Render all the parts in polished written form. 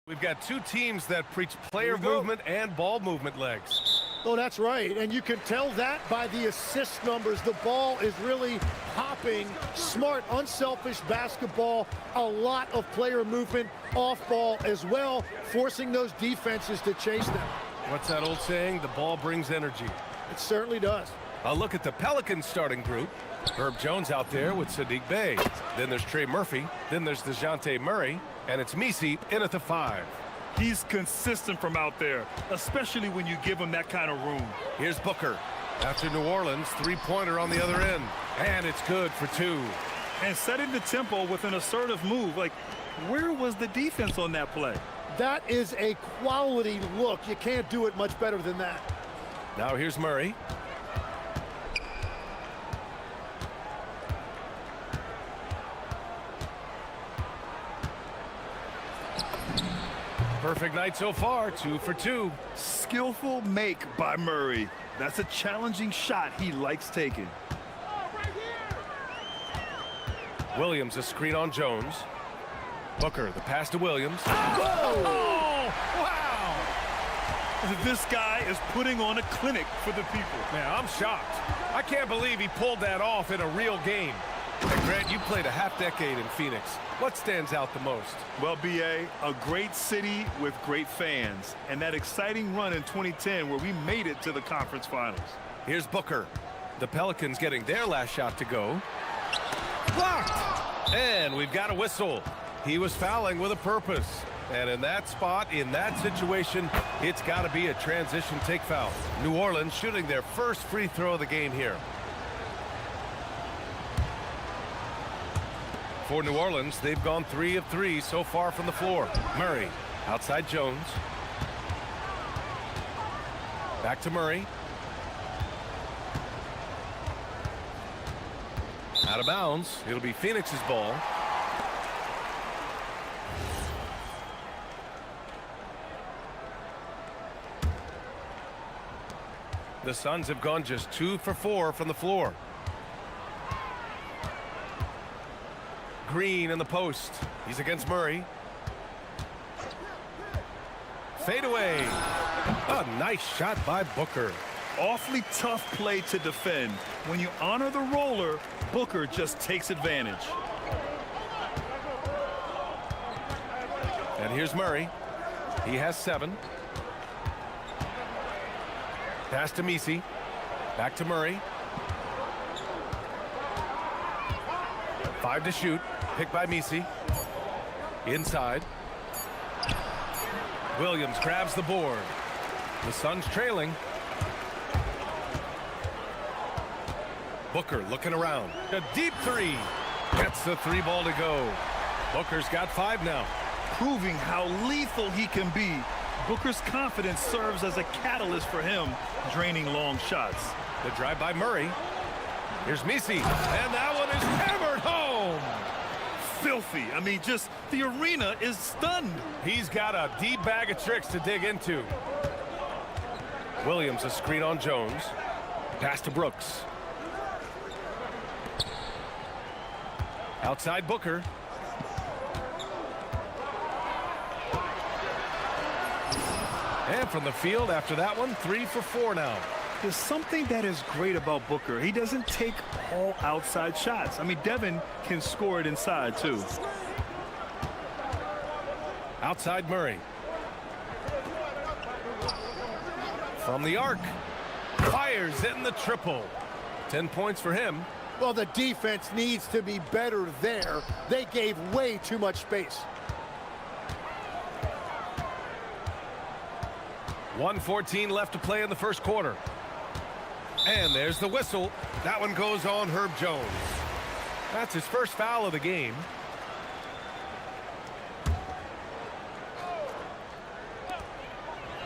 We've got two teams that preach player movement and ball movement legs. Oh, that's right. And you can tell that by the assist numbers. The ball is really hopping. Smart, unselfish basketball. A lot of player movement off ball as well, forcing those defenses to chase them. What's that old saying? The ball brings energy. It certainly does. A look at the Pelicans starting group. Herb Jones out there with Sadiq Bey. Then there's Trey Murphy. Then there's DeJounte Murray. And it's Misi in at the 5. He's consistent from out there, especially when you give him that kind of room. Here's Booker. After New Orleans, three-pointer on the other end. And it's good for 2. And setting the tempo with an assertive move. Like, where was the defense on that play? That is a quality look. You can't do it much better than that. Now here's Murray. Perfect night so far, 2 for 2. Skillful make by Murray. That's a challenging shot he likes taking. Williams, a screen on Jones. Booker, the pass to Williams. Oh, wow! This guy is putting on a clinic for the people. Man, I'm shocked. I can't believe he pulled that off in a real game. And Grant, you played a half-decade in Phoenix. What stands out the most? Well, B.A., a great city with great fans. And that exciting run in 2010 where we made it to the conference finals. Here's Booker. The Pelicans getting their last shot to go. Blocked! And we've got a whistle. He was fouling with a purpose. And in that spot, in that situation, it's got to be a transition take foul. New Orleans shooting their first free throw of the game here. For New Orleans, they've gone 3 of 3 so far from the floor. Murray, outside Jones. Back to Murray. Out of bounds. It'll be Phoenix's ball. The Suns have gone just 2 for 4 from the floor. Green in the post. He's against Murray. Fade away. A nice shot by Booker. Awfully tough play to defend. When you honor the roller, Booker just takes advantage. And here's Murray. He has 7. Pass to Misi. Back to Murray. 5 to shoot. Picked by Misi. Inside. Williams grabs the board. The Suns trailing. Booker looking around. A deep 3. Gets the 3 ball to go. Booker's got 5 now. Proving how lethal he can be. Booker's confidence serves as a catalyst for him, draining long shots. The drive by Murray. Here's Misi. And that one is hammered home. Filthy. I mean, just the arena is stunned. He's got a deep bag of tricks to dig into. Williams, a screen on Jones. Pass to Brooks. Outside Booker. And from the field after that one, 3 for 4 now. There's something that is great about Booker. He doesn't take all outside shots. I mean, Devin can score it inside, too. Outside Murray. From the arc. Fires in the triple. 10 points for him. Well, the defense needs to be better there. They gave way too much space. 1:14 left to play in the first quarter. And there's the whistle. That one goes on Herb Jones. That's his first foul of the game.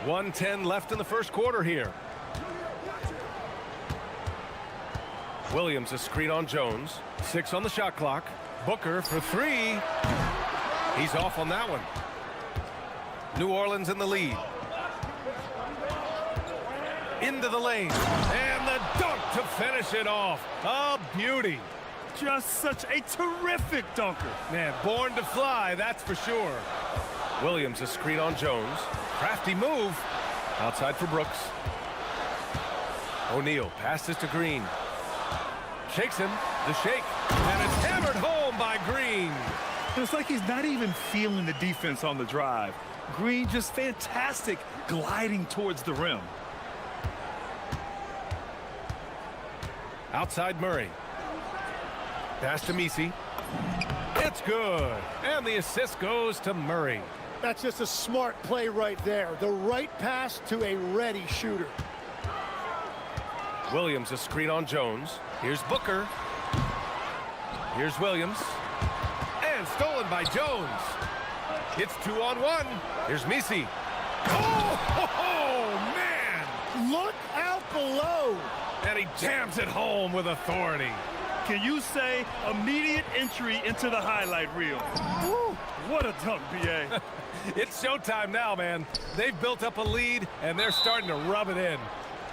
.110 left in the first quarter here. Williams, a screen on Jones. 6 on the shot clock. Booker for 3. He's off on that one. New Orleans in the lead. Into the lane. And the dunk to finish it off. A beauty. Just such a terrific dunker. Man, born to fly, that's for sure. Williams, a screen on Jones. Crafty move. Outside for Brooks. O'Neal passes to Green. Shakes him. The shake. And it's hammered home by Green. It's like he's not even feeling the defense on the drive. Green just fantastic gliding towards the rim. Outside Murray. Pass to Misi. It's good. And the assist goes to Murray. That's just a smart play right there. The right pass to a ready shooter. Williams, a screen on Jones. Here's Booker. Here's Williams. And stolen by Jones. It's 2-on-1. Here's Misi. Oh, man! Look out below. And he jams it home with authority. Can you say immediate entry into the highlight reel? Woo, what a dunk, B.A. It's showtime now, man. They've built up a lead, and they're starting to rub it in.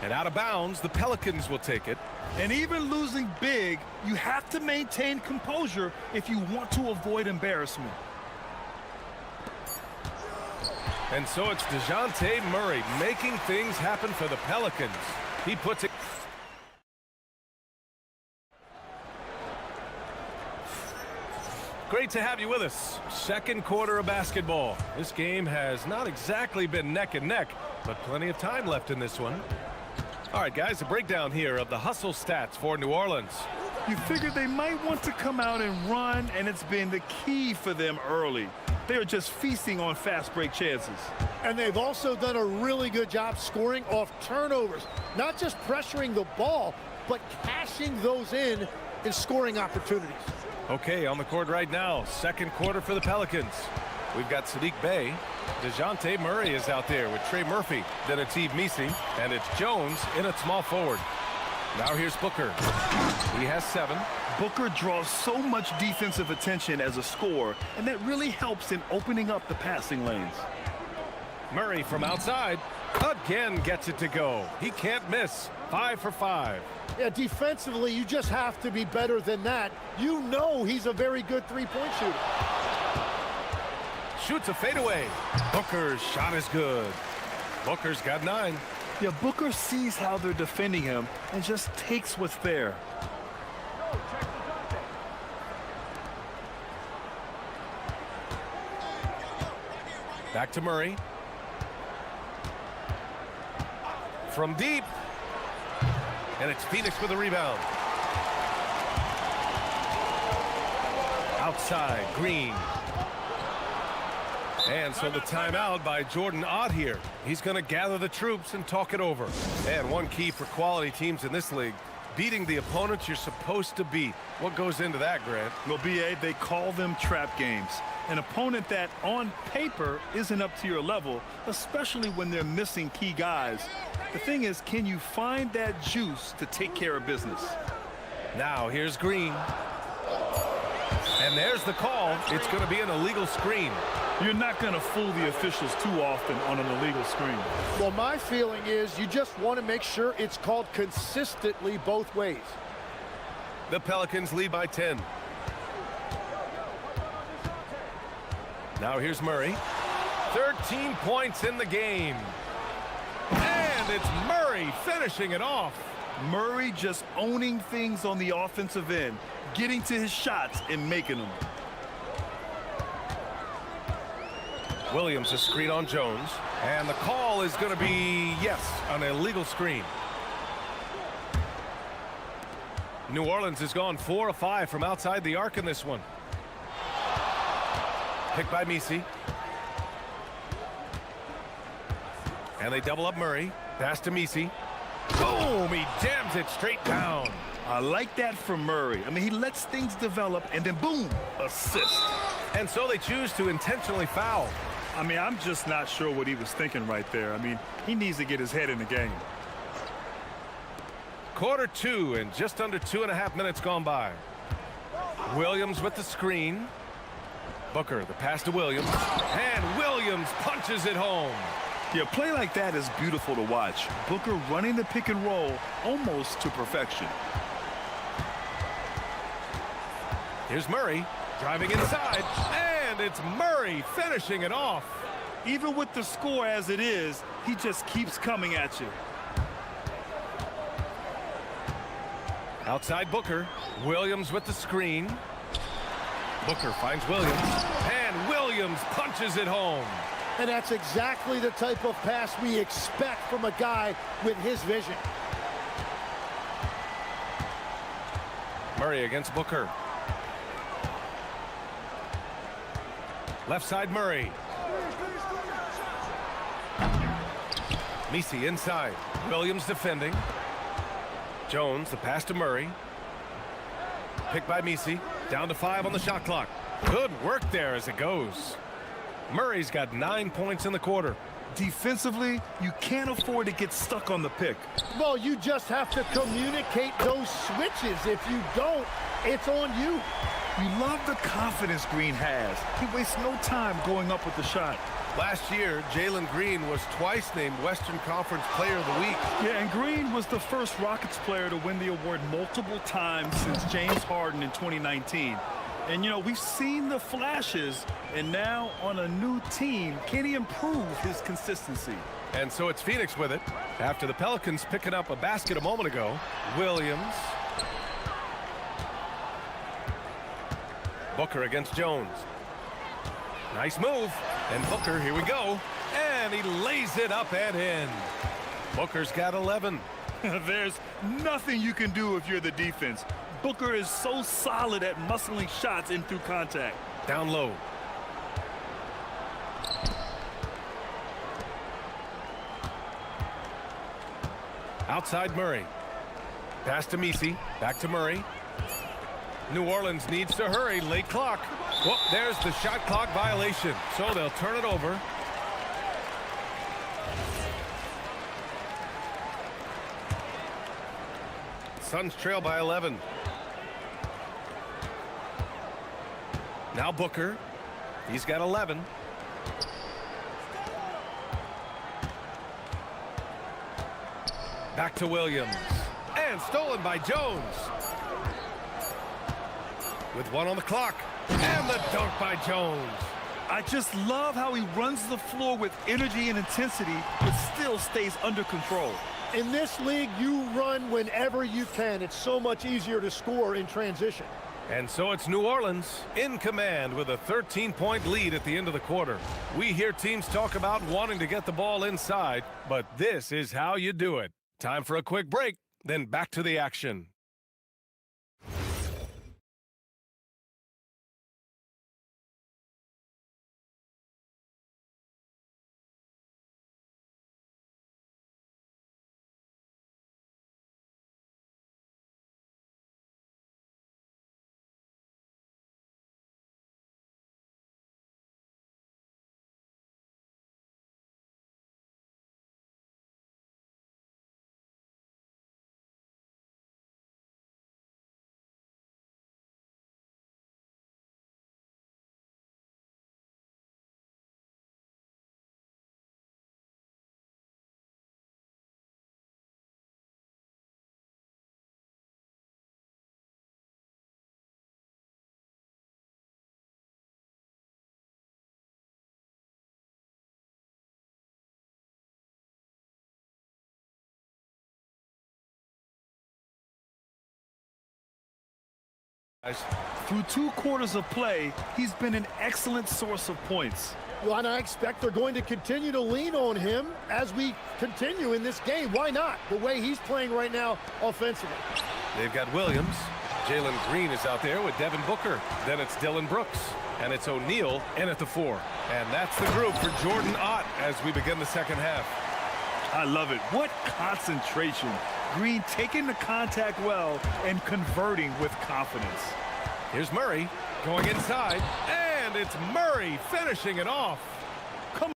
And out of bounds, the Pelicans will take it. And even losing big, you have to maintain composure if you want to avoid embarrassment. And so it's DeJounte Murray making things happen for the Pelicans. He puts it... Great to have you with us. Second quarter of basketball. This game has not exactly been neck and neck, but plenty of time left in this one. All right, guys, a breakdown here of the hustle stats for New Orleans. You figured they might want to come out and run, and it's been the key for them early. They are just feasting on fast break chances. And they've also done a really good job scoring off turnovers. Not just pressuring the ball, but cashing those in scoring opportunities. Okay, on the court right now, second quarter for the Pelicans. We've got Sadiq Bey. DeJounte Murray is out there with Trey Murphy. Then it's Yves Misi, and it's Jones in at small forward. Now here's Booker. He has 7. Booker draws so much defensive attention as a scorer, and that really helps in opening up the passing lanes. Murray from outside again gets it to go. He can't miss. 5 for 5. Yeah, defensively, you just have to be better than that. You know he's a very good three-point shooter. Shoots a fadeaway. Booker's shot is good. Booker's got 9. Yeah, Booker sees how they're defending him and just takes what's there. Back to Murray. From deep. And it's Phoenix with a rebound. Outside, Green. And so the timeout by Jordan Ott here. He's going to gather the troops and talk it over. And one key for quality teams in this league, beating the opponents you're supposed to beat. What goes into that, Grant? Well, B.A., they call them trap games. An opponent that, on paper, isn't up to your level, especially when they're missing key guys. The thing is, can you find that juice to take care of business? Now, here's Green. And there's the call. It's going to be an illegal screen. You're not going to fool the officials too often on an illegal screen. Well, my feeling is you just want to make sure it's called consistently both ways. The Pelicans lead by 10. Now here's Murray. 13 points in the game. And it's Murray finishing it off. Murray just owning things on the offensive end, getting to his shots and making them. Williams, a screen on Jones. And the call is going to be, yes, an illegal screen. New Orleans has gone 4 of 5 from outside the arc in this one. Picked by Misi. And they double up Murray. Pass to Misi. Boom! He jams it straight down. I like that from Murray. I mean, he lets things develop and then boom, assist. And so they choose to intentionally foul. I mean, I'm just not sure what he was thinking right there. I mean, he needs to get his head in the game. Quarter 2 and just under 2.5 minutes gone by. Williams with the screen. Booker, the pass to Williams. And Williams punches it home. Yeah, play like that is beautiful to watch. Booker running the pick and roll almost to perfection. Here's Murray driving inside. And And it's Murray finishing it off. Even with the score as it is, he just keeps coming at you. Outside Booker. Williams with the screen. Booker finds Williams. And Williams punches it home. And that's exactly the type of pass we expect from a guy with his vision. Murray against Booker. Left side Murray. Misi inside. Williams defending. Jones, the pass to Murray. Picked by Misi. Down to 5 on the shot clock. Good work there as it goes. Murray's got 9 points in the quarter. Defensively, you can't afford to get stuck on the pick. Well, you just have to communicate those switches. If you don't, it's on you. You love the confidence Green has. He wastes no time going up with the shot. Last year, Jalen Green was twice named Western Conference Player of the Week. Yeah, and Green was the first Rockets player to win the award multiple times since James Harden in 2019. And, you know, we've seen the flashes, and now on a new team, can he improve his consistency? And so it's Phoenix with it. After the Pelicans picking up a basket a moment ago, Williams. Booker against Jones. Nice move. And Booker, here we go. And he lays it up and in. Booker's got 11. There's nothing you can do if you're the defense. Booker is so solid at muscling shots in through contact. Down low. Outside Murray. Pass to Misi. Back to Murray. New Orleans needs to hurry. Late clock. Well, there's the shot clock violation. So they'll turn it over. Suns trail by 11. Now Booker. He's got 11. Back to Williams. And stolen by Jones. With 1 on the clock. And the dunk by Jones. I just love how he runs the floor with energy and intensity, but still stays under control. In this league, you run whenever you can. It's so much easier to score in transition. And so it's New Orleans in command with a 13-point lead at the end of the quarter. We hear teams talk about wanting to get the ball inside, but this is how you do it. Time for a quick break, then back to the action. Through 2 quarters of play, he's been an excellent source of points. Well, and I expect they're going to continue to lean on him as we continue in this game. Why not? The way he's playing right now offensively. They've got Williams. Jalen Green is out there with Devin Booker. Then it's Dylan Brooks. And it's O'Neal in at the 4. And that's the group for Jordan Ott as we begin the second half. I love it. What concentration. Green taking the contact well and converting with confidence. Here's Murray going inside, and it's Murray finishing it off. Come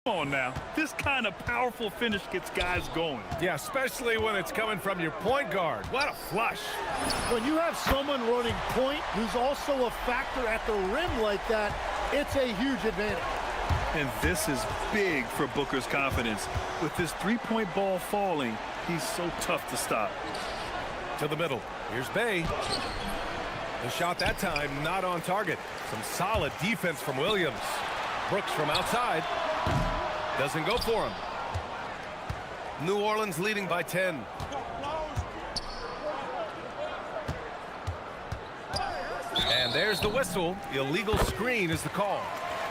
on now. This kind of powerful finish gets guys going. Yeah, especially when it's coming from your point guard. What a flush. When you have someone running point who's also a factor at the rim like that, it's a huge advantage. And this is big for Booker's confidence. With this 3-point ball falling, he's so tough to stop. To the middle. Here's Bay. The shot that time not on target. Some solid defense from Williams. Brooks from outside. Doesn't go for him. New Orleans leading by 10. And there's the whistle. Illegal screen is the call.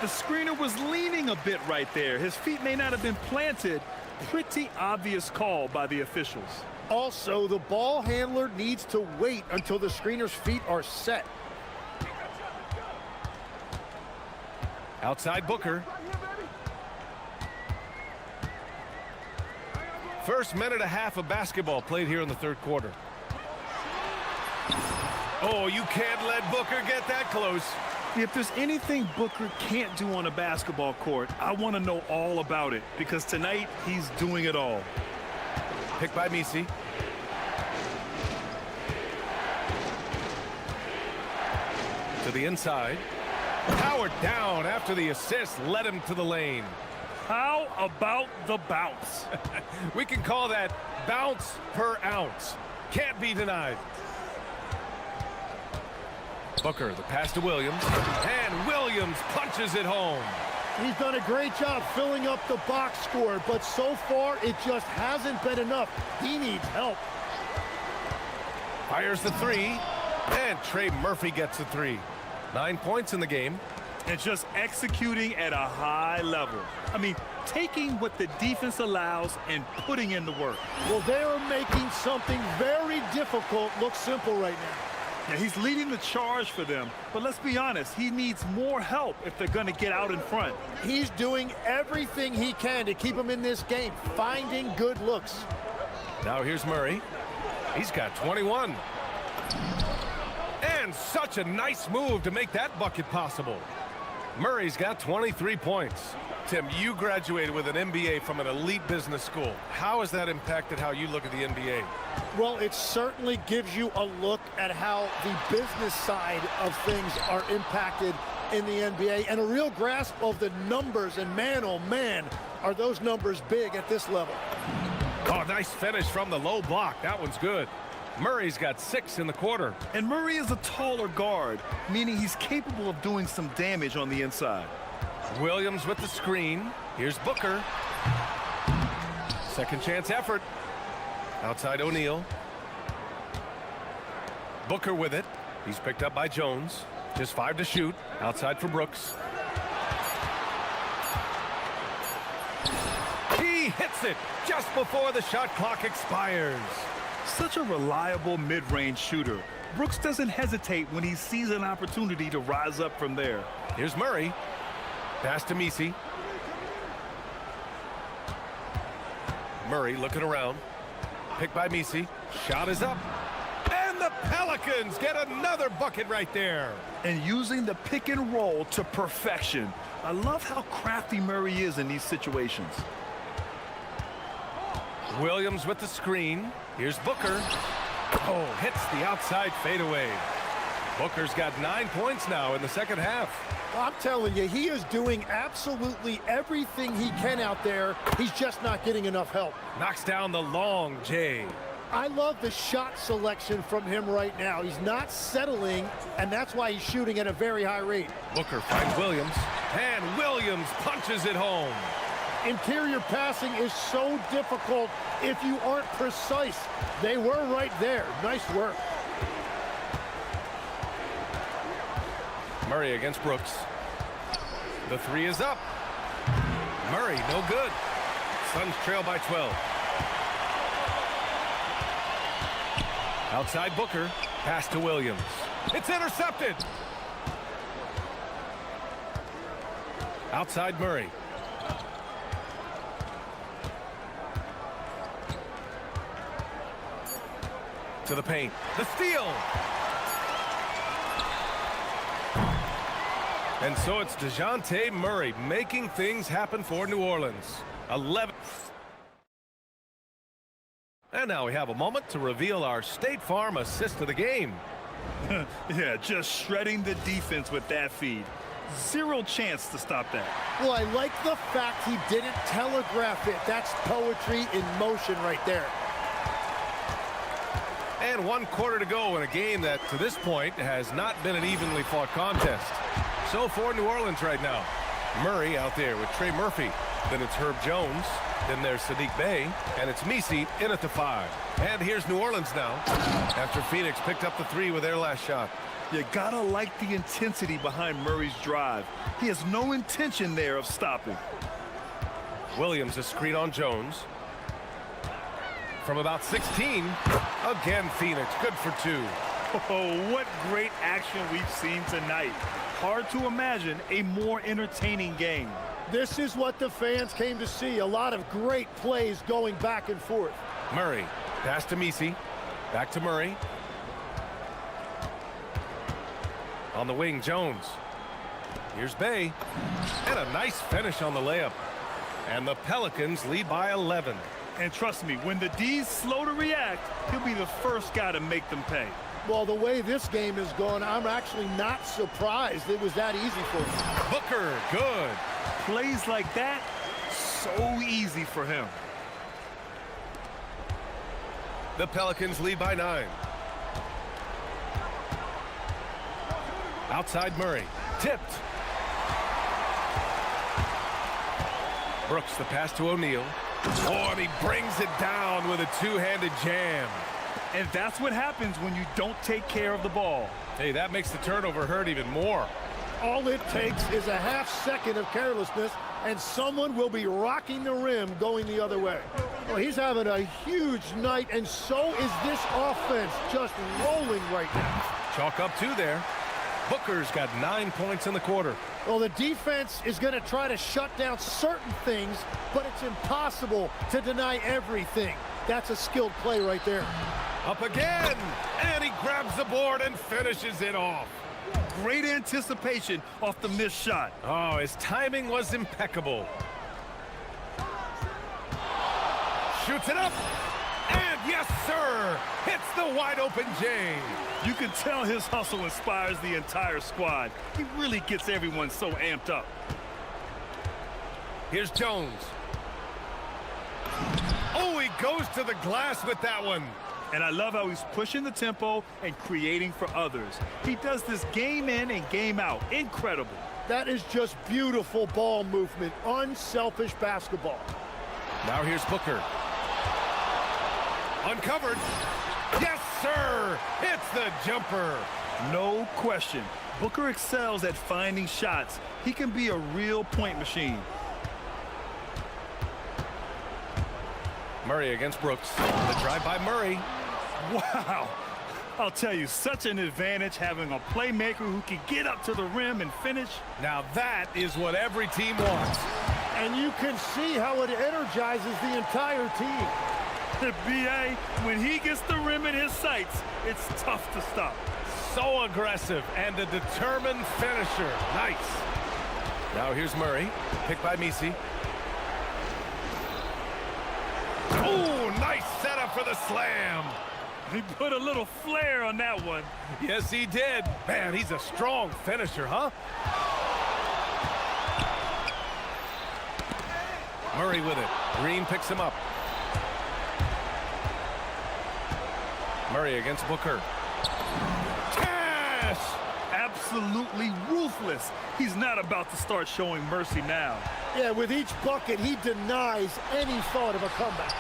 The screener was leaning a bit right there. His feet may not have been planted. Pretty obvious call by the officials. Also, the ball handler needs to wait until the screener's feet are set. Outside Booker. First minute and a half of basketball played here in the third quarter. Oh, you can't let Booker get that close. If there's anything Booker can't do on a basketball court, I want to know all about it, because tonight he's doing it all. Picked by Misi. To the inside. Powered down after the assist led him to the lane. How about the bounce? We can call that bounce per ounce. Can't be denied. Booker, the pass to Williams. And Williams punches it home. He's done a great job filling up the box score, but so far it just hasn't been enough. He needs help. Fires the three. And Trey Murphy gets the three. 9 points in the game. And just executing at a high level. I mean, taking what the defense allows and putting in the work. Well, they are making something very difficult look simple right now. Yeah, he's leading the charge for them, but let's be honest, he needs more help if they're going to get out in front. He's doing everything he can to keep them in this game, finding good looks. Now here's Murray. He's got 21. And such a nice move to make that bucket possible. Murray's got 23 points. Tim, you graduated with an MBA from an elite business school. How has that impacted how you look at the NBA? Well, it certainly gives you a look at how the business side of things are impacted in the NBA and a real grasp of the numbers. And man, oh man, are those numbers big at this level. Oh, nice finish from the low block. That one's good. Murray's got 6 in the quarter. And Murray is a taller guard, meaning he's capable of doing some damage on the inside. Williams with the screen. Here's Booker. Second chance effort. Outside O'Neal. Booker with it. He's picked up by Jones. Just 5 to shoot. Outside for Brooks. He hits it just before the shot clock expires. Such a reliable mid-range shooter. Brooks doesn't hesitate when he sees an opportunity to rise up from there. Here's Murray. Pass to Misi. Murray looking around. Picked by Misi. Shot is up. And the Pelicans get another bucket right there. And using the pick and roll to perfection. I love how crafty Murray is in these situations. Williams with the screen. Here's Booker. Oh, hits the outside fadeaway. Booker's got 9 points now in the second half. I'm telling you, he is doing absolutely everything he can out there. He's just not getting enough help. Knocks down the long J. I love the shot selection from him right now. He's not settling, and that's why he's shooting at a very high rate. Booker finds Williams, and Williams punches it home. Interior passing is so difficult if you aren't precise. They were right there. Nice work. Murray against Brooks. The three is up. Murray, no good. Suns trail by 12. Outside Booker. Pass to Williams. It's intercepted. Outside Murray. To the paint. The steal. And so it's DeJounte Murray making things happen for New Orleans. 11. And now we have a moment to reveal our State Farm assist of the game. Yeah, just shredding the defense with that feed. Zero chance to stop that. Well, I like the fact he didn't telegraph it. That's poetry in motion right there. And 1 quarter to go in a game that, to this point, has not been an evenly fought contest. So for New Orleans right now, Murray out there with Trey Murphy. Then it's Herb Jones. Then there's Sadiq Bey. And it's Misi in at the 5. And here's New Orleans now, after Phoenix picked up the 3 with their last shot. You gotta like the intensity behind Murray's drive. He has no intention there of stopping. Williams a screen on Jones. From about 16, again Phoenix, good for 2. Oh, what great action we've seen tonight. Hard to imagine a more entertaining game. This is what the fans came to see. A lot of great plays going back and forth. Murray, pass to Misi. Back to Murray. On the wing, Jones. Here's Bey. And a nice finish on the layup. And the Pelicans lead by 11. And trust me, when the D's slow to react, he'll be the first guy to make them pay. Well, the way this game is going, I'm actually not surprised it was that easy for him. Booker, good. Plays like that, so easy for him. The Pelicans lead by 9. Outside Murray, tipped. Brooks, the pass to O'Neal. Oh, and he brings it down with a two-handed jam. And that's what happens when you don't take care of the ball. Hey, that makes the turnover hurt even more. All it takes is a half second of carelessness, and someone will be rocking the rim going the other way. Well, he's having a huge night, and so is this offense just rolling right now. Chalk up 2 there. Booker's got 9 points in the quarter. Well, the defense is going to try to shut down certain things, but it's impossible to deny everything. That's a skilled play right there. Up again, and he grabs the board and finishes it off. Great anticipation off the missed shot. Oh, his timing was impeccable. Shoots it up, and yes, sir, hits the wide-open J. You can tell his hustle inspires the entire squad. He really gets everyone so amped up. Here's Jones. Oh, he goes to the glass with that one. And I love how he's pushing the tempo and creating for others. He does this game in and game out. Incredible. That is just beautiful ball movement, unselfish basketball. Now here's Booker. Uncovered. Yes, sir. Hits the jumper. No question. Booker excels at finding shots. He can be a real point machine. Murray against Brooks. The drive by Murray. Wow. I'll tell you, such an advantage having a playmaker who can get up to the rim and finish. Now that is what every team wants. And you can see how it energizes the entire team. The BA, when he gets the rim in his sights, it's tough to stop. So aggressive and a determined finisher. Nice. Now here's Murray. Picked by Misi. Oh, nice setup for the slam. He put a little flair on that one. Yes, he did. Man, he's a strong finisher, huh? Murray with it. Green picks him up. Murray against Booker. Cash! Absolutely ruthless. He's not about to start showing mercy now. Yeah, with each bucket, he denies any thought of a comeback.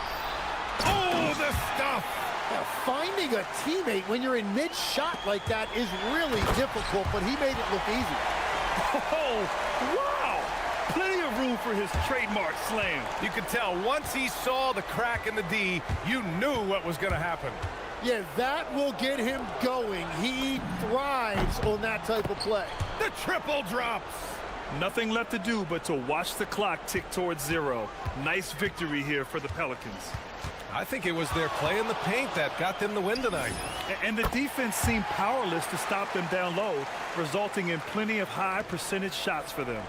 Oh, the stuff! Now, finding a teammate when you're in mid-shot like that is really difficult, but he made it look easy. Oh, wow! Plenty of room for his trademark slam. You could tell once he saw the crack in the D, you knew what was going to happen. Yeah, that will get him going. He thrives on that type of play. The triple drops. Nothing left to do but to watch the clock tick towards 0. Nice victory here for the Pelicans. I think it was their play in the paint that got them the win tonight. And the defense seemed powerless to stop them down low, resulting in plenty of high percentage shots for them.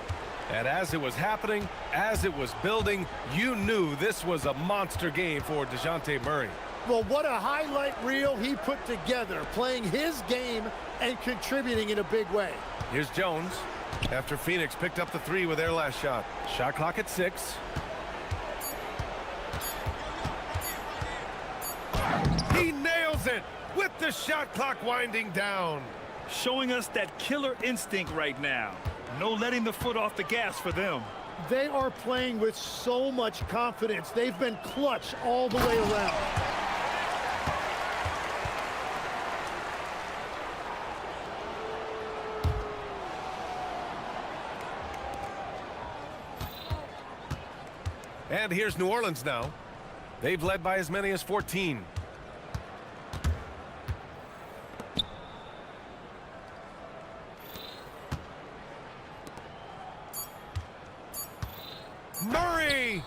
And as it was happening, as it was building, you knew this was a monster game for DeJounte Murray. Well, what a highlight reel he put together, playing his game and contributing in a big way. Here's Jones after Phoenix picked up the 3 with their last shot. Shot clock at 6. He nails it, the shot clock winding down. Showing us that killer instinct right now. No letting the foot off the gas for them. They are playing with so much confidence. They've been clutch all the way around. And here's New Orleans now. They've led by as many as 14. Murray!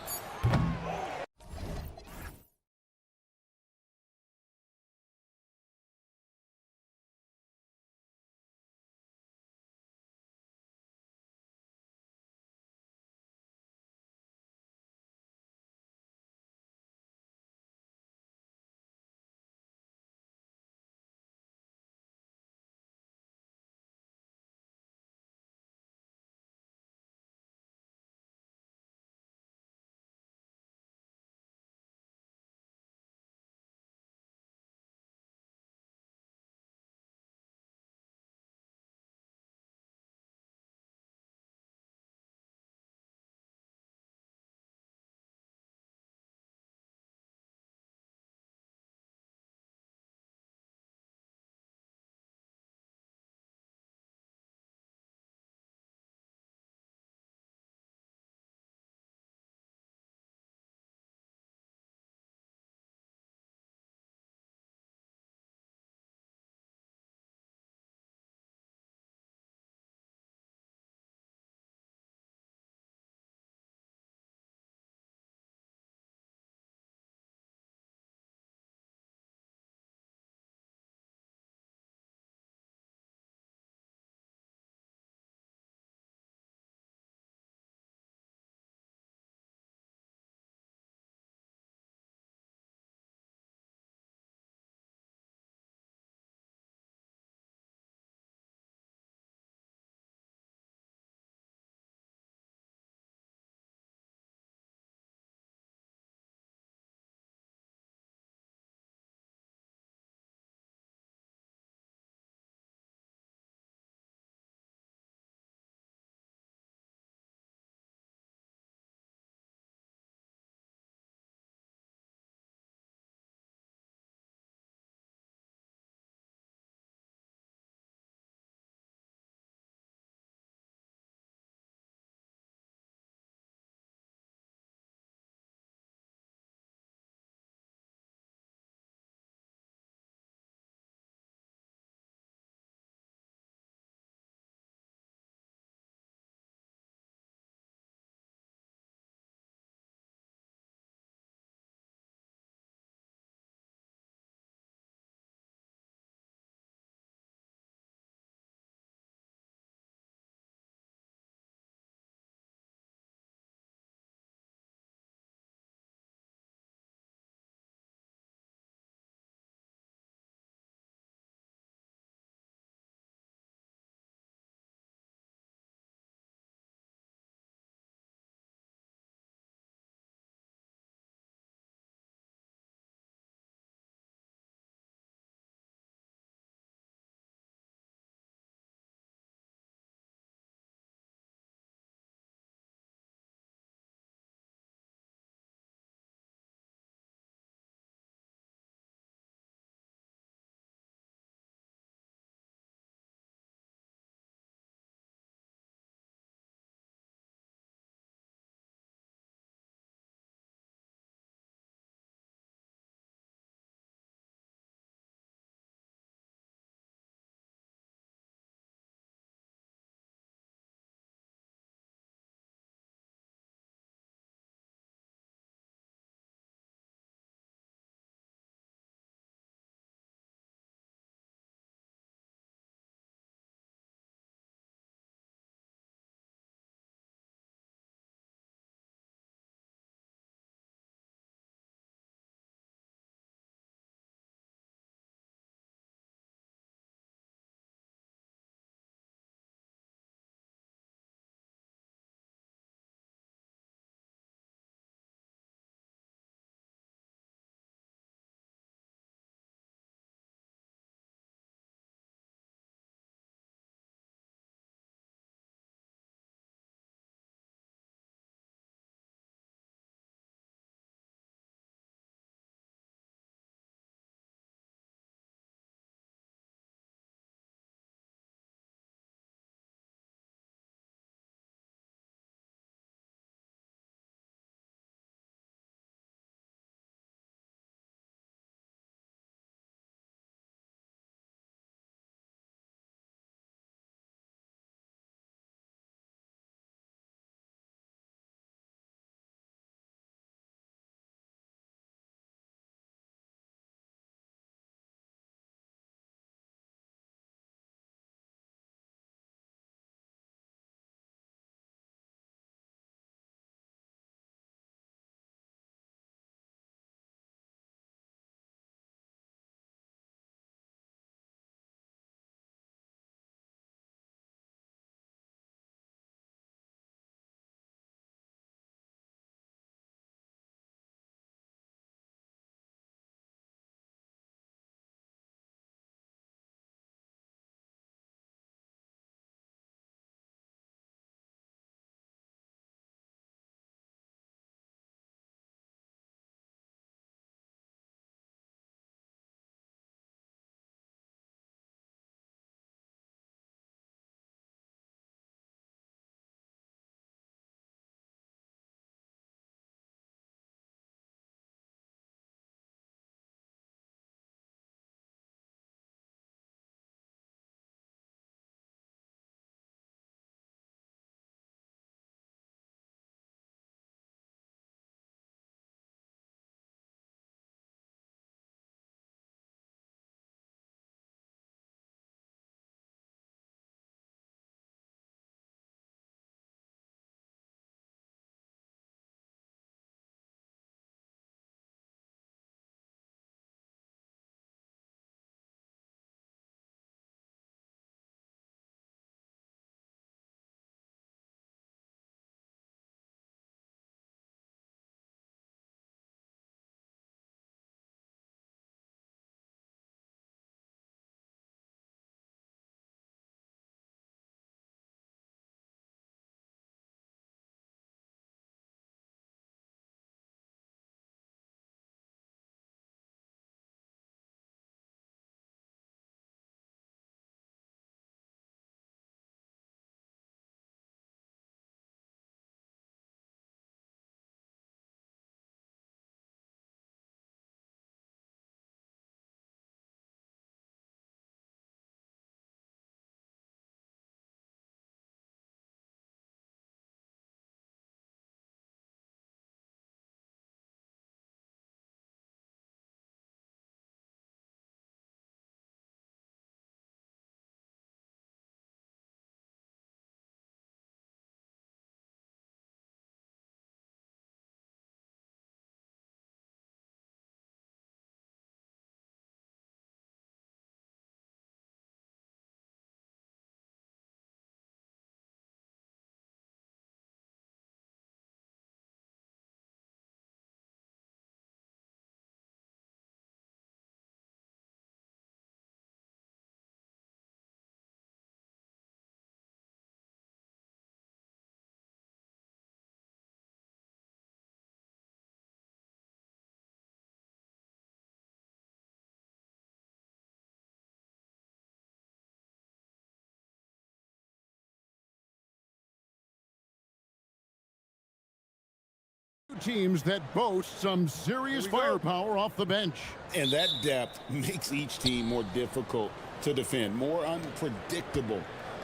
Teams that boast some serious firepower off the bench. And that depth makes each team more difficult to defend, more unpredictable.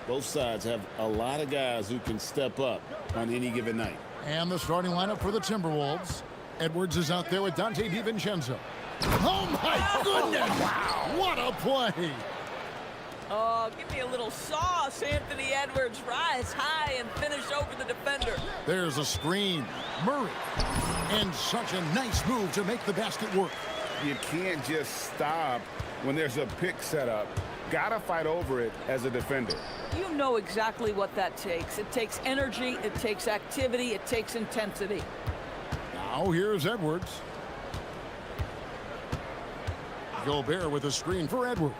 Both sides have a lot of guys who can step up on any given night. And the starting lineup for the Timberwolves. Edwards is out there with Dante DiVincenzo. Oh, my goodness! Wow! What a play! Oh, give me a little sauce, Anthony Edwards. Rise high and finish over the defender. There's a screen. Murray. And such a nice move to make the basket work. You can't just stop when there's a pick set up. Gotta fight over it as a defender. You know exactly what that takes. It takes energy, it takes activity, it takes intensity. Now here's Edwards. Gobert with a screen for Edwards.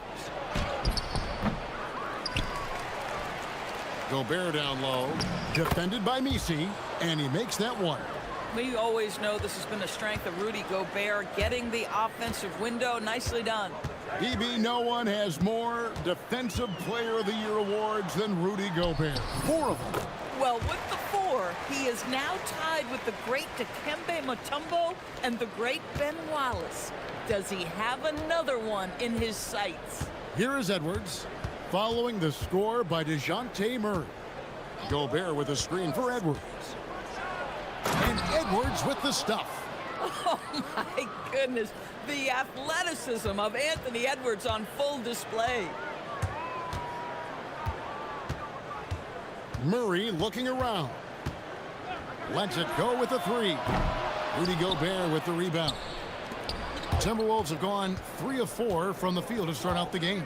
Gobert down low, defended by Misi, and he makes that one. We always know this has been a strength of Rudy Gobert, getting the offensive window. Nicely done. DB, no one has more Defensive Player of the Year awards than Rudy Gobert. 4 of them. Well, with the 4, he is now tied with the great Dikembe Mutombo and the great Ben Wallace. Does he have another one in his sights? Here is Edwards, following the score by DeJounte Murray. Gobert with a screen for Edwards. And Edwards with the stuff. Oh, my goodness. The athleticism of Anthony Edwards on full display. Murray looking around. Lets it go with the 3. Rudy Gobert with the rebound. Timberwolves have gone 3 of 4 from the field to start out the game.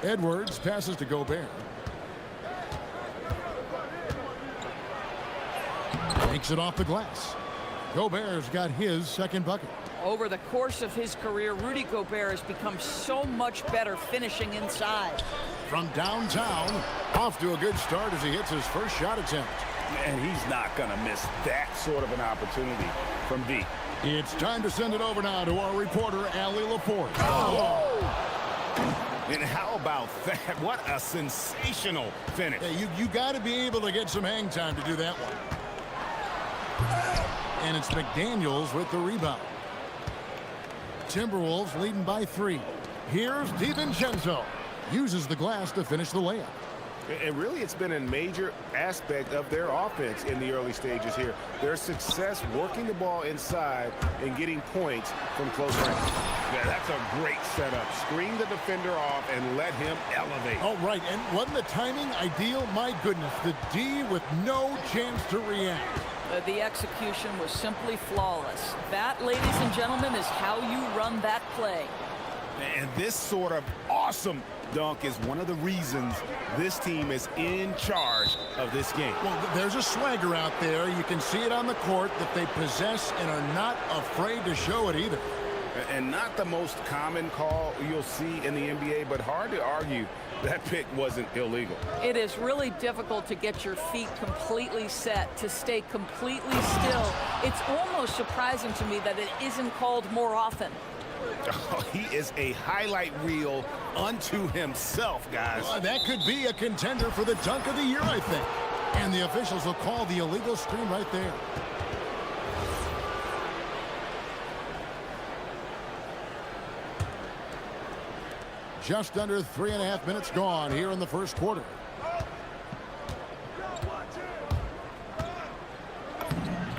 Edwards passes to Gobert. Takes it off the glass. Gobert's got his second bucket. Over the course of his career, Rudy Gobert has become so much better finishing inside. From downtown, off to a good start as he hits his first shot attempt. And he's not going to miss that sort of an opportunity from deep. It's time to send it over now to our reporter, Allie Laporte. And how about that? What a sensational finish. Hey, you got to be able to get some hang time to do that one. And it's McDaniels with the rebound. Timberwolves leading by 3. Here's DiVincenzo. Uses the glass to finish the layup. And really, it's been a major aspect of their offense in the early stages here. Their success working the ball inside and getting points from close range. Yeah, that's a great setup. Screen the defender off and let him elevate. Oh, right. And wasn't the timing ideal? My goodness, the D with no chance to react. The execution was simply flawless. That, ladies and gentlemen, is how you run that play. And this sort of awesome dunk is one of the reasons this team is in charge of this game. Well, there's a swagger out there. You can see it on the court that they possess and are not afraid to show it either. And not the most common call you'll see in the NBA, but hard to argue that pick wasn't illegal. It is really difficult to get your feet completely set, to stay completely still. It's almost surprising to me that it isn't called more often. Oh, he is a highlight reel unto himself, guys. That could be a contender for the dunk of the year, I think. And the officials will call the illegal screen right there. Just under 3.5 minutes gone here in the first quarter.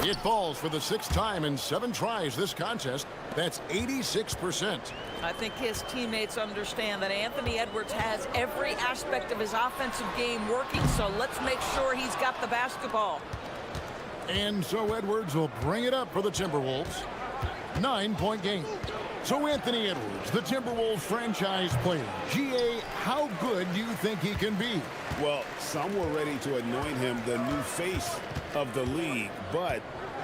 It falls for the 6th time in 7 tries this contest. That's 86%. I think his teammates understand that Anthony Edwards has every aspect of his offensive game working, so let's make sure he's got the basketball. And so Edwards will bring it up for the Timberwolves. 9-point game. So Anthony Edwards, the Timberwolves franchise player. GA, how good do you think he can be? Well, some were ready to anoint him the new face of the league, but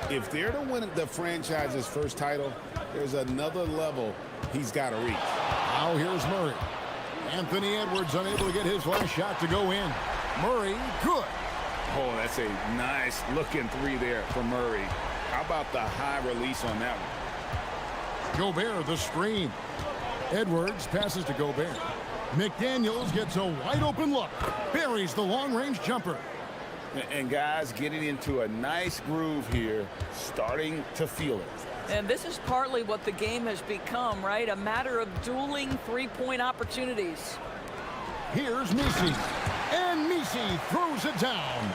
if they're to win the franchise's first title, there's another level he's got to reach. Now here's Murray. Anthony Edwards unable to get his last shot to go in. Murray, good. Oh, that's a nice looking 3 there for Murray. How about the high release on that one? Gobert the screen. Edwards passes to Gobert. McDaniels gets a wide open look. Buries the long-range jumper. And guys getting into a nice groove here, starting to feel it. And this is partly what the game has become, right? A matter of dueling three-point opportunities. Here's Misi. And Misi throws it down.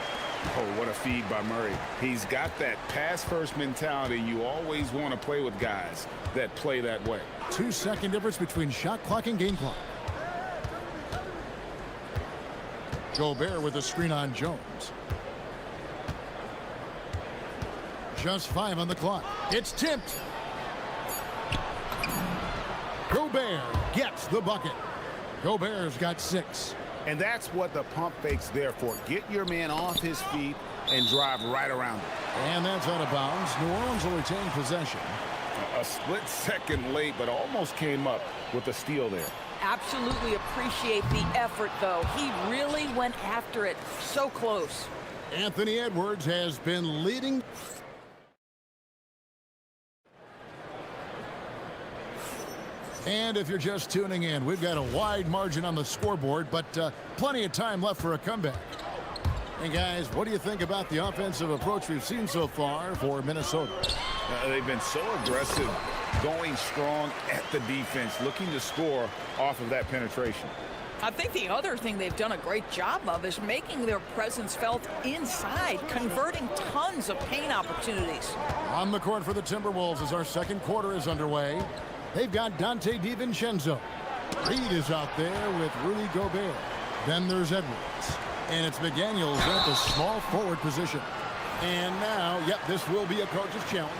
Oh, what a feed by Murray. He's got that pass-first mentality. You always want to play with guys that play that way. 2-second difference between shot clock and game clock. Gobert with a screen on Jones. Just 5 on the clock. It's tipped. Gobert gets the bucket. Gobert's got 6. And that's what the pump fake's there for. Get your man off his feet and drive right around him. And that's out of bounds. New Orleans will retain possession. A split second late, but almost came up with a steal there. Absolutely appreciate the effort, though. He really went after it. So close. Anthony Edwards has been leading. And if you're just tuning in, we've got a wide margin on the scoreboard, but plenty of time left for a comeback. And guys, what do you think about the offensive approach we've seen so far for Minnesota? They've been so aggressive, going strong at the defense, looking to score off of that penetration. I think the other thing they've done a great job of is making their presence felt inside, converting tons of paint opportunities. On the court for the Timberwolves as our second quarter is underway. They've got Dante DiVincenzo. Reed is out there with Rudy Gobert. Then there's Edwards. And it's McDaniels at the small forward position. And now, yep, this will be a coach's challenge.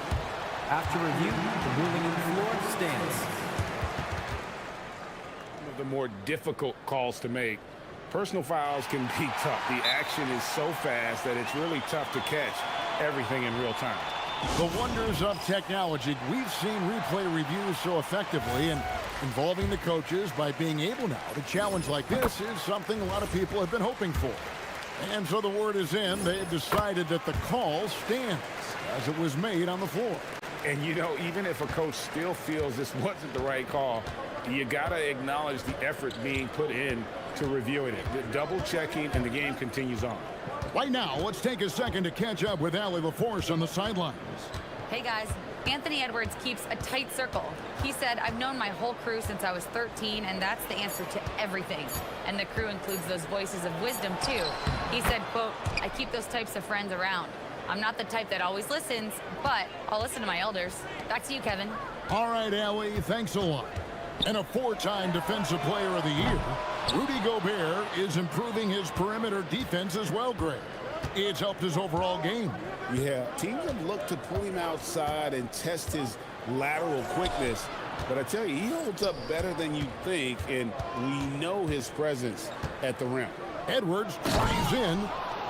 After review, the ruling on the floor stands. One of the more difficult calls to make. Personal fouls can be tough. The action is so fast that it's really tough to catch everything in real time. The wonders of technology. We've seen replay reviews so effectively, and involving the coaches by being able now to challenge like this is something a lot of people have been hoping for. And so the word is in. They have decided that the call stands as it was made on the floor. And, you know, even if a coach still feels this wasn't the right call, you got to acknowledge the effort being put in to reviewing it. The double checking, and the game continues on. Right now, let's take a second to catch up with Allie LaForce on the sidelines. Hey guys, Anthony Edwards keeps a tight circle. He said, I've known my whole crew since I was 13, and that's the answer to everything. And the crew includes those voices of wisdom too. He said, quote, I keep those types of friends around. I'm not the type that always listens, but I'll listen to my elders. Back to you, Kevin. All right, Allie, thanks a lot. And a 4-time Defensive Player of the Year, Rudy Gobert is improving his perimeter defense as well, Greg. It's helped his overall game. Yeah, teams have looked to pull him outside and test his lateral quickness. But I tell you, he holds up better than you think, and we know his presence at the rim. Edwards drives in.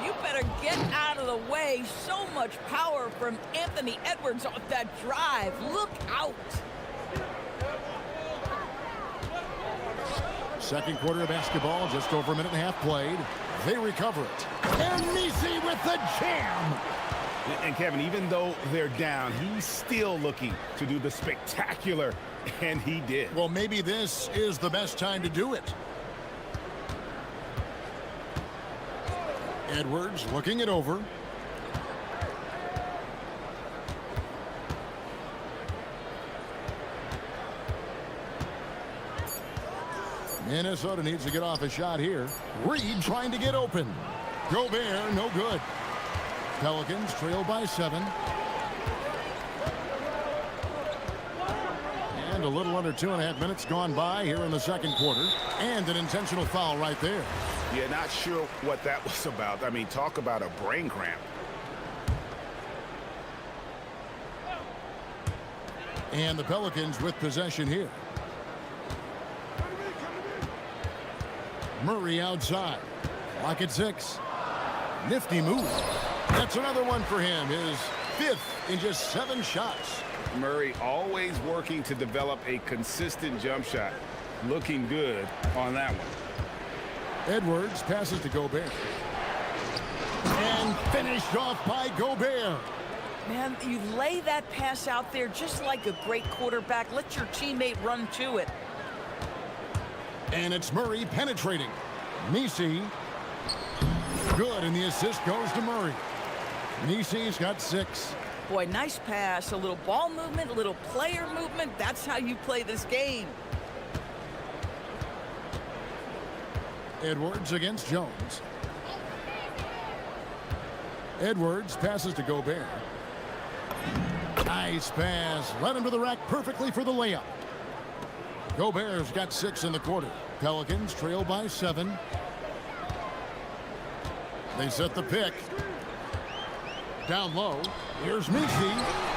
You better get out of the way. So much power from Anthony Edwards off that drive. Look out. Second quarter of basketball, just over a minute and a half played. They recover it. And Misi with the jam. And Kevin, even though they're down, he's still looking to do the spectacular, and he did. Well, maybe this is the best time to do it. Edwards looking it over. Minnesota needs to get off a shot here. Reed trying to get open. Gobert, no good. Pelicans trail by 7. And a little under 2.5 minutes gone by here in the second quarter. And an intentional foul right there. Yeah, not sure what that was about. I mean, talk about a brain cramp. And the Pelicans with possession here. Murray outside. Lock at 6. Nifty move. That's another one for him. His 5th in just 7 shots. Murray always working to develop a consistent jump shot. Looking good on that one. Edwards passes to Gobert. And finished off by Gobert. Man, you lay that pass out there just like a great quarterback. Let your teammate run to it. And it's Murray penetrating. Misi. Good, and the assist goes to Murray. Nisi's got 6. Boy, nice pass, a little ball movement, a little player movement. That's how you play this game. Edwards against Jones. Edwards passes to Gobert. Nice pass. Led him to the rack perfectly for the layup. Gobert's got 6 in the quarter. Pelicans trail by 7. They set the pick. Down low. Here's Misi.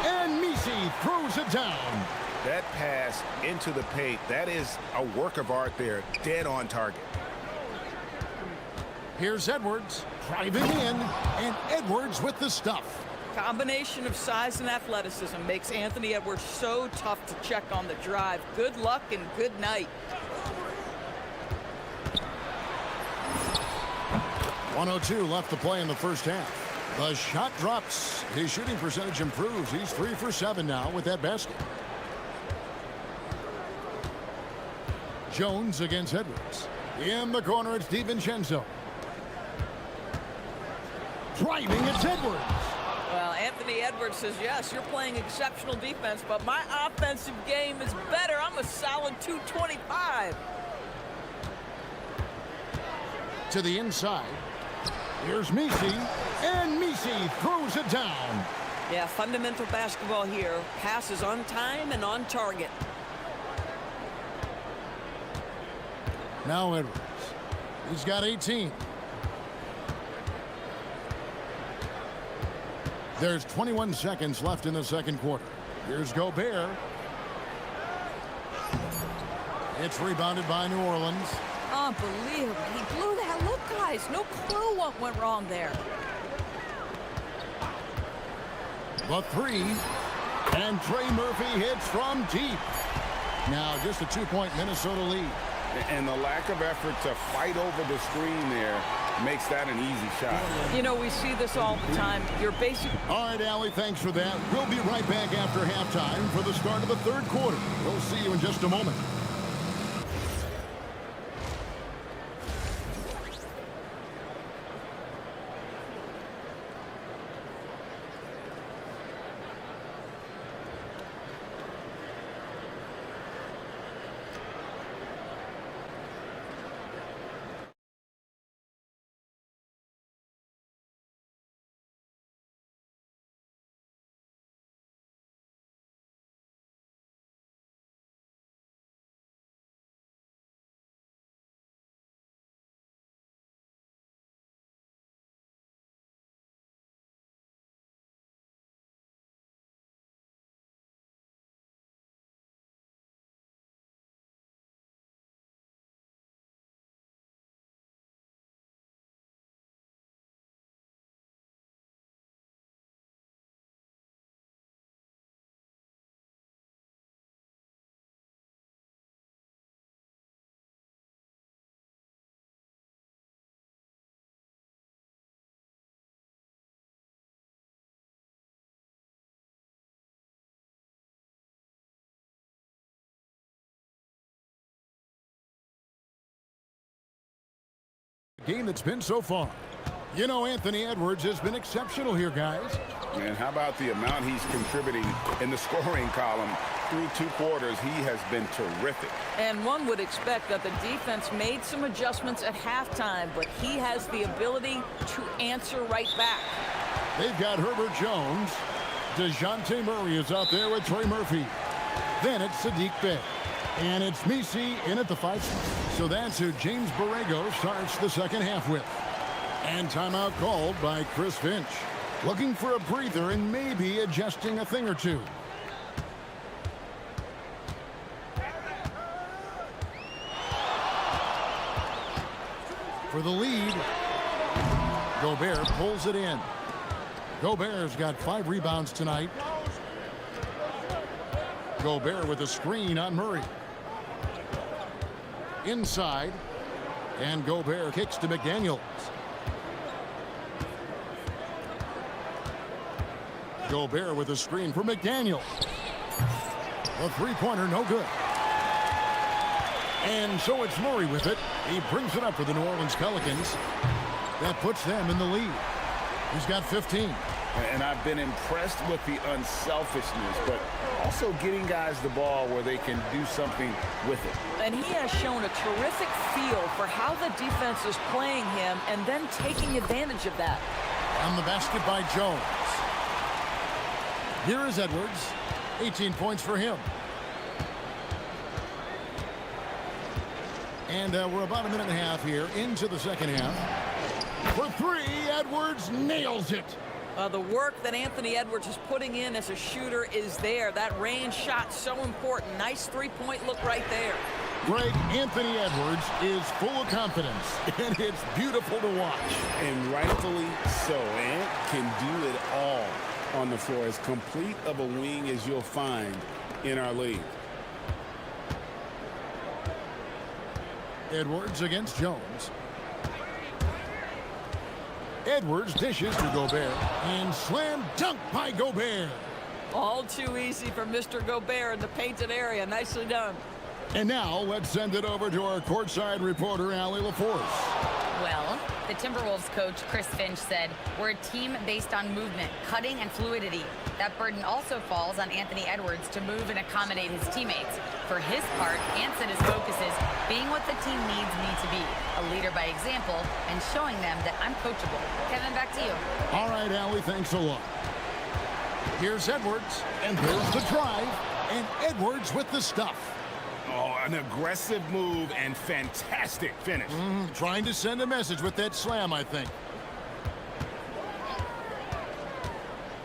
And Misi throws it down. That pass into the paint, that is a work of art there. Dead on target. Here's Edwards. Driving in. And Edwards with the stuff. Combination of size and athleticism makes Anthony Edwards so tough to check on the drive. Good luck and good night. 1:02 left to play in the first half. The shot drops. His shooting percentage improves. He's 3 for 7 now with that basket. Jones against Edwards. In the corner, it's DiVincenzo. Driving, it's Edwards. Well, Anthony Edwards says, yes, you're playing exceptional defense, but my offensive game is better. I'm a solid 225. To the inside. Here's Misi, and Misi throws it down. Yeah, fundamental basketball here. Passes on time and on target. Now Edwards. He's got 18. There's 21 seconds left in the second quarter. Here's Gobert. It's rebounded by New Orleans. Unbelievable. He blew that. Look, guys, no clue what went wrong there. The 3. And Trey Murphy hits from deep. Now just a 2-point Minnesota lead. And the lack of effort to fight over the screen there makes that an easy shot. You know, we see this all the time. Your basic... All right, Allie, thanks for that. We'll be right back after halftime for the start of the third quarter. We'll see you in just a moment. Game that's been so far. You know, Anthony Edwards has been exceptional here, guys. And how about the amount he's contributing in the scoring column through 2 quarters? He has been terrific. And one would expect that the defense made some adjustments at halftime, but he has the ability to answer right back. They've got Herbert Jones. DeJounte Murray is out there with Trey Murphy. Then it's Saddiq Bey. And it's Misi in at the 5 spot. So that's who James Borrego starts the second half with. And timeout called by Chris Finch. Looking for a breather and maybe adjusting a thing or two. For the lead, Gobert pulls it in. Gobert's got 5 rebounds tonight. Gobert with a screen on Murray. Inside, and Gobert kicks to McDaniels. Gobert with a screen for McDaniels. A three-pointer, no good. And so it's Murray with it. He brings it up for the New Orleans Pelicans. That puts them in the lead. He's got 15. And I've been impressed with the unselfishness, but also getting guys the ball where they can do something with it. And he has shown a terrific feel for how the defense is playing him and then taking advantage of that. On the basket by Jones. Here is Edwards. 18 points for him. And we're about a minute and a half here into the second half. For three, Edwards nails it. The work that Anthony Edwards is putting in as a shooter is there. That range shot so important. Nice three-point look right there. Greg, Anthony Edwards is full of confidence, and it's beautiful to watch. And rightfully so. Ant can do it all on the floor. As complete of a wing as you'll find in our league. Edwards against Jones. Edwards dishes to Gobert. And slam dunk by Gobert. All too easy for Mr. Gobert in the painted area. Nicely done. And now let's send it over to our courtside reporter, Allie LaForce. Well, the Timberwolves coach, Chris Finch, said, we're a team based on movement, cutting, and fluidity. That burden also falls on Anthony Edwards to move and accommodate his teammates. For his part, Ant said his focus is being what the team needs me to be, a leader by example, and showing them that I'm coachable. Kevin, back to you. All right, Allie, thanks a lot. Here's Edwards, and there's the drive, and Edwards with the stuff. Oh, an aggressive move and fantastic finish. Trying to send a message with that slam, I think.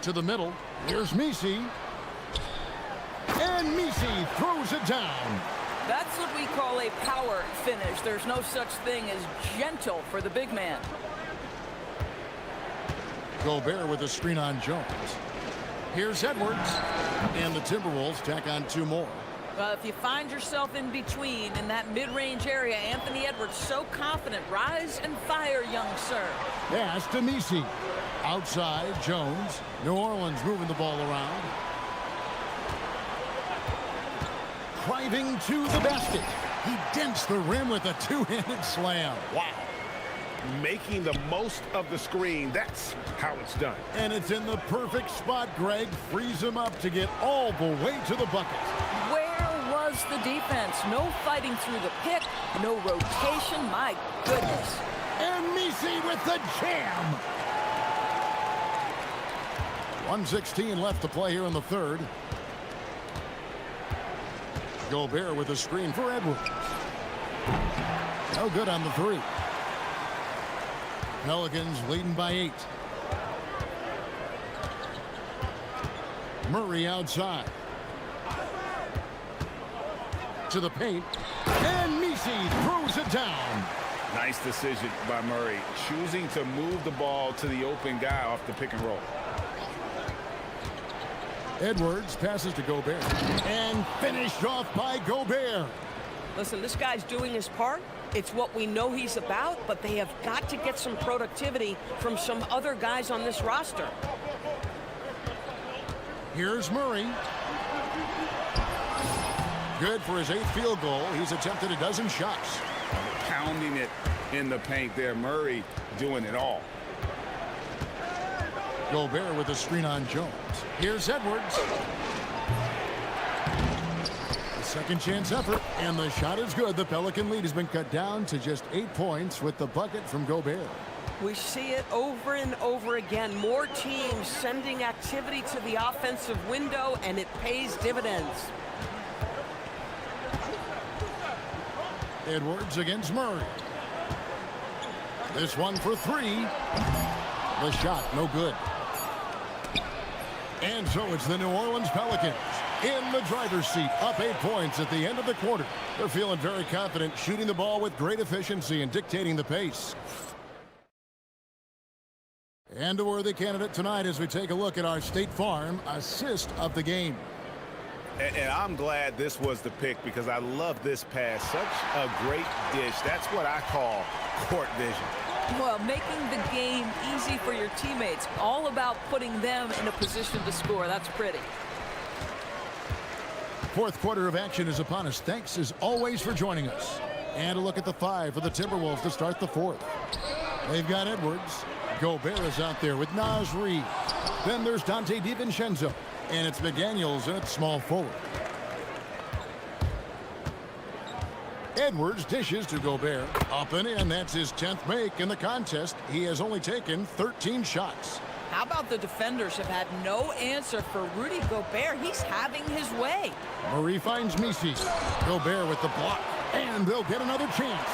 To the middle. Here's Misi. And Misi throws it down. That's what we call a power finish. There's no such thing as gentle for the big man. Gobert with a screen on Jones. Here's Edwards. And the Timberwolves tack on two more. Well, if you find yourself in between in that mid-range area, Anthony Edwards so confident. Rise and fire, young sir. Pass to Misi. Outside, Jones. New Orleans moving the ball around. Driving to the basket. He dents the rim with a two-handed slam. Wow. Making the most of the screen. That's how it's done. And it's in the perfect spot. Greg frees him up to get all the way to the bucket. Where was the defense? No fighting through the pick. No rotation. My goodness. And Misi with the jam. 1:16 left to play here in the third. Gobert with a screen for Edwards. No good on the three. Pelicans leading by 8. Murray outside. To the paint. And Misi throws it down. Nice decision by Murray. Choosing to move the ball to the open guy off the pick and roll. Edwards passes to Gobert. And finished off by Gobert. Listen, this guy's doing his part. It's what we know he's about, but they have got to get some productivity from some other guys on this roster. Here's Murray. Good for his 8th field goal. He's attempted a dozen shots. Pounding it in the paint there. Murray doing it all. Gobert with a screen on Jones. Here's Edwards. Second chance effort, and the shot is good. The Pelican lead has been cut down to just 8 points with the bucket from Gobert. We see it over and over again. More teams sending activity to the offensive window, and it pays dividends. Edwards against Murray. This one for 3. The shot, no good. And so it's the New Orleans Pelicans in the driver's seat, up 8 points at the end of the quarter. They're feeling very confident, shooting the ball with great efficiency and dictating the pace. And a worthy candidate tonight as we take a look at our State Farm assist of the game. And I'm glad this was the pick because I love this pass. Such a great dish. That's what I call court vision. Well, making the game easy for your teammates. All about putting them in a position to score. That's pretty. Fourth quarter of action is upon us. Thanks as always for joining us. And a look at the 5 for the Timberwolves to start the fourth. They've got Edwards. Gobert is out there with Naz Reid. Then there's Dante DiVincenzo. And it's McDaniels in at small forward. Edwards dishes to Gobert. Up and in. That's his 10th make in the contest. He has only taken 13 shots. How about the defenders have had no answer for Rudy Gobert? He's having his way. Murray finds Misi. Gobert with the block. And they'll get another chance.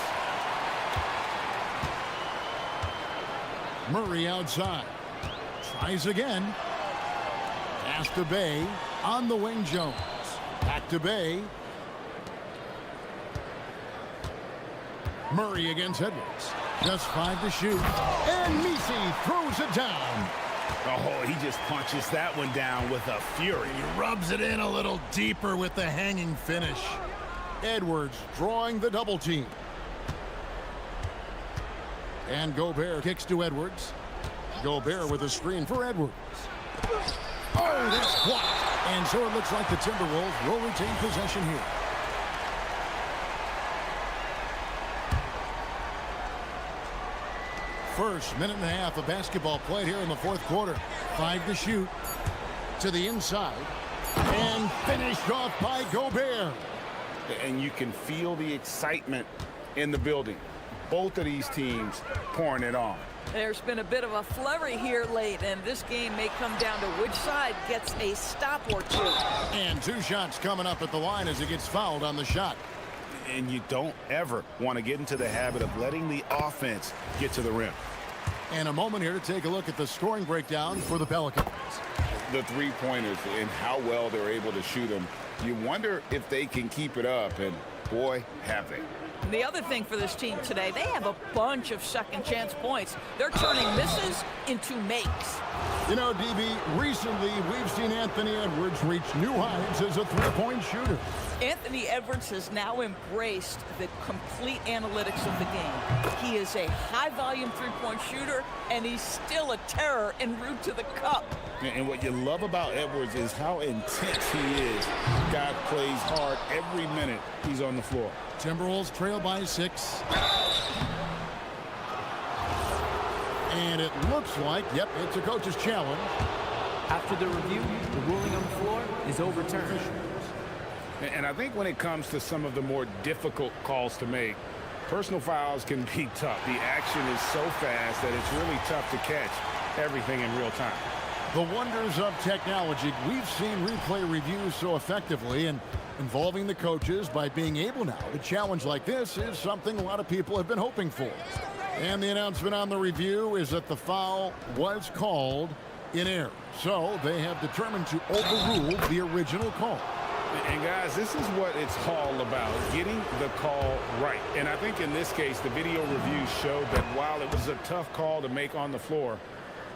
Murray outside. Tries again. Pass to Bay. On the wing, Jones. Back to Bay. Murray against Edwards. Just 5 to shoot. And Misi throws it down. Oh, he just punches that one down with a fury. He rubs it in a little deeper with the hanging finish. Edwards drawing the double team. And Gobert kicks to Edwards. Gobert with a screen for Edwards. Oh, that's blocked. And so it looks like the Timberwolves will retain possession here. First minute and a half of basketball played here in the fourth quarter. 5 to shoot. To the inside. And finished off by Gobert. And you can feel the excitement in the building. Both of these teams pouring it on. There's been a bit of a flurry here late, and this game may come down to which side gets a stop or two. And 2 shots coming up at the line as he gets fouled on the shot. And you don't ever want to get into the habit of letting the offense get to the rim. And a moment here to take a look at the scoring breakdown for the Pelicans. The three-pointers and how well they're able to shoot them. You wonder if they can keep it up, and boy, have they. The other thing for this team today, they have a bunch of second chance points. They're turning misses into makes. You know, DB, recently we've seen Anthony Edwards reach new heights as a three-point shooter. Anthony Edwards has now embraced the complete analytics of the game. He is a high-volume three-point shooter, and he's still a terror en route to the cup. And what you love about Edwards is how intense he is. Guy plays hard every minute he's on the floor. Timberwolves trail by 6. And it looks like, yep, it's a coach's challenge. After the review, the ruling on the floor is overturned. And I think when it comes to some of the more difficult calls to make, personal fouls can be tough. The action is so fast that it's really tough to catch everything in real time. The wonders of technology. We've seen replay reviews so effectively, and involving the coaches by being able now to challenge like this is something a lot of people have been hoping for. And the announcement on the review is that the foul was called in error. So they have determined to overrule the original call. And guys, this is what it's all about, getting the call right. And I think in this case, the video review showed that while it was a tough call to make on the floor,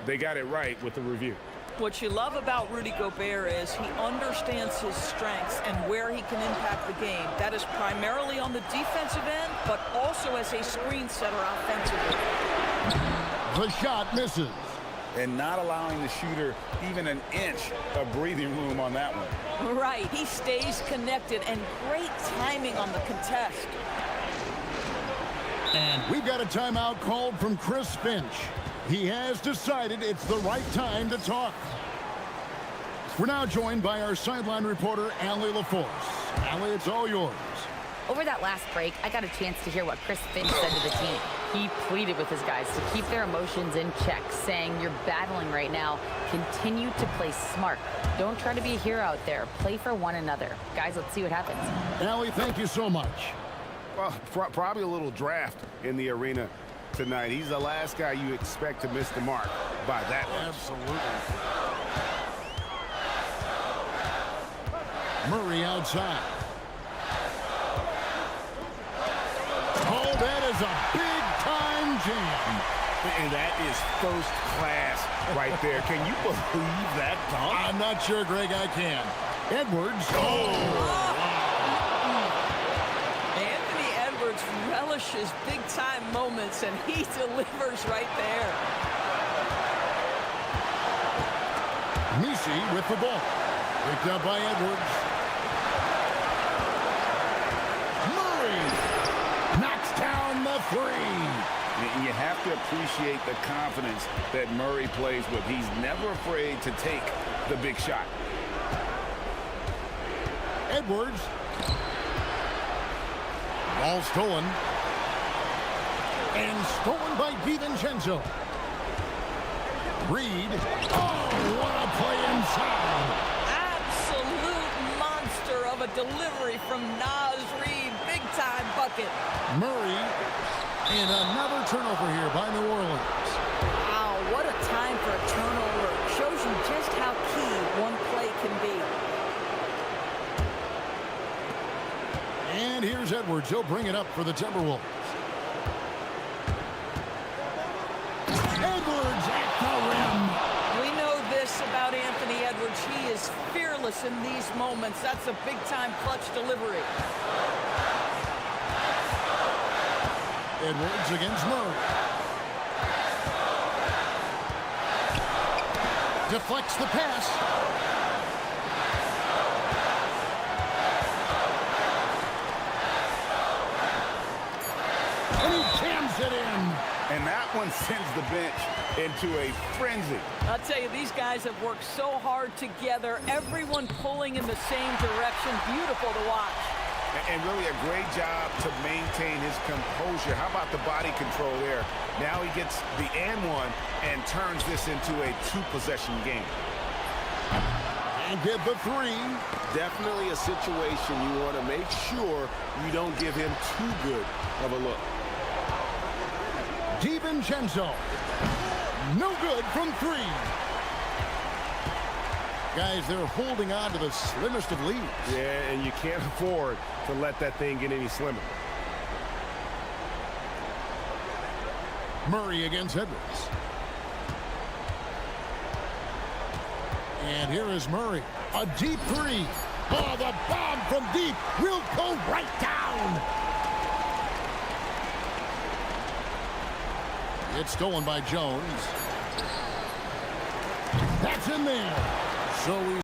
they got it right with the review. What you love about Rudy Gobert is he understands his strengths and where he can impact the game. That is primarily on the defensive end, but also as a screen setter offensively. The shot misses. And not allowing the shooter even an inch of breathing room on that one. Right, he stays connected, and great timing on the contest. And we've got a timeout called from Chris Finch. He has decided it's the right time to talk. We're now joined by our sideline reporter, Allie LaForce. Allie, it's all yours. Over that last break, I got a chance to hear what Chris Finch said to the team. He pleaded with his guys to keep their emotions in check, saying, "You're battling right now. Continue to play smart. Don't try to be a hero out there. Play for one another." Guys, let's see what happens. Allie, thank you so much. Well, probably a little draft in the arena tonight. He's the last guy you expect to miss the mark by that much. Absolutely. Murray outside. Oh, that is a big-time jam. And that is first class right there. Can you believe that dunk? I'm not sure, Greg, I can. Edwards. Anthony Edwards relishes big-time moments, and he delivers right there. Misi with the ball. Picked up by Edwards. Murray knocks down the three. And you have to appreciate the confidence that Murray plays with. He's never afraid to take the big shot. Edwards. Ball stolen. And stolen by DiVincenzo. Reed. Oh, what a play inside. Absolute monster of a delivery from Naz Reid. Big-time bucket. Murray. And another turnover here by New Orleans. Wow, what a time for a turnover. Shows you just how key one play can be. And here's Edwards. He'll bring it up for the Timberwolves. Edwards at the rim. We know this about Anthony Edwards. He is fearless in these moments. That's a big-time clutch delivery. Edwards against Murray. Deflects the pass. And he jams it in. And that one sends the bench into a frenzy. I'll tell you, these guys have worked so hard together. Everyone pulling in the same direction. Beautiful to watch. And really a great job to maintain his composure. How about the body control there? Now he gets the and one and turns this into a two-possession game. And get the three. Definitely a situation you want to make sure you don't give him too good of a look. DiVincenzo. No good from three. Guys, they're holding on to the slimmest of leads. Yeah, and you can't afford to let that thing get any slimmer. Murray against Edwards. And here is Murray. A deep three. Oh, the bomb from deep will go right down. It's stolen by Jones. That's in there. So we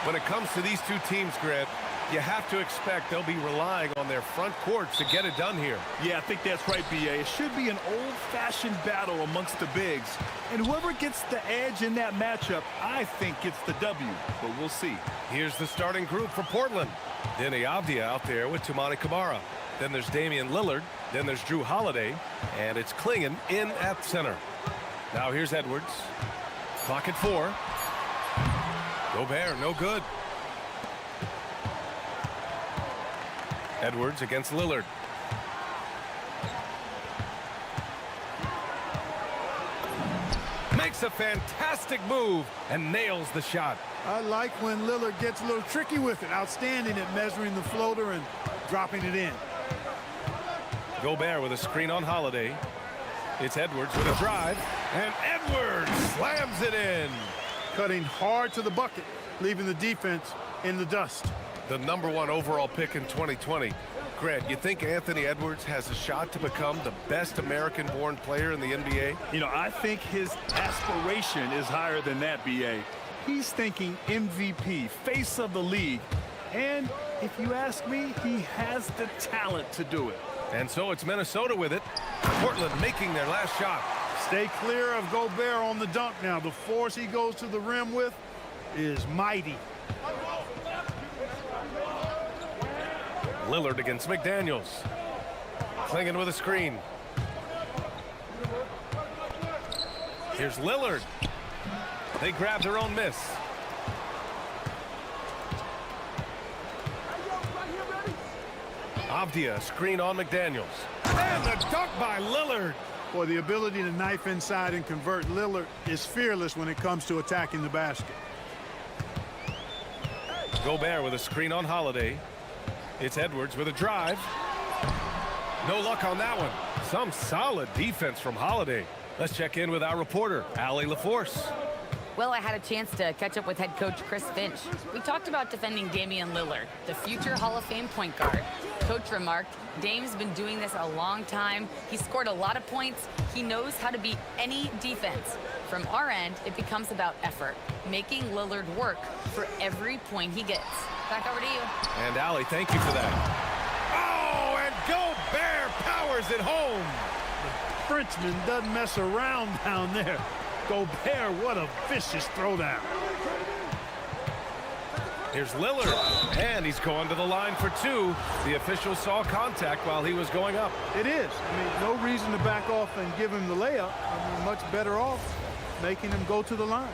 When it comes to these two teams, Grant, you have to expect they'll be relying on their front courts to get it done here. Yeah, I think that's right, B.A. It should be an old-fashioned battle amongst the bigs. And whoever gets the edge in that matchup, I think gets the W. But we'll see. Here's the starting group for Portland. Denny Avdia out there with Toumani Camara. Then there's Damian Lillard. Then there's Drew Holiday. And it's Klingon in at center. Now here's Edwards. Clock at 4. Gobert, no good. Edwards against Lillard. Makes a fantastic move and nails the shot. I like when Lillard gets a little tricky with it. Outstanding at measuring the floater and dropping it in. Gobert with a screen on Holiday. It's Edwards with a drive, and Edwards slams it in. Cutting hard to the bucket, leaving the defense in the dust. The #1 overall pick in 2020. Grant, you think Anthony Edwards has a shot to become the best American-born player in the NBA? You know, I think his aspiration is higher than that, B.A. He's thinking MVP, face of the league. And if you ask me, he has the talent to do it. And so it's Minnesota with it. Portland making their last shot. Stay clear of Gobert on the dunk now. The force he goes to the rim with is mighty. Lillard against McDaniels. Klingon with a screen. Here's Lillard. They grab their own miss. Avdia, screen on McDaniels. And the dunk by Lillard. Boy, the ability to knife inside and convert. Lillard is fearless when it comes to attacking the basket. Gobert with a screen on Holiday. It's Edwards with a drive. No luck on that one. Some solid defense from Holiday. Let's check in with our reporter, Allie LaForce. Well, I had a chance to catch up with head coach Chris Finch. We talked about defending Damian Lillard, the future Hall of Fame point guard. Coach remarked, Dame's been doing this a long time. He scored a lot of points. He knows how to beat any defense. From our end, it becomes about effort, making Lillard work for every point he gets. Back over to you. And Allie, thank you for that. Oh, and Gobert powers it home. The Frenchman doesn't mess around down there. Gobert, what a vicious throwdown. Here's Lillard, and he's going to the line for 2. The official saw contact while he was going up. It is. I mean, no reason to back off and give him the layup. I mean, much better off making him go to the line.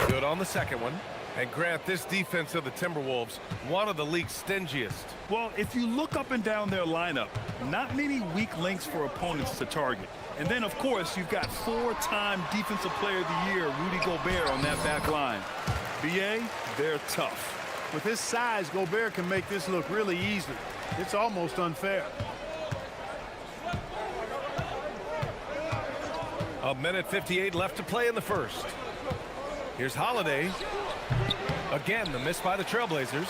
Good on the second one. And Grant, this defense of the Timberwolves, one of the league's stingiest. Well, if you look up and down their lineup, not many weak links for opponents to target. And then, of course, you've got 4-time Defensive Player of the Year, Rudy Gobert, on that back line. B.A., they're tough. With his size, Gobert can make this look really easy. It's almost unfair. A minute 58 left to play in the first. Here's Holiday. Again, the miss by the Trailblazers.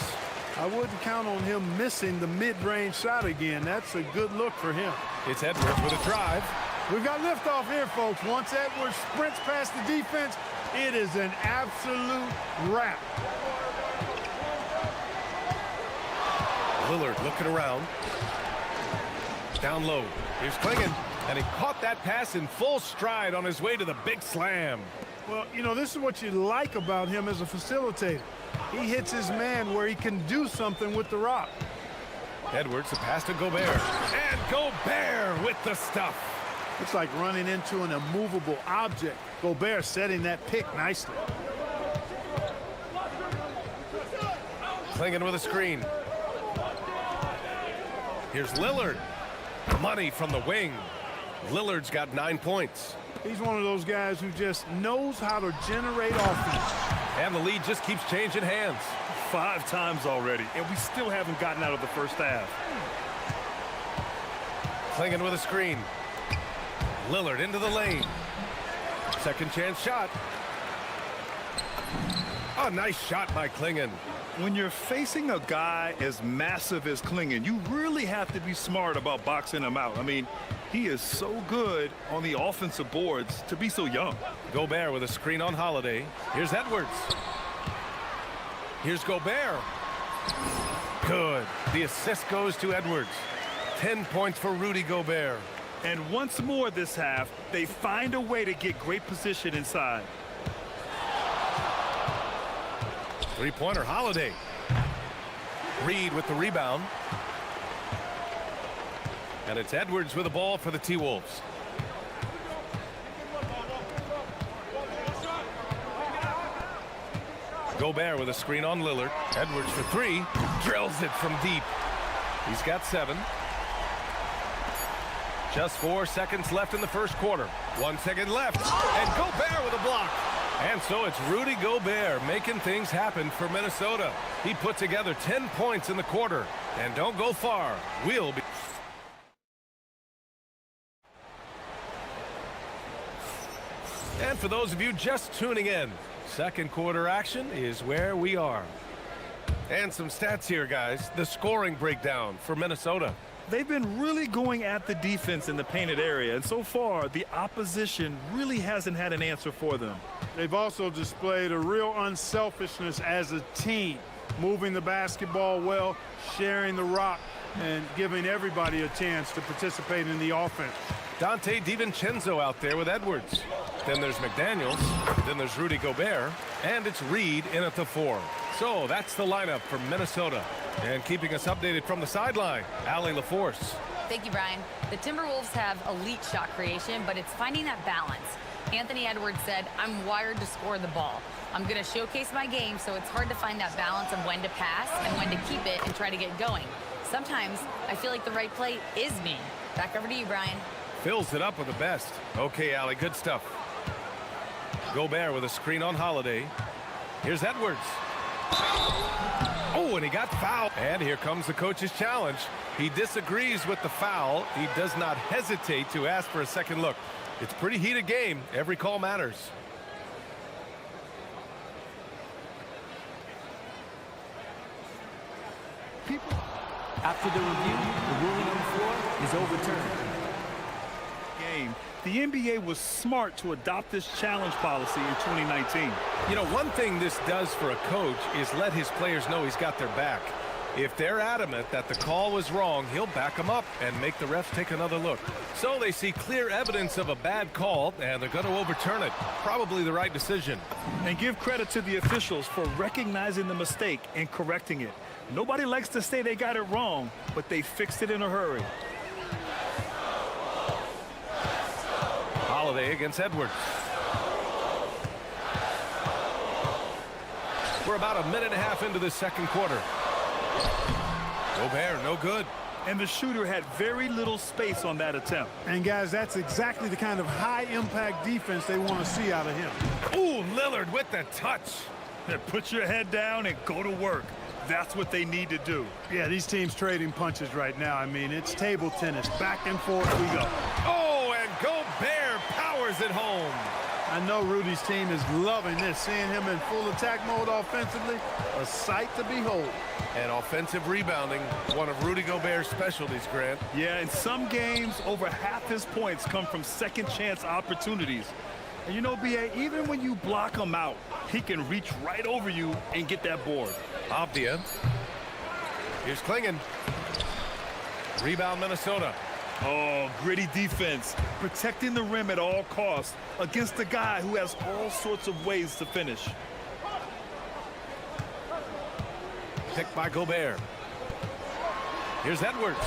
I wouldn't count on him missing the mid-range shot again. That's a good look for him. It's Edwards with a drive. We've got liftoff here, folks. Once Edwards sprints past the defense, it is an absolute wrap. Lillard looking around. Down low. Here's Klingon. And he caught that pass in full stride on his way to the big slam. Well, you know, this is what you like about him as a facilitator. He hits his man where he can do something with the rock. Edwards, the pass to Gobert. And Gobert with the stuff. It's like running into an immovable object. Gobert setting that pick nicely. Klingon with a screen. Here's Lillard. Money from the wing. Lillard's got 9 points. He's one of those guys who just knows how to generate offense. And the lead just keeps changing hands. 5 times already, and we still haven't gotten out of the first half. Klingon with a screen. Lillard into the lane. Second chance shot. A nice shot by Klingon. When you're facing a guy as massive as Klingon, you really have to be smart about boxing him out. I mean, he is so good on the offensive boards to be so young. Gobert with a screen on Holiday. Here's Edwards. Here's Gobert. Good. The assist goes to Edwards. 10 points for Rudy Gobert. And once more this half, they find a way to get great position inside. Three-pointer, Holiday. Reed with the rebound. And it's Edwards with the ball for the T-Wolves. Gobert with a screen on Lillard. Edwards for three. Drills it from deep. He's got 7. Just 4 seconds left in the first quarter. 1 second left. And Gobert with a block. And so it's Rudy Gobert making things happen for Minnesota. He put together 10 points in the quarter. And don't go far. We'll be... And for those of you just tuning in, second quarter action is where we are. And some stats here, guys. The scoring breakdown for Minnesota. They've been really going at the defense in the painted area, and so far the opposition really hasn't had an answer for them. They've also displayed a real unselfishness as a team, moving the basketball well, sharing the rock, and giving everybody a chance to participate in the offense. Dante DiVincenzo out there with Edwards. Then there's McDaniels. Then there's Rudy Gobert. And it's Reed in at the 4. So that's the lineup for Minnesota. And keeping us updated from the sideline, Allie LaForce. Thank you, Brian. The Timberwolves have elite shot creation, but it's finding that balance. Anthony Edwards said, I'm wired to score the ball. I'm going to showcase my game, so it's hard to find that balance of when to pass and when to keep it and try to get going. Sometimes I feel like the right play is me. Back over to you, Brian. Fills it up with the best. Okay, Allie, good stuff. Gobert with a screen on Holiday. Here's Edwards. Oh, and he got fouled. And here comes the coach's challenge. He disagrees with the foul. He does not hesitate to ask for a second look. It's a pretty heated game. Every call matters. After the review, the ruling on the floor is overturned. The NBA was smart to adopt this challenge policy in 2019. You know, one thing this does for a coach is let his players know he's got their back. If they're adamant that the call was wrong, he'll back them up and make the refs take another look. So they see clear evidence of a bad call, and they're going to overturn it. Probably the right decision. And give credit to the officials for recognizing the mistake and correcting it. Nobody likes to say they got it wrong, but they fixed it in a hurry. Holiday against Edwards. We're about a minute and a half into the second quarter. Gobert, no good. And the shooter had very little space on that attempt. And guys, that's exactly the kind of high-impact defense they want to see out of him. Ooh, Lillard with the touch. Put your head down and go to work. That's what they need to do. Yeah, these teams trading punches right now. I mean, it's table tennis. Back and forth we go. Oh, and Gobert powers it home. I know Rudy's team is loving this, seeing him in full attack mode offensively. A sight to behold. And offensive rebounding, one of Rudy Gobert's specialties, Grant. Yeah, in some games, over half his points come from second chance opportunities. And you know, B.A., even when you block him out, he can reach right over you and get that board. Abdia. Here's Klingon. Rebound, Minnesota. Oh, gritty defense. Protecting the rim at all costs against a guy who has all sorts of ways to finish. Picked by Gobert. Here's Edwards.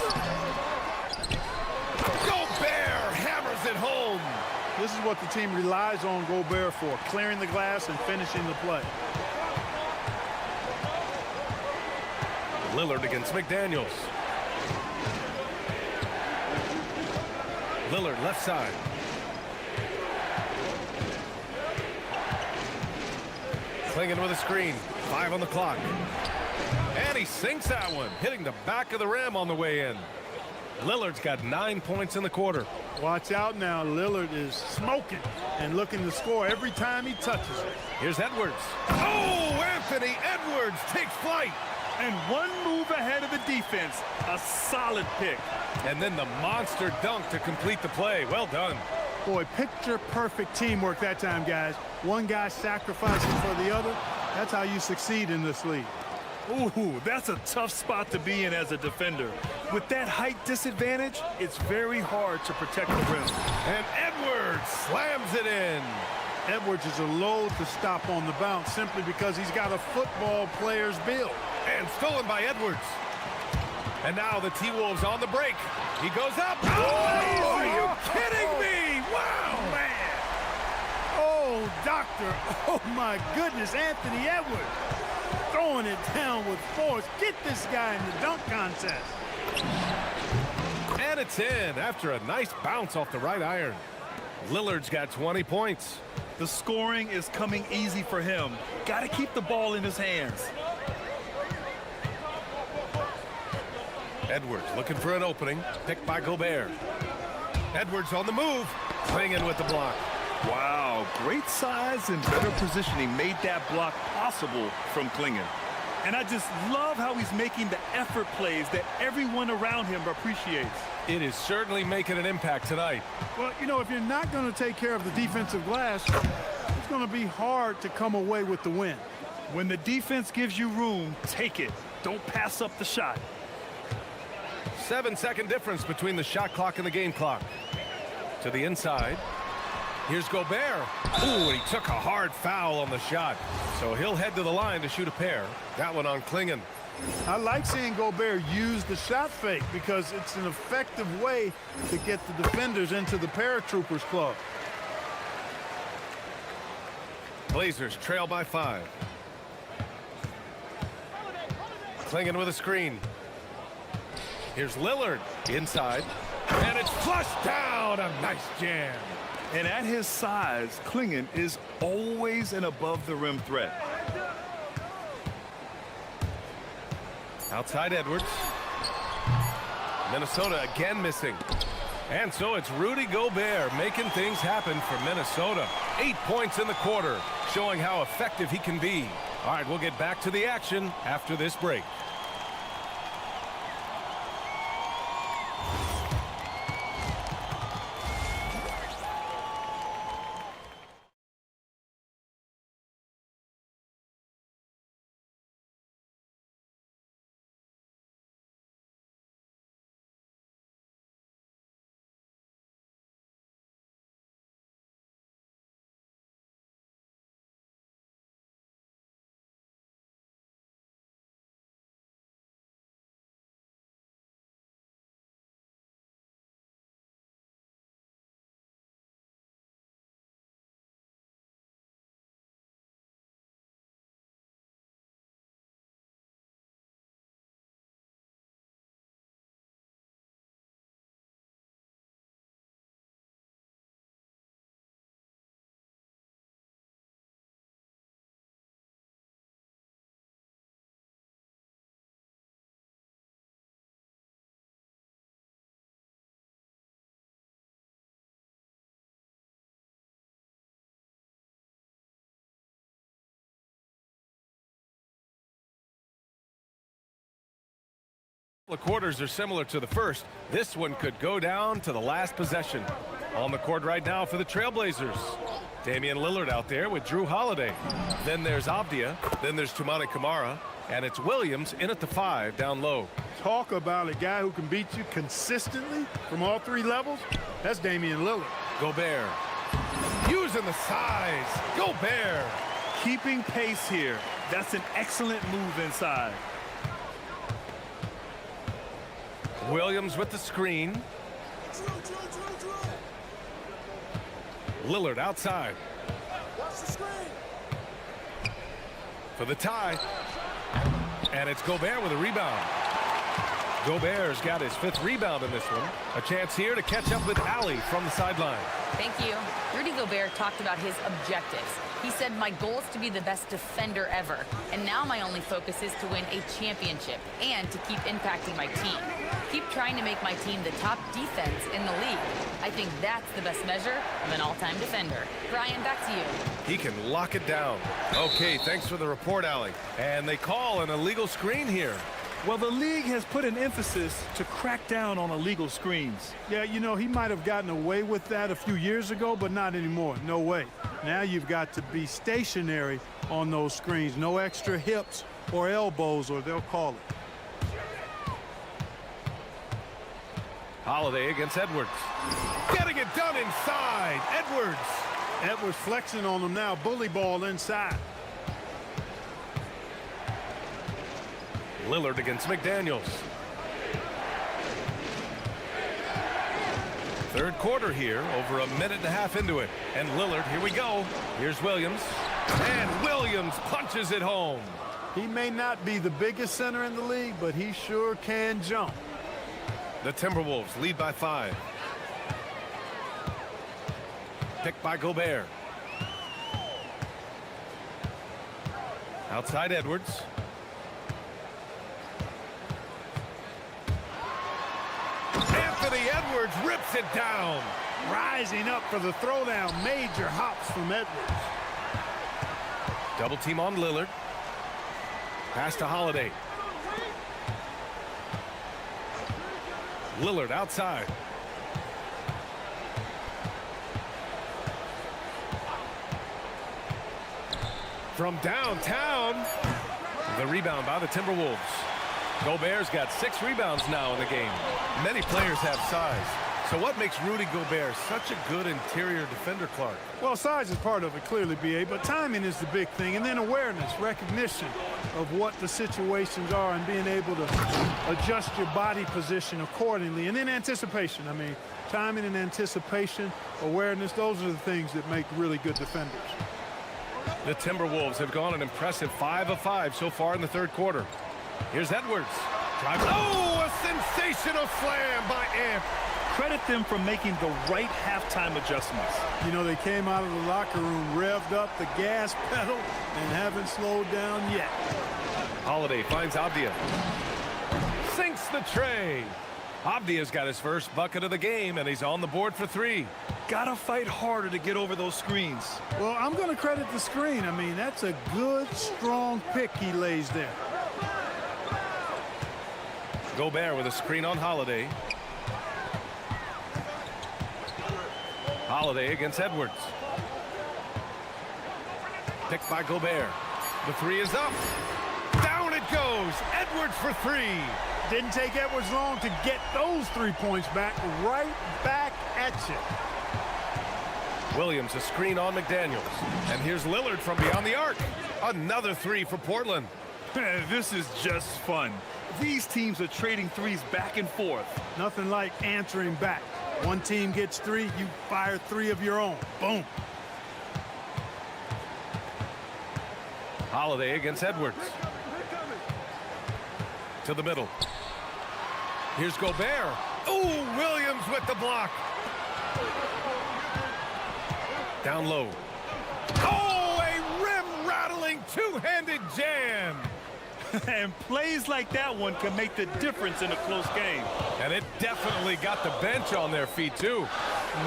Gobert hammers it home. This is what the team relies on Gobert for, clearing the glass and finishing the play. Lillard against McDaniels. Lillard left side. Klingon with a screen. 5 on the clock. And he sinks that one, hitting the back of the rim on the way in. Lillard's got 9 points in the quarter. Watch out now. Lillard is smoking and looking to score every time he touches it. Here's Edwards. Oh, Anthony Edwards takes flight. And one move ahead of the defense. A solid pick. And then the monster dunk to complete the play. Well done. Boy, picture perfect teamwork that time, guys. One guy sacrificing for the other. That's how you succeed in this league. Ooh, that's a tough spot to be in as a defender. With that height disadvantage, it's very hard to protect the rim. And Edwards slams it in. Edwards is a load to stop on the bounce simply because he's got a football player's build. And stolen by Edwards. And now the T-Wolves on the break. He goes up. Oh, are you kidding me? Wow, man. Oh, doctor. Oh, my goodness, Anthony Edwards. Throwing it down with force. Get this guy in the dunk contest. And it's in after a nice bounce off the right iron. Lillard's got 20 points. The scoring is coming easy for him. Got to keep the ball in his hands. Edwards looking for an opening, picked by Gobert. Edwards on the move, Klingon with the block. Wow, great size and better positioning made that block possible from Klingon. And I just love how he's making the effort plays that everyone around him appreciates. It is certainly making an impact tonight. Well, you know, if you're not going to take care of the defensive glass, it's going to be hard to come away with the win. When the defense gives you room, take it. Don't pass up the shot. 7-second difference between the shot clock and the game clock. To the inside. Here's Gobert. Ooh, he took a hard foul on the shot. So he'll head to the line to shoot a pair. That one on Klingon. I like seeing Gobert use the shot fake because it's an effective way to get the defenders into the paratroopers club. Blazers trail by 5. Klingon with a screen. Here's Lillard inside. And it's flushed down. A nice jam. And at his size, Klingon is always an above-the-rim threat. Outside Edwards. Minnesota again missing. And so it's Rudy Gobert making things happen for Minnesota. 8 points in the quarter, showing how effective he can be. All right, we'll get back to the action after this break. The quarters are similar to the first. This one could go down to the last possession. On the court right now for the Trailblazers. Damian Lillard out there with Drew Holiday. Then there's Avdia. Then there's Toumani Camara. And it's Williams in at the 5 down low. Talk about a guy who can beat you consistently from all 3 levels. That's Damian Lillard. Gobert. Using the size. Gobert. Keeping pace here. That's an excellent move inside. Williams with the screen. Lillard outside. For the tie. And it's Gobert with a rebound. Gobert's got his 5th rebound in this one. A chance here to catch up with Allie from the sideline. Thank you. Rudy Gobert talked about his objectives. He said, my goal is to be the best defender ever. And now my only focus is to win a championship and to keep impacting my team. Keep trying to make my team the top defense in the league. I think that's the best measure of an all-time defender. Brian, back to you. He can lock it down. Okay, thanks for the report, Allie. And they call an illegal screen here. Well, the league has put an emphasis to crack down on illegal screens. Yeah, you know, he might have gotten away with that a few years ago, but not anymore. No way. Now you've got to be stationary on those screens. No extra hips or elbows, or they'll call it. Holiday against Edwards. Getting it done inside. Edwards. Edwards flexing on them now. Bully ball inside. Lillard against McDaniels. Third quarter here, over a minute and a half into it. And Lillard, here we go. Here's Williams. And Williams punches it home. He may not be the biggest center in the league, but he sure can jump. The Timberwolves lead by 5. Picked by Gobert. Outside Edwards. Anthony Edwards rips it down. Rising up for the throwdown. Major hops from Edwards. Double team on Lillard. Pass to Holiday. Lillard outside. From downtown. The rebound by the Timberwolves. Gobert's got 6 rebounds now in the game. Many players have size. So what makes Rudy Gobert such a good interior defender, Clark? Well, size is part of it, clearly, B.A., but timing is the big thing. And then awareness, recognition of what the situations are and being able to adjust your body position accordingly. And then anticipation. I mean, timing and anticipation, awareness, those are the things that make really good defenders. The Timberwolves have gone an impressive 5 of 5 so far in the third quarter. Here's Edwards. Oh, a sensational slam by Amp. Credit them for making the right halftime adjustments. You know, they came out of the locker room, revved up the gas pedal, and haven't slowed down yet. Holiday finds Avdia. Sinks the tray. Avdia's got his first bucket of the game, and he's on the board for 3. Gotta fight harder to get over those screens. Well, I'm going to credit the screen. I mean, that's a good, strong pick he lays there. Gobert with a screen on Holiday. Holiday against Edwards. Picked by Gobert. The 3 is up. Down it goes. Edwards for 3. Didn't take Edwards long to get those 3 points back. Right back at you. Williams, a screen on McDaniels. And here's Lillard from beyond the arc. Another 3 for Portland. This is just fun. These teams are trading threes back and forth. Nothing like answering back. One team gets 3, you fire 3 of your own. Boom. Holiday against Edwards. To the middle. Here's Gobert. Ooh, Williams with the block. Down low. Oh, a rim-rattling two-handed jam. And plays like that one can make the difference in a close game. And it definitely got the bench on their feet, too.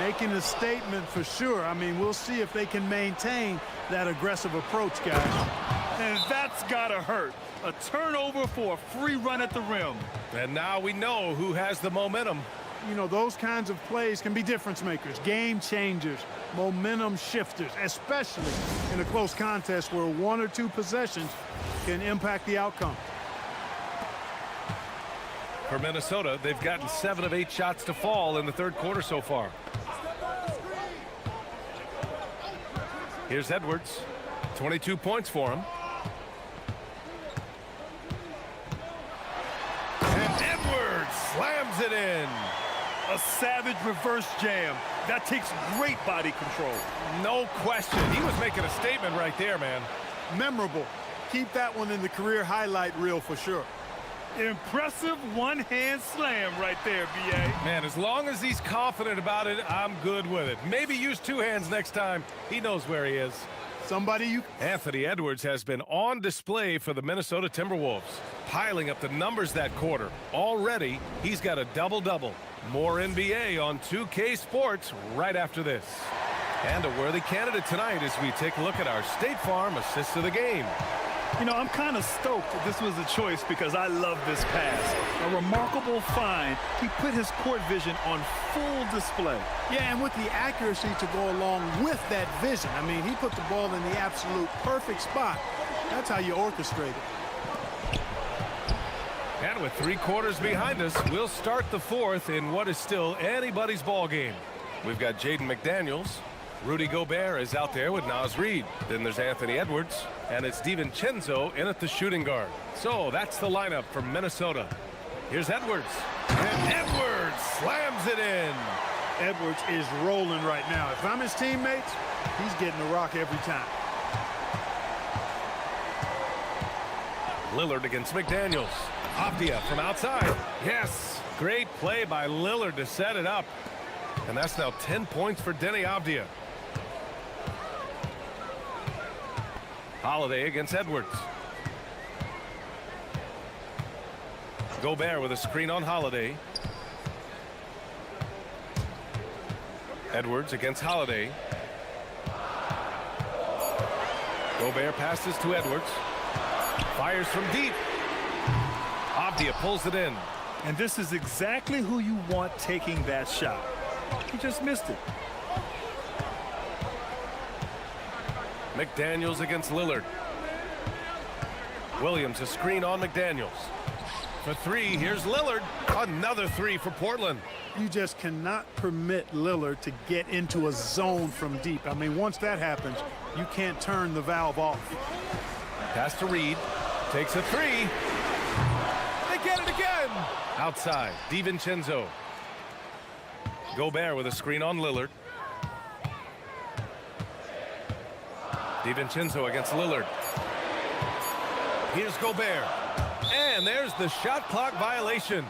Making a statement for sure. I mean, we'll see if they can maintain that aggressive approach, guys. And that's gotta hurt. A turnover for a free run at the rim. And now we know who has the momentum. You know, those kinds of plays can be difference makers, game changers, momentum shifters, especially in a close contest where 1 or 2 possessions can impact the outcome. For Minnesota, they've gotten 7 of 8 shots to fall in the third quarter so far. Here's Edwards. 22 points for him. And Edwards slams it in. A savage reverse jam. That takes great body control. No question. He was making a statement right there, man. Memorable. Keep that one in the career highlight reel for sure. Impressive one-hand slam right there, B.A. Man, as long as he's confident about it, I'm good with it. Maybe use 2 hands next time. He knows where he is. Somebody you... Anthony Edwards has been on display for the Minnesota Timberwolves, piling up the numbers that quarter. Already, he's got a double-double. More NBA on 2K Sports right after this. And a worthy candidate tonight as we take a look at our State Farm Assist of the Game. You know, I'm kind of stoked that this was a choice because I love this pass. A remarkable find. He put his court vision on full display. Yeah, and with the accuracy to go along with that vision. I mean, he put the ball in the absolute perfect spot. That's how you orchestrate it. And with 3 quarters behind us, we'll start the 4th in what is still anybody's ball game. We've got Jaden McDaniels. Rudy Gobert is out there with Naz Reid. Then there's Anthony Edwards. And it's DiVincenzo in at the shooting guard. So that's the lineup from Minnesota. Here's Edwards. And Edwards slams it in. Edwards is rolling right now. If I'm his teammates, he's getting the rock every time. Lillard against McDaniels. Avdia from outside. Yes. Great play by Lillard to set it up. And that's now 10 points for Denny Avdia. Holiday against Edwards. Gobert with a screen on Holiday. Edwards against Holiday. Gobert passes to Edwards. Fires from deep. Avdia pulls it in. And this is exactly who you want taking that shot. He just missed it. McDaniels against Lillard. Williams a screen on McDaniels. For 3, here's Lillard. Another 3 for Portland. You just cannot permit Lillard to get into a zone from deep. I mean, once that happens, you can't turn the valve off. Pass to Reid. Takes a 3. They get it again. Outside, DiVincenzo. Gobert with a screen on Lillard. DiVincenzo against Lillard. Here's Gobert. And there's the shot clock violation.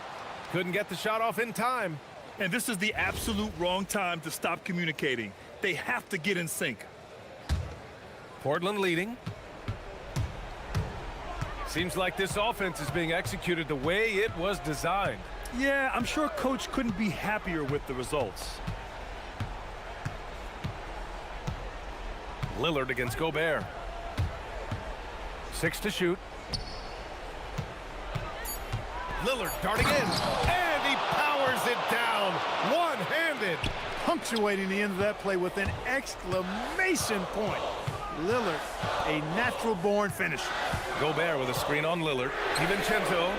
Couldn't get the shot off in time. And this is the absolute wrong time to stop communicating. They have to get in sync. Portland leading. Seems like this offense is being executed the way it was designed. Yeah, I'm sure coach couldn't be happier with the results. Lillard against Gobert. 6 to shoot. Lillard darting in, and he powers it down, one-handed. Punctuating the end of that play with an exclamation point. Lillard, a natural-born finisher. Gobert with a screen on Lillard. DiVincenzo.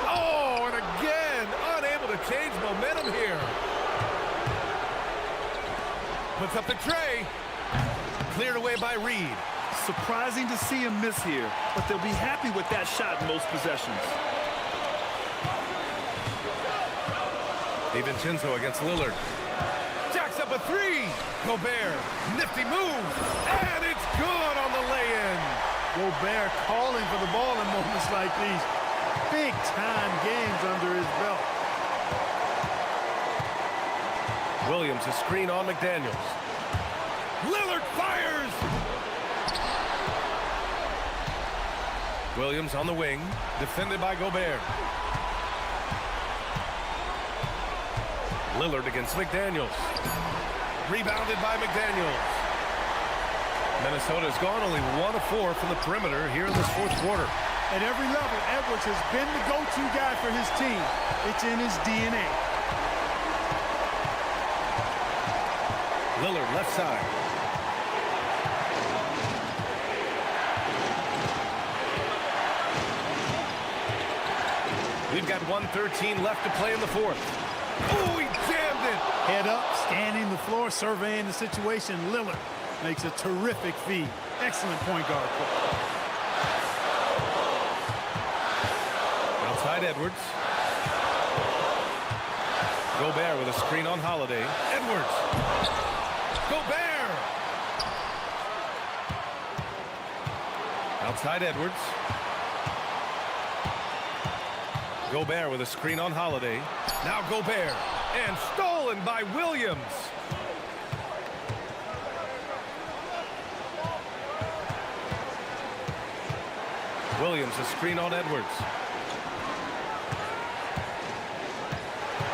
Oh, and again, unable to change momentum here. Puts up the tray. Cleared away by Reid. Surprising to see him miss here, but they'll be happy with that shot in most possessions. DiVincenzo against Lillard. Jacks up a 3. Gobert, nifty move, and it's good on the lay-in. Gobert calling for the ball in moments like these. Big-time games under his belt. Williams a screen on McDaniels. Lillard fires! Williams on the wing, defended by Gobert. Lillard against McDaniels. Rebounded by McDaniels. Minnesota's gone only 1 of 4 from the perimeter here in this 4th quarter. At every level, Edwards has been the go-to guy for his team. It's in his DNA. Lillard left side. We've got 1:13 left to play in the 4th. Oh, he jammed it! Head up, scanning the floor, surveying the situation. Lillard makes a terrific feed. Excellent point guard play. Outside Edwards. Gobert with a screen on Holiday. Edwards. Gobert! Outside Edwards. Gobert with a screen on Holiday. Now Gobert. And stolen by Williams. Williams a screen on Edwards.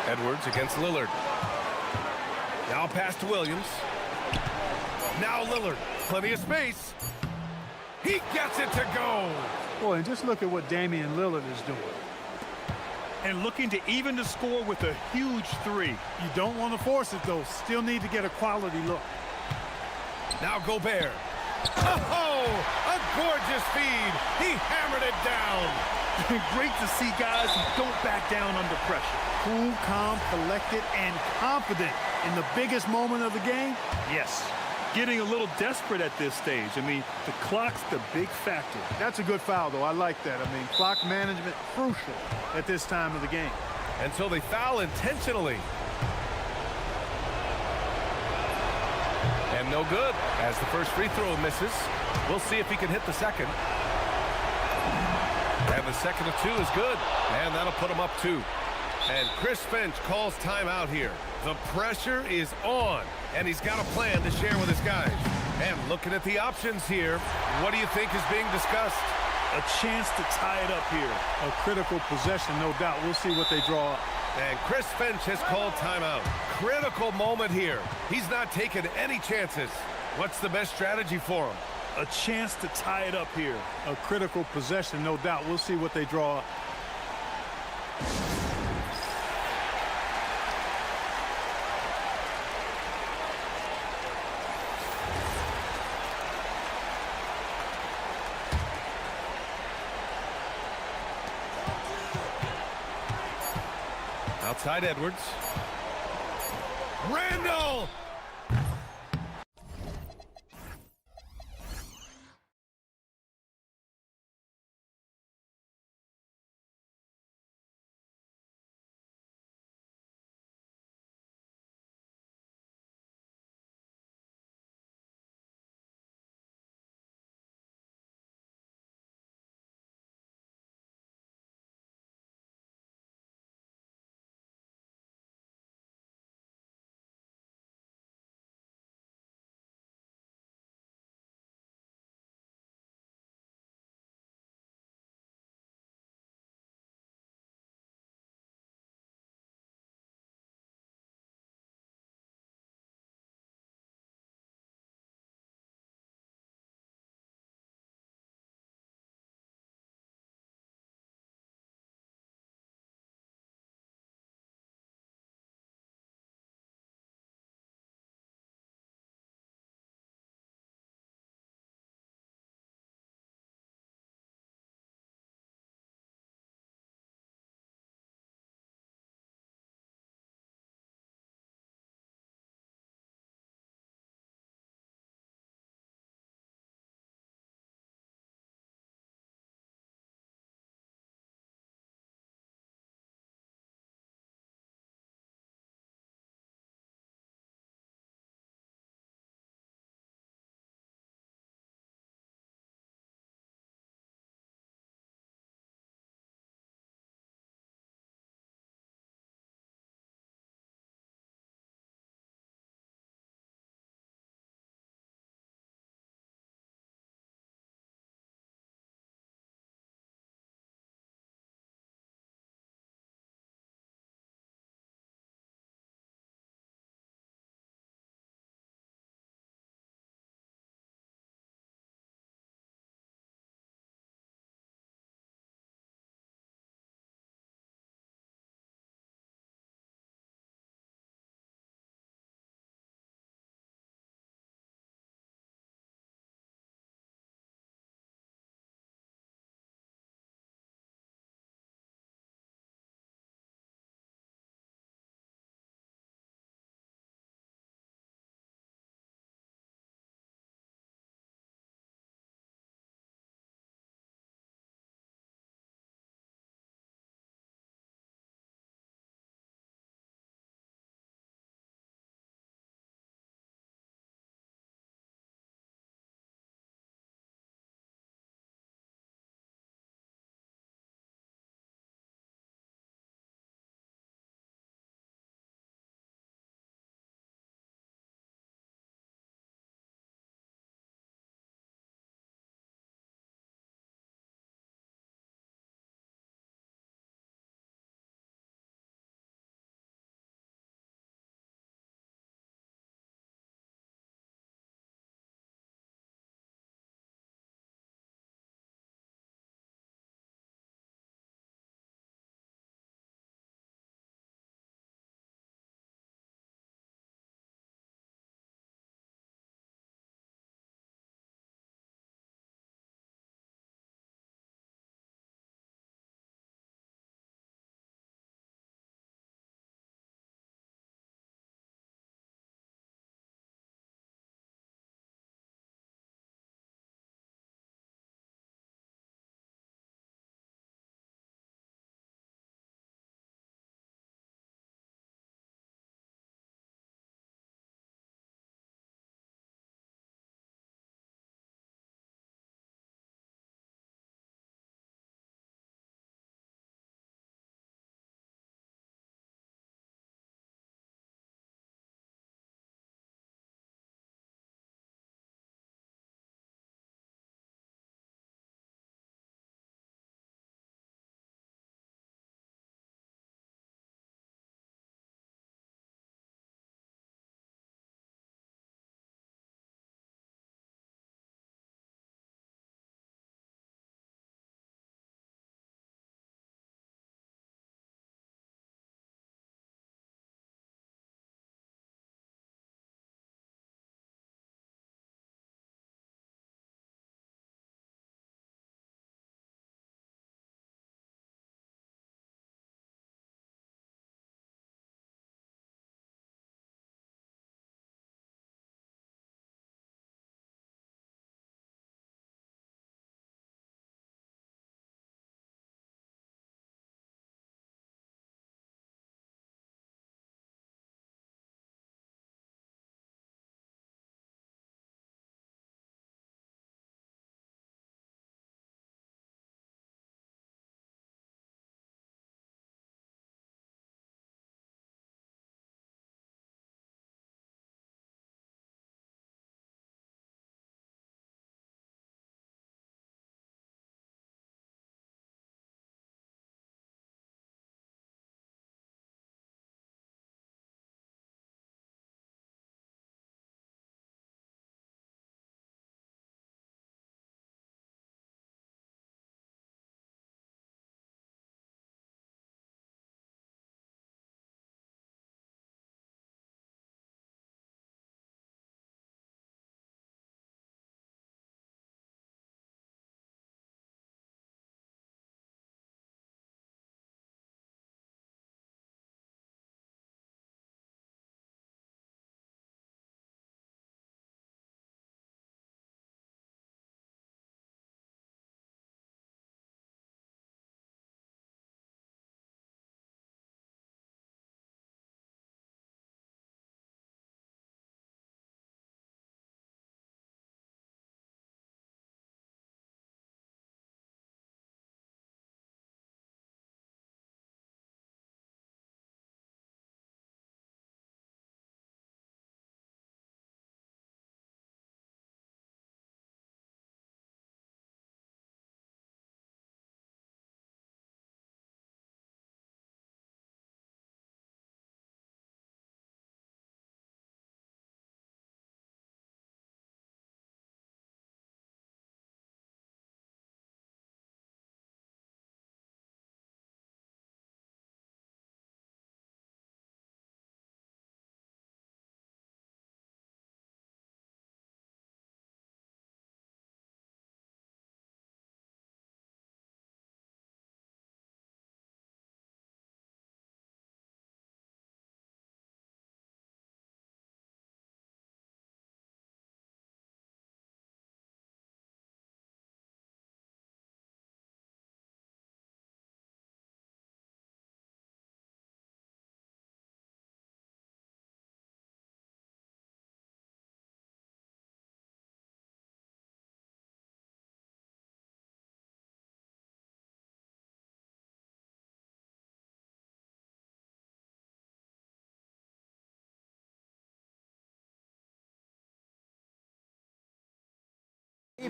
Edwards against Lillard. Now pass to Williams. Now Lillard. Plenty of space. He gets it to go. Boy, and just look at what Damian Lillard is doing. And looking to even the score with a huge three. You don't want to force it, though. Still need to get a quality look. Now Gobert. Oh, a gorgeous feed. He hammered it down. Great to see guys who don't back down under pressure. Cool, calm, collected, and confident in the biggest moment of the game. Yes. Getting a little desperate at this stage. I mean, the clock's the big factor. That's a good foul, though. I like that. I mean, clock management crucial at this time of the game. Until they foul intentionally. And no good, as the first free throw misses. We'll see if he can hit the second. And the second of two is good. And that'll put him up 2. And Chris Finch calls timeout here. The pressure is on, and he's got a plan to share with his guys. And looking at the options here, what do you think is being discussed? A chance to tie it up here. A critical possession, no doubt. We'll see what they draw up. And Chris Finch has called timeout. Critical moment here. He's not taking any chances. What's the best strategy for him? A chance to tie it up here. A critical possession, no doubt. We'll see what they draw up. Outside Edwards. Randall!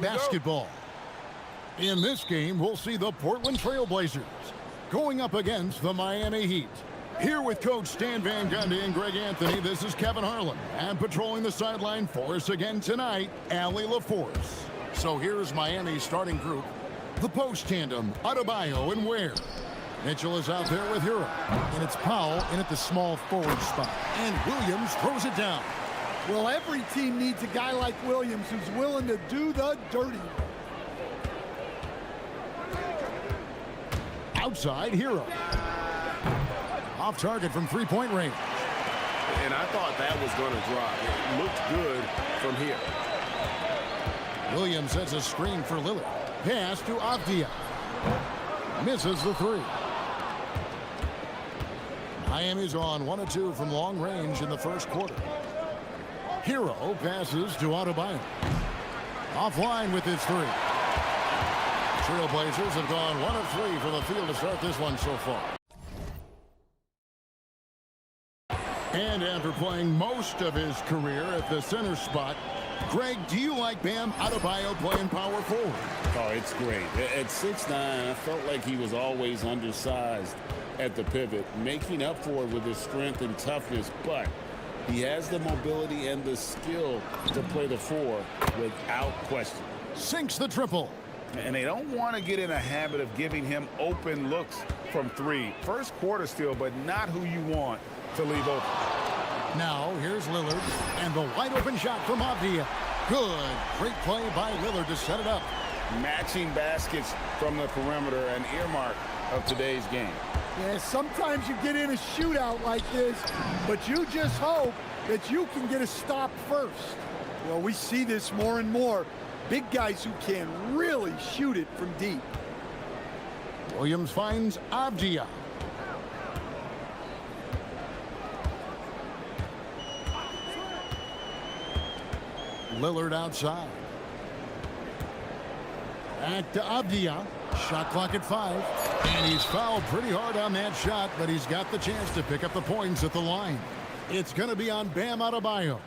Basketball. In this game, we'll see the Portland Trail Blazers going up against the Miami Heat. Here with Coach Stan Van Gundy and Greg Anthony, this is Kevin Harlan. And patrolling the sideline for us again tonight, Allie LaForce. So here's Miami's starting group. The post tandem, Adebayo and Ware. Mitchell is out there with Hero. And it's Powell in at the small forward spot. And Williams throws it down. Well, every team needs a guy like Williams who's willing to do the dirty. Outside, Hero. Off target from three-point range. And I thought that was going to drop. It looked good from here. Williams sets a screen for Lillard. Pass to Avdia. Misses the three. Miami's on 1 of 2 from long range in the first quarter. Hero passes to Adebayo. Offline with his three. Trailblazers have gone 1 of 3 from the field to start this one so far. And after playing most of his career at the center spot, Greg, do you like Bam Adebayo playing power forward? Oh, it's great. At 6'9", I felt like he was always undersized at the pivot, making up for it with his strength and toughness, but he has the mobility and the skill to play the 4 without question. Sinks the triple. And they don't want to get in a habit of giving him open looks from 3. First quarter still, but not who you want to leave open. Now, here's Lillard, and the wide-open shot from Avdia. Good. Great play by Lillard to set it up. Matching baskets from the perimeter, an earmark of today's game. Yeah, sometimes you get in a shootout like this, but you just hope that you can get a stop first. Well, we see this more and more. Big guys who can really shoot it from deep. Williams finds Avdia. Lillard outside. Back to Avdia. Shot clock at 5. And he's fouled pretty hard on that shot, but he's got the chance to pick up the points at the line. It's going to be on Bam Adebayo.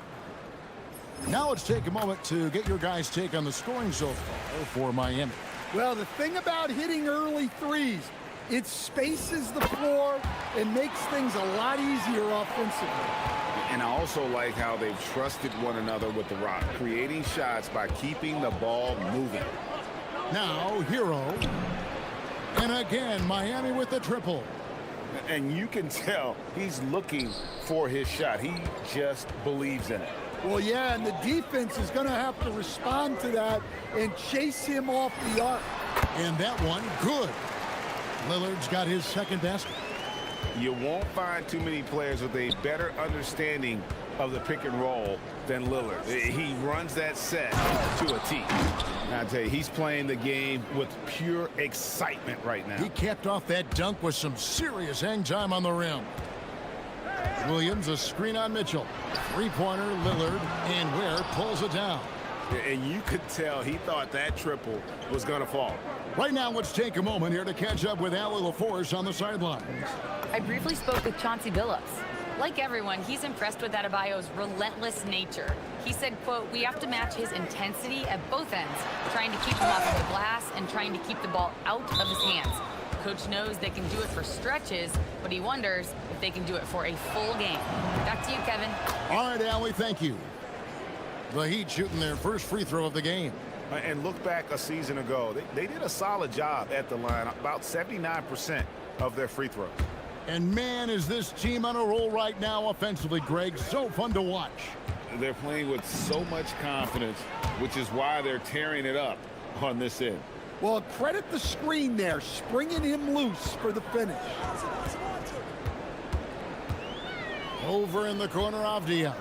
Now let's take a moment to get your guys' take on the scoring so far for Miami. Well, the thing about hitting early threes, it spaces the floor and makes things a lot easier offensively. And I also like how they've trusted one another with the rock, creating shots by keeping the ball moving. Now, Hero. And again, Miami with the triple. And you can tell he's looking for his shot. He just believes in it. Well, yeah, and the defense is going to have to respond to that and chase him off the arc. And that one, good. Lillard's got his second basket. You won't find too many players with a better understanding of the pick and roll than Lillard. He runs that set to a T. Now, I tell you, he's playing the game with pure excitement right now. He capped off that dunk with some serious hang time on the rim. Williams, a screen on Mitchell. Three-pointer, Lillard, and Ware pulls it down. And you could tell he thought that triple was going to fall. Right now, let's take a moment here to catch up with Allie LaForce on the sidelines. I briefly spoke with Chauncey Billups. Like everyone, he's impressed with Adebayo's relentless nature. He said, quote, "We have to match his intensity at both ends, trying to keep him off of the glass and trying to keep the ball out of his hands. Coach knows they can do it for stretches, but he wonders if they can do it for a full game." Back to you, Kevin. All right, Allie, thank you. The Heat shooting their first free throw of the game. And look back a season ago. They did a solid job at the line, about 79% of their free throws. And man, is this team on a roll right now offensively, Greg. So fun to watch. They're playing with so much confidence, which is why they're tearing it up on this end. Well, credit the screen there, springing him loose for the finish. Over in the corner, Avdia.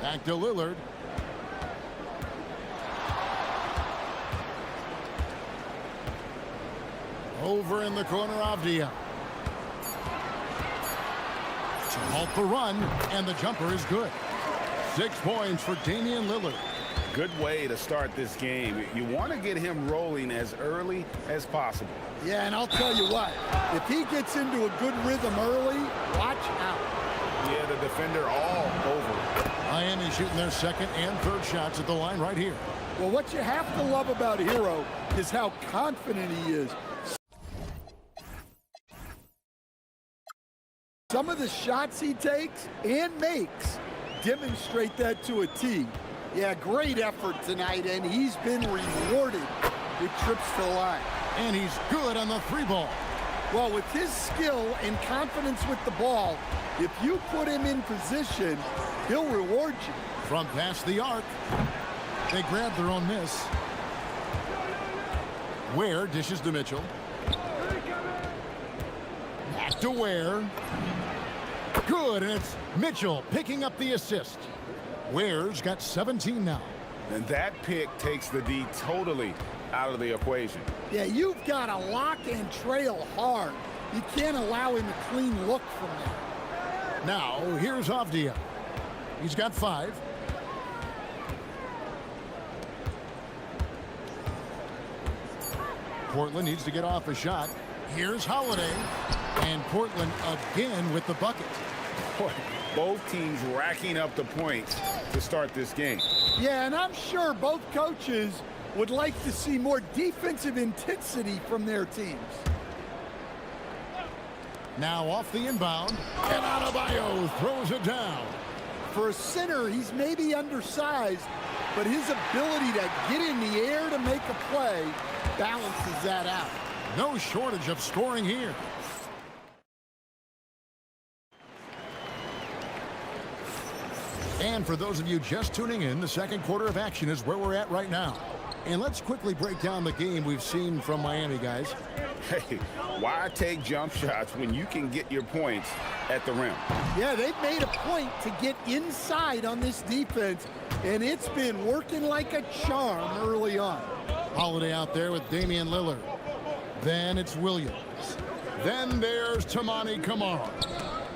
Back to Lillard. Over in the corner, Avdia. To halt the run, and the jumper is good. 6 points for Damian Lillard. Good way to start this game. You want to get him rolling as early as possible. Yeah, and I'll tell you what, if he gets into a good rhythm early, watch out. Yeah, the defender all over. Miami shooting their second and third shots at the line right here. Well, what you have to love about Hero is how confident he is. Some of the shots he takes and makes demonstrate that to a T. Yeah, great effort tonight, and he's been rewarded with trips to the line. And he's good on the three ball. Well, with his skill and confidence with the ball, if you put him in position, he'll reward you. From past the arc, they grab their own miss. Ware dishes to Mitchell. Back to Ware. Good, and it's Mitchell picking up the assist. Ware's got 17 now. And that pick takes the D totally out of the equation. Yeah, you've got to lock and trail hard. You can't allow him a clean look from there. Now, here's Avdia. He's got 5. Portland needs to get off a shot. Here's Holiday. And Portland again with the bucket. Boy, both teams racking up the points to start this game. Yeah, and I'm sure both coaches would like to see more defensive intensity from their teams. Now off the inbound, and Adebayo throws it down. For a center, he's maybe undersized, but his ability to get in the air to make a play balances that out. No shortage of scoring here. And for those of you just tuning in, the second quarter of action is where we're at right now. And let's quickly break down the game we've seen from Miami, guys. Hey, why take jump shots when you can get your points at the rim? Yeah, they've made a point to get inside on this defense, and it's been working like a charm early on. Holiday out there with Damian Lillard. Then it's Williams. Then there's Tamani Kamara.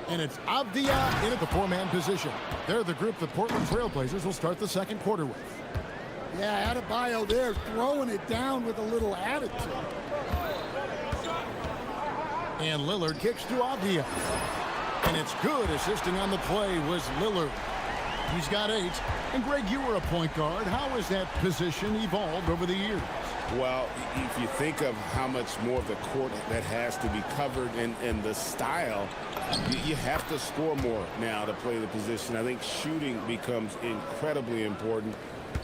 And it's Avdia in at the 4-man position. They're the group the Portland Trailblazers will start the second quarter with. Yeah, Adebayo there throwing it down with a little attitude. And Lillard kicks to Avdia. And it's good. Assisting on the play was Lillard. He's got 8. And Greg, you were a point guard. How has that position evolved over the years? Well, if you think of how much more of the court that has to be covered and the style, you have to score more now to play the position. I think shooting becomes incredibly important.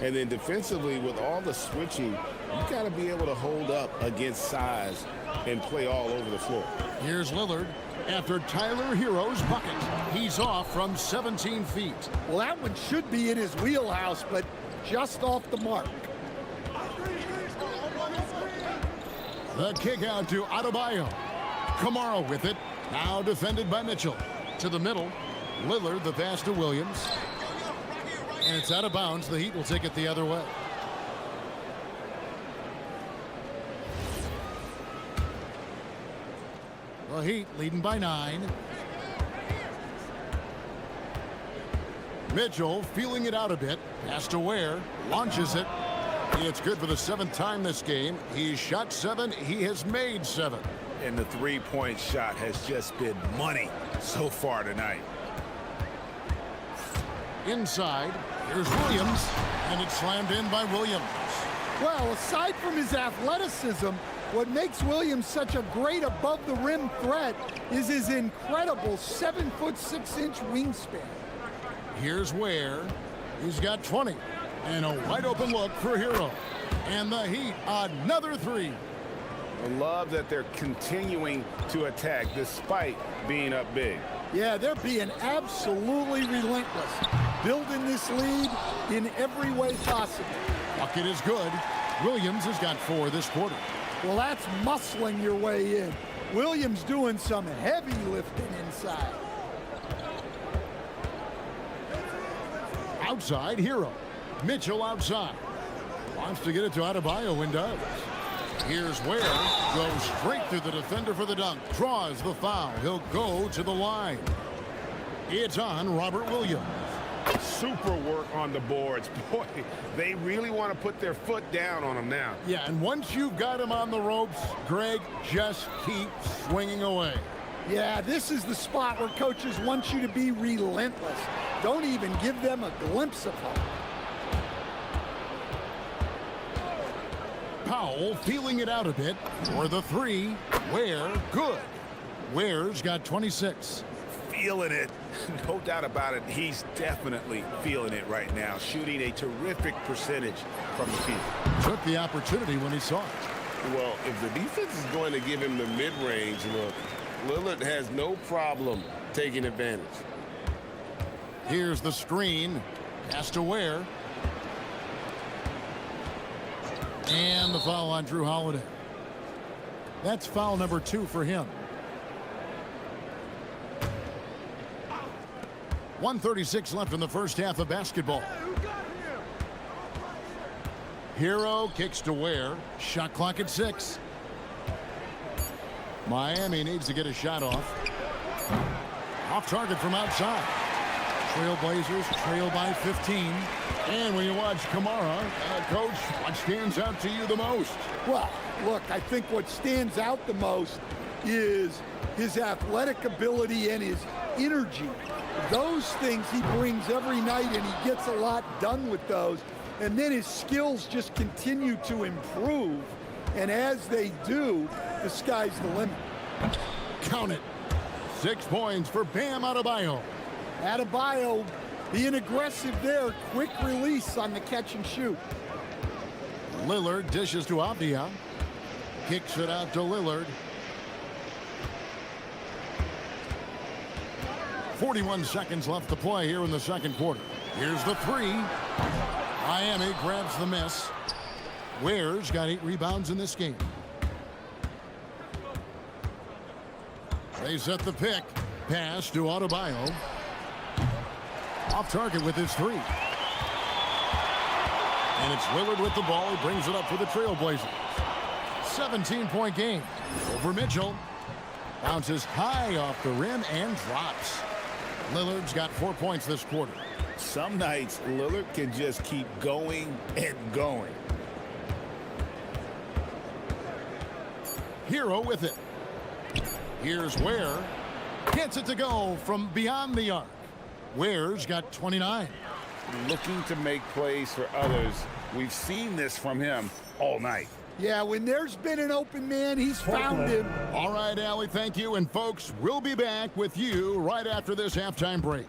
And then defensively, with all the switching, you got to be able to hold up against size and play all over the floor. Here's Lillard after Tyler Hero's bucket. He's off from 17 feet. Well, that one should be in his wheelhouse, but just off the mark. The kick out to Adebayo. Kamara with it. Now defended by Mitchell. To the middle. Lillard the pass to Williams. And it's out of bounds. The Heat will take it the other way. The Heat leading by 9. Mitchell feeling it out a bit. Pass to Ware. Launches it. It's good for the 7th time this game. He's shot 7. He has made 7. And the three-point shot has just been money so far tonight. Inside, here's Williams, and it's slammed in by Williams. Well, aside from his athleticism, what makes Williams such a great above-the-rim threat is his incredible 7'6" wingspan. Here's Ware. He's got 20. And a wide-open look for Hero. And the Heat, another 3. I love that they're continuing to attack despite being up big. Yeah, they're being absolutely relentless, building this lead in every way possible. Bucket is good. Williams has got 4 this quarter. Well, that's muscling your way in. Williams doing some heavy lifting inside. Outside, Hero. Mitchell outside. Wants to get it to Adebayo and does. Here's Ware. Goes straight through the defender for the dunk. Draws the foul. He'll go to the line. It's on Robert Williams. Super work on the boards. Boy, they really want to put their foot down on him now. Yeah, and once you've got him on the ropes, Greg, just keep swinging away. Yeah, this is the spot where coaches want you to be relentless. Don't even give them a glimpse of hope. Powell feeling it out a bit for the three. Ware, good. Ware's got 26. Feeling it. No doubt about it. He's definitely feeling it right now. Shooting a terrific percentage from the field. Took the opportunity when he saw it. Well, if the defense is going to give him the mid-range look, Lillard has no problem taking advantage. Here's the screen. Pass to Ware. And the foul on Drew Holiday. That's foul number 2 for him. 1:36 left in the first half of basketball. Hero kicks to Ware. Shot clock at 6. Miami needs to get a shot off. Off target from outside. Trailblazers trail by 15. And when you watch Kamara, Coach, what stands out to you the most? Well, look, I think what stands out the most is his athletic ability and his energy. Those things he brings every night, and he gets a lot done with those. And then his skills just continue to improve. And as they do, the sky's the limit. Count it. 6 points for Bam Adebayo. Adebayo being aggressive there. Quick release on the catch and shoot. Lillard dishes to Avdia. Kicks it out to Lillard. 41 seconds left to play here in the second quarter. Here's the three. Miami grabs the miss. Ware's got 8 rebounds in this game. They set the pick. Pass to Adebayo. Off target with his 3. And it's Lillard with the ball. He brings it up for the Trailblazers. 17-point game over Mitchell. Bounces high off the rim and drops. Lillard's got 4 points this quarter. Some nights, Lillard can just keep going and going. Hero with it. Here's Ware. Gets it to go from beyond the arc. Ware's got 29. Looking to make plays for others. We've seen this from him all night. Yeah, when there's been an open man, he's found him. All right, Allie, thank you. And folks, we'll be back with you right after this halftime break.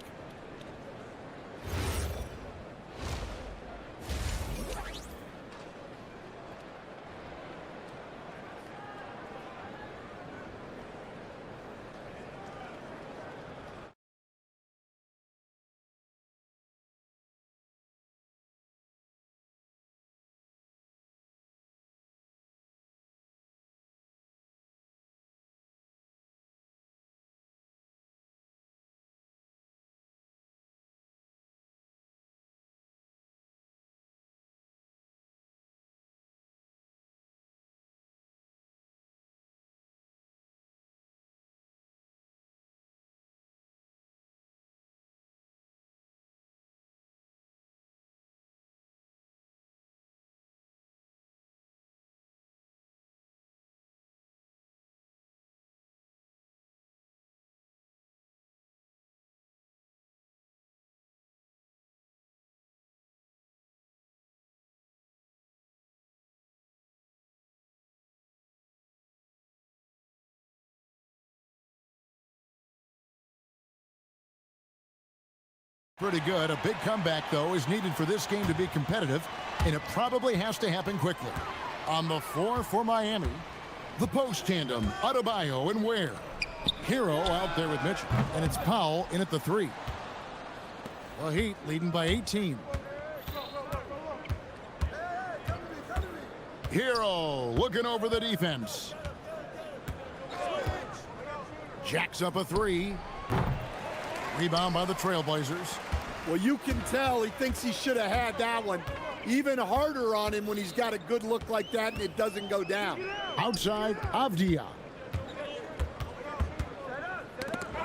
Pretty good. A big comeback, though, is needed for this game to be competitive, and it probably has to happen quickly. On the floor for Miami, the post tandem, Adebayo and Ware. Hero out there with Mitchell, and it's Powell in at the 3. The Heat leading by 18. Hero looking over the defense. Jacks up a 3. Rebound by the Trailblazers. Well, you can tell he thinks he should have had that one. Even harder on him when he's got a good look like that and it doesn't go down. Outside, Avdia.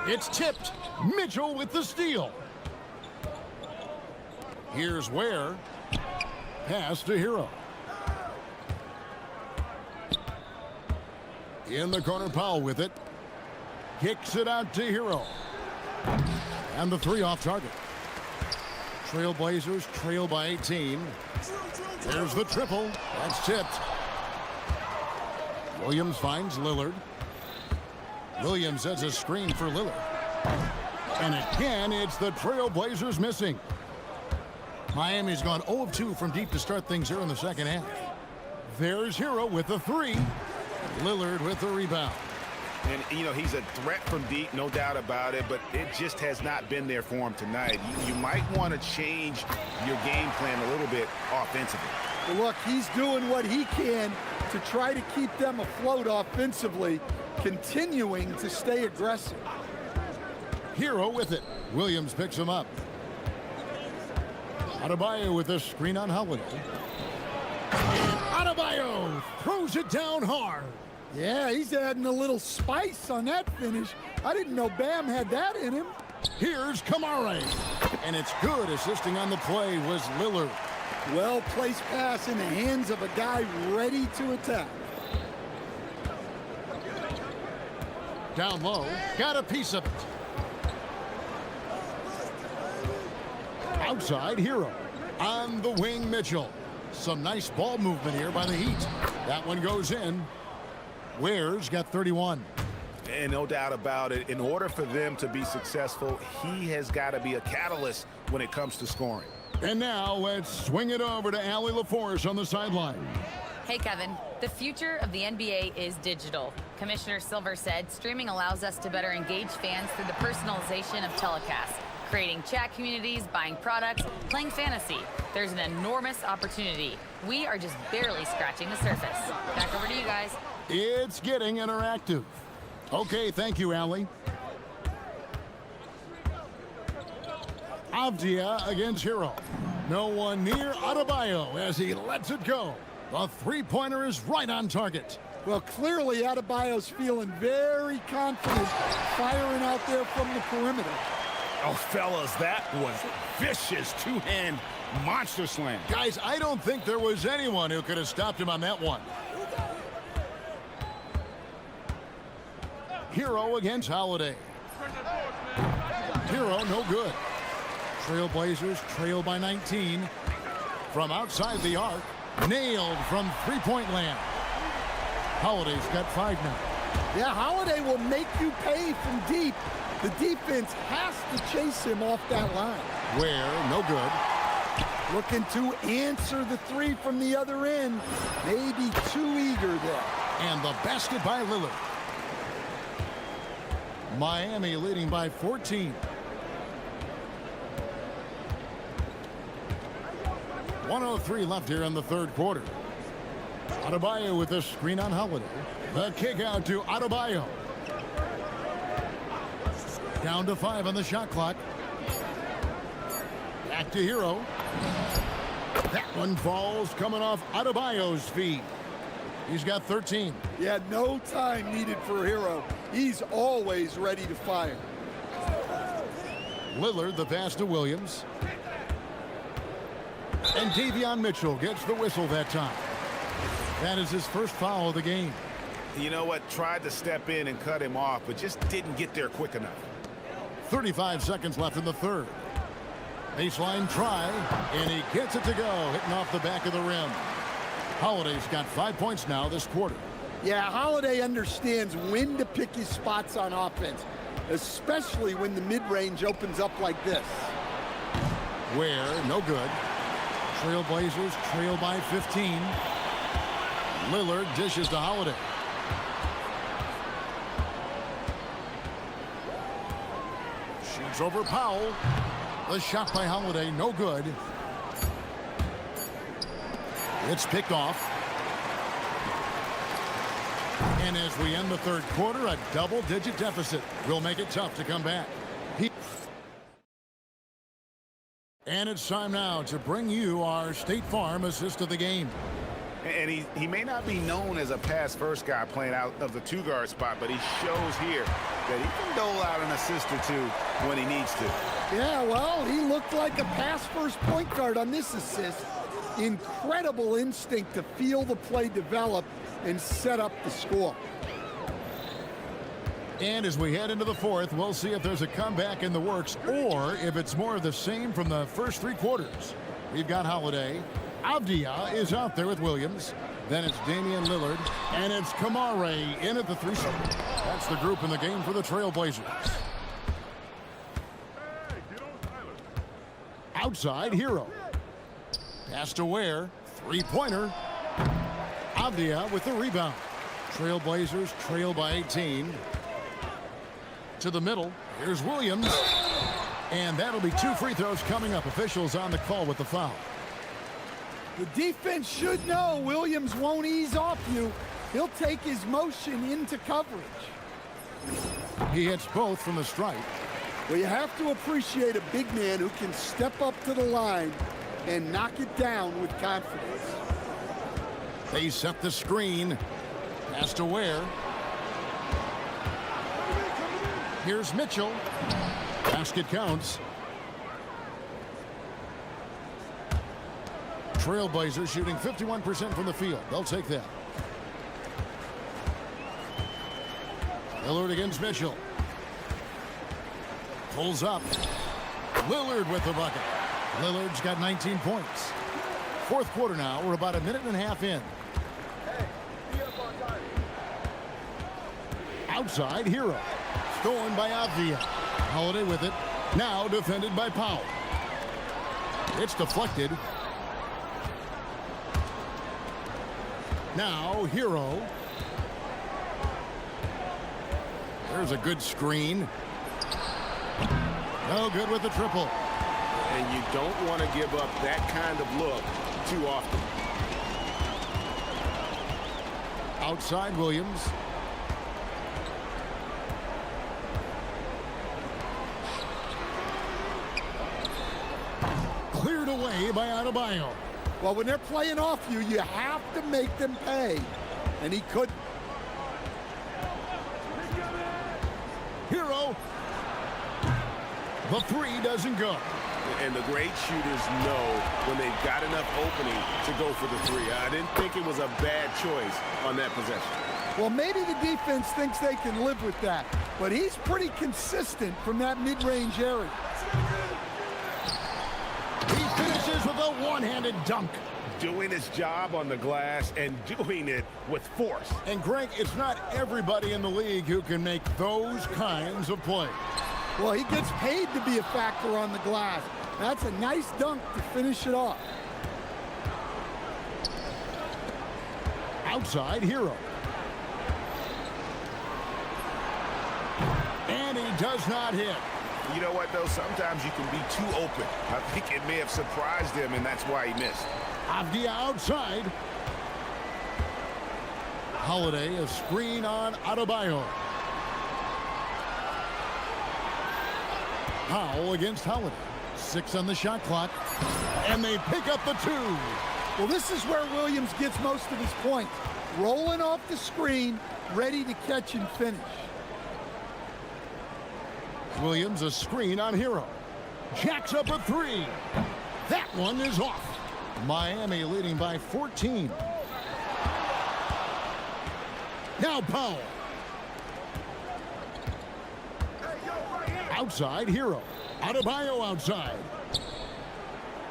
It's tipped. Mitchell with the steal. Here's Ware. Pass to Hero. In the corner, Powell with it. Kicks it out to Hero. And the 3 off target. Trailblazers trail by 18. There's the triple. That's tipped. Williams finds Lillard. Williams sets a screen for Lillard. And again, it's the Trailblazers missing. Miami's gone 0 of 2 from deep to start things here in the second half. There's Hero with the three. Lillard with the rebound. And, you know, he's a threat from deep, no doubt about it, but it just has not been there for him tonight. You might want to change your game plan a little bit offensively. Well, look, he's doing what he can to try to keep them afloat offensively, continuing to stay aggressive. Hero with it. Williams picks him up. Adebayo with a screen on Holiday. And Adebayo throws it down hard. Yeah, he's adding a little spice on that finish. I didn't know Bam had that in him. Here's Kamara. And it's good. Assisting on the play was Lillard. Well-placed pass in the hands of a guy ready to attack. Down low. Got a piece of it. Outside, Hero. On the wing, Mitchell. Some nice ball movement here by the Heat. That one goes in. Ware's got 31. And no doubt about it, in order for them to be successful, he has got to be a catalyst when it comes to scoring. And now let's swing it over to Allie LaForce on the sideline. Hey, Kevin. The future of the NBA is digital. Commissioner Silver said streaming allows us to better engage fans through the personalization of telecasts, creating chat communities, buying products, playing fantasy. There's an enormous opportunity. We are just barely scratching the surface. Back over to you guys. It's getting interactive. Okay, thank you, Allie. Avdia against Hero. No one near Adebayo as he lets it go. The three-pointer is right on target. Well, clearly Adebayo's feeling very confident firing out there from the perimeter. Oh, fellas, that was vicious two-hand monster slam. Guys, I don't think there was anyone who could have stopped him on that one. Hero against Holiday. Hero, no good. Trailblazers trail by 19. From outside the arc, nailed from three-point land. Holiday's got 5 now. Yeah, Holiday will make you pay from deep. The defense has to chase him off that line. Ware, no good. Looking to answer the three from the other end. Maybe too eager there. And the basket by Lillard. Miami leading by 14. 1:03 left here in the third quarter. Adebayo with a screen on Holiday. The kick out to Adebayo. Down to 5 on the shot clock. Back to Hero. That one falls coming off Adebayo's feet. He's got 13. Yeah, no time needed for Hero. He's always ready to fire. Lillard, the pass to Williams. And Davion Mitchell gets the whistle that time. That is his first foul of the game. You know what? Tried to step in and cut him off, but just didn't get there quick enough. 35 seconds left in the third. Baseline try, and he gets it to go, hitting off the back of the rim. Holiday's got 5 points now this quarter. Yeah, Holiday understands when to pick his spots on offense, especially when the mid-range opens up like this. Ware, no good. Trailblazers trail by 15. Lillard dishes to Holiday. Shoots over Powell. The shot by Holiday, no good. It's picked off. And as we end the third quarter, a double-digit deficit will make it tough to come back. And it's time now to bring you our State Farm assist of the game. And he may not be known as a pass-first guy playing out of the two-guard spot, but he shows here that he can dole out an assist or two when he needs to. Yeah, well, he looked like a pass-first point guard on this assist. Incredible instinct to feel the play develop and set up the score. And as we head into the fourth, we'll see if there's a comeback in the works or if it's more of the same from the first three quarters. We've got Holiday. Avdia is out there with Williams. Then it's Damian Lillard. And it's Kamare in at the 3 spot. That's the group in the game for the Trailblazers. Outside, Hero. Pass to Ware. 3-pointer. Avdia with the rebound. Trailblazers trail by 18. To the middle. Here's Williams. And that'll be 2 free throws coming up. Officials on the call with the foul. The defense should know Williams won't ease off you. He'll take his motion into coverage. He hits both from the stripe. Well, you have to appreciate a big man who can step up to the line and knock it down with confidence. They set the screen. Pass to Ware. Here's Mitchell. Basket counts. Trailblazers shooting 51% from the field. They'll take that. Lillard against Mitchell. Pulls up. Lillard with the bucket. Lillard's got 19 points. Fourth quarter now. We're about a minute and a half in. Outside, Hero. Stolen by Avdia. Holiday with it. Now defended by Powell. It's deflected. Now, Hero. There's a good screen. No good with the triple. And you don't want to give up that kind of look too often. Outside, Williams. Cleared away by Adebayo. Well, when they're playing off you, you have to make them pay. And he couldn't. Hero. The 3 doesn't go. And the great shooters know when they've got enough opening to go for the 3. I didn't think it was a bad choice on that possession. Well, maybe the defense thinks they can live with that, but he's pretty consistent from that mid-range area. He finishes with a one-handed dunk. Doing his job on the glass and doing it with force. And Greg, it's not everybody in the league who can make those kinds of plays. Well, he gets paid to be a factor on the glass. That's a nice dunk to finish it off. Outside, Hero. And he does not hit. You know what, though? Sometimes you can be too open. I think it may have surprised him, and that's why he missed. Avdia outside. Holiday, a screen on Adebayo. Powell against Holiday. 6 on the shot clock. And they pick up the 2. Well, this is where Williams gets most of his points. Rolling off the screen, ready to catch and finish. Williams, a screen on Hero. Jacks up a 3. That one is off. Miami leading by 14. Now Powell. Outside, Hero. Adebayo outside.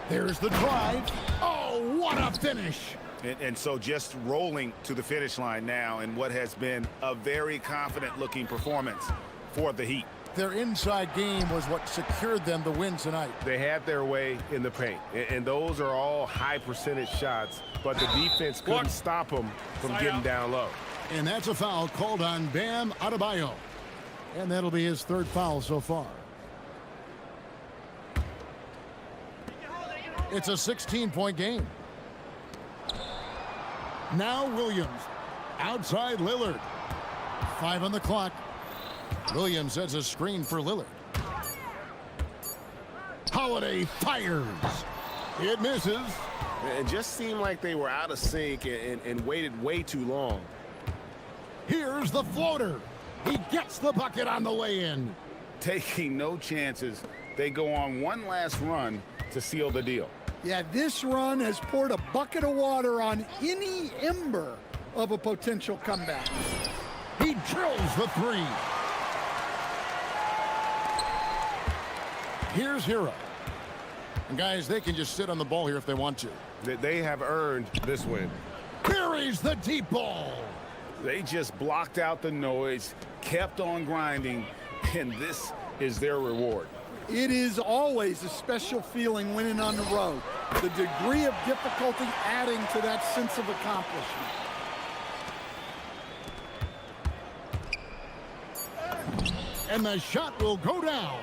There's the drive. Oh, what a finish. And so just rolling to the finish line now in what has been a very confident-looking performance for the Heat. Their inside game was what secured them the win tonight. They had their way in the paint, and those are all high-percentage shots, but the defense couldn't stop them from getting down low. And that's a foul called on Bam Adebayo. And that'll be his 3rd foul so far. It's a 16-point game. Now Williams. Outside Lillard. 5 on the clock. Williams has a screen for Lillard. Holiday fires. It misses. It just seemed like they were out of sync and waited way too long. Here's the floater. He gets the bucket on the way-in. Taking no chances. They go on one last run to seal the deal. Yeah, this run has poured a bucket of water on any ember of a potential comeback. He drills the 3. Here's Hero. And guys, they can just sit on the ball here if they want to. They have earned this win. Buries the deep ball. They just blocked out the noise, kept on grinding, and this is their reward. It is always a special feeling winning on the road. The degree of difficulty adding to that sense of accomplishment. And the shot will go down.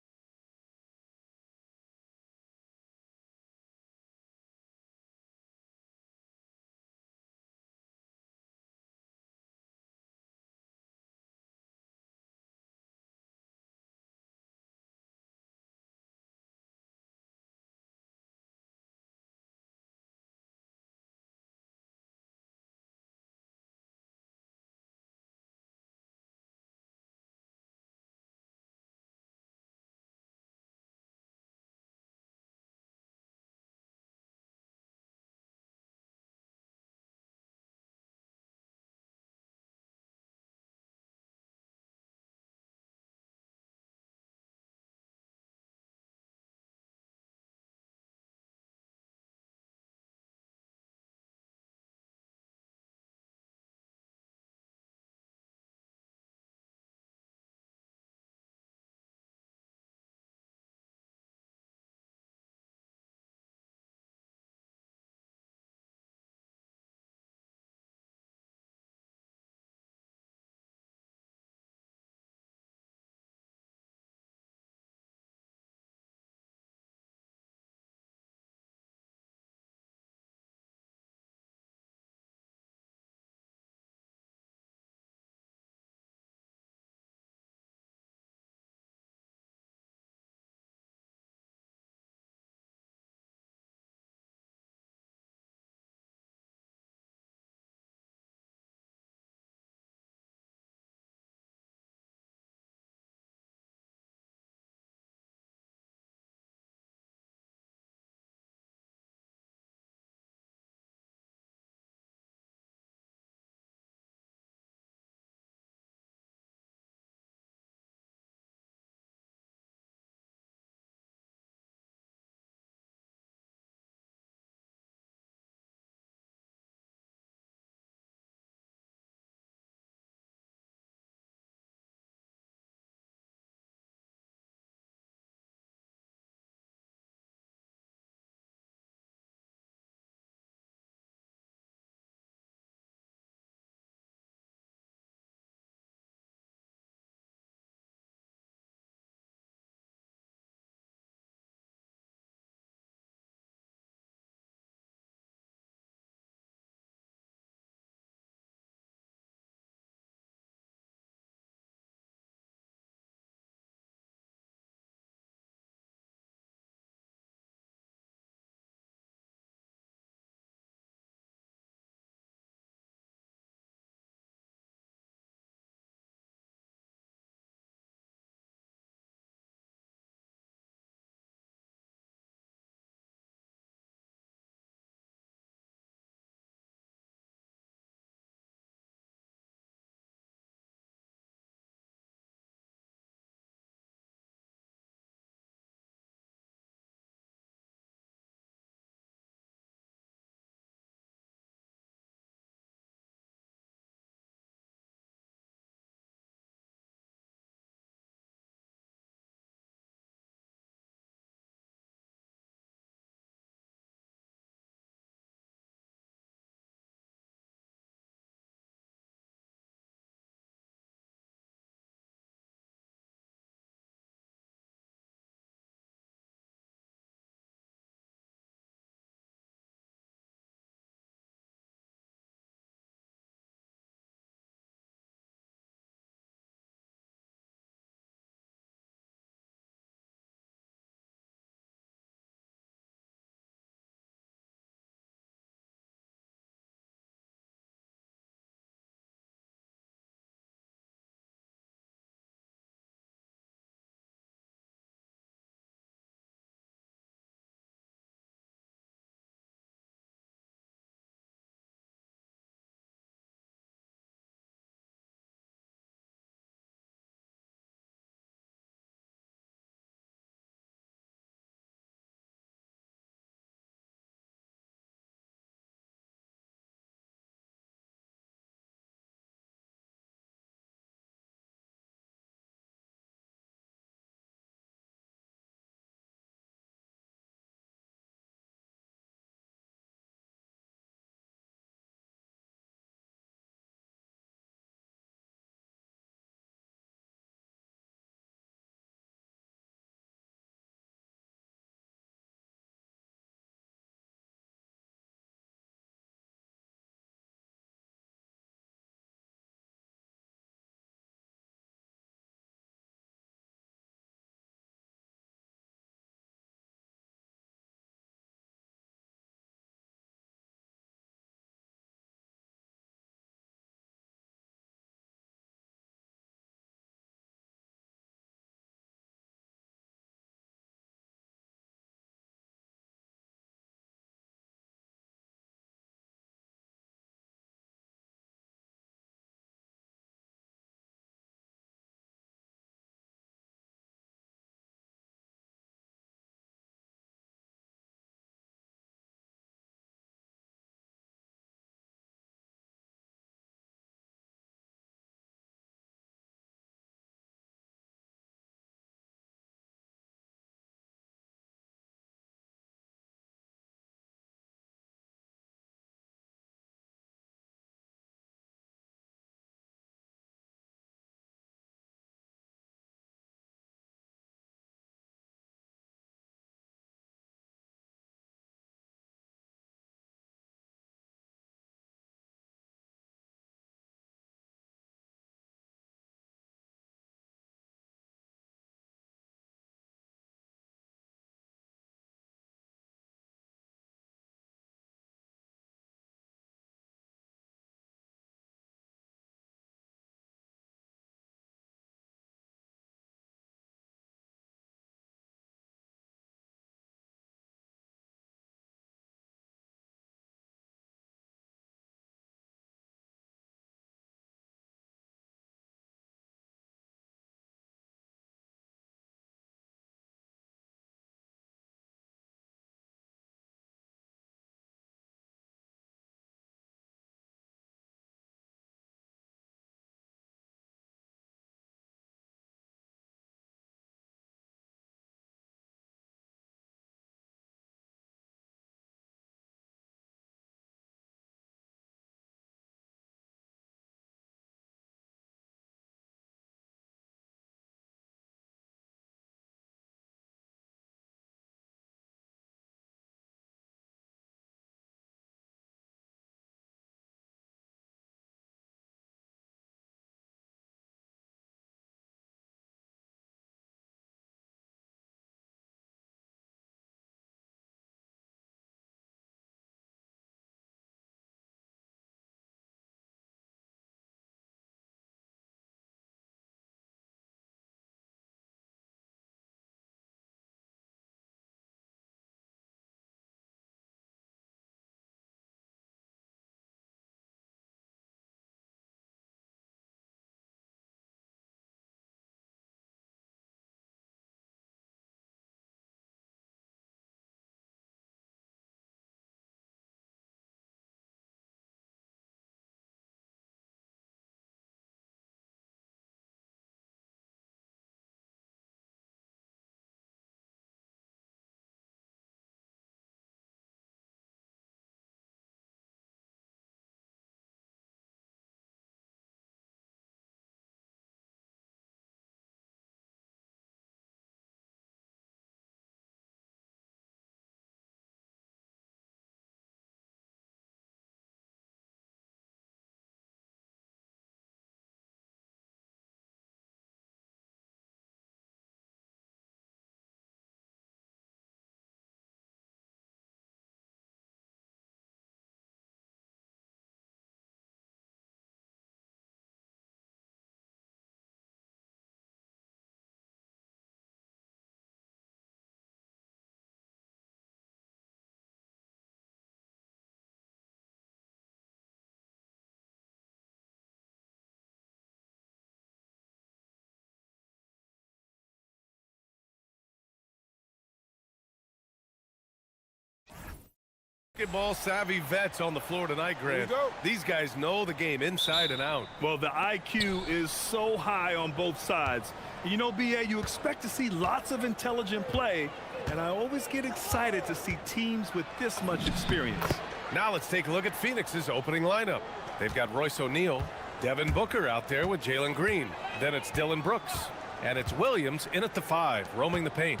Basketball savvy vets on the floor tonight, Grant. These guys know the game inside and out. Well, the IQ is so high on both sides. You know, BA, you expect to see lots of intelligent play, and I always get excited to see teams with this much experience. Now let's take a look at Phoenix's opening lineup. They've got Royce O'Neal, Devin Booker out there with Jalen Green. Then it's Dylan Brooks, and it's Williams in at the 5, roaming the paint.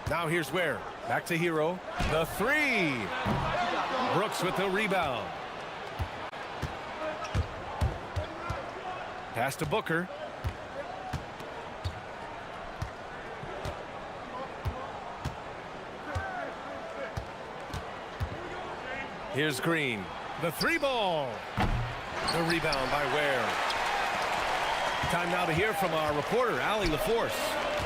Now here's Ware. Back to Hero. The 3. Brooks with the rebound. Pass to Booker. Here's Green. The 3 ball. The rebound by Ware. Time now to hear from our reporter, Allie LaForce.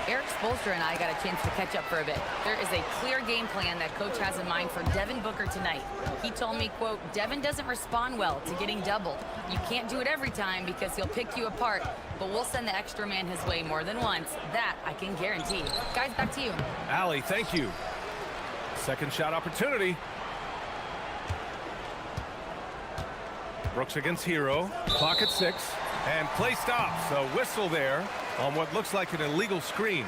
Eric Spoelstra and I got a chance to catch up for a bit. There is a clear game plan that coach has in mind for Devin Booker tonight. He told me, quote, Devin doesn't respond well to getting doubled. You can't do it every time because he'll pick you apart, but we'll send the extra man his way more than once. That I can guarantee. Guys, back to you. Allie, thank you. Second shot opportunity. Brooks against Hero. Clock at 6. And play stops. A whistle there on what looks like an illegal screen.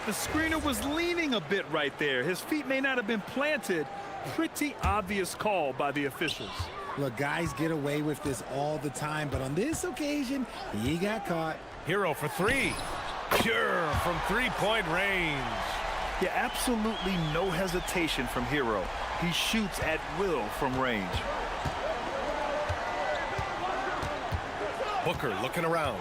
The screener was leaning a bit right there. His feet may not have been planted. Pretty obvious call by the officials. Look, guys get away with this all the time, but on this occasion, he got caught. Hero for 3. Pure from three-point range. Yeah, absolutely no hesitation from Hero. He shoots at will from range. Booker looking around.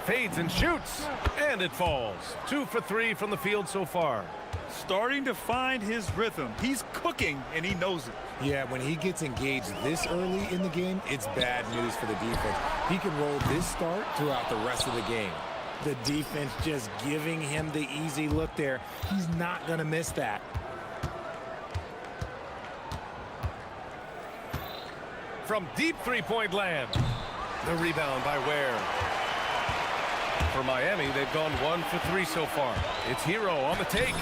Fades and shoots, and it falls. 2 for 3 from the field so far. Starting to find his rhythm. He's cooking, and he knows it. Yeah, when he gets engaged this early in the game, it's bad news for the defense. He can roll this start throughout the rest of the game. The defense just giving him the easy look there. He's not going to miss that. From deep three-point land. The rebound by Ware. For Miami, they've gone 1 for 3 so far. It's Hero on the take.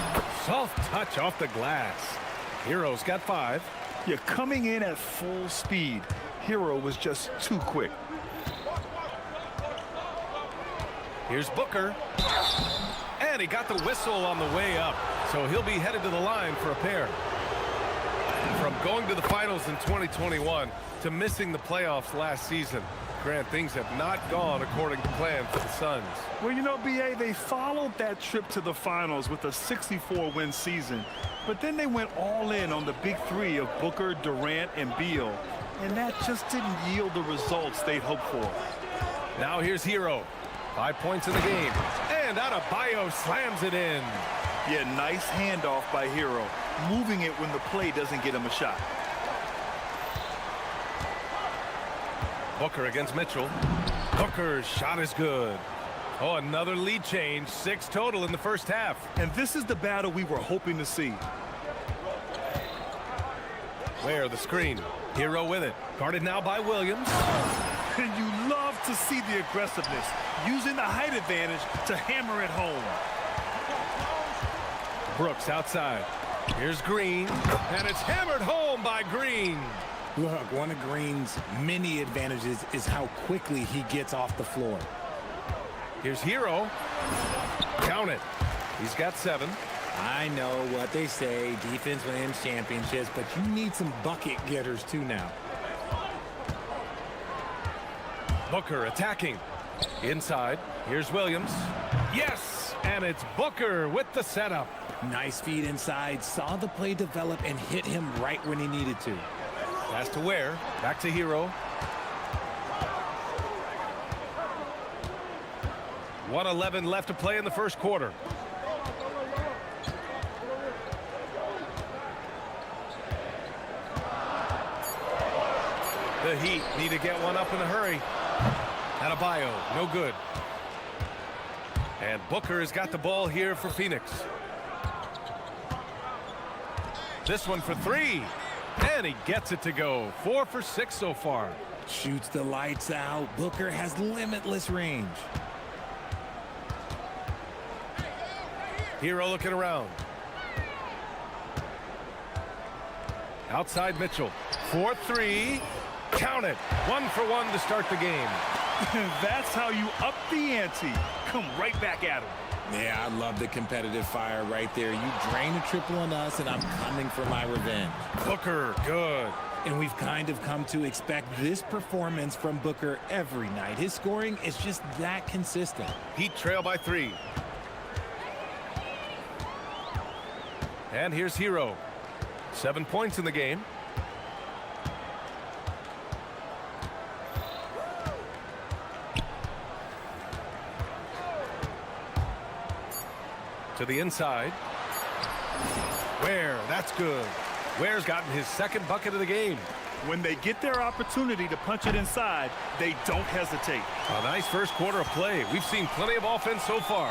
Soft touch off the glass. Hero's got 5. You're coming in at full speed. Hero was just too quick. Here's Booker. And he got the whistle on the way up. So he'll be headed to the line for a pair. From going to the finals in 2021 to missing the playoffs last season, Grant, things have not gone according to plan for the Suns. Well, you know, BA, they followed that trip to the finals with a 64-win season, but then they went all in on the big 3 of Booker, Durant, and Beal, and that just didn't yield the results they'd hoped for. Now here's Hero. 5 points in the game, and Adebayo slams it in. Yeah, nice handoff by Hero, moving it when the play doesn't get him a shot. Booker against Mitchell. Booker's shot is good. Oh, another lead change. 6 total in the first half. And this is the battle we were hoping to see. Where the screen. Hero with it. Guarded now by Williams. And you love to see the aggressiveness, using the height advantage to hammer it home. Brooks outside. Here's Green. And it's hammered home by Green. Look, one of Green's many advantages is how quickly he gets off the floor. Here's Hero. Count it. He's got 7. I know what they say, defense wins championships, but you need some bucket getters too now. Booker attacking. Inside. Here's Williams. Yes! And it's Booker with the setup. Nice feed inside. Saw the play develop and hit him right when he needed to. Pass to Ware. Back to Hero. 1:11 left to play in the first quarter. The Heat need to get one up in a hurry. Adebayo, no good. And Booker has got the ball here for Phoenix. This one for 3. And he gets it to go. 4 for 6 so far. Shoots the lights out. Booker has limitless range. Hero looking around. Outside Mitchell. 4-3. Count it. 1-for-1 to start the game. That's how you up the ante. Come right back at him. Yeah, I love the competitive fire right there. You drain a triple on us, and I'm coming for my revenge. Booker, good. And we've kind of come to expect this performance from Booker every night. His scoring is just that consistent. Heat trail by 3. And here's Hero. 7 points in the game. To the inside. Ware, that's good. Ware's gotten his second bucket of the game. When they get their opportunity to punch it inside, they don't hesitate. A nice first quarter of play. We've seen plenty of offense so far.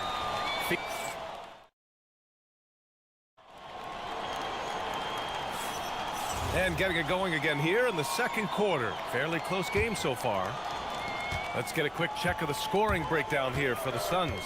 And getting it going again here in the second quarter. Fairly close game so far. Let's get a quick check of the scoring breakdown here for the Suns.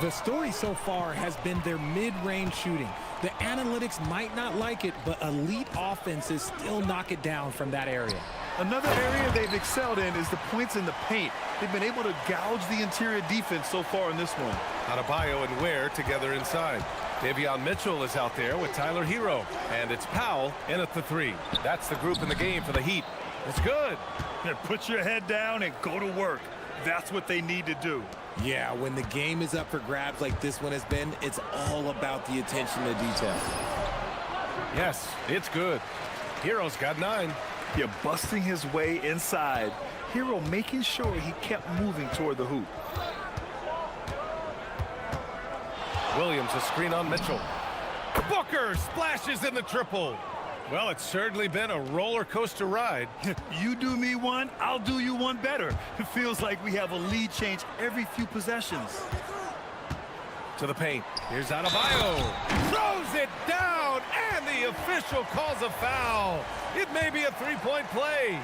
The story so far has been their mid-range shooting. The analytics might not like it, but elite offenses still knock it down from that area. Another area they've excelled in is the points in the paint. They've been able to gouge the interior defense so far in this one. Adebayo and Ware together inside. Davion Mitchell is out there with Tyler Hero. And it's Powell in at the 3. That's the group in the game for the Heat. It's good. Yeah, put your head down and go to work. That's what they need to do. Yeah, when the game is up for grabs like this one has been, it's all about the attention to detail. Yes, it's good. Hero's got 9. Yeah, busting his way inside. Hero making sure he kept moving toward the hoop. Williams, a screen on Mitchell. Booker splashes in the triple. Well, it's certainly been a roller coaster ride. You do me one, I'll do you one better. It feels like we have a lead change every few possessions. To the paint. Here's Adebayo. Throws it down, and the official calls a foul. It may be a three-point play.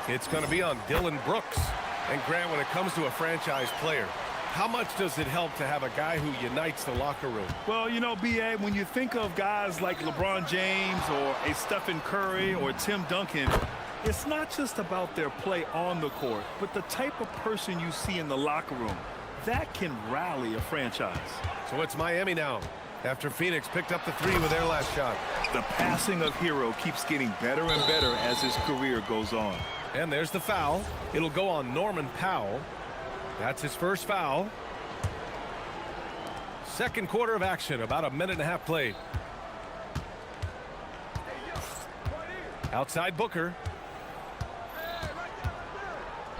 It's going to be on Dylan Brooks. And Grant, when it comes to a franchise player, how much does it help to have a guy who unites the locker room? Well, you know, B.A., when you think of guys like LeBron James or a Stephen Curry or Tim Duncan, it's not just about their play on the court, but the type of person you see in the locker room. That can rally a franchise. So it's Miami now, after Phoenix picked up the 3 with their last shot. The passing of Hero keeps getting better and better as his career goes on. And there's the foul. It'll go on Norman Powell. That's his first foul. Second quarter of action, about a minute and a half played. Outside Booker.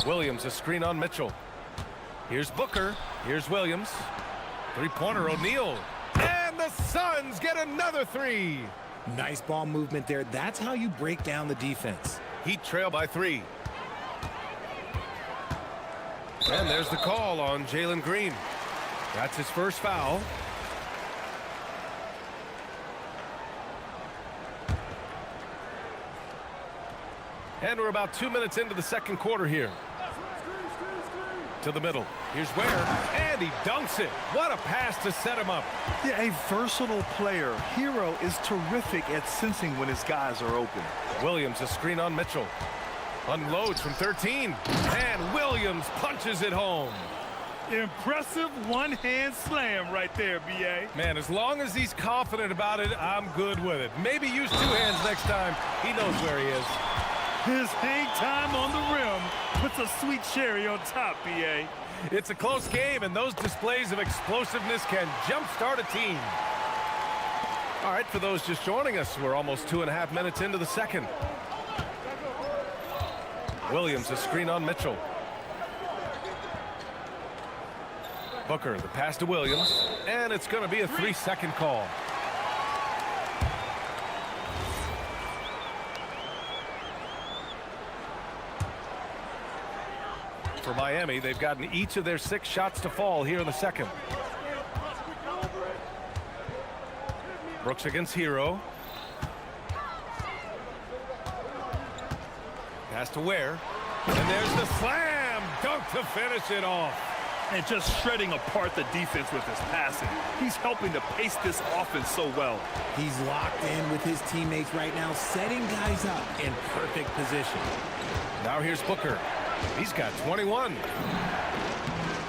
Williams, a screen on Mitchell. Here's Booker. Here's Williams. Three-pointer, O'Neal. And the Suns get another 3. Nice ball movement there. That's how you break down the defense. Heat trail by 3. And there's the call on Jalen Green. That's his first foul. And we're about 2 minutes into the second quarter here. To the middle. Here's Ware. And he dunks it. What a pass to set him up. Yeah, a versatile player. Hero is terrific at sensing when his guys are open. Williams, a screen on Mitchell. Unloads from 13. And Williams punches it home. Impressive one-hand slam right there, B.A. Man, as long as he's confident about it, I'm good with it. Maybe use 2 hands next time. He knows where he is. His hang time on the rim puts a sweet cherry on top, B.A. It's a close game, and those displays of explosiveness can jumpstart a team. All right, for those just joining us, we're almost 2.5 minutes into the second. Williams, a screen on Mitchell. Booker, the pass to Williams, and it's going to be a 3-second call. For Miami, they've gotten each of their 6 shots to fall here in the second. Brooks against Hero. Pass to Ware. And there's the slam dunk to finish it off. and just shredding apart the defense with his passing. He's helping to pace this offense so well. He's locked in with his teammates right now, setting guys up in perfect position. Now here's Booker. He's got 21.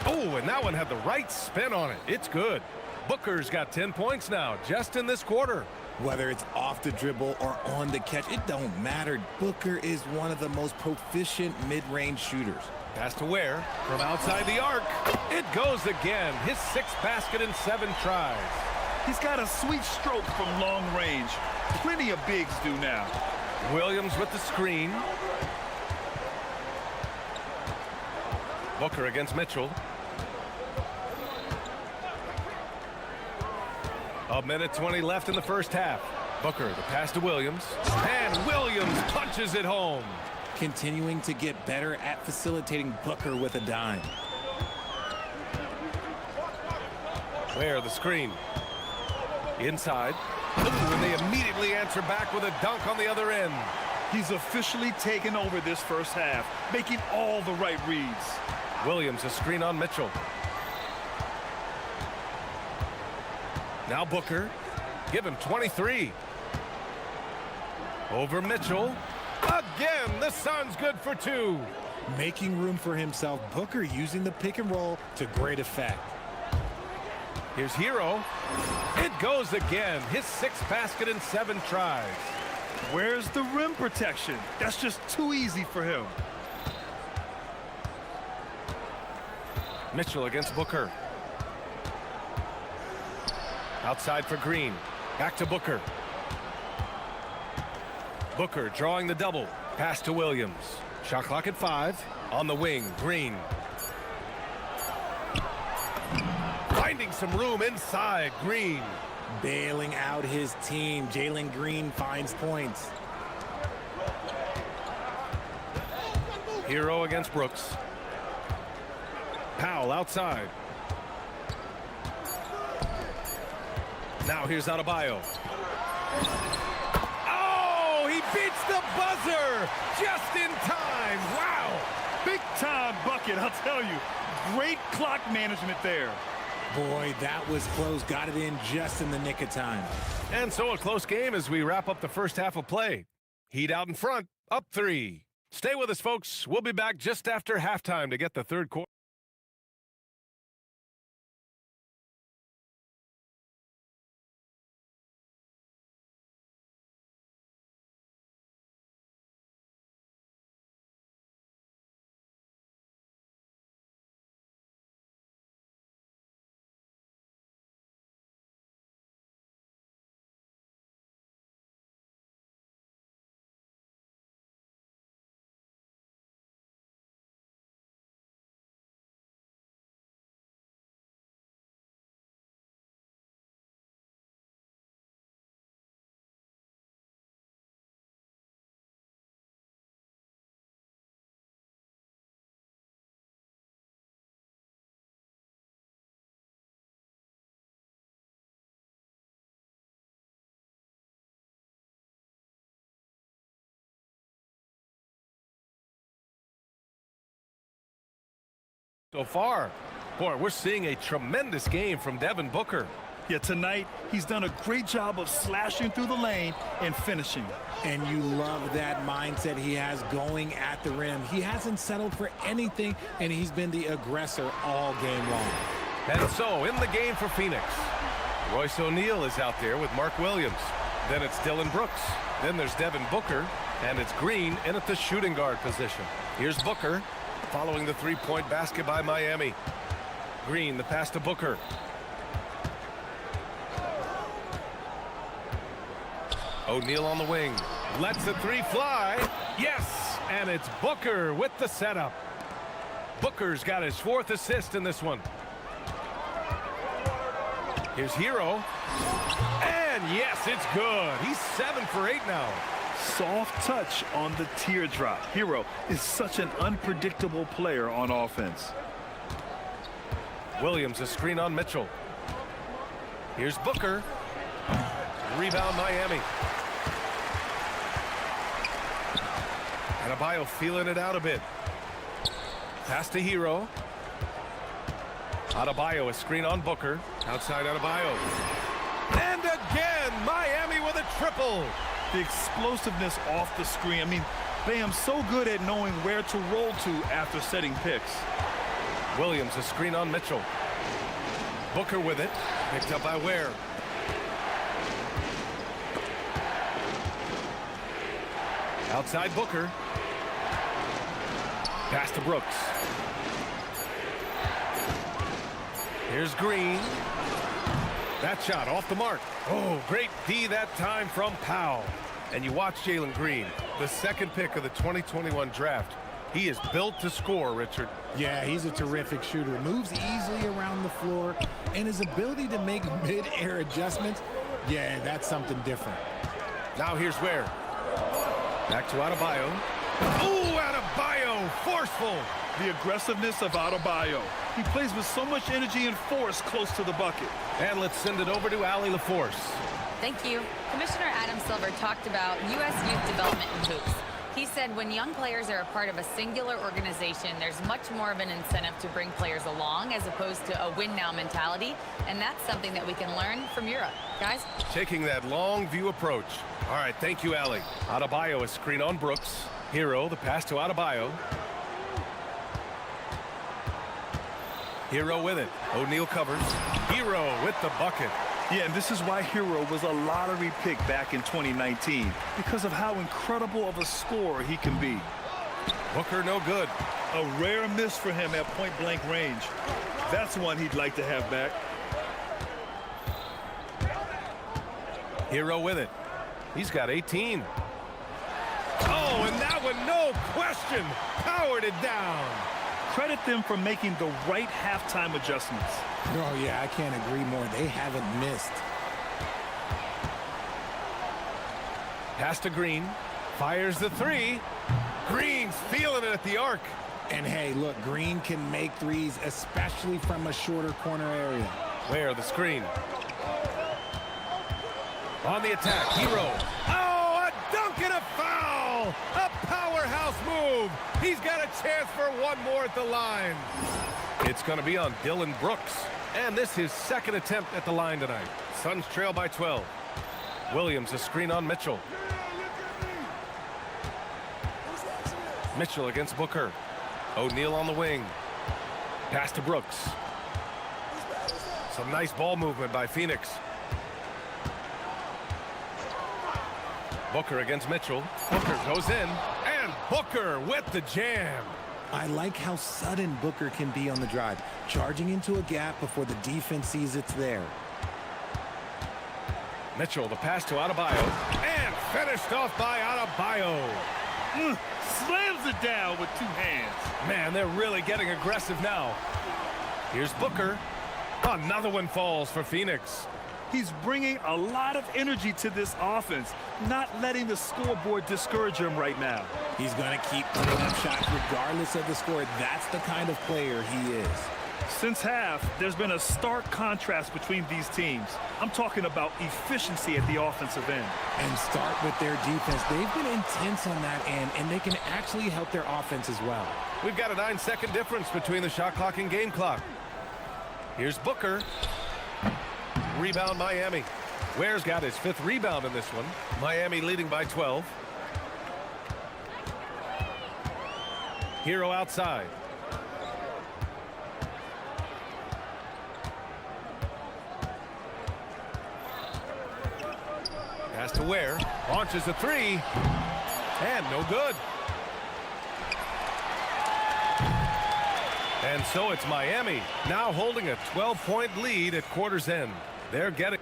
Oh, and that one had the right spin on it. It's good. Booker's got 10 points now, just in this quarter. Whether it's off the dribble or on the catch, it don't matter. Booker is one of the most proficient mid-range shooters. Pass to Ware from outside the arc. It goes again. His 6th basket in 7 tries. He's got a sweet stroke from long range. Plenty of bigs do now. Williams with the screen. Booker against Mitchell. A minute 20 left in the first half. Booker, the pass to Williams. And Williams punches it home. Continuing to get better at facilitating Booker with a dime. Ware, the screen. Inside. Ooh, and they immediately answer back with a dunk on the other end. He's officially taken over this first half, making all the right reads. Williams, a screen on Mitchell. Now Booker. Give him 23. Over Mitchell. Again, the Suns good for 2. Making room for himself, Booker using the pick and roll to great effect. Here's Hero. It goes again. His 6th basket in 7 tries. Where's the rim protection? That's just too easy for him. Mitchell against Booker. Outside for Green. Back to Booker. Booker drawing the double. Pass to Williams. Shot clock at 5. On the wing, Green. Finding some room inside, Green. Bailing out his team. Jalen Green finds points. Hero against Brooks. Powell outside. Now here's Adebayo. Oh, he beats the buzzer just in time. Wow. Big time bucket, I'll tell you. Great clock management there. Boy, that was close. Got it in just in the nick of time. And so a close game as we wrap up the first half of play. Heat out in front, up 3. Stay with us, folks. We'll be back just after halftime to get the third quarter. So far, boy, we're seeing a tremendous game from Devin Booker. Yeah, tonight, he's done a great job of slashing through the lane and finishing. And you love that mindset he has going at the rim. He hasn't settled for anything, and he's been the aggressor all game long. And so, in the game for Phoenix, Royce O'Neal is out there with Mark Williams. Then it's Dylan Brooks. Then there's Devin Booker, and it's Green in at the shooting guard position. Here's Booker. Following the three-point basket by Miami. Green, the pass to Booker. O'Neal on the wing. Lets the 3 fly. Yes! And it's Booker with the setup. Booker's got his 4th assist in this one. Here's Hero. And yes, it's good. He's 7 for 8 now. Soft touch on the teardrop. Hero is such an unpredictable player on offense. Williams, a screen on Mitchell. Here's Booker. Rebound Miami. Adebayo feeling it out a bit. Pass to Hero. Adebayo, a screen on Booker. Outside Adebayo. And again, Miami with a triple. The explosiveness off the screen. I mean, Bam's so good at knowing where to roll to after setting picks. Williams, a screen on Mitchell. Booker with it. Picked up by Ware. Outside Booker. Pass to Brooks. Here's Green. That shot off the mark. Oh, great D that time from Powell. And you watch Jalen Green, the second pick of the 2021 draft. He is built to score, Richard. Yeah, he's a terrific shooter. Moves easily around the floor, and his ability to make mid-air adjustments, yeah, that's something different. Now here's Ware. Back to Adebayo. Oh, Adebayo, forceful. The aggressiveness of Adebayo. He plays with so much energy and force close to the bucket. And let's send it over to Allie LaForce. Thank you. Commissioner Adam Silver talked about U.S. youth development in hoops. He said when young players are a part of a singular organization, there's much more of an incentive to bring players along as opposed to a win-now mentality, and that's something that we can learn from Europe. Guys? Taking that long view approach. All right, thank you, Allie. Adebayo, a screen on Brooks. Hero, the pass to Adebayo. Hero with it. O'Neal covers. Hero with the bucket. Yeah, and this is why Hero was a lottery pick back in 2019, because of how incredible of a scorer he can be. Booker no good. A rare miss for him at point-blank range. That's one he'd like to have back. Hero with it. He's got 18. Oh, and that one, no question, powered it down. Credit them for making the right halftime adjustments. Oh, yeah, I can't agree more. They haven't missed. Pass to Green. Fires the three. Green's feeling it at the arc. And hey, look, Green can make threes, especially from a shorter corner area. Where the screen. On the attack, Hero. Oh, a dunk and a foul! A powerhouse move. He's got a chance for one more at the line. It's going to be on Dylan Brooks. And this is his second attempt at the line tonight. Suns trail by 12. Williams, a screen on Mitchell. Mitchell against Booker. O'Neal on the wing. Pass to Brooks. Some nice ball movement by Phoenix. Booker against Mitchell. Booker goes in. And Booker with the jam. I like how sudden Booker can be on the drive, charging into a gap before the defense sees it's there. Mitchell, the pass to Adebayo. And finished off by Adebayo. Slams it down with two hands. Man, they're really getting aggressive now. Here's Booker. Another one falls for Phoenix. He's bringing a lot of energy to this offense, not letting the scoreboard discourage him right now. He's going to keep putting up shots regardless of the score. That's the kind of player he is. Since half, there's been a stark contrast between these teams. I'm talking about efficiency at the offensive end. And start with their defense. They've been intense on that end, and they can actually help their offense as well. We've got a 9-second difference between the shot clock and game clock. Here's Booker. Rebound Miami. Ware's got his 5th rebound in this one. Miami leading by 12. Hero outside. Pass to Ware. Launches a three. And no good. And so it's Miami now holding a 12-point lead at quarter's end. They're getting...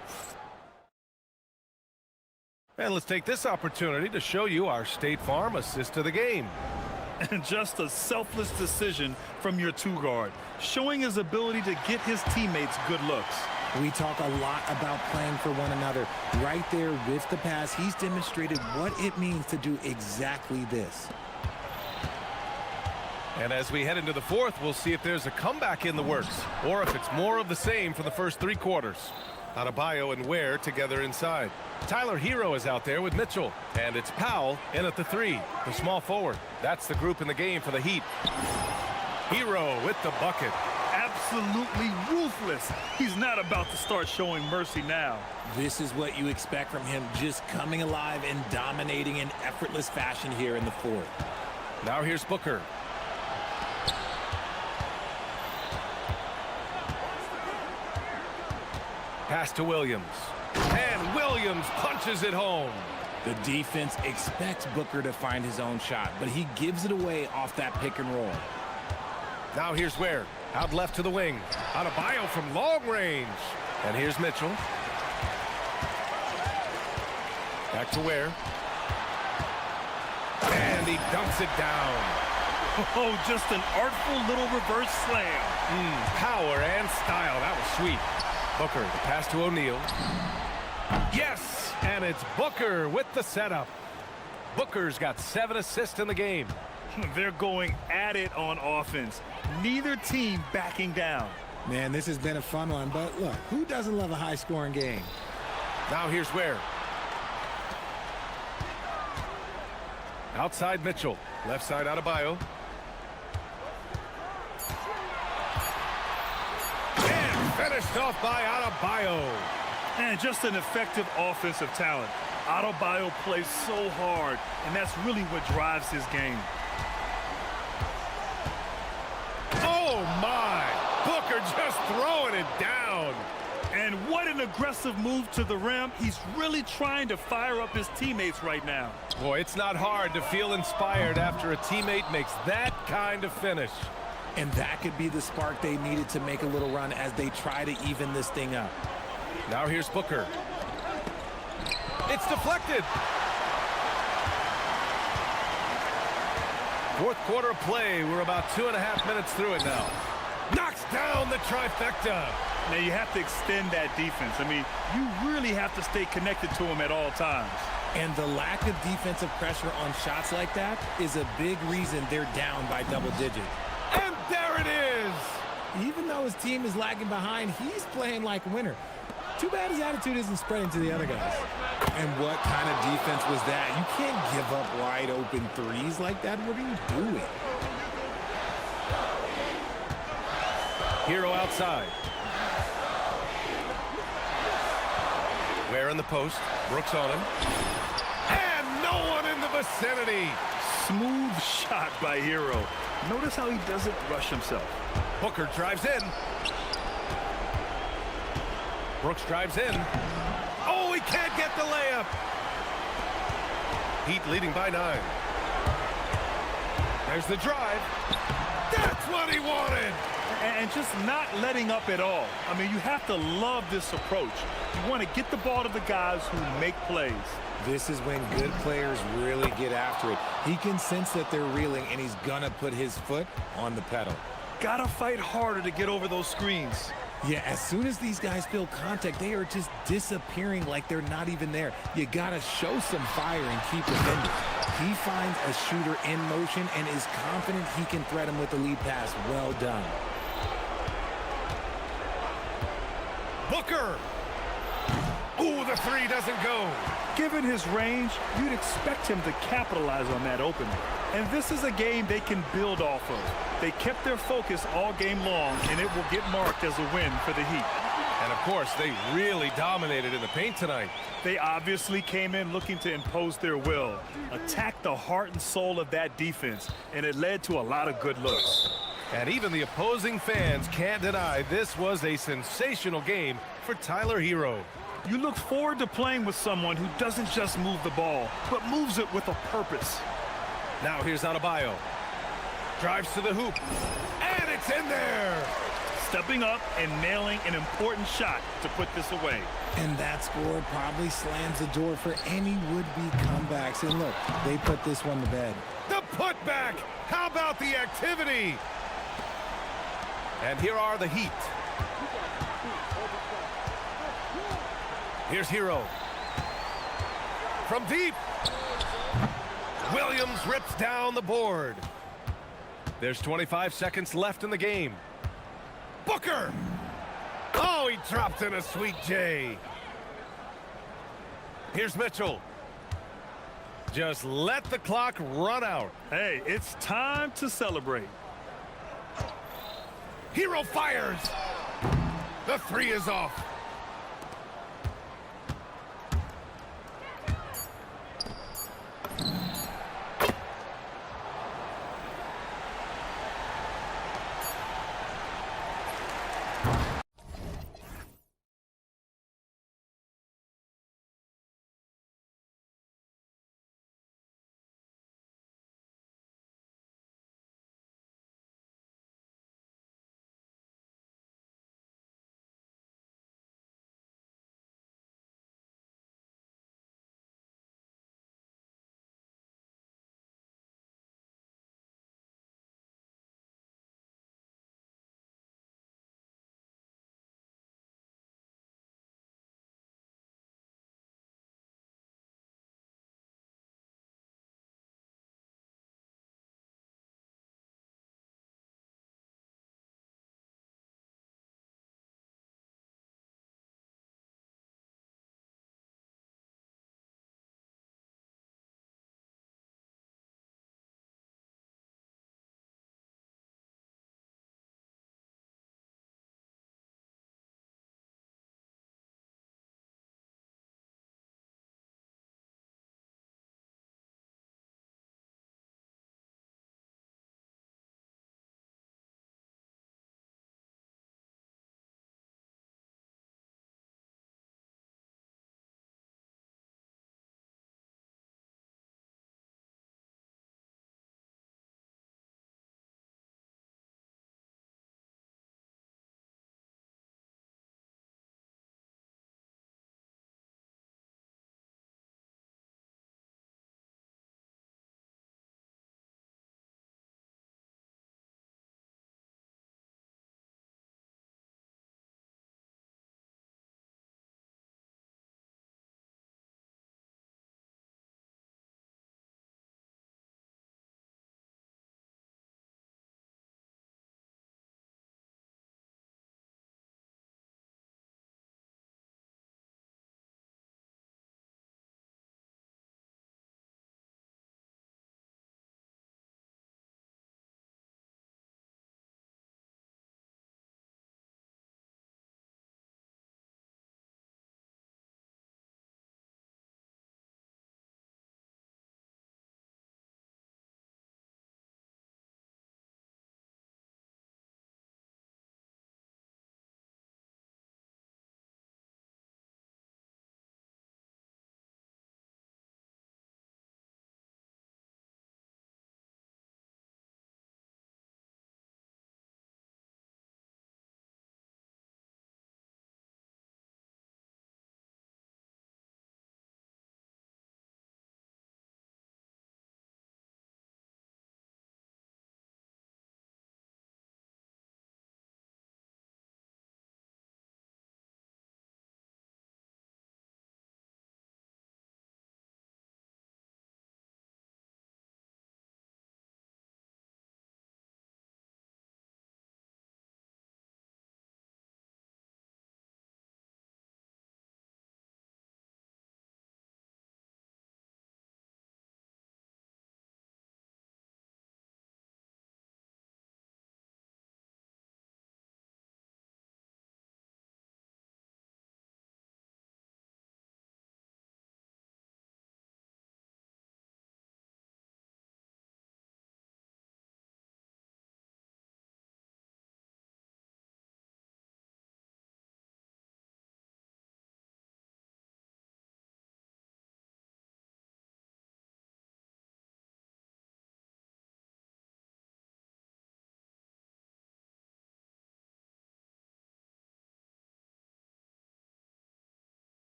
And let's take this opportunity to show you our State Farm assist to the game. And just a selfless decision from your two-guard, showing his ability to get his teammates good looks. We talk a lot about playing for one another. Right there with the pass, he's demonstrated what it means to do exactly this. And as we head into the fourth, we'll see if there's a comeback in the works, or if it's more of the same for the first 3 quarters. Adebayo and Ware together inside. Tyler Hero is out there with Mitchell. And it's Powell in at the 3, the small forward. That's the group in the game for the Heat. Hero with the bucket. absolutely ruthless. He's not about to start showing mercy now. This is what you expect from him, just coming alive and dominating in effortless fashion here in the fourth. Now here's Booker. Pass to Williams. And Williams punches it home. The defense expects Booker to find his own shot, but he gives it away off that pick and roll. Now here's Ware. Out left to the wing. Adebayo from long range. And here's Mitchell. Back to Ware. And he dunks it down. Oh, just an artful little reverse slam. Power and style. That was sweet. Booker, the pass to O'Neal. Yes! And it's Booker with the setup. Booker's got 7 assists in the game. They're going at it on offense. Neither team backing down. Man, this has been a fun one, but look, who doesn't love a high-scoring game? Now here's Ware. Outside Mitchell. Left side Adebayo. And finished off by Adebayo. And just an effective offensive talent. Adebayo plays so hard, and that's really what drives his game. Oh, my! Booker just throwing it down. And what an aggressive move to the rim. He's really trying to fire up his teammates right now. Boy, it's not hard to feel inspired after a teammate makes that kind of finish. And that could be the spark they needed to make a little run as they try to even this thing up. Now here's Booker. It's deflected. Fourth quarter of play. We're about 2.5 minutes through it now. Knocks down the trifecta. Now you have to extend that defense. I mean, you really have to stay connected to him at all times. And the lack of defensive pressure on shots like that is a big reason they're down by double digits. And there it is. Even though his team is lagging behind, he's playing like a winner. Too bad his attitude isn't spreading to the other guys. And what kind of defense was that? You can't give up wide open threes like that. What are you doing? Hero outside. Ware in the post. Brooks on him. And no one in the vicinity. Smooth shot by Hero. Notice how he doesn't rush himself. Booker drives in. Brooks drives in. Oh, he can't get the layup. Heat leading by 9. There's the drive. That's what he wanted. And just not letting up at all. I mean, you have to love this approach. You want to get the ball to the guys who make plays. This is when good players really get after it. He can sense that they're reeling, and he's going to put his foot on the pedal. Got to fight harder to get over those screens. Yeah, as soon as these guys feel contact, they are just disappearing like they're not even there. You got to show some fire and keep defending. He finds a shooter in motion and is confident he can threat him with the lead pass. Well done. Booker. Ooh, the three doesn't go. Given his range, you'd expect him to capitalize on that opening. And this is a game they can build off of. They kept their focus all game long, and it will get marked as a win for the Heat. And, of course, they really dominated in the paint tonight. They obviously came in looking to impose their will, attack the heart and soul of that defense, and it led to a lot of good looks. And even the opposing fans can't deny this was a sensational game for Tyler Hero. You look forward to playing with someone who doesn't just move the ball, but moves it with a purpose. Now here's Adebayo. Drives to the hoop. And it's in there! Stepping up and nailing an important shot to put this away. And that score probably slams the door for any would-be comebacks. And look, they put this one to bed. The putback! How about the activity? And here are the Heat. Here's Hero. From deep. Williams rips down the board. There's 25 seconds left in the game. Booker! Oh, he dropped in a sweet J. Here's Mitchell. Just let the clock run out. Hey, it's time to celebrate. Hero fires. The three is off.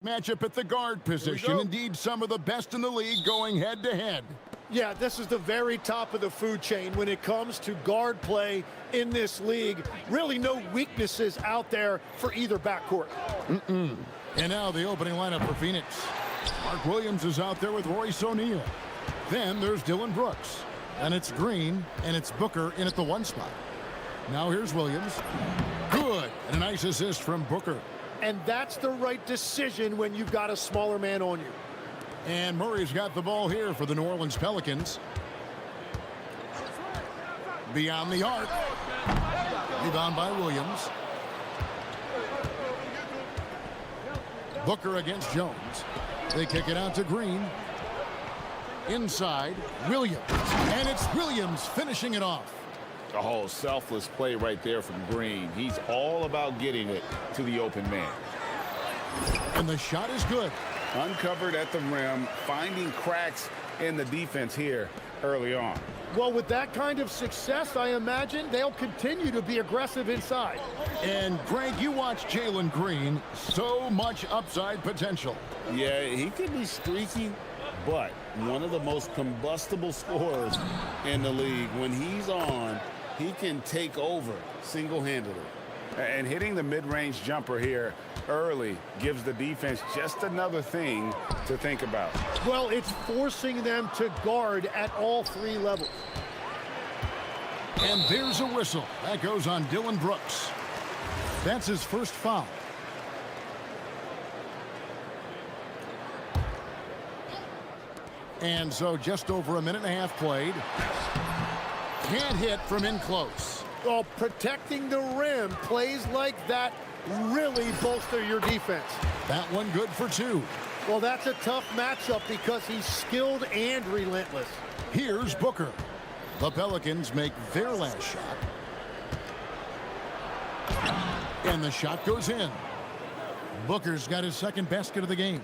Matchup at the guard position. Indeed, some of the best in the league going head-to-head. Yeah, this is the very top of the food chain when it comes to guard play in this league. Really no weaknesses out there for either backcourt. And now the opening lineup for Phoenix. Mark Williams is out there with Royce O'Neal. Then there's Dylan Brooks. And it's Green, and it's Booker in at the 1 spot. Now here's Williams. Good. And a nice assist from Booker. And that's the right decision when you've got a smaller man on you. And Murray's got the ball here for the New Orleans Pelicans. Beyond the arc. Rebound by Williams. Booker against Jones. They kick it out to Green. Inside, Williams. And it's Williams finishing it off. A whole selfless play right there from Green. He's all about getting it to the open man. And the shot is good. Uncovered at the rim, finding cracks in the defense here early on. Well, with that kind of success, I imagine they'll continue to be aggressive inside. And Greg, you watch Jalen Green, so much upside potential. Yeah, he could be streaky, but one of the most combustible scorers in the league. When he's on, he can take over single-handedly. And hitting the mid-range jumper here early gives the defense just another thing to think about. Well, it's forcing them to guard at all 3 levels. And there's a whistle. That goes on Dylan Brooks. That's his first foul. And so just over a minute and a half played. Can't hit from in close. Well, protecting the rim, plays like that really bolster your defense. That one good for 2. Well, that's a tough matchup because he's skilled and relentless. Here's Booker. The Pelicans make their last shot. And the shot goes in. Booker's got his second basket of the game.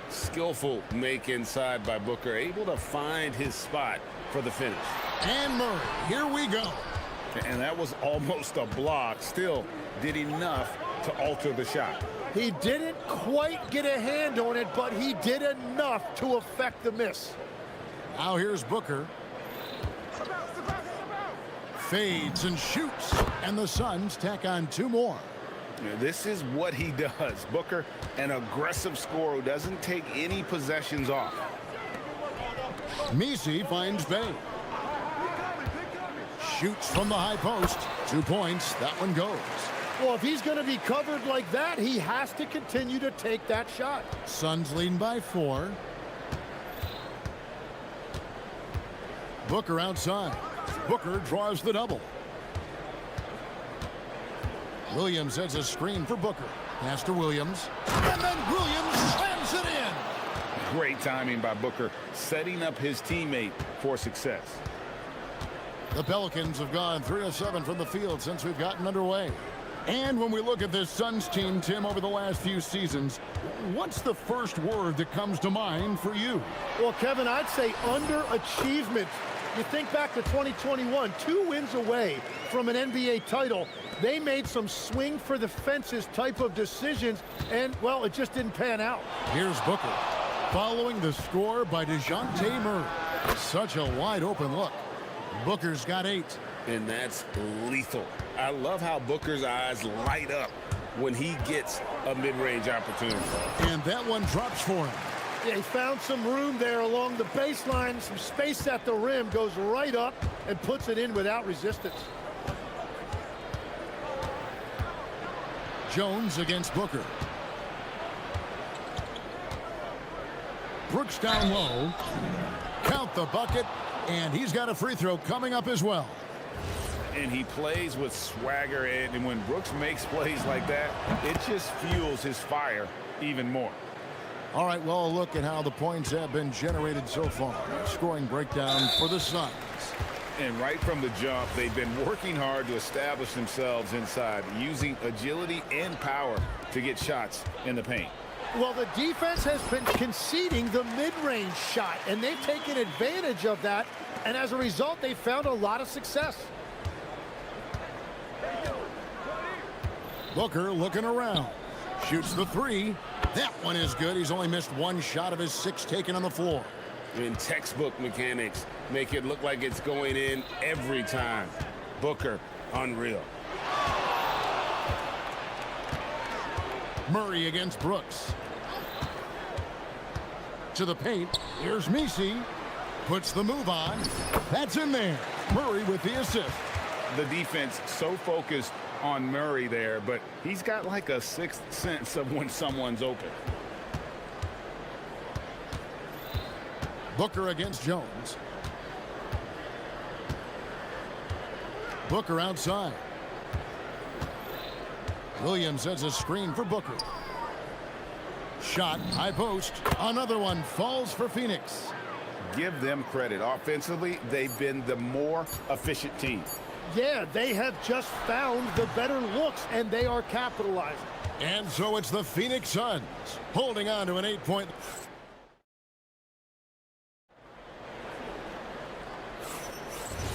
Skillful make inside by Booker, able to find his spot for the finish. And Murray, here we go. And that was almost a block. Still did enough to alter the shot. He didn't quite get a hand on it, but he did enough to affect the miss. Now here's Booker. Fades and shoots. And the Suns tack on 2 more. This is what he does. Booker, an aggressive scorer who doesn't take any possessions off. Messi finds Bay. Shoots from the high post. 2 points. That one goes. Well, if he's going to be covered like that, he has to continue to take that shot. Suns leading by 4. Booker outside. Booker draws the double. Williams has a screen for Booker. Pass to Williams. And then Williams slams it in. Great timing by Booker, setting up his teammate for success. The Pelicans have gone 3 of 7 from the field since we've gotten underway. And when we look at this Suns team, Tim, over the last few seasons, what's the first word that comes to mind for you? Well, Kevin, I'd say underachievement. You think back to 2021, 2 wins away from an NBA title. They made some swing for the fences type of decisions, and, well, it just didn't pan out. Here's Booker, following the score by DeJounte Murray. Such a wide open look. Booker's got 8. And that's lethal. I love how Booker's eyes light up when he gets a mid-range opportunity. And that one drops for him. Yeah, he found some room there along the baseline, some space at the rim, goes right up and puts it in without resistance. Jones against Booker. Brooks down low. Count the bucket, and he's got a free throw coming up as well. And he plays with swagger, and when Brooks makes plays like that, it just fuels his fire even more. All right, well, a look at how the points have been generated so far. Scoring breakdown for the Suns. And right from the jump, they've been working hard to establish themselves inside, using agility and power to get shots in the paint. Well, the defense has been conceding the mid-range shot, and they've taken advantage of that, and as a result, they've found a lot of success. Booker looking around. Shoots the three. That one is good. He's only missed one shot of his 6 taken on the floor. In textbook mechanics, make it look like it's going in every time. Booker, unreal. Murray against Brooks. To the paint. Here's Messi. Puts the move on. That's in there. Murray with the assist. The defense so focused on Murray there, but he's got like a sixth sense of when someone's open. Booker against Jones. Booker outside. Williams sets a screen for Booker. Shot, high post. Another one falls for Phoenix. Give them credit. Offensively, they've been the more efficient team. Yeah, they have just found the better looks, and they are capitalizing. And so it's the Phoenix Suns holding on to an 8-point.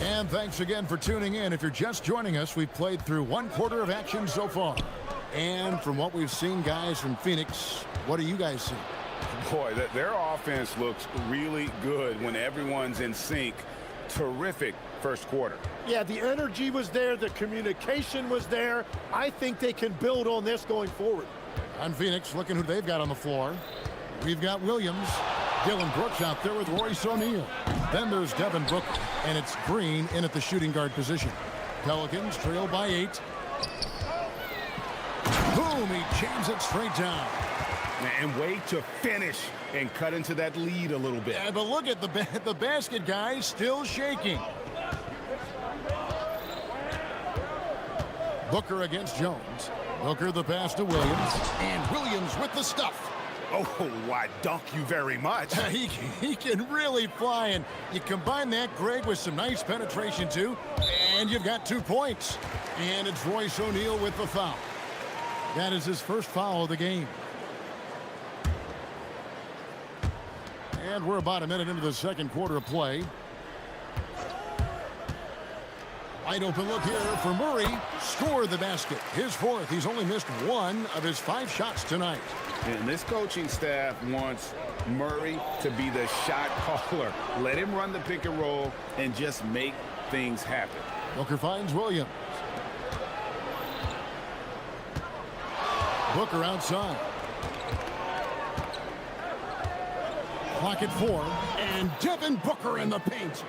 And thanks again for tuning in. If you're just joining us, we've played through 1 quarter of action so far. And from what we've seen, guys, from Phoenix, what do you guys see? Boy, their offense looks really good when everyone's in sync. Terrific first quarter. Yeah, the energy was there. The communication was there. I think they can build on this going forward. On Phoenix, looking who they've got on the floor. We've got Williams. Dylan Brooks out there with Royce O'Neal. Then there's Devin Booker, and it's Green in at the shooting guard position. Pelicans trail by 8. Boom, he jams it straight down. And way to finish and cut into that lead a little bit. Yeah, but look at the basket, guys, still shaking. Booker against Jones. Booker the pass to Williams. And Williams with the stuff. Oh, why, dunk you very much. He can really fly, and you combine that, Greg, with some nice penetration, too, and you've got 2 points. And it's Royce O'Neal with the foul. That is his first foul of the game. And we're about a minute into the second quarter of play. Wide open look here for Murray. Score the basket. His 4th. He's only missed 1 of his 5 shots tonight. And this coaching staff wants Murray to be the shot caller. Let him run the pick and roll and just make things happen. Booker finds Williams. Booker outside. Clock at 4. And Devin Booker in the paint.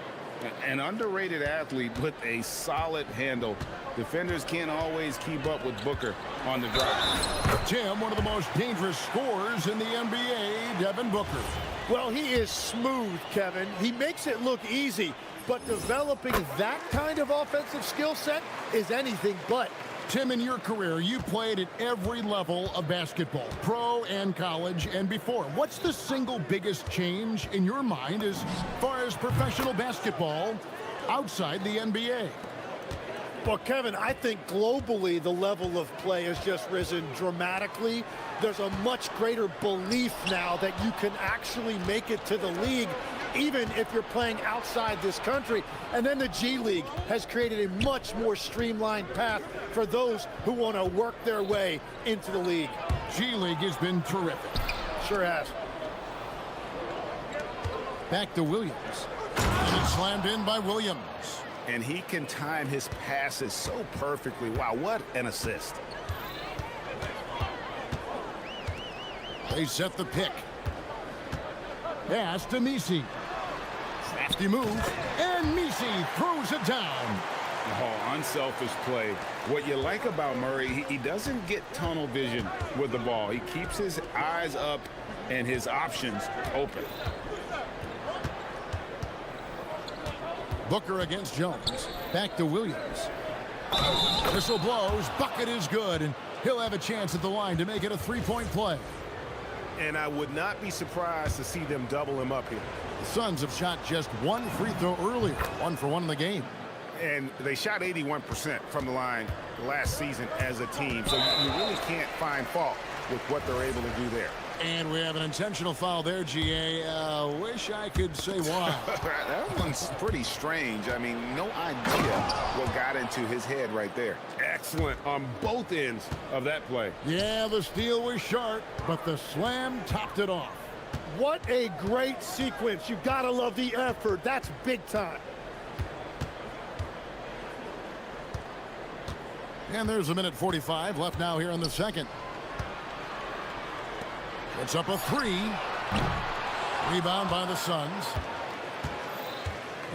An underrated athlete with a solid handle. Defenders can't always keep up with Booker on the drive. Tim, one of the most dangerous scorers in the NBA, Devin Booker. Well, he is smooth, Kevin. He makes it look easy, but developing that kind of offensive skill set is anything but. Tim, in your career, you played at every level of basketball, pro and college and before. What's the single biggest change in your mind as far as professional basketball outside the NBA? Well, Kevin, I think globally the level of play has just risen dramatically. There's a much greater belief now that you can actually make it to the league, even if you're playing outside this country. And then the G League has created a much more streamlined path for those who want to work their way into the league. G League has been terrific. Sure has. Back to Williams. And it's slammed in by Williams. And he can time his passes so perfectly. Wow, what an assist. They set the pick. Pass to Messi. Crafty move. And Messi throws it down. Oh, unselfish play. What you like about Murray, he doesn't get tunnel vision with the ball. He keeps his eyes up and his options open. Booker against Jones. Back to Williams. Whistle blows. Bucket is good, and he'll have a chance at the line to make it a 3-point play. And I would not be surprised to see them double him up here. The Suns have shot just 1 free throw earlier, 1 for 1 in the game. And they shot 81% from the line last season as a team, so you really can't find fault with what they're able to do there. And we have an intentional foul there, GA. Wish I could say why. That one's pretty strange. I mean, no idea what got into his head right there. Excellent on both ends of that play. Yeah, the steal was sharp, but the slam topped it off. What a great sequence. You gotta love the effort. That's big time. And there's a minute 45 left now here in the second. It's up a three. Rebound by the Suns.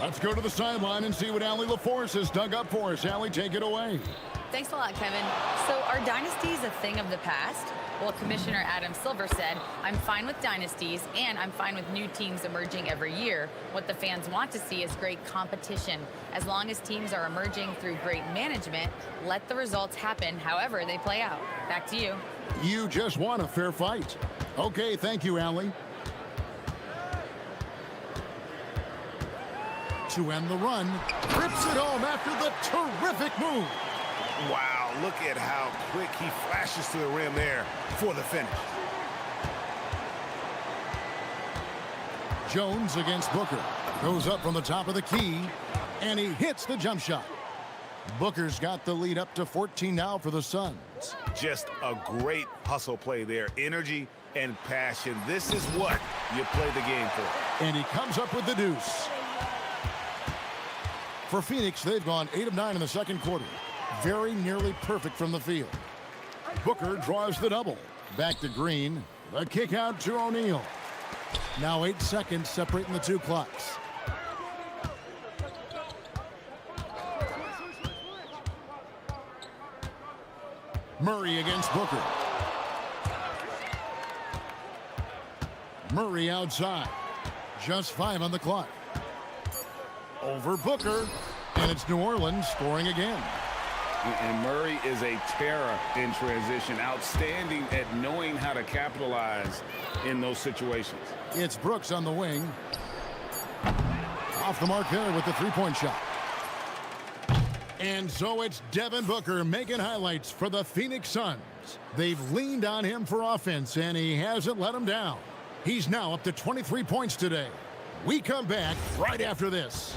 Let's go to the sideline and see what Allie LaForce has dug up for us. Allie, take it away. Thanks a lot, Kevin. So are dynasties a thing of the past? Well, Commissioner Adam Silver said, I'm fine with dynasties and I'm fine with new teams emerging every year. What the fans want to see is great competition. As long as teams are emerging through great management, let the results happen however they play out. Back to you. You just want a fair fight. Okay, thank you, Allie. To end the run, rips it home after the terrific move. Wow, look at how quick he flashes to the rim there for the finish. Jones against Booker. Goes up from the top of the key, and he hits the jump shot. Booker's got the lead up to 14 now for the Suns. Just a great hustle play there. Energy and passion. This is what you play the game for. And he comes up with the deuce. For Phoenix, they've gone 8 of 9 in the second quarter. Very nearly perfect from the field. Booker draws the double. Back to Green. The kick out to O'Neal. Now 8 seconds separating the two clocks. Murray against Booker. Murray outside. Just 5 on the clock. Over Booker. And it's New Orleans scoring again. And Murray is a terror in transition. Outstanding at knowing how to capitalize in those situations. It's Brooks on the wing. Off the mark there with the three-point shot. And so it's Devin Booker making highlights for the Phoenix Suns. They've leaned on him for offense, and he hasn't let them down. He's now up to 23 points today. We come back right after this.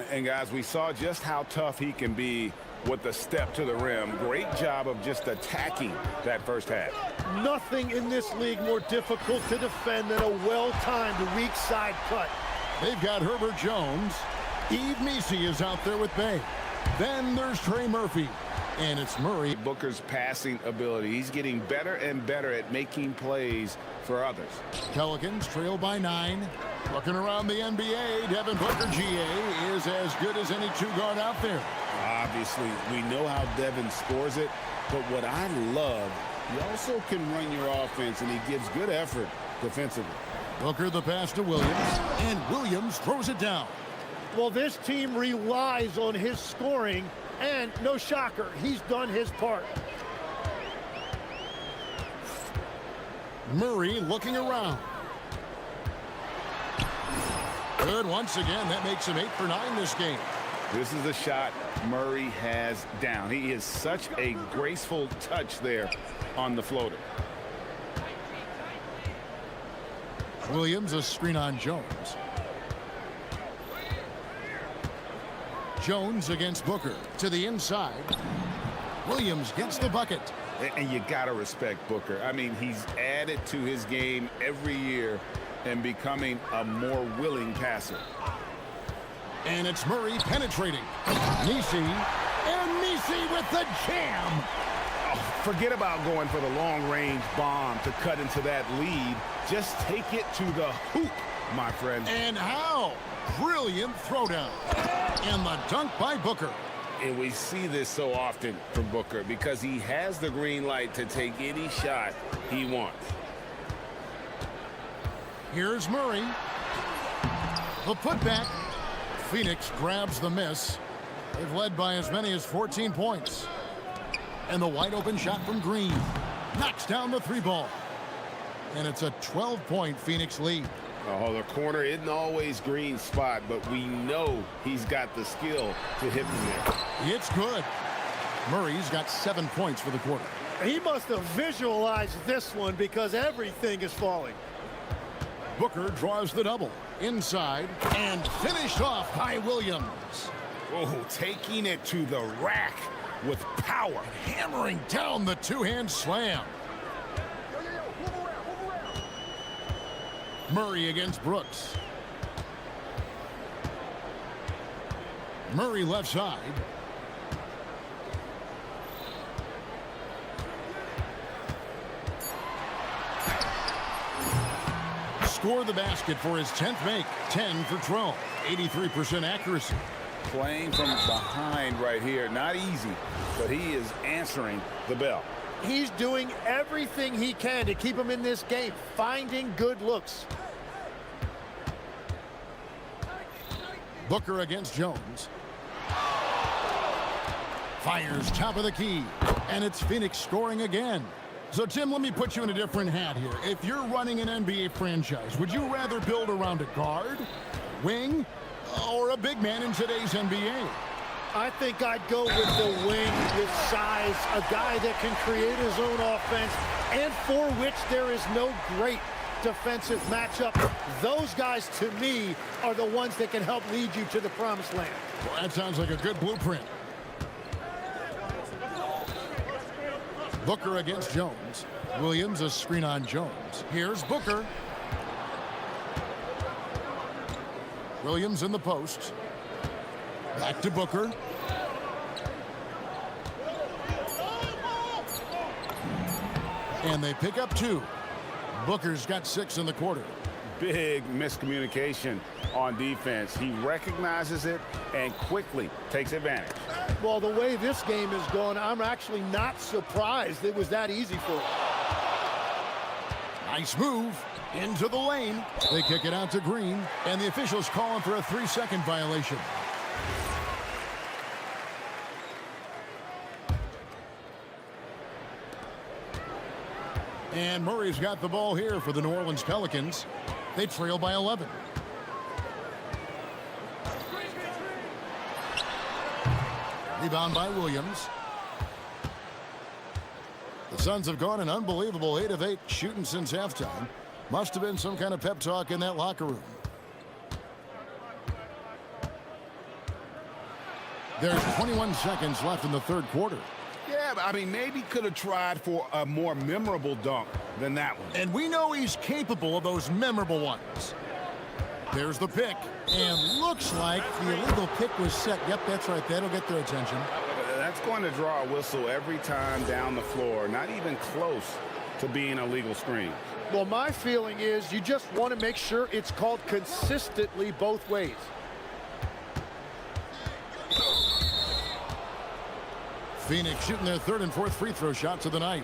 And guys, we saw just how tough he can be with the step to the rim. Great job of just attacking that first half. Nothing in this league more difficult to defend than a well-timed weak side cut. They've got Herbert Jones. Eve Messi is out there with Bay. Then there's Trey Murphy. And it's Murray. Booker's passing ability. He's getting better and better at making plays for others. Pelicans trail by 9. Looking around the NBA, Devin Booker, GA, is as good as any two-guard out there. Obviously, we know how Devin scores it, but what I love, he also can run your offense, and he gives good effort defensively. Booker the pass to Williams, and Williams throws it down. Well, this team relies on his scoring, and no shocker, he's done his part. Murray looking around. Good once again. That makes him 8 for 9 this game. This is a shot Murray has down. He is such a graceful touch there on the floater. Williams, a screen on Jones. Jones against Booker to the inside. Williams gets the bucket. And you got to respect Booker. I mean, he's added to his game every year and becoming a more willing passer. And it's Murray penetrating. Nisi, and Nisi with the jam. Oh, forget about going for the long-range bomb to cut into that lead. Just take it to the hoop, my friend. And how? Brilliant throwdown. And the dunk by Booker. And we see this so often from Booker because he has the green light to take any shot he wants. Here's Murray. The putback. Phoenix grabs the miss. They've led by as many as 14 points. And the wide open shot from Green. Knocks down the three ball. And it's a 12-point Phoenix lead. Oh, the corner isn't always Green's spot, but we know he's got the skill to hit from there. It's good. Murray's got 7 points for the quarter. He must have visualized this one because everything is falling. Booker draws the double. Inside and finished off by Williams. Oh, taking it to the rack with power. Hammering down the two-hand slam. Murray against Brooks. Murray left side. Score the basket for his 10th make. 10 for 12. 83% accuracy. Playing from behind right here. Not easy, but he is answering the bell. He's doing everything he can to keep him in this game, finding good looks. Booker against Jones. Fires top of the key. And it's Phoenix scoring again. So, Tim, let me put you in a different hat here. If you're running an NBA franchise, would you rather build around a guard, wing, or a big man in today's NBA? I think I'd go with the wing with size, a guy that can create his own offense, and for which there is no great defensive matchup. Those guys, to me, are the ones that can help lead you to the promised land. Well, that sounds like a good blueprint. Booker against Jones. Williams, a screen on Jones. Here's Booker. Williams in the post. Back to Booker. And they pick up 2. Booker's got 6 in the quarter. Big miscommunication on defense. He recognizes it and quickly takes advantage. Well, the way this game is going, I'm actually not surprised it was that easy for him. Nice move into the lane. They kick it out to Green, and the officials call him for a 3-second violation. And Murray's got the ball here for the New Orleans Pelicans. They trail by 11. Rebound by Williams. The Suns have gone an unbelievable 8 of 8 shooting since halftime. Must have been some kind of pep talk in that locker room. There's 21 seconds left in the third quarter. Yeah, I mean, maybe could have tried for a more memorable dunk than that one. And we know he's capable of those memorable ones. There's the pick. And looks like the illegal pick was set. Yep, that's right. That'll get their attention. That's going to draw a whistle every time down the floor. Not even close to being a legal screen. Well, my feeling is you just want to make sure it's called consistently both ways. Phoenix shooting their third and fourth free throw shots of the night.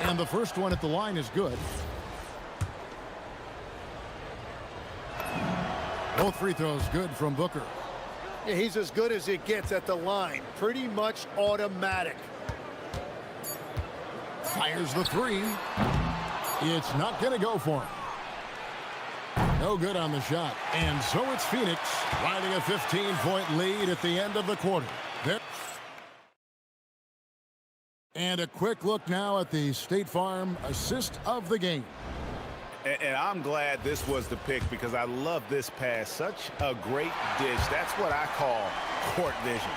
And the first one at the line is good. Both free throws good from Booker. Yeah, he's as good as it gets at the line. Pretty much automatic. Fires the 3. It's not going to go for him. No good on the shot. And so it's Phoenix riding a 15-point lead at the end of the quarter. And a quick look now at the State Farm assist of the game. And I'm glad this was the pick because I love this pass. Such a great dish. That's what I call court vision.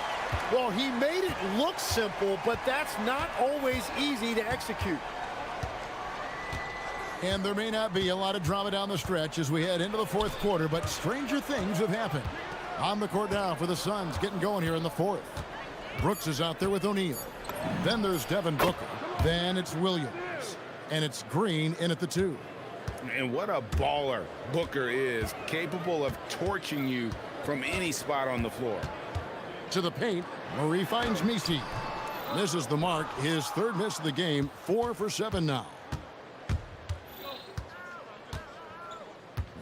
Well, he made it look simple, but that's not always easy to execute. And there may not be a lot of drama down the stretch as we head into the fourth quarter, but stranger things have happened. On the court now for the Suns, getting going here in the fourth. Brooks is out there with O'Neal. Then there's Devin Booker. Then it's Williams. And it's Green in at the 2. And what a baller Booker is, capable of torching you from any spot on the floor. To the paint, Murray finds Misi. Misses the mark, his third miss of the game, 4 for 7 now.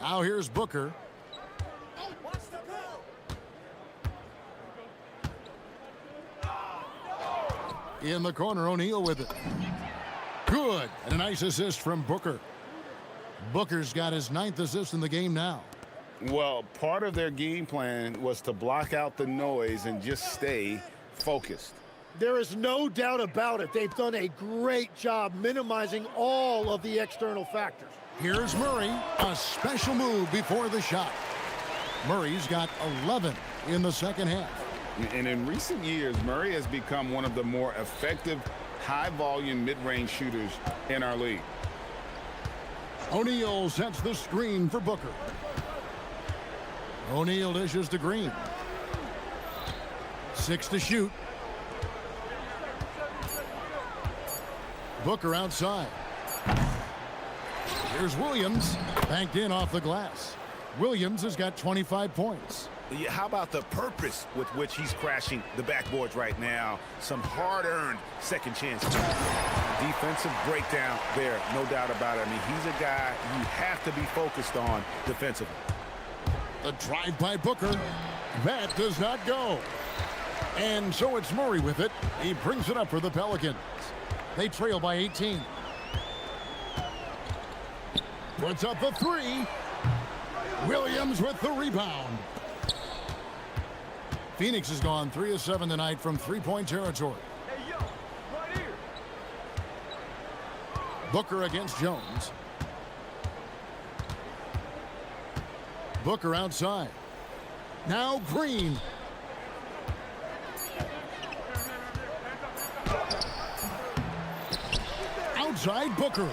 Now here's Booker. In the corner, O'Neal with it. Good, and a nice assist from Booker. Booker's got his 9th assist in the game now. Well, part of their game plan was to block out the noise and just stay focused. There is no doubt about it. They've done a great job minimizing all of the external factors. Here's Murray, a special move before the shot. Murray's got 11 in the second half. And in recent years, Murray has become one of the more effective, high-volume mid-range shooters in our league. O'Neal sets the screen for Booker. O'Neal dishes to Green. 6 to shoot. Booker outside. Here's Williams, banked in off the glass. Williams has got 25 points. Yeah, how about the purpose with which he's crashing the backboards right now? Some hard-earned second chance. Defensive breakdown there, no doubt about it. I mean, he's a guy you have to be focused on defensively. The drive by Booker. That does not go. And so it's Murray with it. He brings it up for the Pelicans. They trail by 18. Puts up the 3. Williams with the rebound. Phoenix has gone 3 of 7 tonight from three-point territory. Hey, yo, right here. Booker against Jones. Booker outside. Now Green. Outside Booker.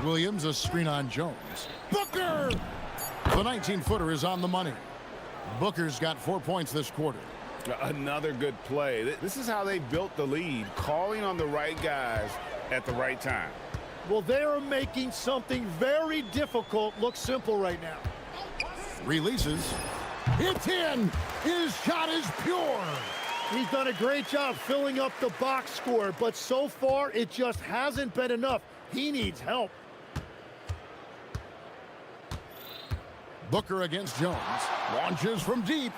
Williams, a screen on Jones. Booker! The 19-footer is on the money. Booker's got 4 points this quarter. Another good play. This is how they built the lead, calling on the right guys at the right time. Well, they're making something very difficult look simple right now. Releases. It's in! His shot is pure! He's done a great job filling up the box score, but so far it just hasn't been enough. He needs help. Booker against Jones. Launches from deep.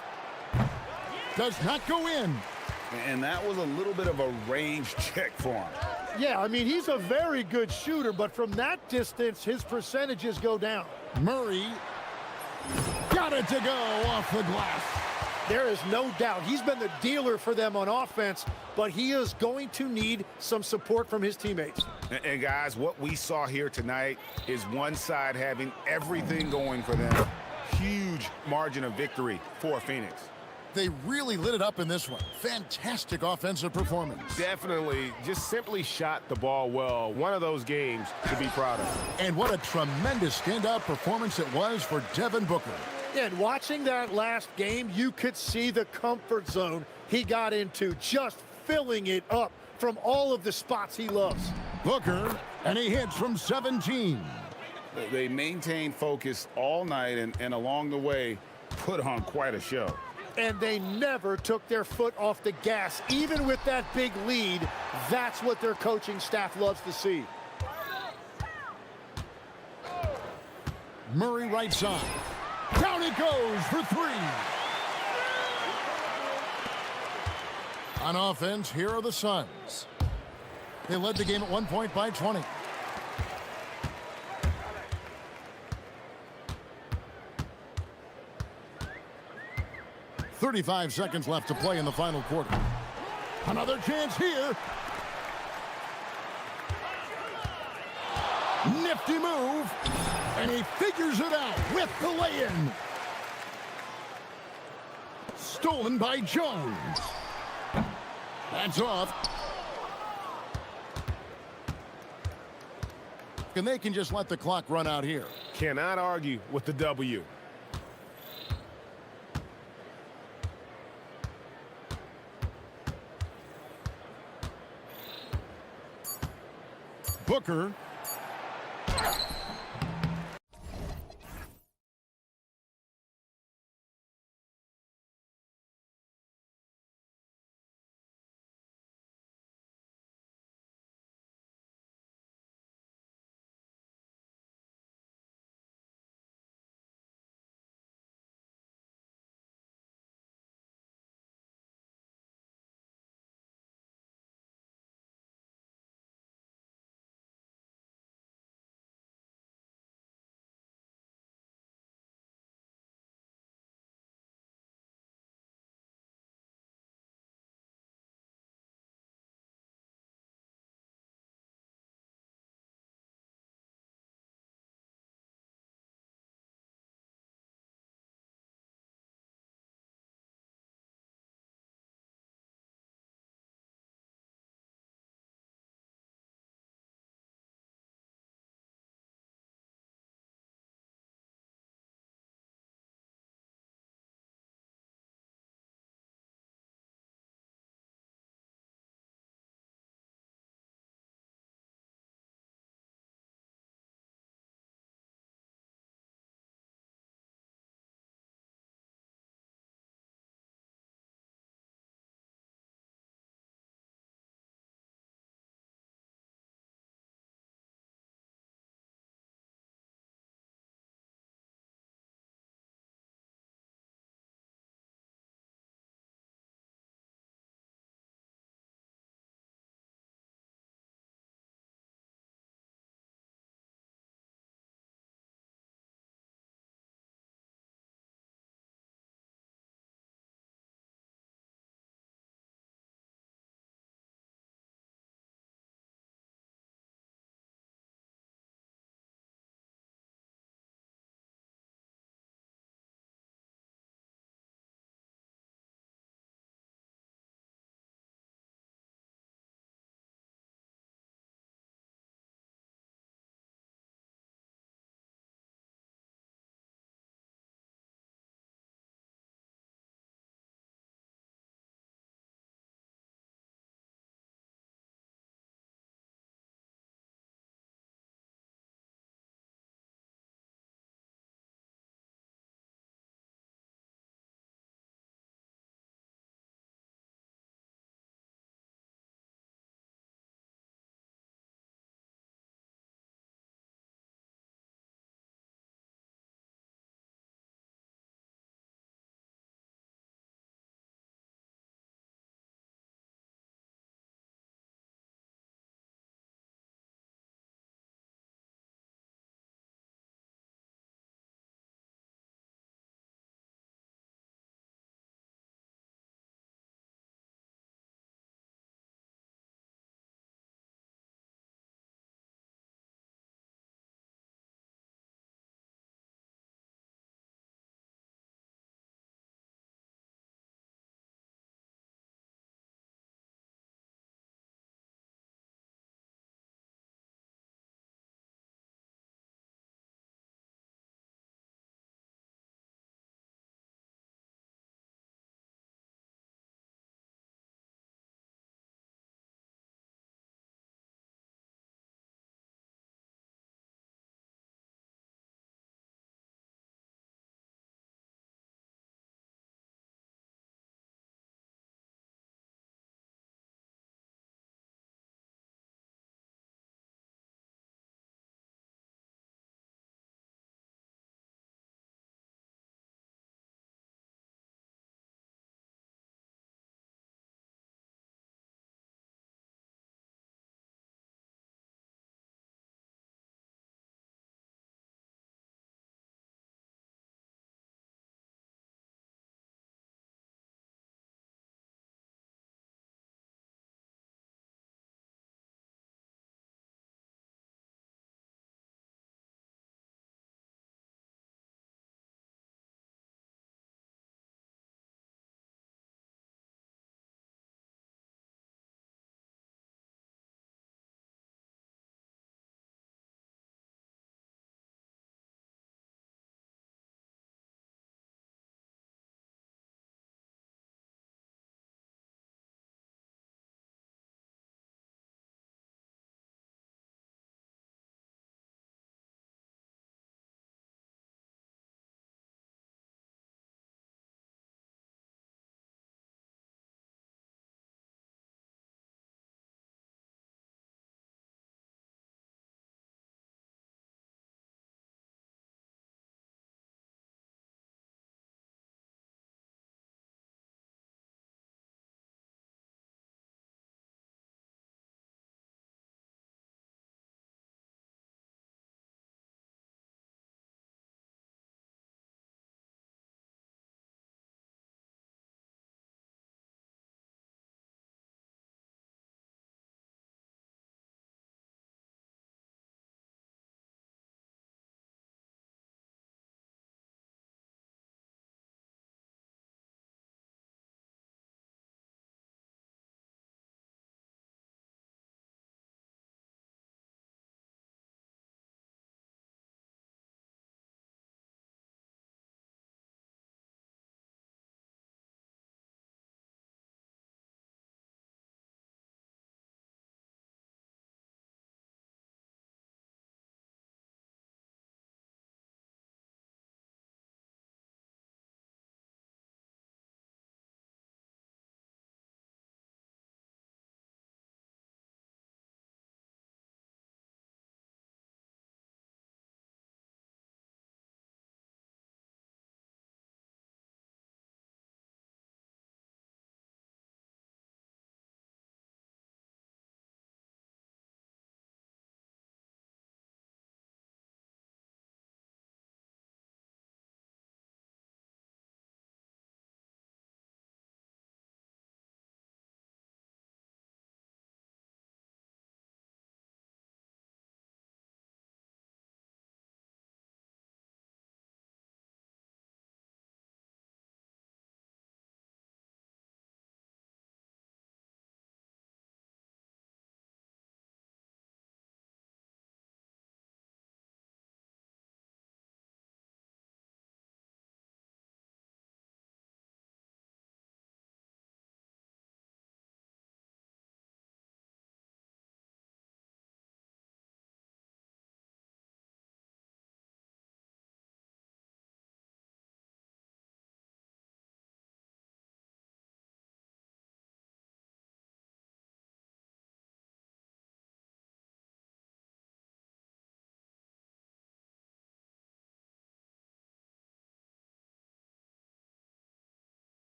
Does not go in. And that was a little bit of a range check for him. Yeah, I mean, he's a very good shooter, but from that distance, his percentages go down. Murray got it to go off the glass. There is no doubt he's been the dealer for them on offense, but he is going to need some support from his teammates. And guys, what we saw here tonight is one side having everything going for them. Huge margin of victory for Phoenix. They really lit it up in this one. Fantastic offensive performance. Definitely just simply shot the ball well. One of those games to be proud of. And what a tremendous standout performance it was for Devin Booker. And watching that last game, you could see the comfort zone he got into, just filling it up from all of the spots he loves. Booker, and he hits from 17. They maintained focus all night and along the way put on quite a show. And they never took their foot off the gas, even with that big lead. That's what their coaching staff loves to see. Murray right side. Down it goes for 3. On offense, here are the Suns. They led the game at 1 point by 20. 35 seconds left to play in the final quarter. Another chance here. Nifty move. And he figures it out with the lay-in. Stolen by Jones. That's off. And they can just let the clock run out here. Cannot argue with the W. Booker.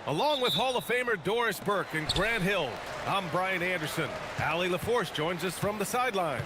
Along with Hall of Famer Doris Burke and Grant Hill, I'm Brian Anderson. Allie LaForce joins us from the sidelines.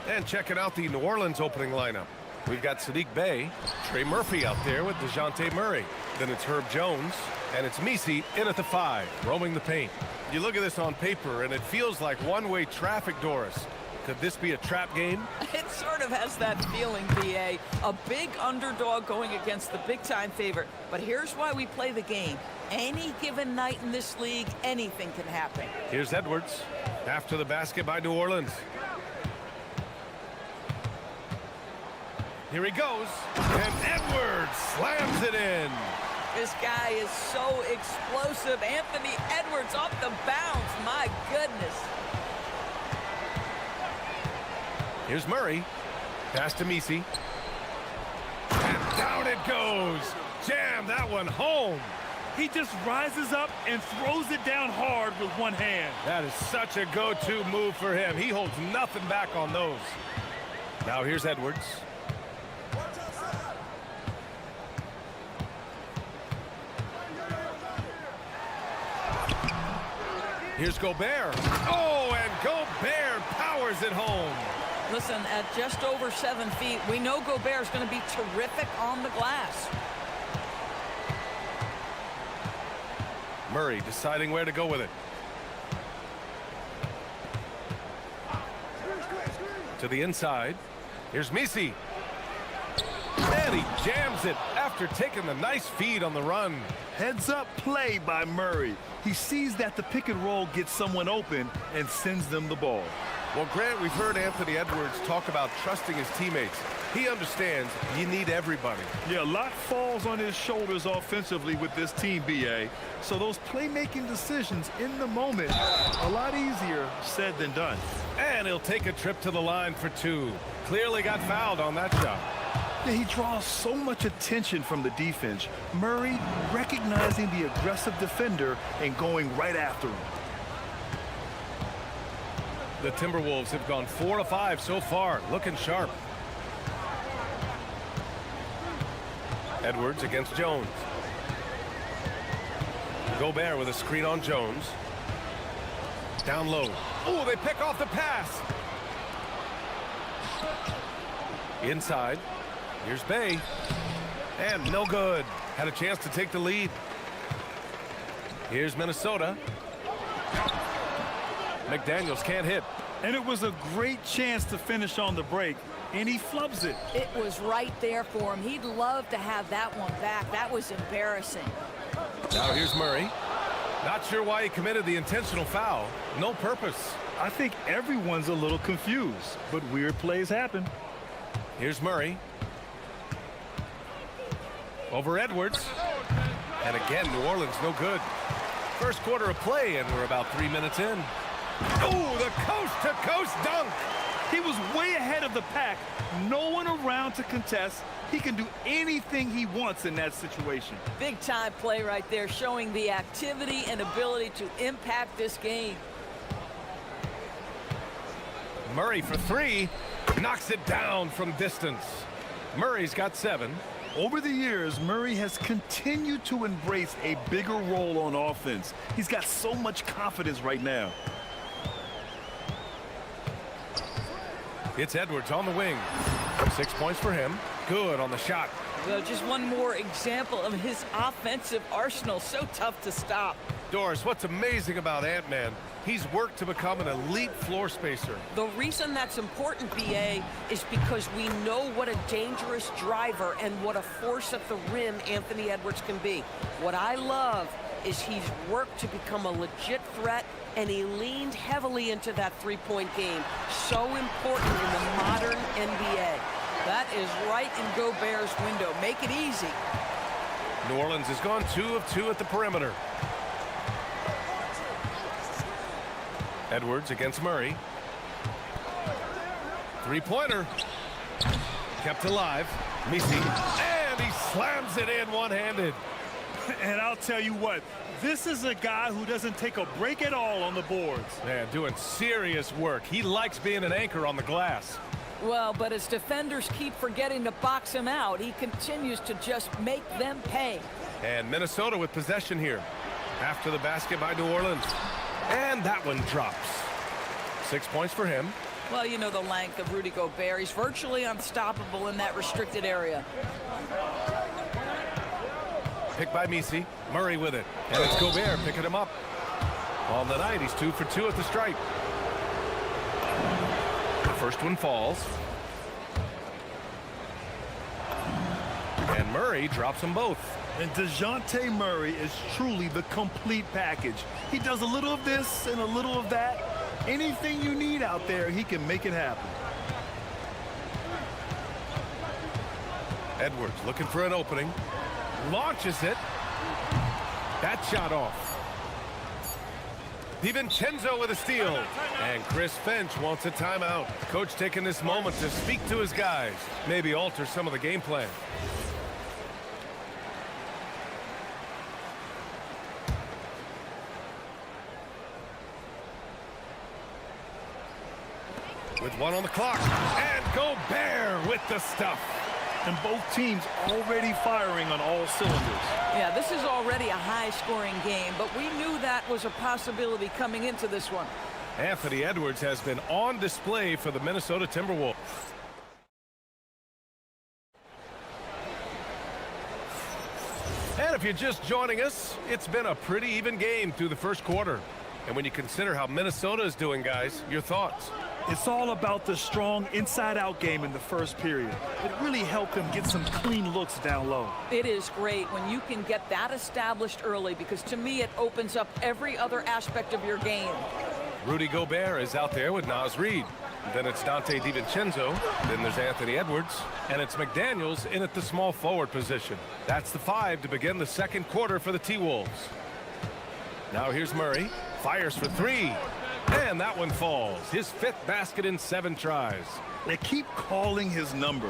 And checking out the New Orleans opening lineup, we've got Sadiq Bey, Trey Murphy out there with DeJounte Murray. Then it's Herb Jones, and it's Misi in at the 5, roaming the paint. You look at this on paper, and it feels like one-way traffic, Doris. Could this be a trap game? It sort of has that feeling, B.A. A big underdog going against the big-time favorite. But here's why we play the game. Any given night in this league, anything can happen. Here's Edwards, after the basket by New Orleans. Here he goes, and Edwards slams it in. This guy is so explosive. Anthony Edwards off the bounce. My goodness. Here's Murray. Pass to Misi. And down it goes. Jam that one home. He just rises up and throws it down hard with one hand. That is such a go-to move for him. He holds nothing back on those. Now here's Edwards. Here's Gobert. Oh, and Gobert powers it home. Listen, at just over 7 feet, we know Gobert's going to be terrific on the glass. Murray deciding where to go with it. To the inside. Here's Misi. And he jams it after taking the nice feed on the run. Heads up play by Murray. He sees that the pick and roll gets someone open and sends them the ball. Well, Grant, we've heard Anthony Edwards talk about trusting his teammates. He understands you need everybody. Yeah, a lot falls on his shoulders offensively with this team, B.A. So those playmaking decisions in the moment, a lot easier said than done. And he'll take a trip to the line for 2. Clearly got fouled on that shot. Yeah, he draws so much attention from the defense. Murray recognizing the aggressive defender and going right after him. The Timberwolves have gone 4 of 5 so far, looking sharp. Edwards against Jones. Gobert with a screen on Jones. Down low. Oh, they pick off the pass. Inside. Here's Bey. And no good. Had a chance to take the lead. Here's Minnesota. McDaniels can't hit. And it was a great chance to finish on the break, and he flubs it. It was right there for him. He'd love to have that one back. That was embarrassing. Now here's Murray. Not sure why he committed the intentional foul. No purpose. I think everyone's a little confused, but weird plays happen. Here's Murray. Over Edwards. And again, New Orleans no good. First quarter of play, and we're about 3 minutes in. Oh, the coast-to-coast dunk. He was way ahead of the pack. No one around to contest. He can do anything he wants in that situation. Big-time play right there, showing the activity and ability to impact this game. Murray for 3. Knocks it down from distance. Murray's got 7. Over the years, Murray has continued to embrace a bigger role on offense. He's got so much confidence right now. It's Edwards on the wing. 6 points for him. Good on the shot. Well, just one more example of his offensive arsenal. So tough to stop. Doris, what's amazing about Ant-Man, he's worked to become an elite floor spacer. The reason that's important, B.A., is because we know what a dangerous driver and what a force at the rim Anthony Edwards can be. What I love is he's worked to become a legit threat, and he leaned heavily into that three-point game. So important in the modern NBA. That is right in Gobert's window. Make it easy. New Orleans has gone 2 of 2 at the perimeter. Edwards against Murray. Three-pointer. Kept alive. Misi. And he slams it in one-handed. And I'll tell you what, this is a guy who doesn't take a break at all on the boards. Man, doing serious work. He likes being an anchor on the glass. Well, but as defenders keep forgetting to box him out, he continues to just make them pay. And Minnesota with possession here. After the basket by New Orleans. And that one drops. 6 points for him. Well, you know the length of Rudy Gobert. He's virtually unstoppable in that restricted area. Picked by Misi. Murray with it. And it's Gobert picking him up. On the night, he's 2 for 2 at the stripe. The first one falls. And Murray drops them both. And DeJounte Murray is truly the complete package. He does a little of this and a little of that. Anything you need out there, he can make it happen. Edwards looking for an opening. Launches it. That shot off. DiVincenzo with a steal. And Chris Finch wants a timeout. Coach taking this moment to speak to his guys. Maybe alter some of the game plan. With 1 on the clock. And Gobert with the stuff. And both teams already firing on all cylinders. Yeah, this is already a high-scoring game, but we knew that was a possibility coming into this one. Anthony Edwards has been on display for the Minnesota Timberwolves. And if you're just joining us, it's been a pretty even game through the first quarter. And when you consider how Minnesota is doing, guys, your thoughts? It's all about the strong inside-out game in the first period. It really helped them get some clean looks down low. It is great when you can get that established early, because to me it opens up every other aspect of your game. Rudy Gobert is out there with Naz Reid. Then it's Dante DiVincenzo. Then there's Anthony Edwards. And it's McDaniels in at the small forward position. That's the 5 to begin the second quarter for the T-Wolves. Now here's Murray. Fires for 3. And that one falls. His 5th basket in 7 tries. They keep calling his number.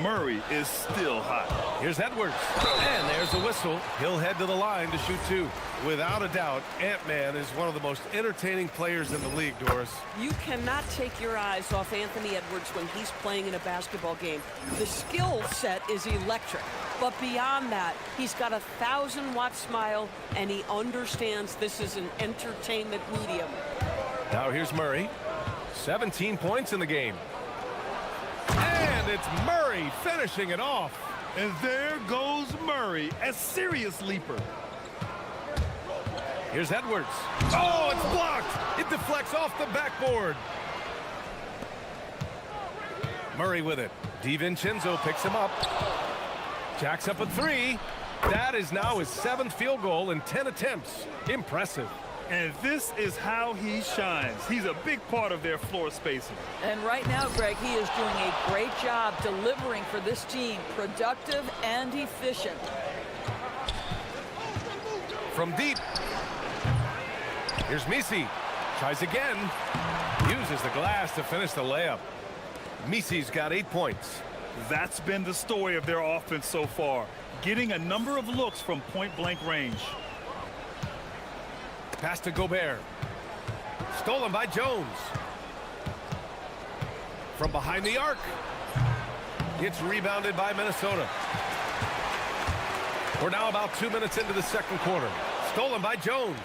Murray is still hot. Here's Edwards. And there's a whistle. He'll head to the line to shoot 2. Without a doubt, Ant-Man is one of the most entertaining players in the league, Doris. You cannot take your eyes off Anthony Edwards when he's playing in a basketball game. The skill set is electric. But beyond that, he's got a 1,000-watt smile, and he understands this is an entertainment medium. Now here's Murray. 17 points in the game. And it's Murray finishing it off. And there goes Murray, a serious leaper. Here's Edwards. Oh, it's blocked. It deflects off the backboard. Murray with it. DiVincenzo picks him up. Jacks up a 3. That is now his 7th field goal in 10 attempts. Impressive. And this is how he shines. He's a big part of their floor spacing. And right now, Greg, he is doing a great job delivering for this team. Productive and efficient. From deep. Here's Misi. Tries again. Uses the glass to finish the layup. Misi's got 8 points. That's been the story of their offense so far. Getting a number of looks from point-blank range. Pass to Gobert. Stolen by Jones. From behind the arc. It's rebounded by Minnesota. We're now about 2 minutes into the second quarter. Stolen by Jones.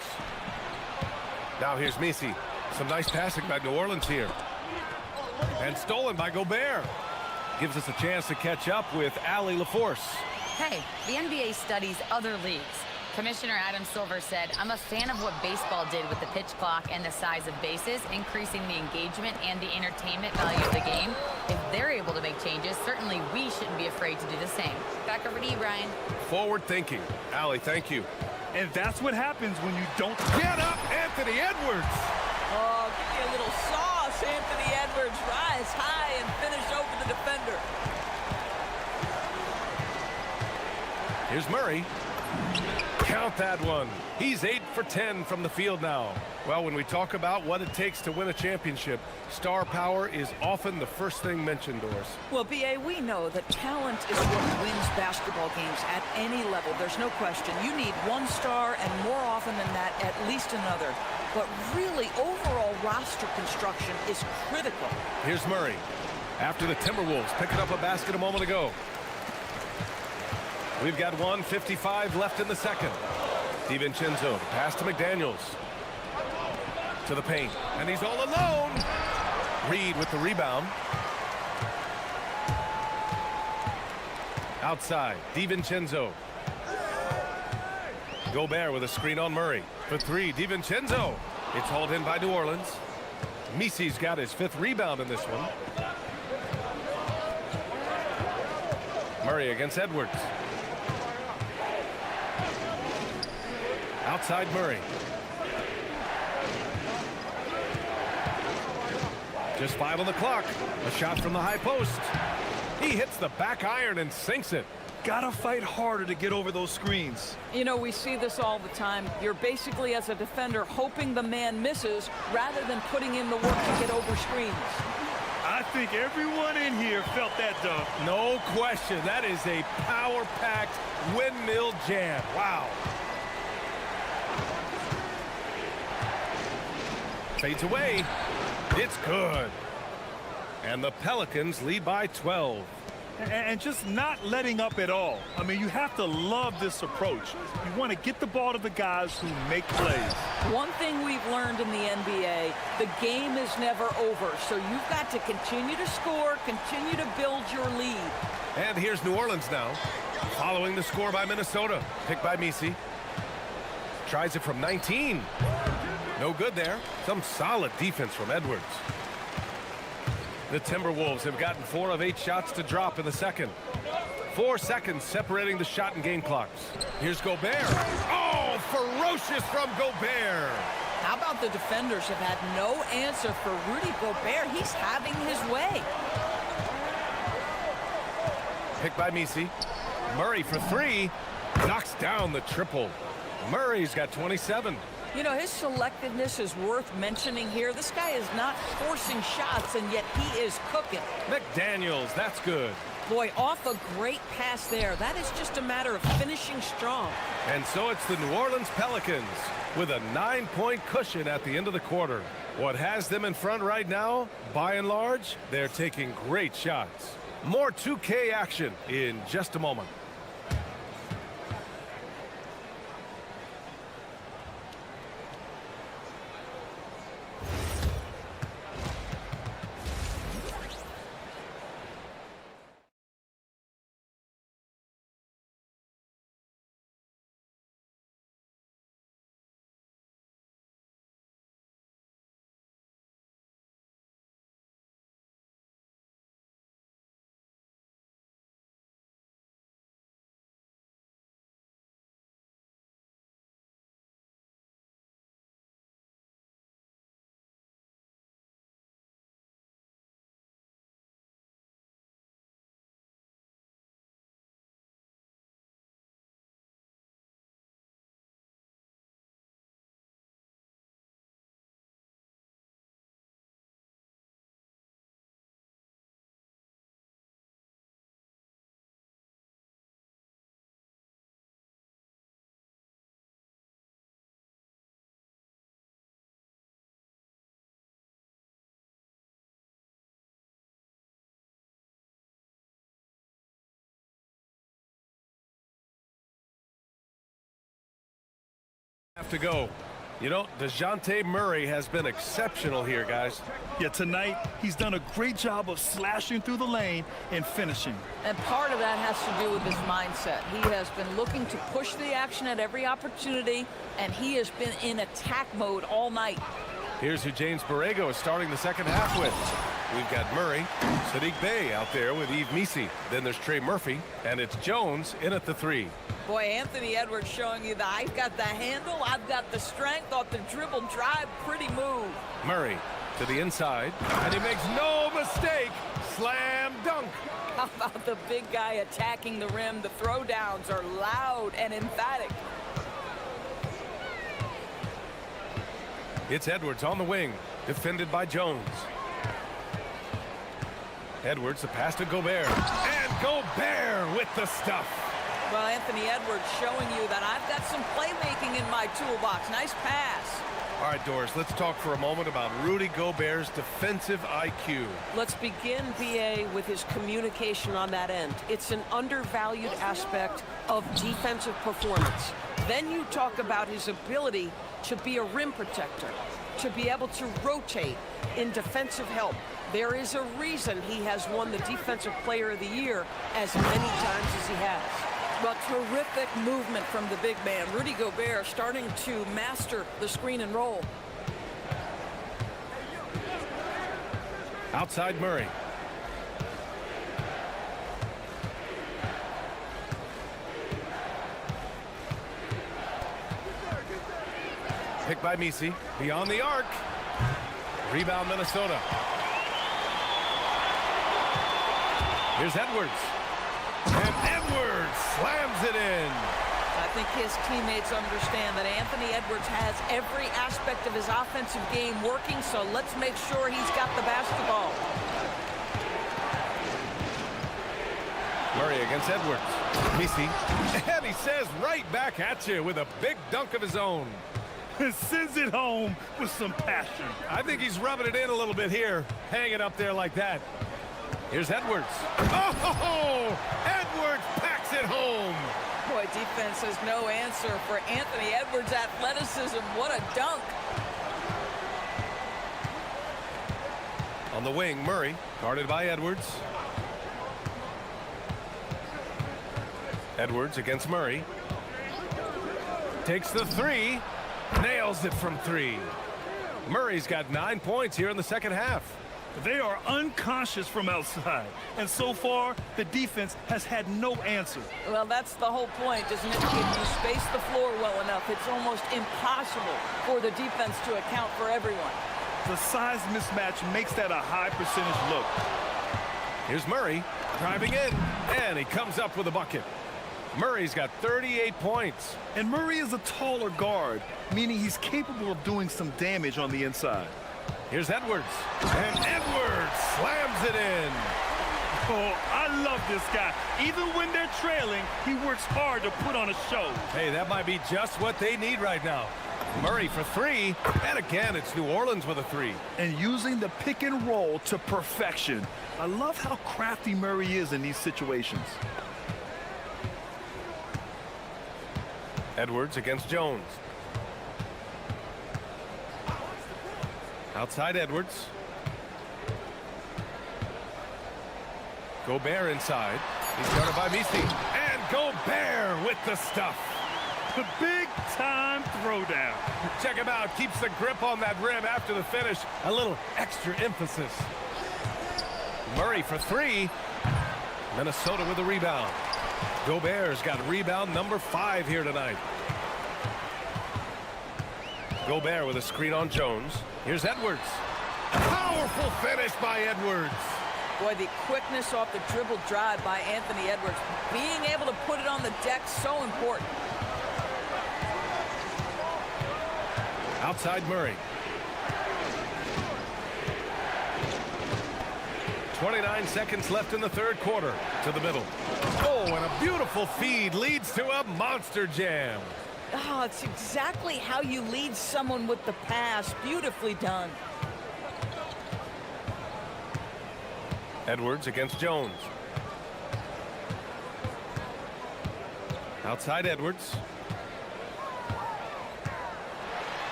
Now here's Misi. Some nice passing by New Orleans here. And stolen by Gobert. Gives us a chance to catch up with Allie LaForce. Hey, the NBA studies other leagues. Commissioner Adam Silver said, I'm a fan of what baseball did with the pitch clock and the size of bases, increasing the engagement and the entertainment value of the game. If they're able to make changes, certainly we shouldn't be afraid to do the same. Back over to you, Brian. Forward thinking. Allie, thank you. And that's what happens when you don't... Get up, Anthony Edwards! Oh, give me a little sauce, Anthony Edwards. Rise high and finish over the defender. Here's Murray. Count that one. He's 8 for 10 from the field now. Well, when we talk about what it takes to win a championship, star power is often the first thing mentioned, Doris. Well, B.A., we know that talent is what wins basketball games at any level. There's no question. You need one star, and more often than that, at least another. But really, overall roster construction is critical. Here's Murray. After the Timberwolves picking up a basket a moment ago. We've got 1:55 left in the second. DiVincenzo, pass to McDaniels. To the paint, and he's all alone. Reed with the rebound. Outside, DiVincenzo. Gobert with a screen on Murray. For three, DiVincenzo. It's hauled in by New Orleans. Misi's got his 5th rebound in this one. Murray against Edwards. Outside Murray. Just 5 on the clock. A shot from the high post. He hits the back iron and sinks it. Gotta fight harder to get over those screens. You know, we see this all the time. You're basically, as a defender, hoping the man misses rather than putting in the work to get over screens. I think everyone in here felt that dunk. No question. That is a power-packed windmill jam. Wow. Fades away. It's good. And the Pelicans lead by 12. And just not letting up at all. I mean, you have to love this approach. You want to get the ball to the guys who make plays. One thing we've learned in the NBA, the game is never over. So you've got to continue to score, continue to build your lead. And here's New Orleans now, following the score by Minnesota. Picked by Misi. Tries it from 19. No good there. Some solid defense from Edwards. The Timberwolves have gotten 4 of 8 shots to drop in the second. 4 seconds separating the shot and game clocks. Here's Gobert. Oh, ferocious from Gobert. How about the defenders have had no answer for Rudy Gobert? He's having his way. Picked by Misi. Murray for 3. Knocks down the triple. Murray's got 27. You know, his selectiveness is worth mentioning here. This guy is not forcing shots, and yet he is cooking. McDaniels, that's good. Boy, off a great pass there. That is just a matter of finishing strong. And so it's the New Orleans Pelicans with a 9-point cushion at the end of the quarter. What has them in front right now, by and large, they're taking great shots. More 2K action in just a moment. Have to go. You know, DeJounte Murray has been exceptional here, guys. Yeah, tonight he's done a great job of slashing through the lane and finishing. And part of that has to do with his mindset. He has been looking to push the action at every opportunity, and he has been in attack mode all night. Here's who James Borrego is starting the second half with. We've got Murray, Saddiq Bey out there with Yves Misi. Then there's Trey Murphy, and it's Jones in at the 3. Boy, Anthony Edwards showing you that I've got the handle, I've got the strength off the dribble drive, pretty move. Murray to the inside, and he makes no mistake. Slam dunk. How about the big guy attacking the rim? The throwdowns are loud and emphatic. It's Edwards on the wing, defended by Jones. Edwards, the pass to Gobert. And Gobert with the stuff. Well, Anthony Edwards showing you that I've got some playmaking in my toolbox. Nice pass. All right, Doris, let's talk for a moment about Rudy Gobert's defensive IQ. Let's begin, BA, with his communication on that end. It's an undervalued aspect of defensive performance. Then you talk about his ability to be a rim protector, to be able to rotate in defensive help. There is a reason he has won the Defensive Player of the Year as many times as he has. Well, terrific movement from the big man. Rudy Gobert starting to master the screen and roll. Outside Murray. Picked by Misi. Beyond the arc. Rebound Minnesota. Here's Edwards. And Edwards slams it in. I think his teammates understand that Anthony Edwards has every aspect of his offensive game working, so let's make sure he's got the basketball. Murray against Edwards. Misi. And he says right back at you with a big dunk of his own. Sends it home with some passion. I think he's rubbing it in a little bit here. Hang it up there like that. Here's Edwards. Oh! Edwards packs it home. Boy, defense has no answer for Anthony Edwards' athleticism. What a dunk. On the wing, Murray, guarded by Edwards. Edwards against Murray. Takes the three. Nails it from three. Murray's got 9 points here in the second half. They are unconscious from outside, and so far the defense has had no answer. Well, that's the whole point, isn't it? If you space the floor well enough, it's almost impossible for the defense to account for everyone. The size mismatch makes that a high percentage look. Here's Murray driving in, and he comes up with a bucket. Murray's got 38 points. And Murray is a taller guard, meaning he's capable of doing some damage on the inside. Here's Edwards. And Edwards slams it in. Oh, I love this guy. Even when they're trailing, he works hard to put on a show. Hey, that might be just what they need right now. Murray for three. And again, it's New Orleans with a three. And using the pick and roll to perfection. I love how crafty Murray is in these situations. Edwards against Jones. Outside Edwards. Gobert inside. He's guarded by Misi. And Gobert with the stuff. The big time throwdown. Check him out. Keeps the grip on that rim after the finish. A little extra emphasis. Murray for three. Minnesota with the rebound. Gobert's got rebound number 5 here tonight. Gobert with a screen on Jones. Here's Edwards. Powerful finish by Edwards. Boy, the quickness off the dribble drive by Anthony Edwards. Being able to put it on the deck, so important. Outside Murray. 29 seconds left in the third quarter. To the middle. Oh, and a beautiful feed leads to a monster jam. Oh, it's exactly how you lead someone with the pass. Beautifully done. Edwards against Jones. Outside Edwards.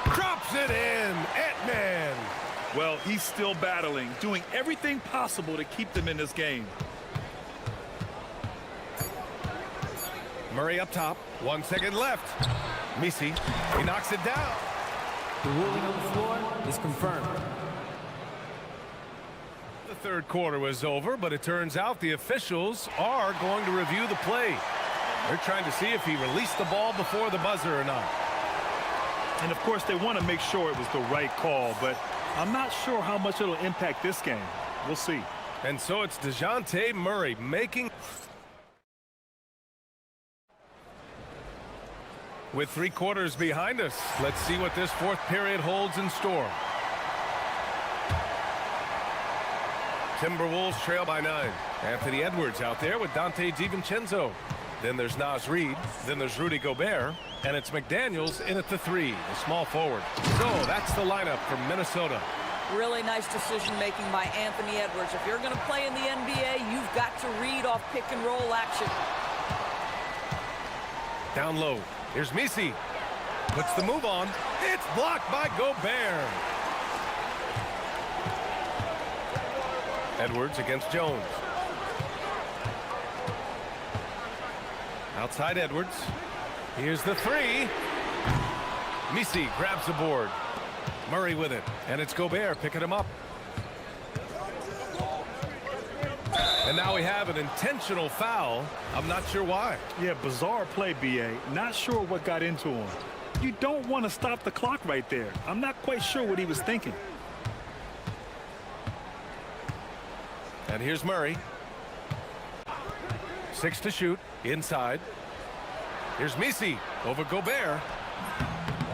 Drops it in. Ant-Man. Well, he's still battling, doing everything possible to keep them in this game. Murray up top. 1 second left. Misi. He knocks it down. The ruling on the floor is confirmed. The third quarter was over, but it turns out the officials are going to review the play. They're trying to see if he released the ball before the buzzer or not. And of course, they want to make sure it was the right call, but I'm not sure how much it'll impact this game. We'll see. And so it's DeJounte Murray making... With 3 quarters behind us, let's see what this fourth period holds in store. Timberwolves trail by 9. Anthony Edwards out there with Dante DiVincenzo. Then there's Naz Reid. Then there's Rudy Gobert. And it's McDaniels in at the 3, the small forward. So that's the lineup from Minnesota. Really nice decision-making by Anthony Edwards. If you're going to play in the NBA, you've got to read off pick-and-roll action. Down low. Here's Misi. Puts the move on. It's blocked by Gobert. Edwards against Jones. Outside Edwards. Here's the 3. Misi grabs the board. Murray with it. And it's Gobert picking him up. And now we have an intentional foul. I'm not sure why. Yeah, bizarre play, B.A. Not sure what got into him. You don't want to stop the clock right there. I'm not quite sure what he was thinking. And here's Murray. 6 to shoot. Inside. Here's Misi over Gobert.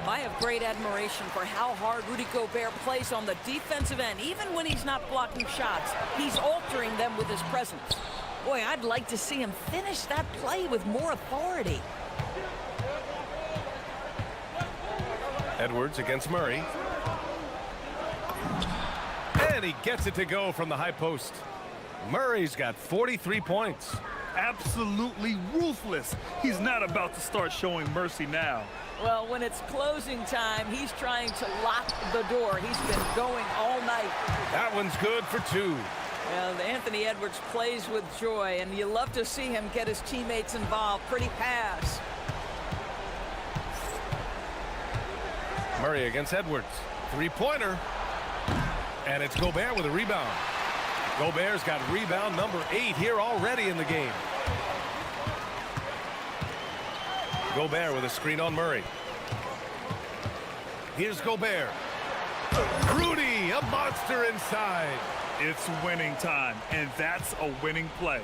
I have great admiration for how hard Rudy Gobert plays on the defensive end. Even when he's not blocking shots, he's altering them with his presence. Boy, I'd like to see him finish that play with more authority. Edwards against Murray. And he gets it to go from the high post. Murray's got 43 points. Absolutely ruthless. He's not about to start showing mercy now. Well, when it's closing time, he's trying to lock the door. He's been going all night. That one's good for 2. Well, Anthony Edwards plays with joy, and you love to see him get his teammates involved. Pretty pass. Murray against Edwards. 3-pointer. And it's Gobert with a rebound. Gobert's got rebound number 8 here already in the game. Gobert with a screen on Murray. Here's Gobert. Rudy, a monster inside. It's winning time, and that's a winning play.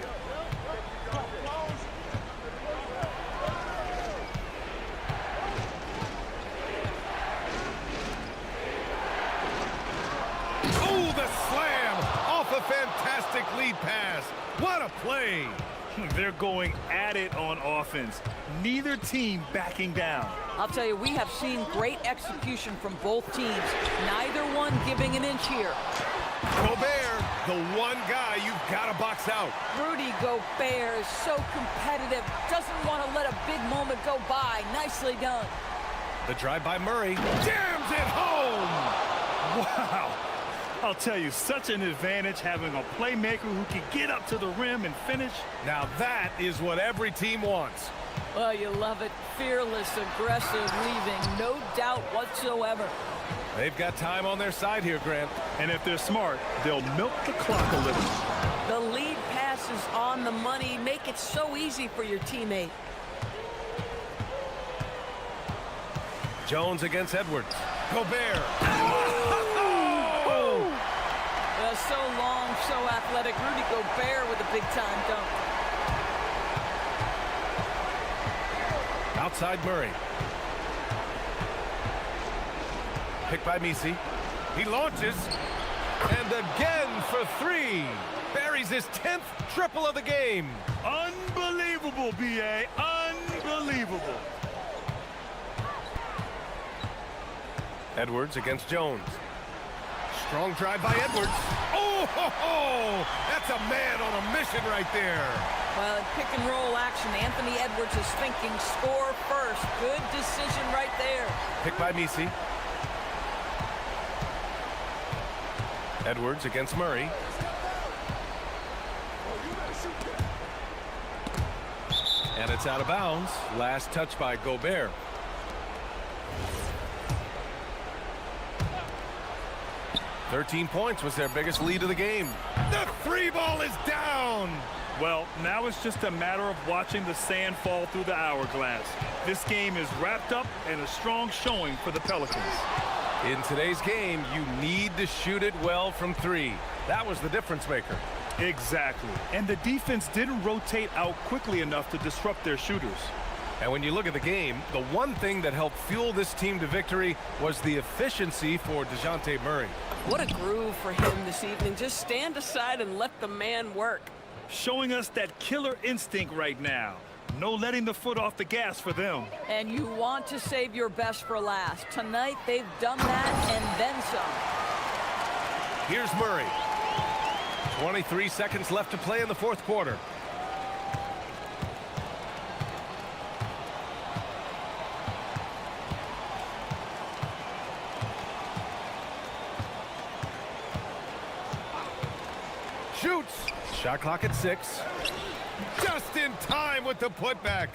Oh, the slam off a fantastic lead pass. What a play. They're going at it on offense. Neither team backing down. I'll tell you, we have seen great execution from both teams. Neither one giving an inch here. Gobert, the one guy you've got to box out. Rudy Gobert is so competitive. Doesn't want to let a big moment go by. Nicely done. The drive by Murray. Jams it home. Wow. I'll tell you, such an advantage having a playmaker who can get up to the rim and finish. Now that is what every team wants. Well, you love it. Fearless, aggressive, leaving. No doubt whatsoever. They've got time on their side here, Grant. And if they're smart, they'll milk the clock a little. The lead pass is on the money. Make it so easy for your teammate. Jones against Edwards. Gobert. So long, so athletic. Rudy Gobert with a big-time dunk. Outside Murray. Picked by Misi. He launches. And again for 3. Buries his 10th triple of the game. Unbelievable, B.A. Unbelievable. Edwards against Jones. Strong drive by Edwards. Oh, ho, ho. That's a man on a mission right there. Well, in pick-and-roll action, Anthony Edwards is thinking score first. Good decision right there. Picked by Misi. Edwards against Murray. And it's out of bounds. Last touch by Gobert. "13 points was their biggest lead of the game. The 3 ball is down. Well, now it's just a matter of watching the sand fall through the hourglass. This game is wrapped up and a strong showing for the Pelicans. In today's game, you need to shoot it well from 3. That was the difference maker. Exactly. And the defense didn't rotate out quickly enough to disrupt their shooters. And when you look at the game, the one thing that helped fuel this team to victory was the efficiency for DeJounte Murray. What a groove for him this evening. Just stand aside and let the man work. Showing us that killer instinct right now. No letting the foot off the gas for them. And you want to save your best for last. Tonight, they've done that and then some. Here's Murray. 23 seconds left to play in the fourth quarter. Shoots. Shot clock at 6. Just in time with the putback.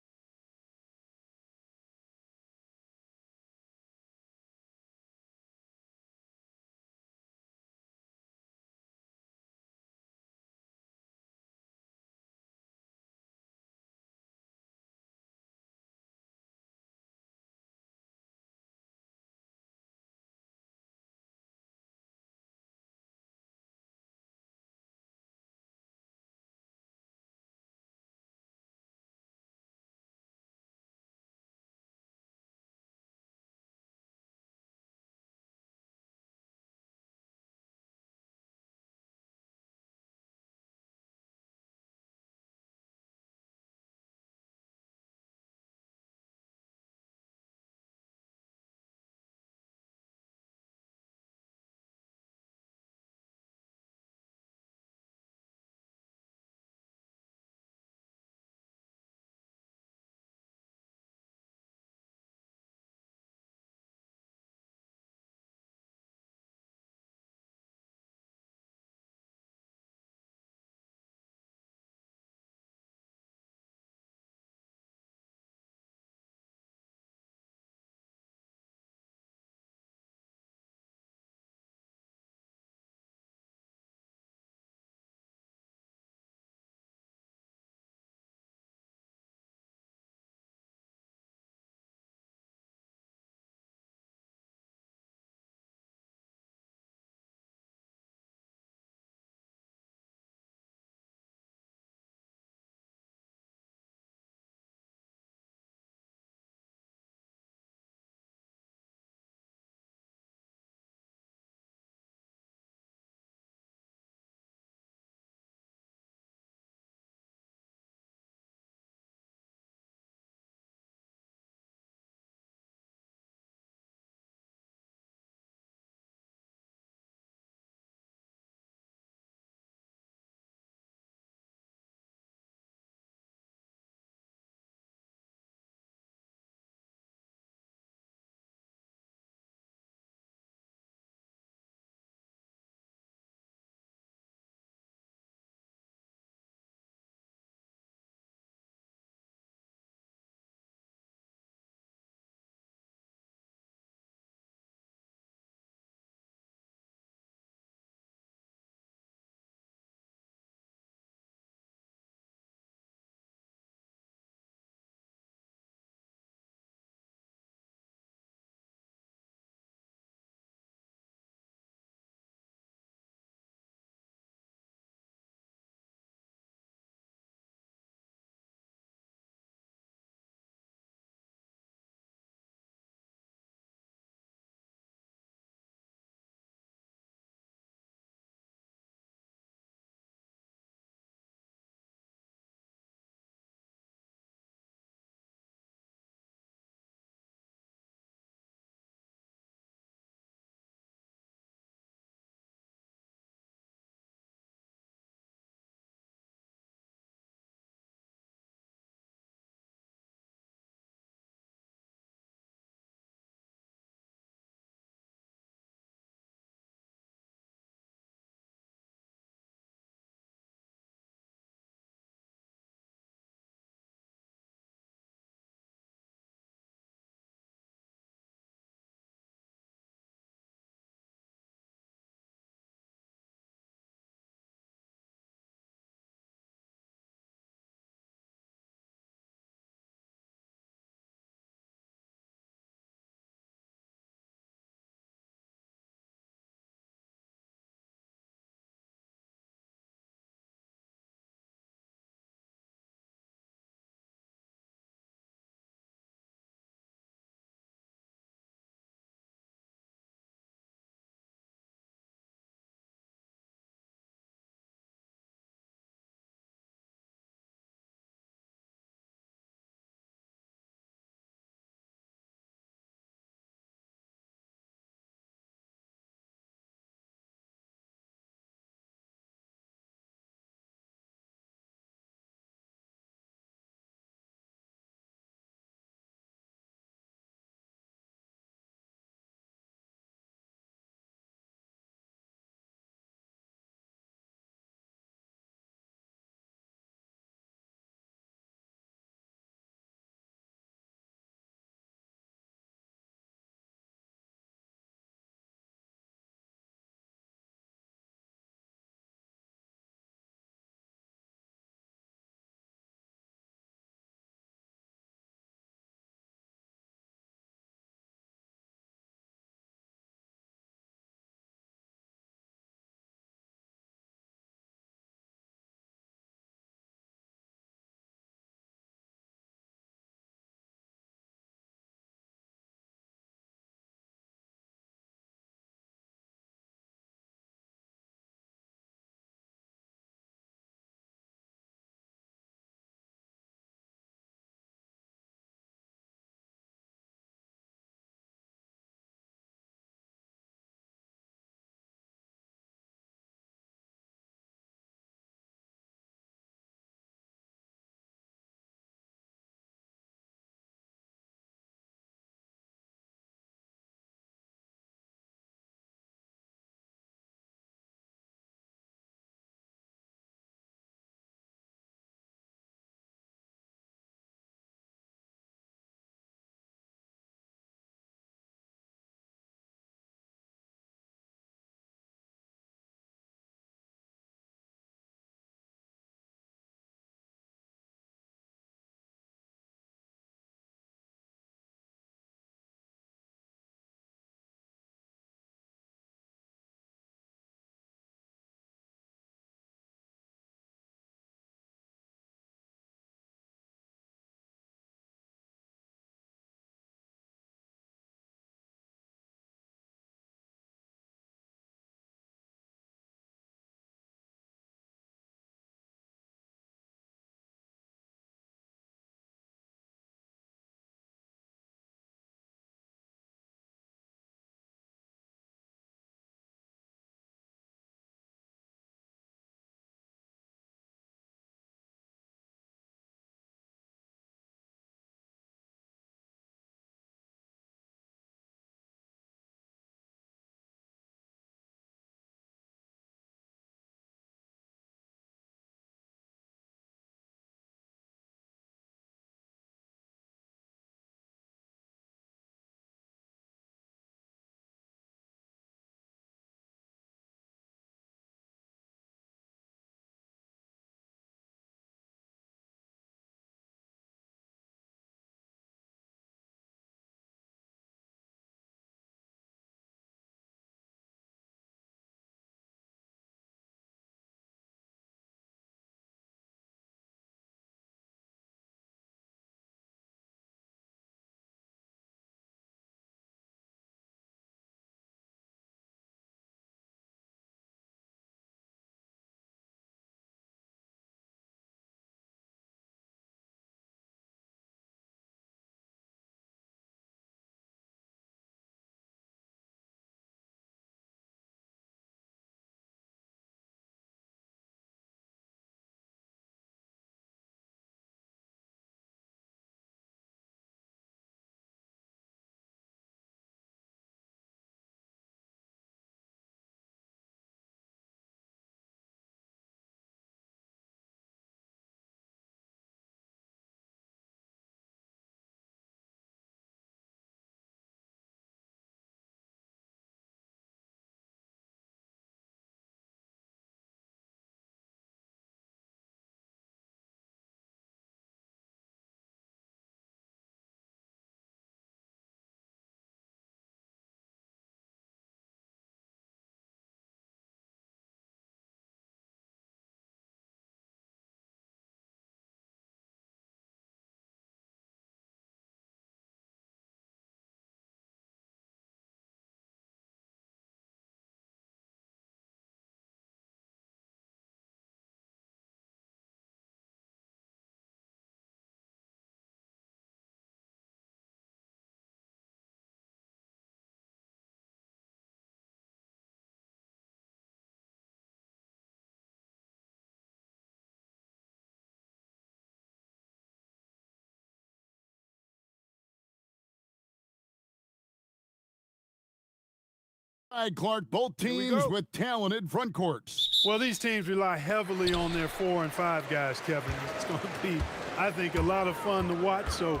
Clark, both teams with talented front courts. Well, these teams rely heavily on their 4 and 5 guys, Kevin. It's going to be, I think, a lot of fun to watch. So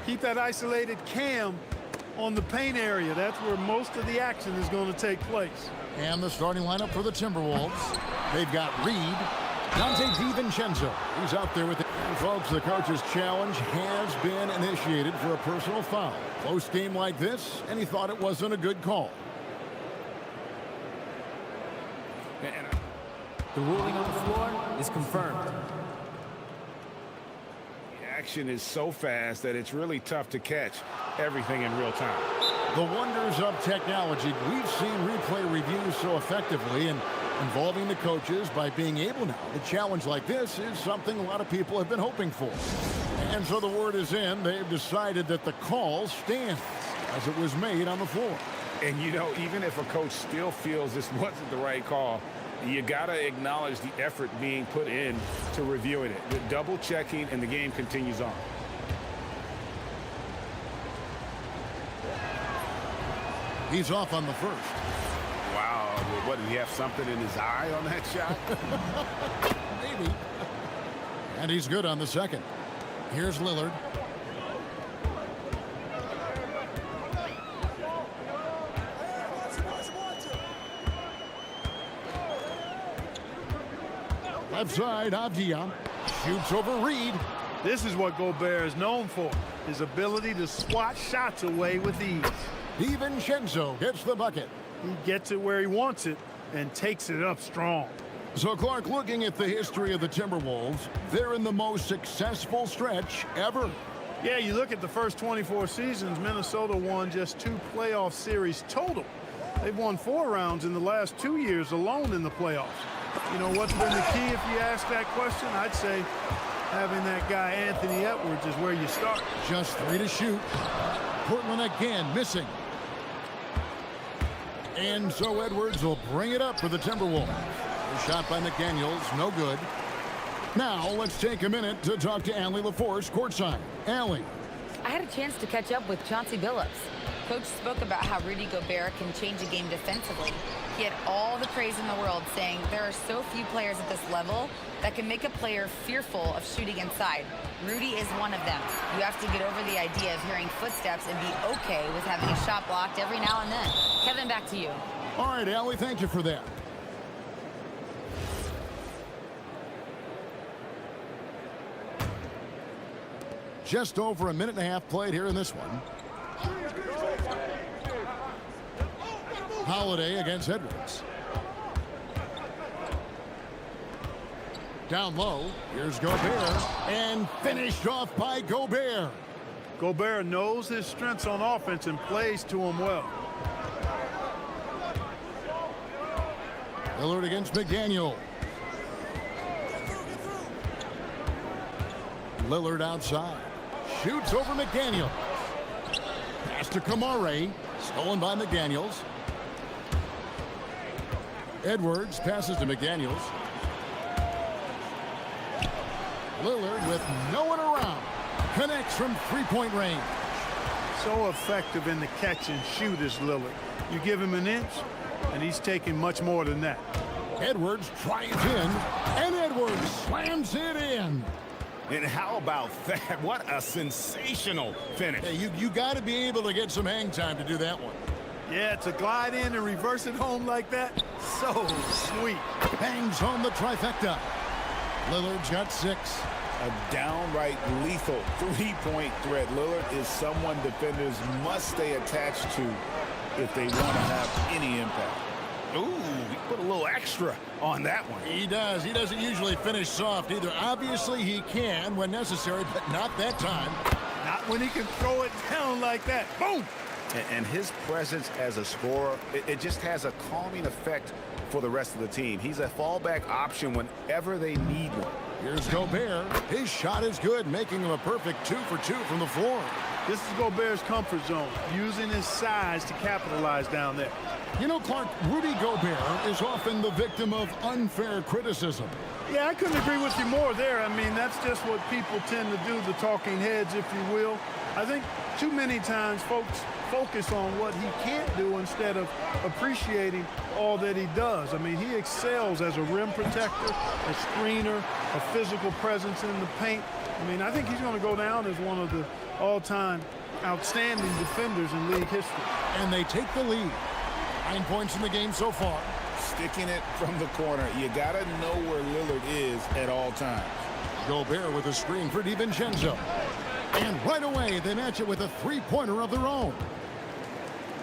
keep that isolated cam on the paint area. That's where most of the action is going to take place. And the starting lineup for the Timberwolves. They've got Reed, Dante DiVincenzo. He's out there with it. And folks, the coach's challenge has been initiated for a personal foul. Close game like this, and he thought it wasn't a good call. The ruling on the floor is confirmed. The action is so fast that it's really tough to catch everything in real time. The wonders of technology. We've seen replay reviews so effectively and involving the coaches by being able now. A challenge like this is something a lot of people have been hoping for. And so the word is in. They've decided that the call stands as it was made on the floor. And, you know, even if a coach still feels this wasn't the right call, you got to acknowledge the effort being put in to reviewing it. The double checking, and the game continues on. He's off on the first. Wow. What, did he have something in his eye on that shot? Maybe. And he's good on the second. Here's Lillard. Left side, Avdia shoots over Reed. This is what Gobert is known for, his ability to swat shots away with ease. DiVincenzo gets the bucket. He gets it where he wants it and takes it up strong. So, Clark, looking at the history of the Timberwolves, they're in the most successful stretch ever. Yeah, you look at the first 24 seasons, Minnesota won just 2 playoff series total. They've won 4 rounds in the last 2 years alone in the playoffs. You know, what's been the key if you ask that question? I'd say having that guy Anthony Edwards is where you start. Just 3 to shoot. Portland again missing. And so Edwards will bring it up for the Timberwolves. A shot by McDaniels, no good. Now let's take a minute to talk to Allie LaForce courtside. Allie. I had a chance to catch up with Chauncey Billups. Coach spoke about how Rudy Gobert can change a game defensively. He had all the praise in the world, saying there are so few players at this level that can make a player fearful of shooting inside. Rudy is one of them. You have to get over the idea of hearing footsteps and be okay with having a shot blocked every now and then. Kevin, back to you. All right, Allie, thank you for that. Just over a minute and a half played here in this one. Holiday against Edwards. Down low, here's Gobert, and finished off by Gobert. Gobert knows his strengths on offense and plays to them well. Lillard against McDaniel. Lillard outside. Shoots over McDaniel. Pass to Kamare. Stolen by McDaniels. Edwards passes to McDaniels. Lillard with no one around. Connects from three-point range. So effective in the catch and shoot is Lillard. You give him an inch, and he's taking much more than that. Edwards tries in, and Edwards slams it in. And how about that? What a sensational finish. Hey, you got to be able to get some hang time to do that one. Yeah, to glide in and reverse it home like that, so sweet. Hangs home the trifecta. Lillard's got 6. A downright lethal three-point threat. Lillard is someone defenders must stay attached to if they want to have any impact. Ooh, he put a little extra on that one. He does. He doesn't usually finish soft either. Obviously, he can when necessary, but not that time. Not when he can throw it down like that. Boom! And his presence as a scorer, it just has a calming effect for the rest of the team. He's a fallback option whenever they need one. Here's Gobert. His shot is good, making him a perfect 2 for 2 from the floor. This is Gobert's comfort zone, using his size to capitalize down there. You know, Clark, Rudy Gobert is often the victim of unfair criticism. Yeah, I couldn't agree with you more there. I mean, that's just what people tend to do, the talking heads, if you will. I think too many times folks focus on what he can't do instead of appreciating all that he does. I mean, he excels as a rim protector, a screener, a physical presence in the paint. I mean, I think he's going to go down as one of the all-time outstanding defenders in league history. And they take the lead. 9 points in the game so far. Sticking it from the corner. You got to know where Lillard is at all times. Gobert with a screen for DiVincenzo. And right away, they match it with a three-pointer of their own.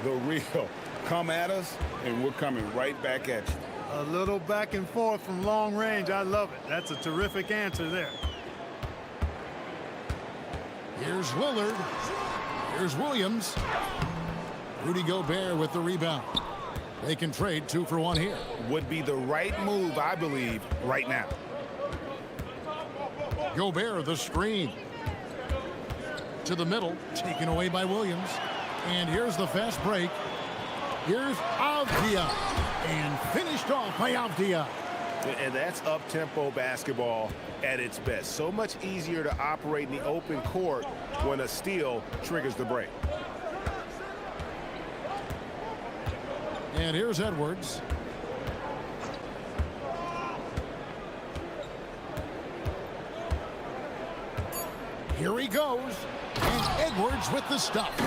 The real. Come at us, and we're coming right back at you. A little back and forth from long range. I love it. That's a terrific answer there. Here's Lillard. Here's Williams. Rudy Gobert with the rebound. They can trade 2 for 1 here. Would be the right move, I believe, right now. Gobert, the screen. To the middle, taken away by Williams. And here's the fast break. Here's Avdia. And finished off by Avdia. And that's up-tempo basketball at its best. So much easier to operate in the open court when a steal triggers the break. And here's Edwards. Here he goes. And Edwards with the stuff.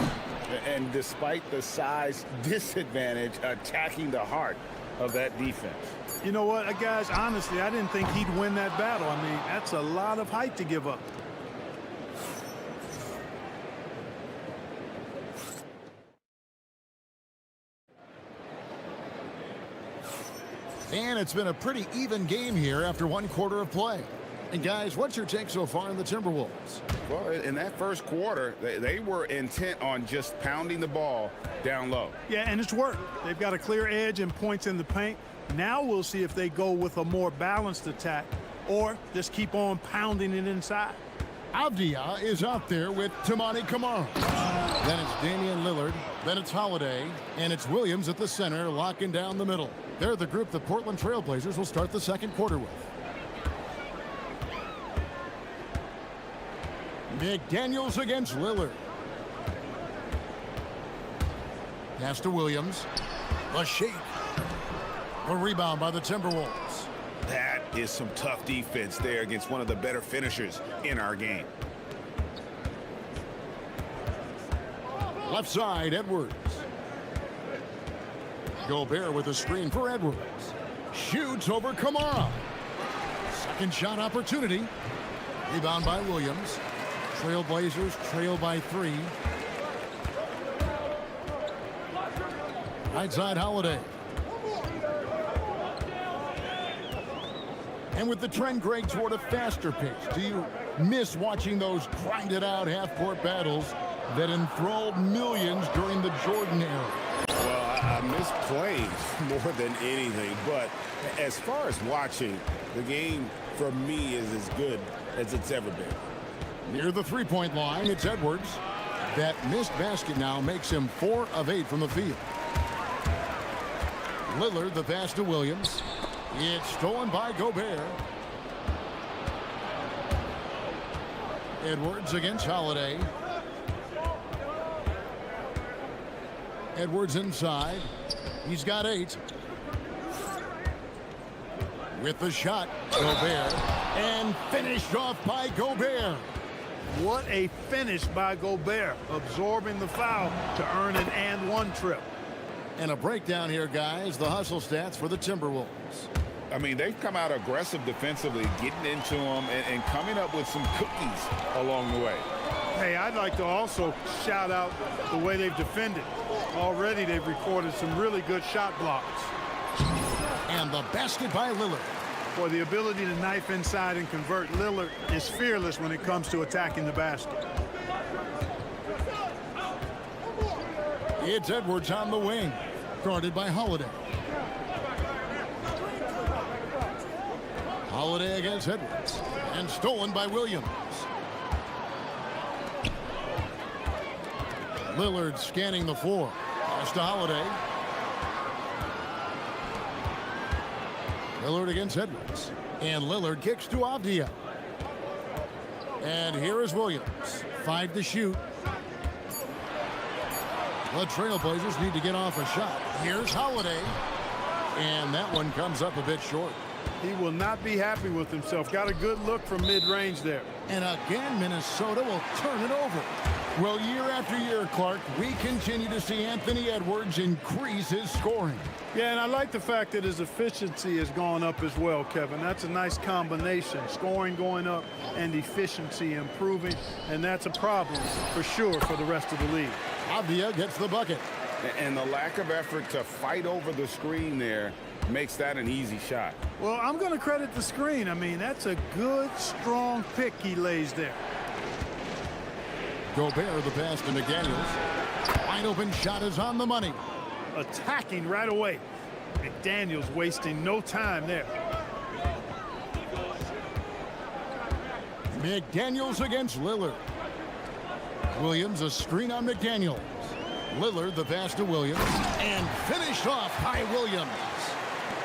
And despite the size disadvantage, attacking the heart of that defense. You know what, guys, honestly, I didn't think he'd win that battle. I mean, that's a lot of height to give up. And it's been a pretty even game here after 1 quarter of play. And guys, what's your take so far on the Timberwolves? Well, in that first quarter, they were intent on just pounding the ball down low. Yeah, and it's worked. They've got a clear edge and points in the paint. Now we'll see if they go with a more balanced attack or just keep on pounding it inside. Avdia is out there with Tamani Kamara. Then it's Damian Lillard. Then it's Holiday. And it's Williams at the center, locking down the middle. They're the group the Portland Trailblazers will start the second quarter with. McDaniels against Lillard. Pass to Williams. A shake. A rebound by the Timberwolves. That is some tough defense there against one of the better finishers in our game. Left side, Edwards. Gobert with a screen for Edwards. Shoots over Kamara. Second shot opportunity. Rebound by Williams. Trailblazers trail by 3. Right side, Holiday. And with the trend, Greg, toward a faster pace, do you miss watching those grinded-out half-court battles that enthralled millions during the Jordan era? Well, I miss playing more than anything, but as far as watching, the game for me is as good as it's ever been. Near the three-point line, it's Edwards. That missed basket now makes him 4 of 8 from the field. Lillard, the pass to Williams. It's stolen by Gobert. Edwards against Holiday. Edwards inside. He's got 8. With the shot, Gobert. And finished off by Gobert. What a finish by Gobert, absorbing the foul to earn an and-one trip. And a breakdown here, guys. The hustle stats for the Timberwolves. I mean, they've come out aggressive defensively, getting into them and coming up with some cookies along the way. Hey, I'd like to also shout out the way they've defended. Already they've recorded some really good shot blocks. And the basket by Lillard. For the ability to knife inside and convert, Lillard is fearless when it comes to attacking the basket. It's Edwards on the wing, guarded by Holiday. Holiday against Edwards, and stolen by Williams. Lillard scanning the floor. Pass to Holiday. Lillard against Edwards. And Lillard kicks to Avdia. And here is Williams. 5 to shoot. The Trailblazers need to get off a shot. Here's Holiday. And that one comes up a bit short. He will not be happy with himself. Got a good look from mid-range there. And again, Minnesota will turn it over. Well, year after year, Clark, we continue to see Anthony Edwards increase his scoring. Yeah, and I like the fact that his efficiency has gone up as well, Kevin. That's a nice combination. Scoring going up and efficiency improving, and that's a problem for sure for the rest of the league. Avdia gets the bucket. And the lack of effort to fight over the screen there makes that an easy shot. Well, I'm going to credit the screen. I mean, that's a good, strong pick he lays there. Gobert, the pass to McDaniels. Wide open shot is on the money. Attacking right away. McDaniels wasting no time there. McDaniels against Lillard. Williams, a screen on McDaniels. Lillard, the pass to Williams. And finished off by Williams.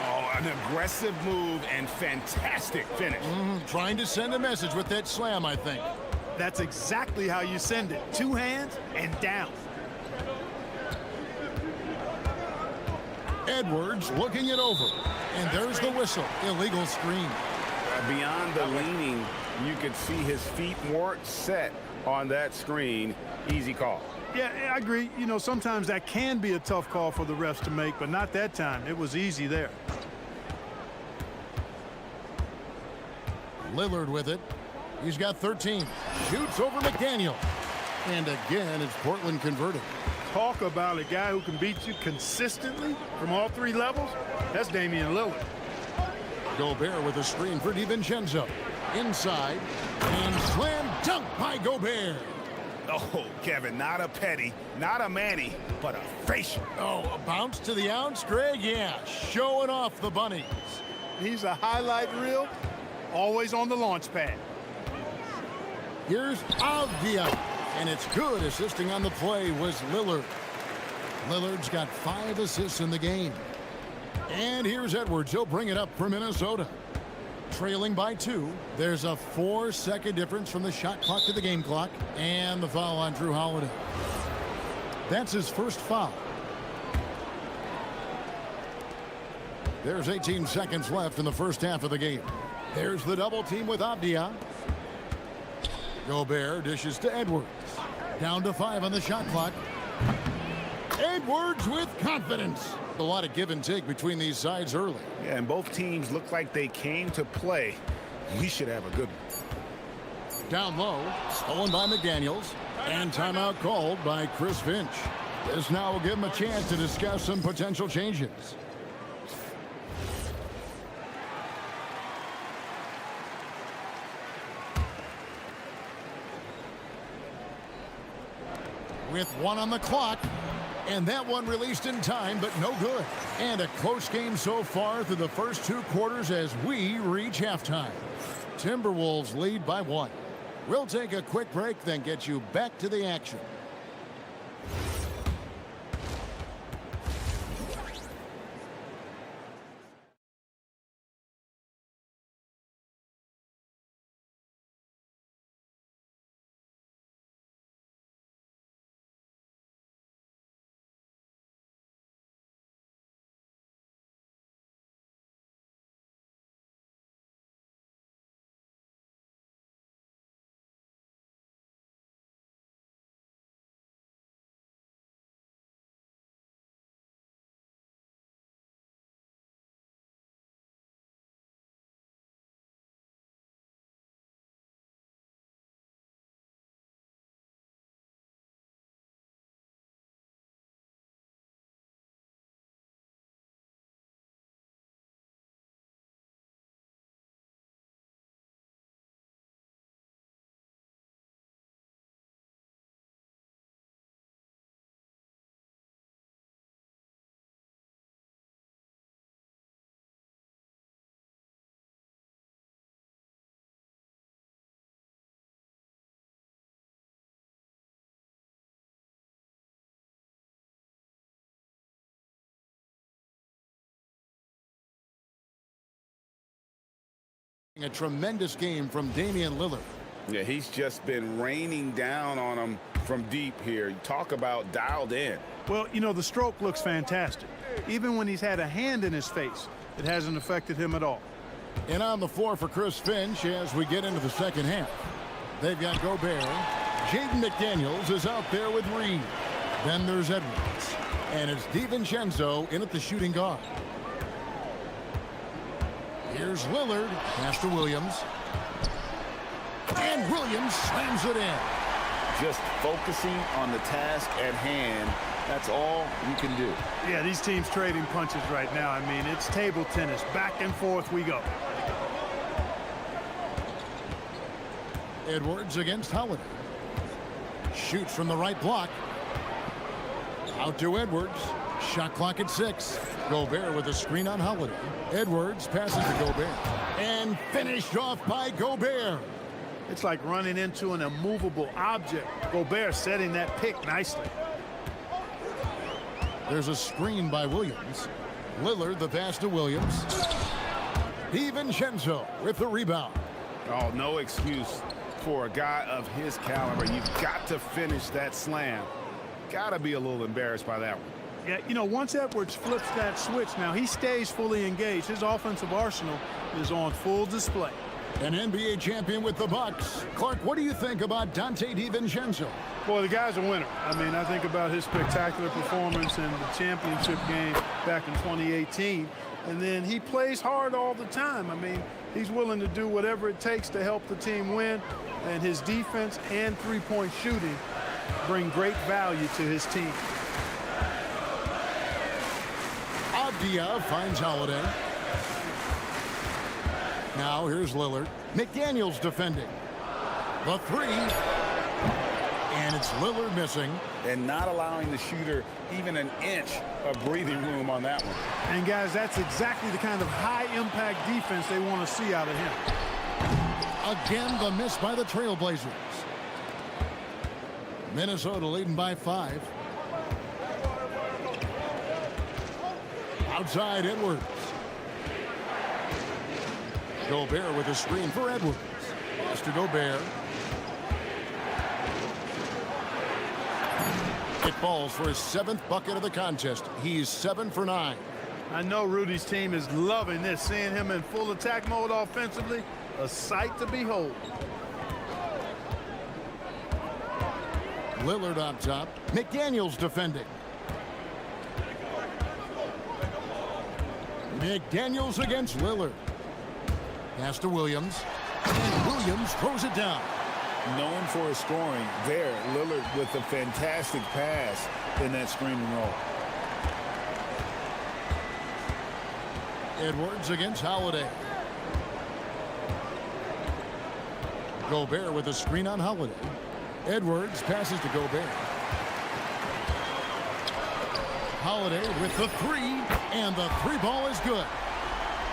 Oh, an aggressive move and fantastic finish. Trying to send a message with that slam, I think. That's exactly how you send it. 2 hands and down. Edwards looking it over. And there's the whistle. Illegal screen. Beyond the leaning, you could see his feet weren't set on that screen. Easy call. Yeah, I agree. You know, sometimes that can be a tough call for the refs to make, but not that time. It was easy there. Lillard with it. He's got 13. Shoots over McDaniel. And again, it's Portland converting. Talk about a guy who can beat you consistently from all 3 levels. That's Damian Lillard. Gobert with a screen for DiVincenzo. Inside. And slam dunk by Gobert. Oh, Kevin, not a petty, not a Manny, but a facial. Oh, a bounce to the ounce, Greg? Yeah, showing off the bunnies. He's a highlight reel, always on the launch pad. Here's Avdia. And it's good. Assisting on the play was Lillard. Lillard's got 5 assists in the game. And here's Edwards. He'll bring it up for Minnesota. Trailing by 2. There's a 4-second difference from the shot clock to the game clock. And the foul on Drew Holiday. That's his first foul. There's 18 seconds left in the first half of the game. There's the double team with Avdia. Gobert dishes to Edwards. Down to 5 on the shot clock. Edwards with confidence. A lot of give and take between these sides early. Yeah, and both teams look like they came to play. We should have a good one. Down low, stolen by McDaniels. And timeout called by Chris Finch. This now will give him a chance to discuss some potential changes. With 1 on the clock. And that one released in time, but no good. And a close game so far through the first 2 quarters as we reach halftime. Timberwolves lead by 1. We'll take a quick break, then get you back to the action. A tremendous game from Damian Lillard. Yeah, he's just been raining down on him from deep here. You talk about dialed in. Well, you know, the stroke looks fantastic. Even when he's had a hand in his face, it hasn't affected him at all. And on the floor for Chris Finch as we get into the second half. They've got Gobert. Jaden McDaniels is out there with Reed. Then there's Edwards. And it's DiVincenzo in at the shooting guard. Here's Lillard. Pass to Williams. And Williams slams it in. Just focusing on the task at hand. That's all you can do. Yeah, these teams trading punches right now. I mean, it's table tennis. Back and forth we go. Edwards against Holiday. Shoots from the right block. Out to Edwards. Shot clock at 6. Gobert with a screen on Holiday. Edwards passes to Gobert. And finished off by Gobert. It's like running into an immovable object. Gobert setting that pick nicely. There's a screen by Williams. Lillard the pass to Williams. DiVincenzo with the rebound. Oh, no excuse for a guy of his caliber. You've got to finish that slam. Got to be a little embarrassed by that one. Yeah, you know, once Edwards flips that switch, now he stays fully engaged. His offensive arsenal is on full display. An NBA champion with the Bucks. Clark, what do you think about Dante DiVincenzo? Boy, the guy's a winner. I mean, I think about his spectacular performance in the championship game back in 2018. And then he plays hard all the time. I mean, he's willing to do whatever it takes to help the team win. And his defense and three-point shooting bring great value to his team. Avdia finds Holiday. Now here's Lillard. McDaniels defending. The three. And it's Lillard missing. And not allowing the shooter even an inch of breathing room on that one. And guys, that's exactly the kind of high-impact defense they want to see out of him. Again, the miss by the Trailblazers. Minnesota leading by 5. Outside Edwards. Gobert with a screen for Edwards. Pass to Gobert. It falls for his 7th bucket of the contest. He's 7 for 9. I know Rudy's team is loving this, seeing him in full attack mode offensively. A sight to behold. Lillard on top. McDaniels defending. McDaniels against Lillard. Pass to Williams. And Williams throws it down. Known for his scoring there, Lillard with a fantastic pass in that screen and roll. Edwards against Holiday. Gobert with a screen on Holiday. Edwards passes to Gobert. Holiday with the three, and the three ball is good.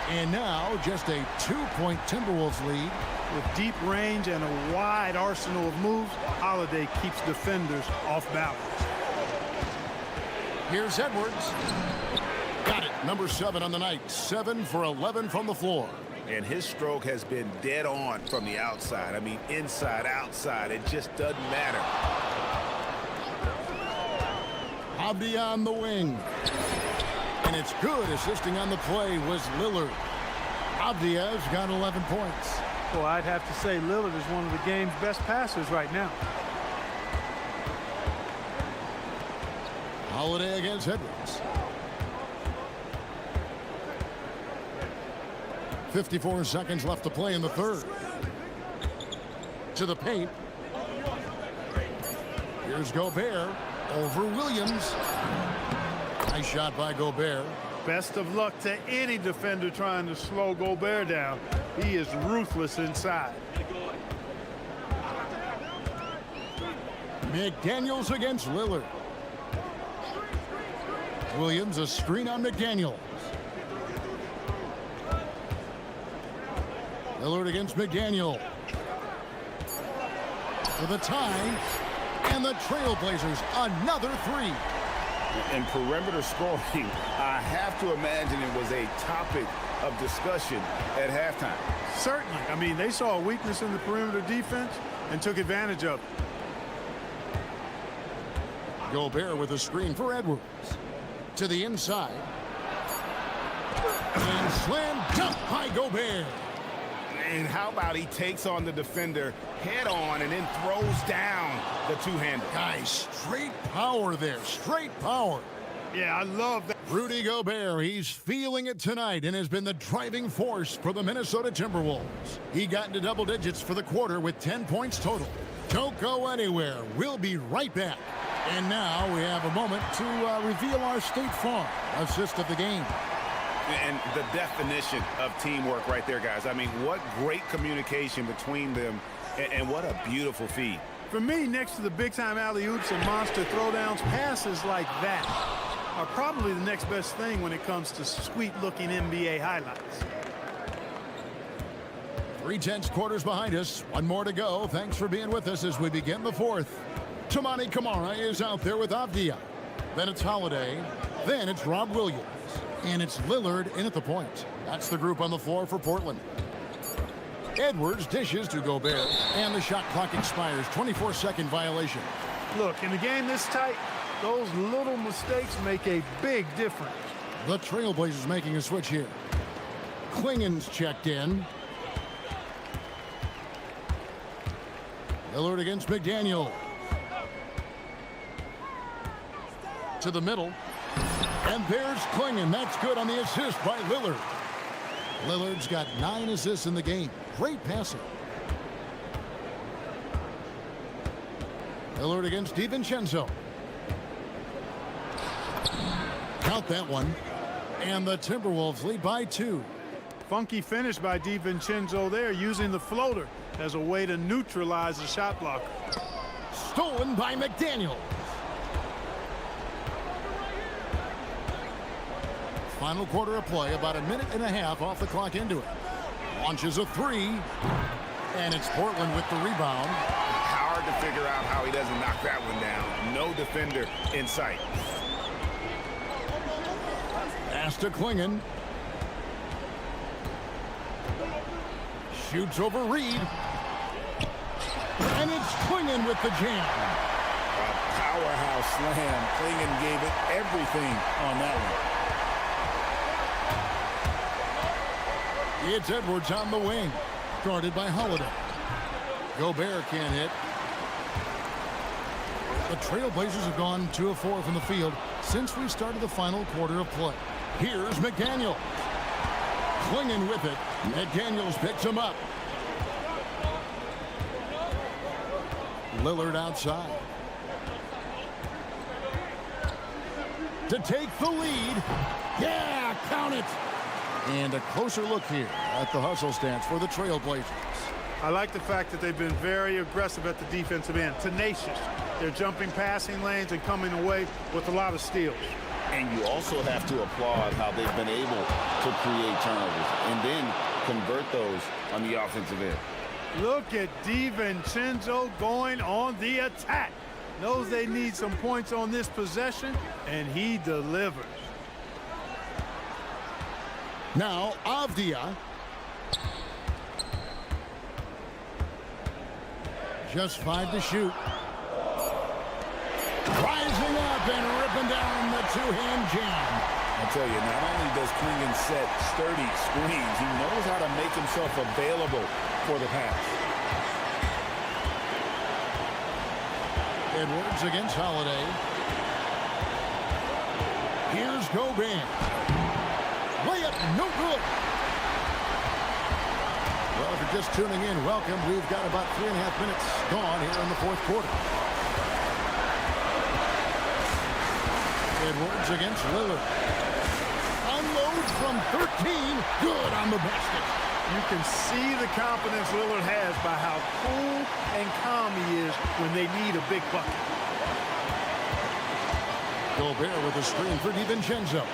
And now just a 2-point Timberwolves lead. With deep range and a wide arsenal of moves, Holiday keeps defenders off balance. Here's Edwards. Got it. Number 7 on the night. 7 for 11 from the floor. And his stroke has been dead on from the outside. I mean, inside, outside. It just doesn't matter. Abdi on the wing. And it's good. Assisting on the play was Lillard. Abdia's got 11 points. Well, I'd have to say Lillard is one of the game's best passers right now. Holiday against Edwards. 54 seconds left to play in the third. To the paint. Here's Gobert over Williams. Nice shot by Gobert. Best of luck to any defender trying to slow Gobert down. He is ruthless inside. McDaniels against Lillard. Williams a screen on McDaniels. Lillard against McDaniel. With a tie. And the Trailblazers another three. And perimeter scoring, I have to imagine it was a topic of discussion at halftime. Certainly. I mean, they saw a weakness in the perimeter defense and took advantage of it. Gobert with a screen for Edwards. To the inside. And slam dunk by Gobert. And how about he takes on the defender head on and then throws down the two-hander. Guys, straight power there. Straight power. Yeah, I love that. Rudy Gobert, he's feeling it tonight and has been the driving force for the Minnesota Timberwolves. He got into double digits for the quarter with 10 points total. Don't go anywhere. We'll be right back. And now we have a moment to reveal our State Farm assist of the game. And the definition of teamwork right there, guys. I mean, what great communication between them, and what a beautiful feed. For me, next to the big-time alley-oops and monster throwdowns, passes like that are probably the next best thing when it comes to sweet-looking NBA highlights. 3/10 quarters behind us. One more to go. Thanks for being with us as we begin the fourth. Toumani Camara is out there with Avdia. Then it's Holiday. Then it's Rob Williams. And it's Lillard in at the point. That's the group on the floor for Portland. Edwards dishes to Gobert. And the shot clock expires. 24-second violation. Look, in a game this tight, those little mistakes make a big difference. The Trailblazers making a switch here. Klingen's checked in. Lillard against McDaniel. To the middle. And there's Klingen. That's good on the assist by Lillard. Lillard's got 9 assists in the game. Great passing. Lillard against DiVincenzo. Count that one. And the Timberwolves lead by 2. Funky finish by DiVincenzo there, using the floater as a way to neutralize the shot blocker. Stolen by McDaniel. Final quarter of play, about a minute and a half off the clock into it. Launches a 3. And it's Portland with the rebound. Hard to figure out how he doesn't knock that one down. No defender in sight. Pass to Klingen. Shoots over Reed. And it's Klingen with the jam. A powerhouse slam. Klingen gave it everything on that one. It's Edwards on the wing. Guarded by Holiday. Gobert can't hit. The Trailblazers have gone 2 of 4 from the field since we started the final quarter of play. Here's McDaniel. Klingen with it. McDaniels picks him up. Lillard outside. To take the lead. Yeah, count it. And a closer look here at the hustle stance for the Trailblazers. I like the fact that they've been very aggressive at the defensive end, tenacious. They're jumping passing lanes and coming away with a lot of steals. And you also have to applaud how they've been able to create turnovers and then convert those on the offensive end. Look at DiVincenzo going on the attack. Knows they need some points on this possession, and he delivers. Now, Avdia. Just 5 to shoot. Rising up and ripping down the two-hand jam. I tell you, not only does Klingen set sturdy screens, he knows how to make himself available for the pass. Edwards against Holiday. Here's Gobert. Layup, no good. Well, if you're just tuning in, welcome. We've got about 3.5 minutes gone here in the fourth quarter. Edwards against Lillard. Unloads from 13. Good on the basket. You can see the confidence Lillard has by how cool and calm he is when they need a big bucket. Gobert with a screen for DiVincenzo.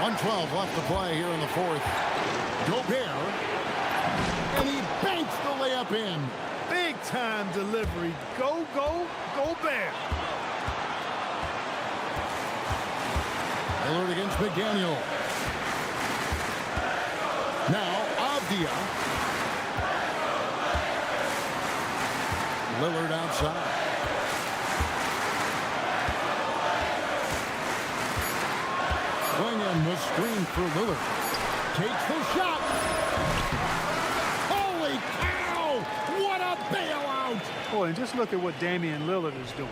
1:12 left to play here in the fourth. Gobert. And he banks the layup in. Big time delivery. Go, Gobert. Lillard against McDaniel. Now, Avdia. Lillard outside. Going in the screen for Lillard. Takes the shot. Holy cow! What a bailout! Boy, and just look at what Damian Lillard is doing.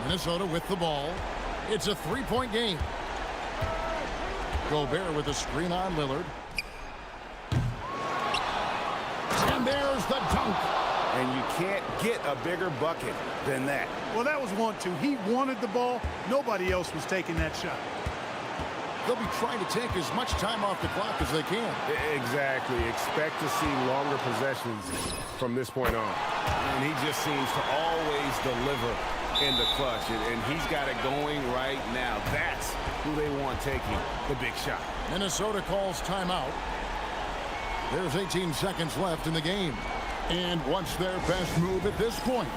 Minnesota with the ball. It's a three-point game. Gobert with a screen on Lillard. And there's the dunk. And you can't get a bigger bucket than that. Well, that was 1-2. He wanted the ball. Nobody else was taking that shot. They'll be trying to take as much time off the clock as they can. Exactly. Expect to see longer possessions from this point on. And he just seems to always deliver in the clutch. And he's got it going right now. That's who they want taking the big shot. Minnesota calls timeout. There's 18 seconds left in the game. And what's their best move at this point?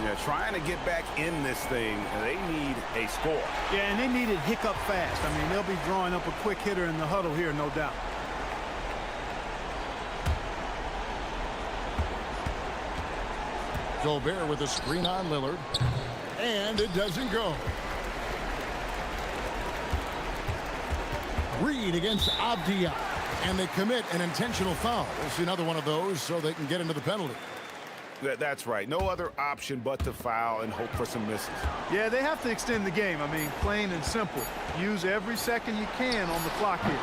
Yeah, trying to get back in this thing, they need a score. Yeah, and they need it hiccup fast. I mean, they'll be drawing up a quick hitter in the huddle here, no doubt. Gobert with a screen on Lillard. And it doesn't go. Reed against Avdia. And they commit an intentional foul. We'll see another one of those so they can get into the penalty. That's right. No other option but to foul and hope for some misses. Yeah, they have to extend the game. I mean, plain and simple. Use every second you can on the clock here.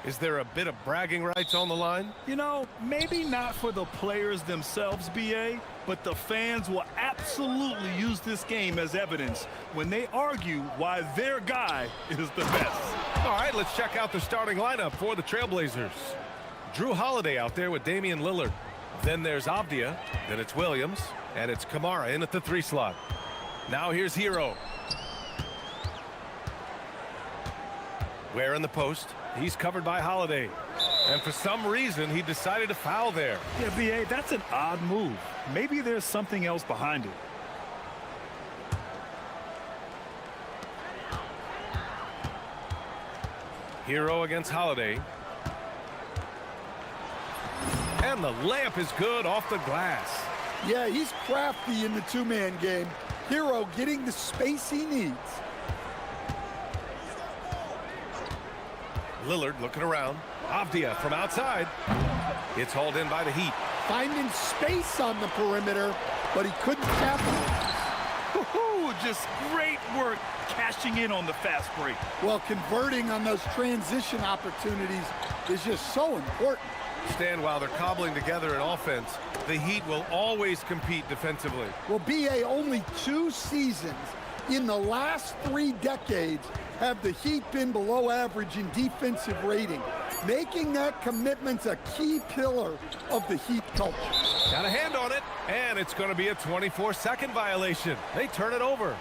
Is there a bit of bragging rights on the line? You know, maybe not for the players themselves, BA, but the fans will absolutely use this game as evidence when they argue why their guy is the best. All right, let's check out the starting lineup for the Trailblazers. Drew Holiday out there with Damian Lillard. Then there's Avdia, then it's Williams, and it's Kamara in at the 3 slot. Now here's Hero. Ware in the post. He's covered by Holiday. And for some reason, he decided to foul there. Yeah, BA, that's an odd move. Maybe there's something else behind it. Hero against Holiday. And the layup is good off the glass. Yeah, he's crafty in the two-man game. Hero getting the space he needs. Lillard looking around. Avdia from outside. It's hauled in by the Heat. Finding space on the perimeter, but he couldn't capitalize. Just great work cashing in on the fast break. Well, converting on those transition opportunities is just so important. Stan, while they're cobbling together an offense, the Heat will always compete defensively. Well, BA, only 2 seasons in the last 3 decades have the Heat been below average in defensive rating, making that commitment a key pillar of the Heat culture. Got a hand on it, and it's going to be a 24-second violation. They turn it over.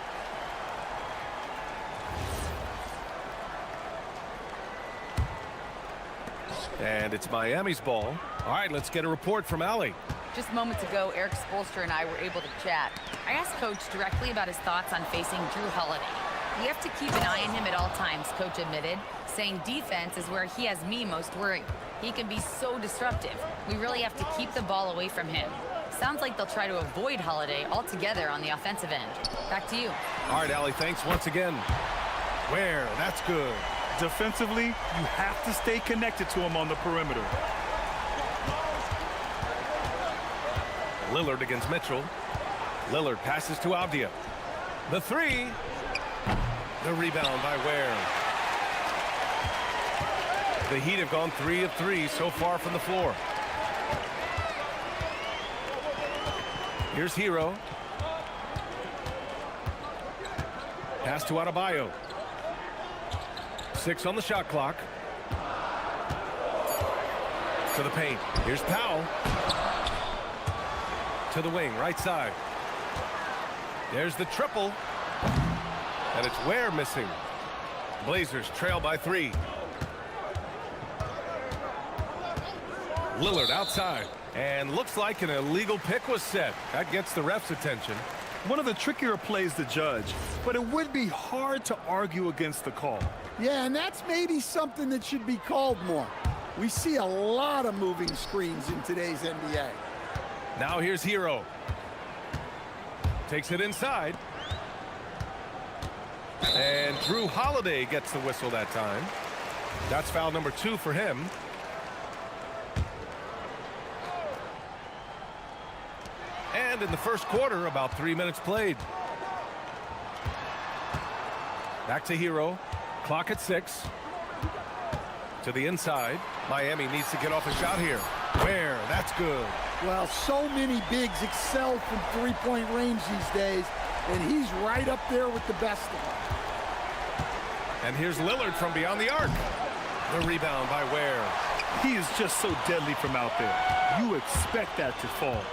And it's Miami's ball. All right, let's get a report from Allie. Just moments ago, Eric Spoelstra and I were able to chat. I asked Coach directly about his thoughts on facing Drew Holiday. We have to keep an eye on him at all times, Coach admitted, saying defense is where he has me most worried. He can be so disruptive. We really have to keep the ball away from him. Sounds like they'll try to avoid Holiday altogether on the offensive end. Back to you. All right, Allie, thanks once again. Ware, that's good. Defensively, you have to stay connected to him on the perimeter. Lillard against Mitchell. Lillard passes to Avdia. The 3. The rebound by Ware. The Heat have gone 3 of 3 so far from the floor. Here's Hero. Pass to Adebayo. 6 on the shot clock. To the paint. Here's Powell. To the wing, right side. There's the triple. And it's Ware missing. Blazers trail by 3. Lillard outside. And looks like an illegal pick was set. That gets the ref's attention. One of the trickier plays to judge, but it would be hard to argue against the call. Yeah, and that's maybe something that should be called more. We see a lot of moving screens in today's NBA. Now here's Hero. Takes it inside. And Drew Holiday gets the whistle that time. That's foul number 2 for him. And in the first quarter, about 3 minutes played. Back to Hero. Clock at 6. To the inside. Miami needs to get off a shot here. Ware, that's good. Well, so many bigs excel from three-point range these days, and he's right up there with the best of them. And here's Lillard from beyond the arc. The rebound by Ware. He is just so deadly from out there. You expect that to fall.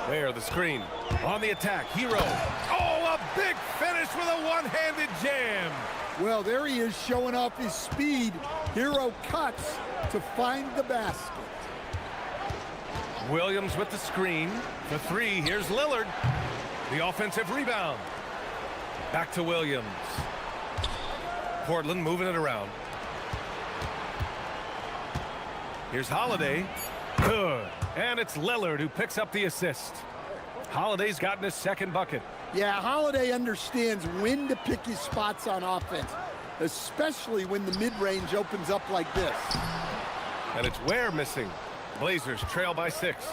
Ware, the screen. On the attack, Hero. Oh, a big finish with a one-handed jam. Well, there he is showing off his speed. Hero cuts to find the basket. Williams with the screen. The 3, here's Lillard. The offensive rebound. Back to Williams. Portland moving it around. Here's Holiday. Good. And it's Lillard who picks up the assist. Holiday's gotten his second bucket. Yeah, Holiday understands when to pick his spots on offense, especially when the mid-range opens up like this. And it's Ware missing. Blazers trail by 6.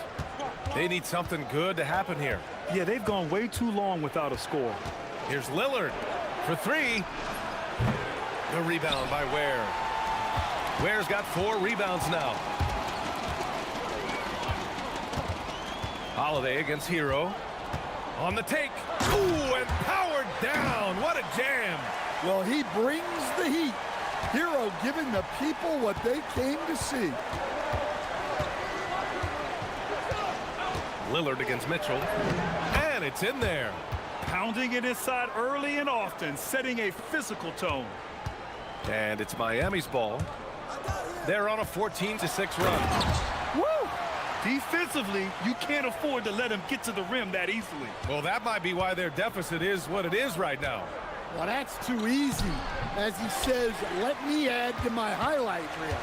They need something good to happen here. Yeah, they've gone way too long without a score. Here's Lillard for 3. The rebound by Ware. Ware's got 4 rebounds now. Holiday against Hero. On the take. Ooh, and powered down. What a jam. Well, he brings the heat. Hero giving the people what they came to see. Lillard against Mitchell. And it's in there. Pounding it inside early and often, setting a physical tone. And it's Miami's ball. They're on a 14-6 run. Woo! Defensively, you can't afford to let him get to the rim that easily. Well, that might be why their deficit is what it is right now. Well, that's too easy. As he says, let me add to my highlight reel.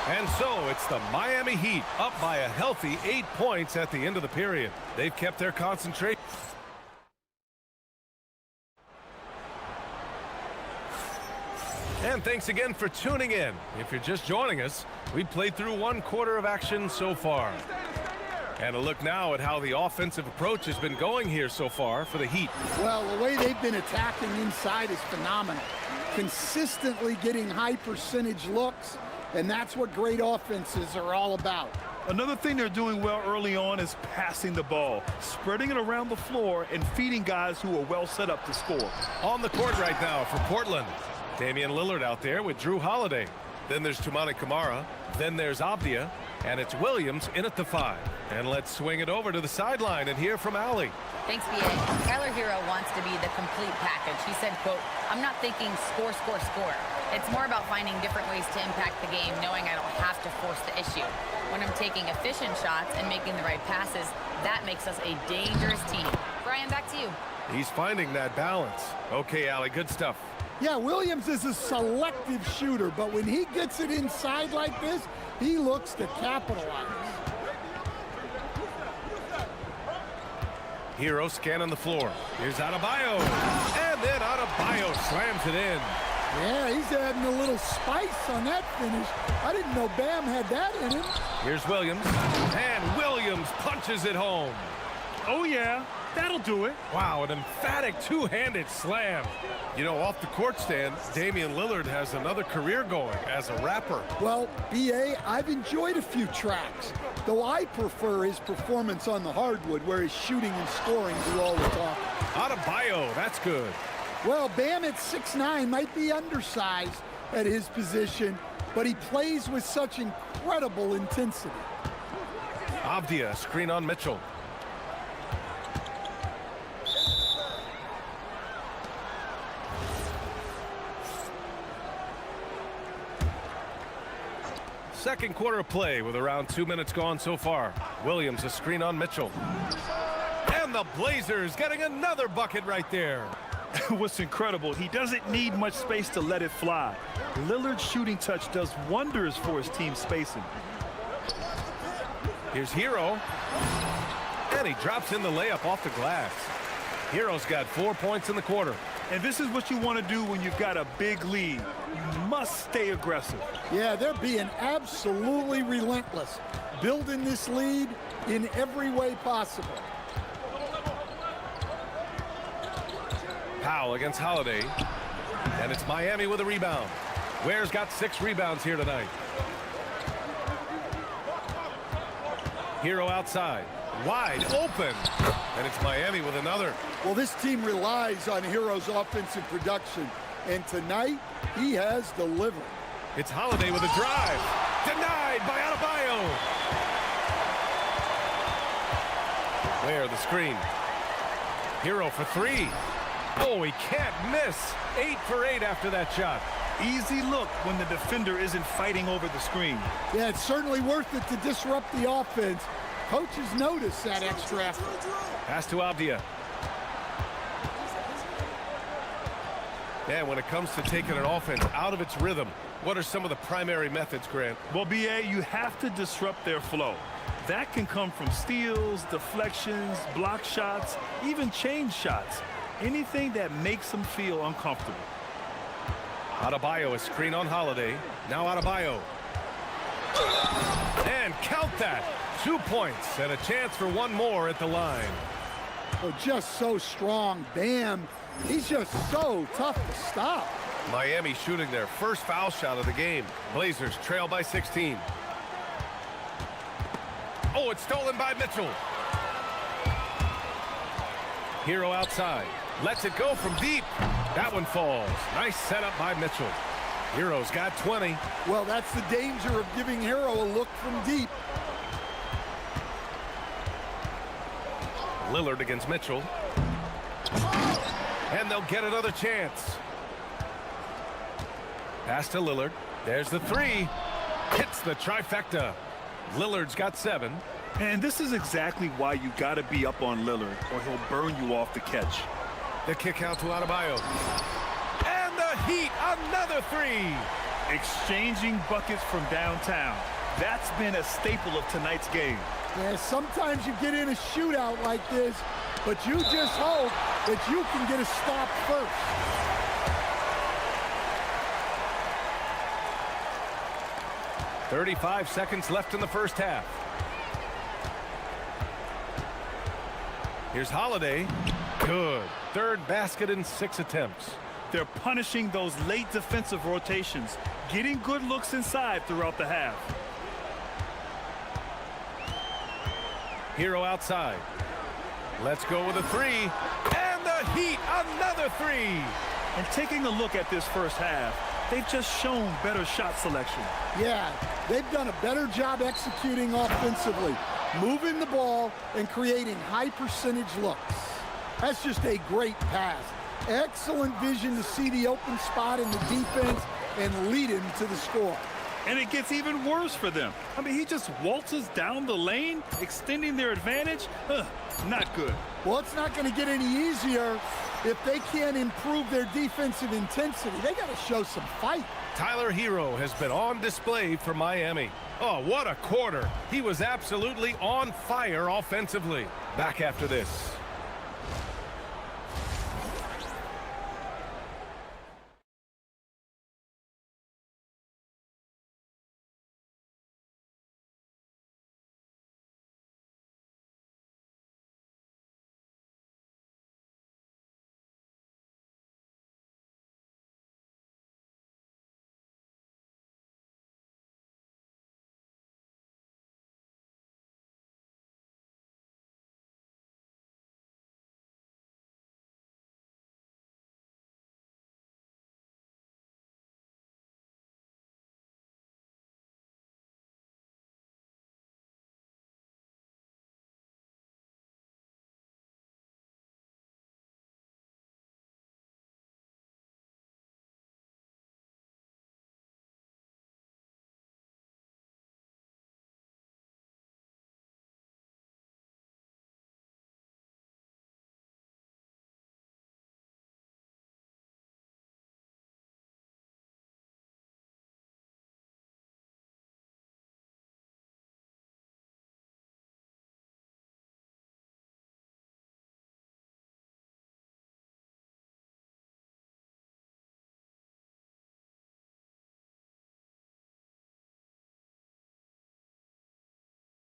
And so it's the Miami Heat up by a healthy 8 points at the end of the period. They've kept their concentration. And thanks again for tuning in. If you're just joining us, we've played through 1 quarter of action so far. And a look now at how the offensive approach has been going here so far for the Heat. Well, the way they've been attacking inside is phenomenal. Consistently getting high percentage looks, and that's what great offenses are all about. Another thing they're doing well early on is passing the ball, spreading it around the floor and feeding guys who are well set up to score. On the court right now for Portland. Damian Lillard out there with Drew Holiday. Then there's Toumani Camara. Then there's Abdia. And it's Williams in at the 5. And let's swing it over to the sideline and hear from Allie. Thanks, B.A. Tyler Hero wants to be the complete package. He said, quote, I'm not thinking score, score, score. It's more about finding different ways to impact the game, knowing I don't have to force the issue. When I'm taking efficient shots and making the right passes, that makes us a dangerous team. Brian, back to you. He's finding that balance. Okay, Allie, good stuff. Yeah, Williams is a selective shooter, but when he gets it inside like this, he looks to capitalize. Hero scanning the floor. Here's Adebayo. And then Adebayo slams it in. Yeah, he's adding a little spice on that finish. I didn't know Bam had that in him. Here's Williams. And Williams punches it home. Oh, yeah. That'll do it. Wow, an emphatic two-handed slam. You know, off the court stand, Damian Lillard has another career going as a rapper. Well, B.A., I've enjoyed a few tracks, though I prefer his performance on the hardwood where his shooting and scoring do all the talking. Adebayo, that's good. Well, Bam at 6'9" might be undersized at his position, but he plays with such incredible intensity. Abdia, screen on Mitchell. Second quarter of play with around 2 minutes gone so far. Williams a screen on Mitchell. And the Blazers getting another bucket right there. What's incredible, he doesn't need much space to let it fly. Lillard's shooting touch does wonders for his team spacing. Here's Hero. And he drops in the layup off the glass. Hero's got 4 points in the quarter. And this is what you want to do when you've got a big lead. You must stay aggressive. Yeah, they're being absolutely relentless, building this lead in every way possible. Powell against Holiday. And it's Miami with a rebound. Ware's got 6 rebounds here tonight. Hero outside. Wide open. And it's Miami with another. Well, this team relies on Hero's offensive production. And tonight, he has delivered. It's Holiday with a drive. Denied by Adebayo. Ware the screen. Hero for 3. Oh, he can't miss. 8 for 8 after that shot. Easy look when the defender isn't fighting over the screen. Yeah, it's certainly worth it to disrupt the offense. Coaches notice that extra effort. Pass to Abdia. And when it comes to taking an offense out of its rhythm, what are some of the primary methods, Grant? Well, B.A., you have to disrupt their flow. That can come from steals, deflections, block shots, even change shots. Anything that makes them feel uncomfortable. Adebayo, a screen on Holiday. Now Adebayo. And count that. 2 points and a chance for one more at the line. Oh, just so strong. Bam. He's just so tough to stop. Miami shooting their first foul shot of the game. Blazers trail by 16. Oh, it's stolen by Mitchell. Hero outside. Lets it go from deep. That one falls. Nice setup by Mitchell. Hero's got 20. Well, that's the danger of giving Hero a look from deep. Lillard against Mitchell. And they'll get another chance. Pass to Lillard. There's the three. Hits the trifecta. Lillard's got 7. And this is exactly why you got to be up on Lillard, or he'll burn you off the catch. The kick out to Adebayo. And the Heat, another 3. Exchanging buckets from downtown. That's been a staple of tonight's game. Yeah, sometimes you get in a shootout like this, but you just hope that you can get a stop first. .35 seconds left in the first half. Here's Holiday. Good. Third basket in 6 attempts. They're punishing those late defensive rotations, getting good looks inside throughout the half. Hero outside. Let's go with a 3. And the Heat, another 3. And taking a look at this first half, they've just shown better shot selection. Yeah, they've done a better job executing offensively, moving the ball and creating high percentage looks. That's just a great pass. Excellent vision to see the open spot in the defense and lead him to the score. And it gets even worse for them. I mean, he just waltzes down the lane, extending their advantage. Not good. Well, it's not going to get any easier if they can't improve their defensive intensity. They got to show some fight. Tyler Hero has been on display for Miami. Oh, what a quarter. He was absolutely on fire offensively. Back after this.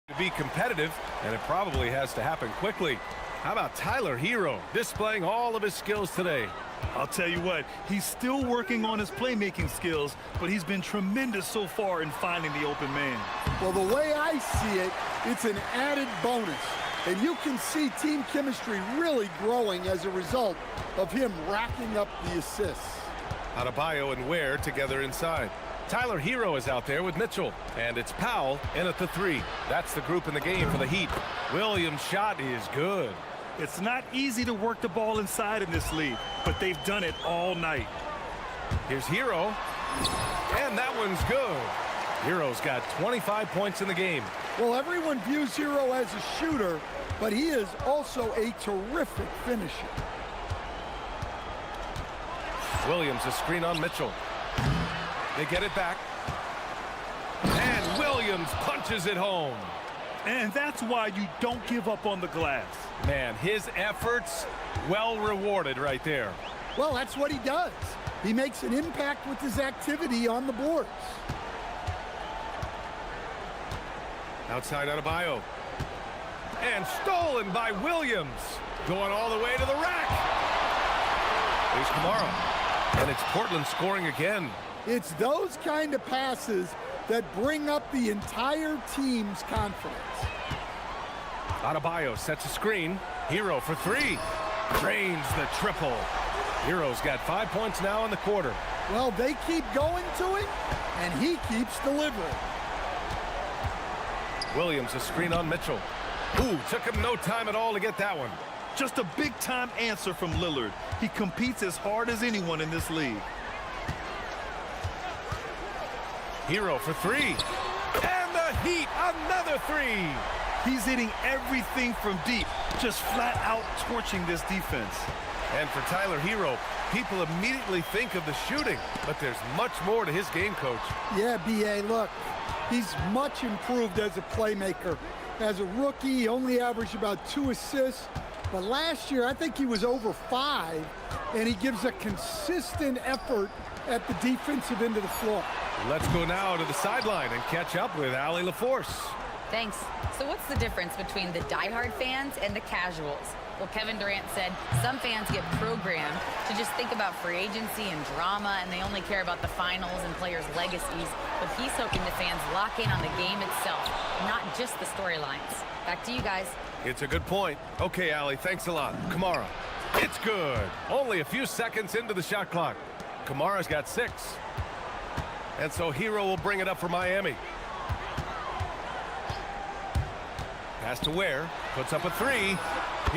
To be competitive, and it probably has to happen quickly. How about Tyler Hero displaying all of his skills today? I'll tell you what, he's still working on his playmaking skills, but he's been tremendous so far in finding the open man. Well, the way I see it, it's an added bonus. And you can see team chemistry really growing as a result of him racking up the assists. Adebayo and Ware together inside. Tyler Hero is out there with Mitchell, and it's Powell in at the 3. That's the group in the game for the Heat. Williams' shot is good. It's not easy to work the ball inside in this league, but they've done it all night. Here's Hero, and that one's good. Hero's got 25 points in the game. Well, everyone views Hero as a shooter, but he is also a terrific finisher. Williams a screen on Mitchell. They get it back. And Williams punches it home. And that's why you don't give up on the glass. Man, his efforts well rewarded right there. Well, that's what he does. He makes an impact with his activity on the boards. Outside Adebayo. And stolen by Williams. Going all the way to the rack. Here's Kamara. And it's Portland scoring again. It's those kind of passes that bring up the entire team's confidence. Adebayo sets a screen. Hero for three. Drains the triple. Hero's got 5 points now in the quarter. Well, they keep going to him, and he keeps delivering. Williams a screen on Mitchell. Ooh, took him no time at all to get that one. Just a big-time answer from Lillard. He competes as hard as anyone in this league. Hero for three. And the Heat, another three. He's hitting everything from deep, just flat out torching this defense. And for Tyler Hero, people immediately think of the shooting, but there's much more to his game, Coach. Yeah, B.A., look, he's much improved as a playmaker. As a rookie, he only averaged about 2 assists, but last year I think he was over 5, and he gives a consistent effort at the defensive end of the floor. Let's go now to the sideline and catch up with Allie LaForce. Thanks. So what's the difference between the diehard fans and the casuals? Well, Kevin Durant said some fans get programmed to just think about free agency and drama, and they only care about the finals and players' legacies. But he's hoping the fans lock in on the game itself, not just the storylines. Back to you guys. It's a good point. Okay, Allie, thanks a lot. Kamara. It's good. Only a few seconds into the shot clock. Kamara's got 6. And so Hero will bring it up for Miami. Pass to Ware. Puts up a 3.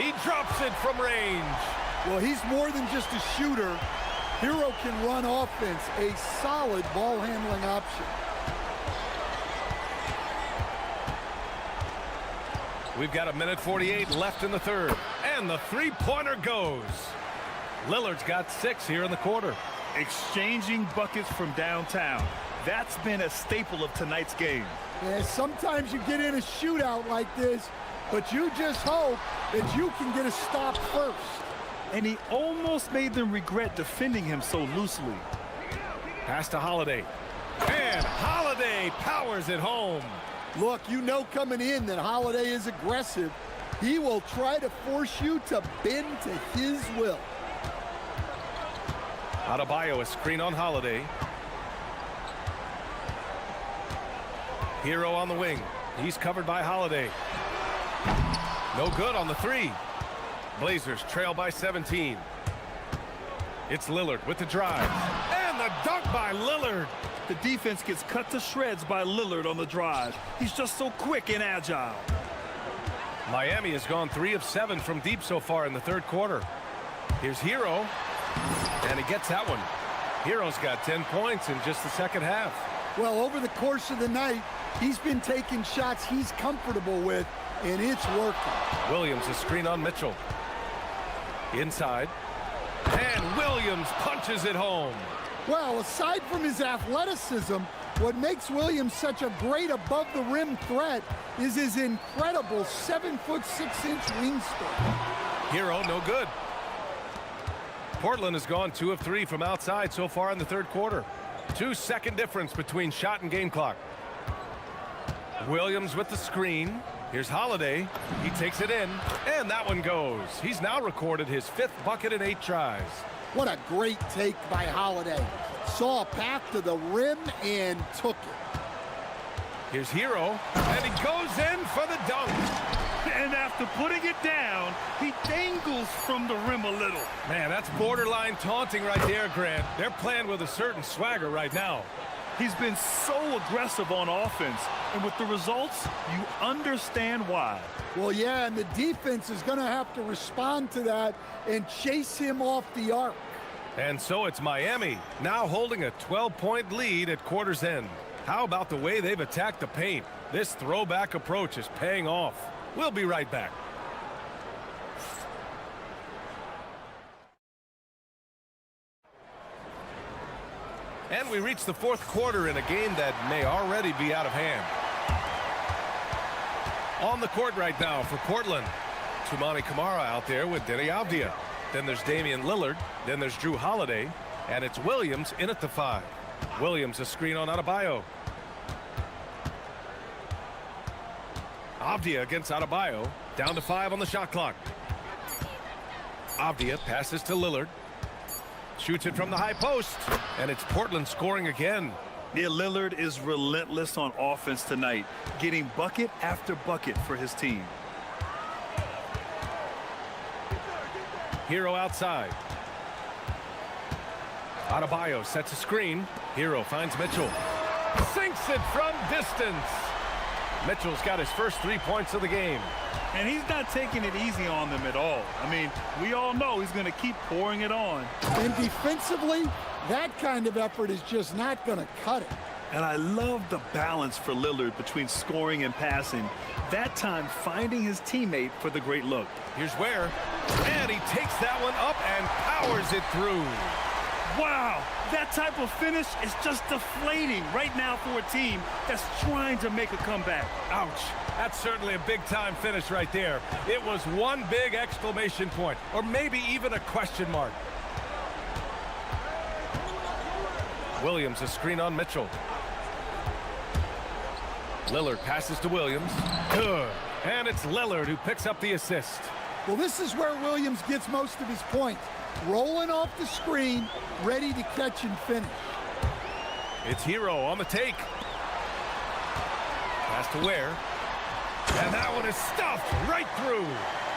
He drops it from range. Well, he's more than just a shooter. Hero can run offense, a solid ball handling option. We've got 1:48 left in the third. And the three-pointer goes. Lillard's got 6 here in the quarter. Exchanging buckets from downtown. That's been a staple of tonight's game. Yeah, sometimes you get in a shootout like this, but you just hope that you can get a stop first. And he almost made them regret defending him so loosely. Pass to Holiday. And Holiday powers it home. Look, you know coming in that Holiday is aggressive. He will try to force you to bend to his will. Adebayo a screen on Holiday. Hero on the wing. He's covered by Holiday. No good on the 3. Blazers trail by 17. It's Lillard with the drive. And the dunk by Lillard. The defense gets cut to shreds by Lillard on the drive. He's just so quick and agile. Miami has gone 3 of 7 from deep so far in the third quarter. Here's Hero. And he gets that one. Hero's got 10 points in just the second half. Well, over the course of the night, he's been taking shots he's comfortable with, and it's working. Williams a screen on Mitchell. Inside. And Williams punches it home. Well, aside from his athleticism, what makes Williams such a great above-the-rim threat is his incredible 7'6" wingspan. Hero, no good. Portland has gone 2 of 3 from outside so far in the third quarter. 2-second difference between shot and game clock. Williams with the screen. Here's Holiday. He takes it in, and that one goes. He's now recorded his 5th bucket in 8 tries. What a great take by Holiday. Saw a path to the rim and took it. Here's Hero, and he goes in for the dunk. And after putting it down, he dangles from the rim a little. Man, that's borderline taunting right there, Grant. They're playing with a certain swagger right now. He's been so aggressive on offense, and with the results, you understand why. Well, yeah, and the defense is going to have to respond to that and chase him off the arc. And so it's Miami, now holding a 12-point lead at quarter's end. How about the way they've attacked the paint? This throwback approach is paying off. We'll be right back. And we reach the fourth quarter in a game that may already be out of hand. On the court right now for Portland. Toumani Camara out there with Deni Avdia. Then there's Damian Lillard. Then there's Drew Holiday. And it's Williams in at the 5. Williams a screen on Adebayo. Avdia against Adebayo. Down to 5 on the shot clock. Avdia passes to Lillard. Shoots it from the high post. And it's Portland scoring again. Yeah, Lillard is relentless on offense tonight, getting bucket after bucket for his team. Hero outside. Adebayo sets a screen. Hero finds Mitchell. Sinks it from distance. Mitchell's got his first 3 points of the game. And he's not taking it easy on them at all. I mean, we all know he's going to keep pouring it on. And defensively, that kind of effort is just not going to cut it. And I love the balance for Lillard between scoring and passing. That time finding his teammate for the great look. Here's Ware. And he takes that one up and powers it through. Wow, that type of finish is just deflating right now for a team that's trying to make a comeback. Ouch. That's certainly a big-time finish right there. It was one big exclamation point, or maybe even a question mark. Williams, a screen on Mitchell. Lillard passes to Williams. Good. And it's Lillard who picks up the assist. Well, this is where Williams gets most of his points. Rolling off the screen, ready to catch and finish. It's Hero on the take. Pass to Ware. And that one is stuffed right through.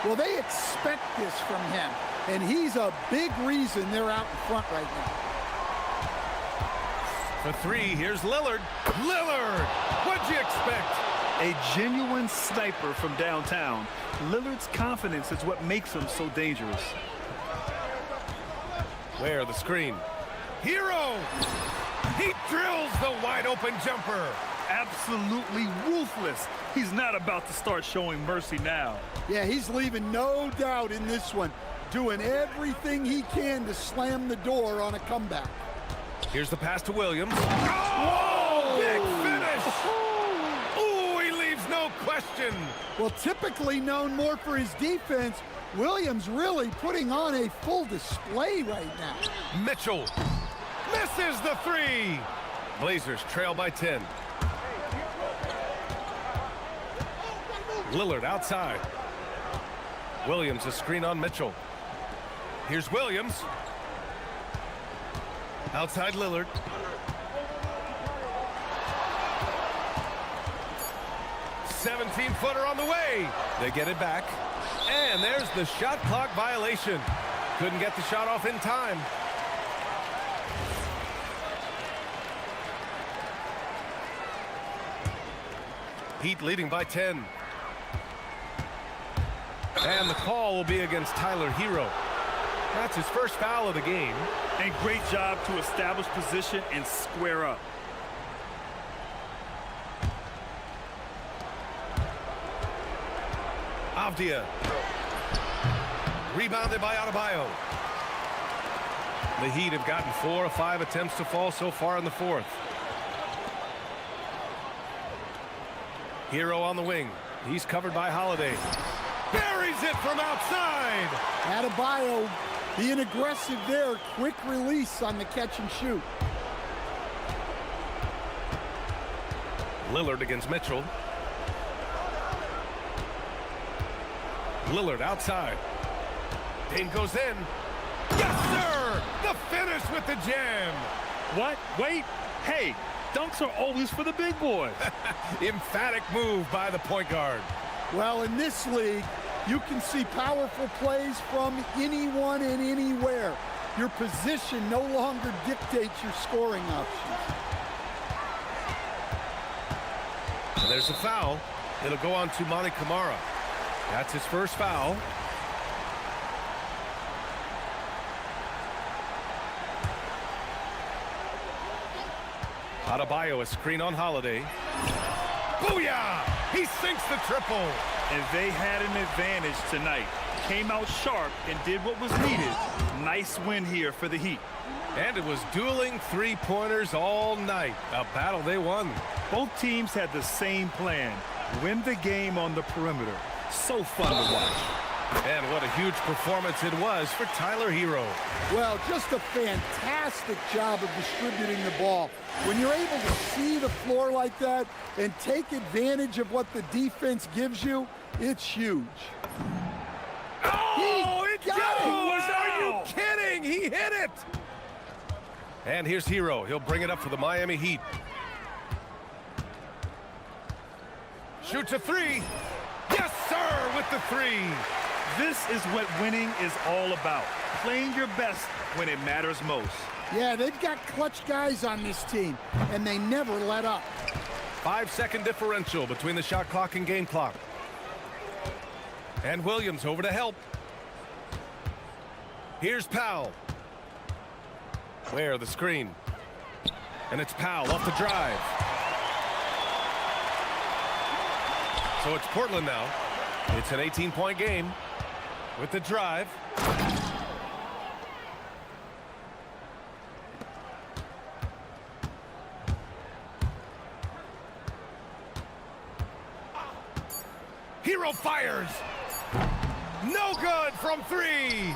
Well, they expect this from him, and he's a big reason they're out in front right now. For 3, here's Lillard. Lillard! What'd you expect? A genuine sniper from downtown. Lillard's confidence is what makes him so dangerous. Ware the screen. Hero! He drills the wide-open jumper. Absolutely ruthless. He's not about to start showing mercy now. Yeah, he's leaving no doubt in this one, doing everything he can to slam the door on a comeback. Here's the pass to Williams. Oh! Big finish! Ooh, he leaves no question. Well, typically known more for his defense, Williams really putting on a full display right now. Mitchell misses the 3. Blazers trail by 10. Lillard outside. Williams a screen on Mitchell. Here's Williams. Outside Lillard. "17-footer on the way." They get it back. And there's the shot clock violation. Couldn't get the shot off in time. Heat leading by 10. And the call will be against Tyler Hero. That's his first foul of the game. And great job to establish position and square up. Avdia. Rebounded by Adebayo. The Heat have gotten 4 of 5 attempts to fall so far in the 4th. Hero on the wing. He's covered by Holiday. Buries it from outside. Adebayo being aggressive there. Quick release on the catch and shoot. Lillard against Mitchell. Lillard outside. Dane goes in. Yes, sir! The finish with the jam. What? Wait. Hey, dunks are always for the big boys. Emphatic move by the point guard. Well, in this league, you can see powerful plays from anyone and anywhere. Your position no longer dictates your scoring options. And there's a foul. It'll go on to Monty Kamara. That's his first foul. Adebayo, a screen on Holiday. Booyah! He sinks the triple. And they had an advantage tonight. Came out sharp and did what was needed. Nice win here for the Heat. And it was dueling three-pointers all night. A battle they won. Both teams had the same plan. Win the game on the perimeter. So fun to watch. And what a huge performance it was for Tyler Hero. Well, just a fantastic job of distributing the ball. When you're able to see the floor like that and take advantage of what the defense gives you, it's huge. Oh, it goes! Wow. Are you kidding? He hit it! And here's Hero. He'll bring it up for the Miami Heat. Shoots a three. Yes, sir, with the three. This is what winning is all about. Playing your best when it matters most. Yeah, they've got clutch guys on this team, and they never let up. 5-second differential between the shot clock and game clock. And Williams over to help. Here's Powell. Where the screen. And it's Powell off the drive. So it's Portland now. It's an 18-point game with the drive. Hero fires. No good from three.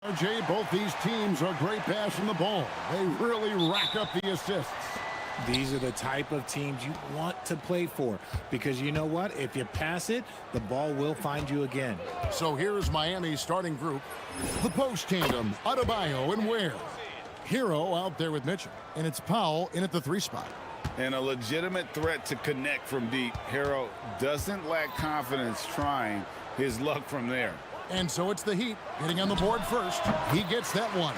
RJ, both these teams are great passing the ball. They really rack up the assists. These are the type of teams you want to play for because you know what? If you pass it, the ball will find you again. So here's Miami's starting group. The post tandem, Adebayo and Ware. Hero out there with Mitchell, and it's Powell in at the 3 spot. And a legitimate threat to connect from deep. Hero doesn't lack confidence trying his luck from there. And so it's the Heat getting on the board first. He gets that one.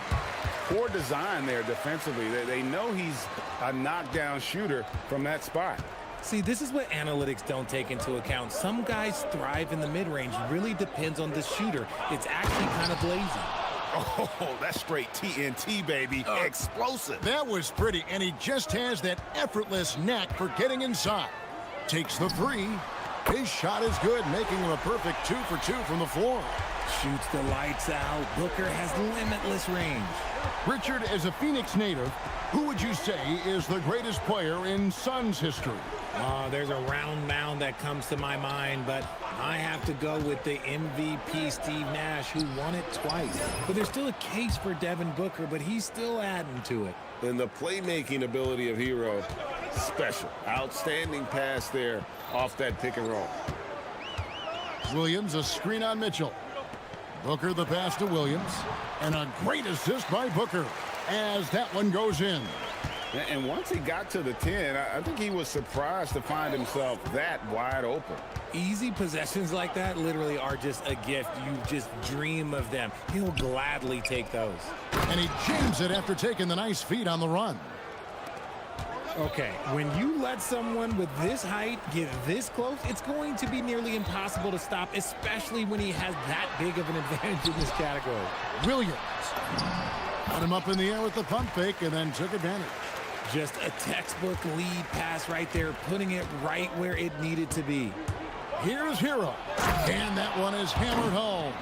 Poor design there defensively. They know he's a knockdown shooter from that spot. See, this is what analytics don't take into account. Some guys thrive in the mid-range. Really depends on the shooter. It's actually kind of lazy. Oh, that's straight TNT, baby. Explosive. That was pretty, and he just has that effortless knack for getting inside. Takes the 3. His shot is good, making him a perfect 2 for 2 from the floor. Shoots the lights out. Booker has limitless range. Richard, as a Phoenix native, who would you say is the greatest player in Suns history? There's a round mound that comes to my mind, but I have to go with the MVP Steve Nash, who won it twice. But there's still a case for Devin Booker, but he's still adding to it. And the playmaking ability of Hero, special. Outstanding pass there off that pick and roll. Williams, a screen on Mitchell. Booker the pass to Williams. And a great assist by Booker as that one goes in. And once he got to the 10, I think he was surprised to find himself that wide open. Easy possessions like that literally are just a gift. You just dream of them. He'll gladly take those. And he jams it after taking the nice feed on the run. Okay, when you let someone with this height get this close, it's going to be nearly impossible to stop, especially when he has that big of an advantage in this category. Williams put him up in the air with the pump fake and then took advantage. Just a textbook lead pass right there, putting it right where it needed to be. Here's Hero, and that one is hammered home.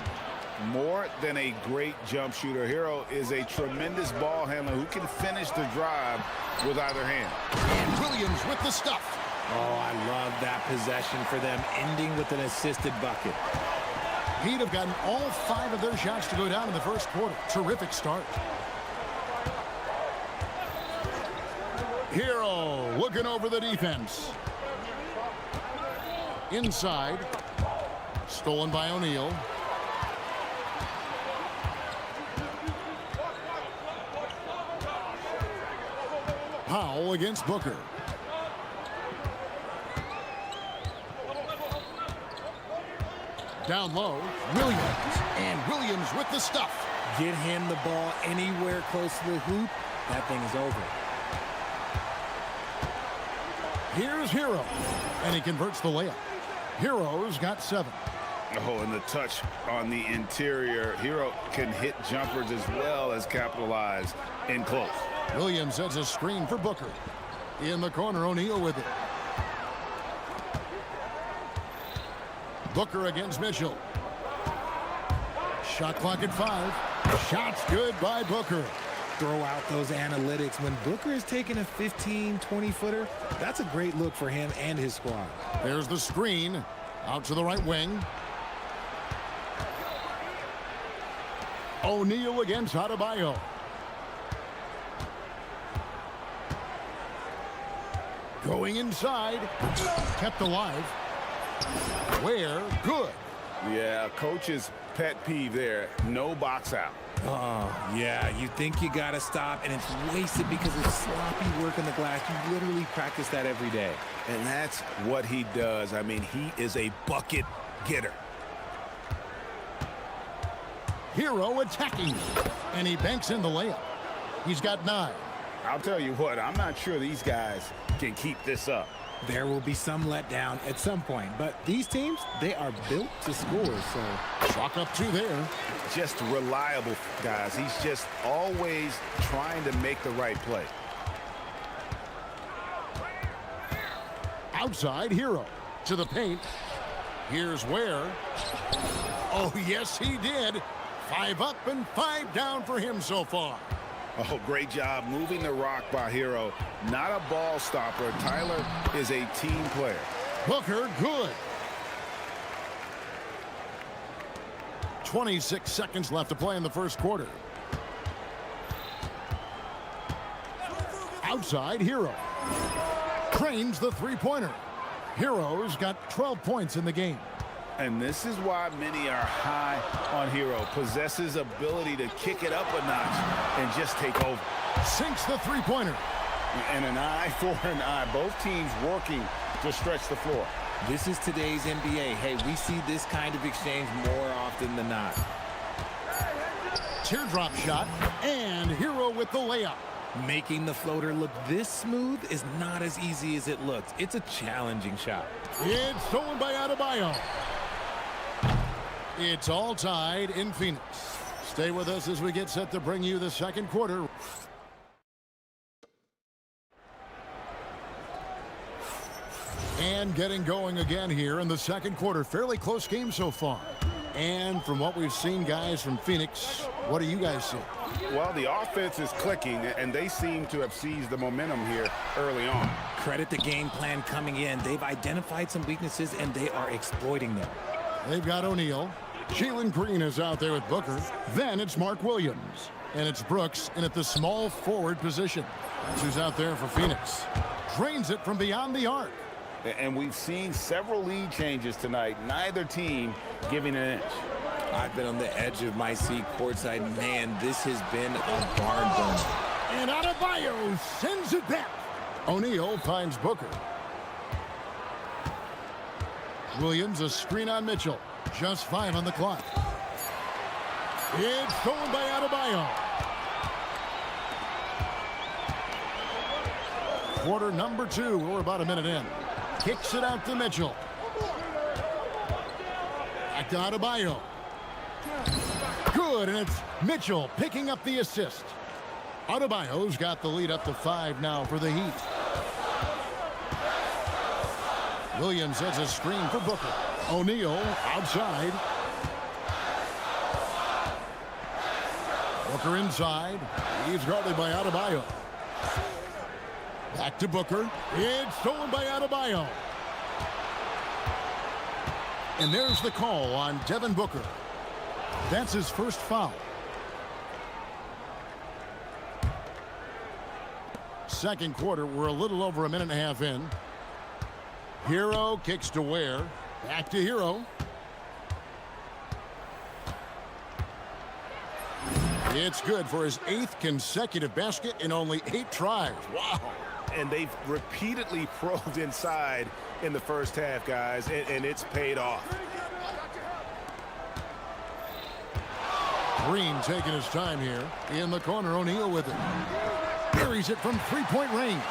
More than a great jump shooter, Hero is a tremendous ball handler who can finish the drive with either hand. And Williams with the stuff. Oh, I love that possession for them, ending with an assisted bucket. He'd have gotten all 5 of their shots to go down in the first quarter. Terrific start. Hero looking over the defense. Inside. Stolen by O'Neal. Powell against Booker. Down low, Williams. And Williams with the stuff. Get him the ball anywhere close to the hoop. That thing is over. Here's Hero. And he converts the layup. Hero's got 7. Oh, and the touch on the interior. Hero can hit jumpers as well as capitalize in close. Williams sets a screen for Booker. In the corner, O'Neal with it. Booker against Mitchell. Shot clock at 5. Shots good by Booker. Throw out those analytics. When Booker is taking a 15, 20-footer, that's a great look for him and his squad. There's the screen. Out to the right wing. O'Neal against Adebayo. Going inside. Kept alive. Where? Good. Yeah, coach's pet peeve there. No box out. Oh, yeah, you think you got to stop, and it's wasted because of sloppy work on the glass. You literally practice that every day. And that's what he does. I mean, he is a bucket getter. Hero attacking. And he banks in the layup. He's got 9. I'll tell you what, I'm not sure these guys can keep this up. There will be some letdown at some point, but these teams, they are built to score, so chalk up 2 there. Just reliable, guys. He's just always trying to make the right play. Outside, Hero to the paint. Here's Ware. Oh, yes, he did. 5 up and 5 down for him so far. Oh, great job moving the rock by Hero. Not a ball stopper. Tyler is a team player. Booker, good. 26 seconds left to play in the first quarter. Outside, Hero. Trains the three-pointer. Hero's got 12 points in the game. And this is why many are high on Hero. Possesses ability to kick it up a notch and just take over. Sinks the three-pointer. And an eye for an eye. Both teams working to stretch the floor. This is today's NBA. Hey, we see this kind of exchange more often than not. Teardrop shot, and Hero with the layup. Making the floater look this smooth is not as easy as it looks. It's a challenging shot. It's stolen by Adebayo. It's all tied in Phoenix. Stay with us as we get set to bring you the second quarter. And getting going again here in the second quarter. Fairly close game so far. And from what we've seen, guys, from Phoenix, what do you guys see? Well, the offense is clicking, and they seem to have seized the momentum here early on. Credit the game plan coming in. They've identified some weaknesses, and they are exploiting them. They've got O'Neal. Jalen Green is out there with Booker. Then it's Mark Williams. And it's Brooks in at the small forward position. That's who's out there for Phoenix. Drains it from beyond the arc. And we've seen several lead changes tonight. Neither team giving an inch. I've been on the edge of my seat courtside. Man, this has been a barn burner. And Adebayo sends it back. O'Neal finds Booker. Williams a screen on Mitchell. Just 5 on the clock. It's stolen by Adebayo. Quarter number 2. We're about a minute in. Kicks it out to Mitchell. Back to Adebayo. Good, and it's Mitchell picking up the assist. Adebayo's got the lead up to 5 now for the Heat. Williams has a screen for Booker. O'Neal outside. Booker inside. He's guarded by Adebayo. Back to Booker. It's stolen by Adebayo. And there's the call on Devin Booker. That's his first foul. Second quarter, we're a little over a minute and a half in. Hero kicks to Ware. Back to Hero. It's good for his 8th consecutive basket in only 8 tries. Wow. And they've repeatedly probed inside in the first half, guys, and it's paid off. Green taking his time here. In the corner, O'Neal with it. Buries it from three-point range.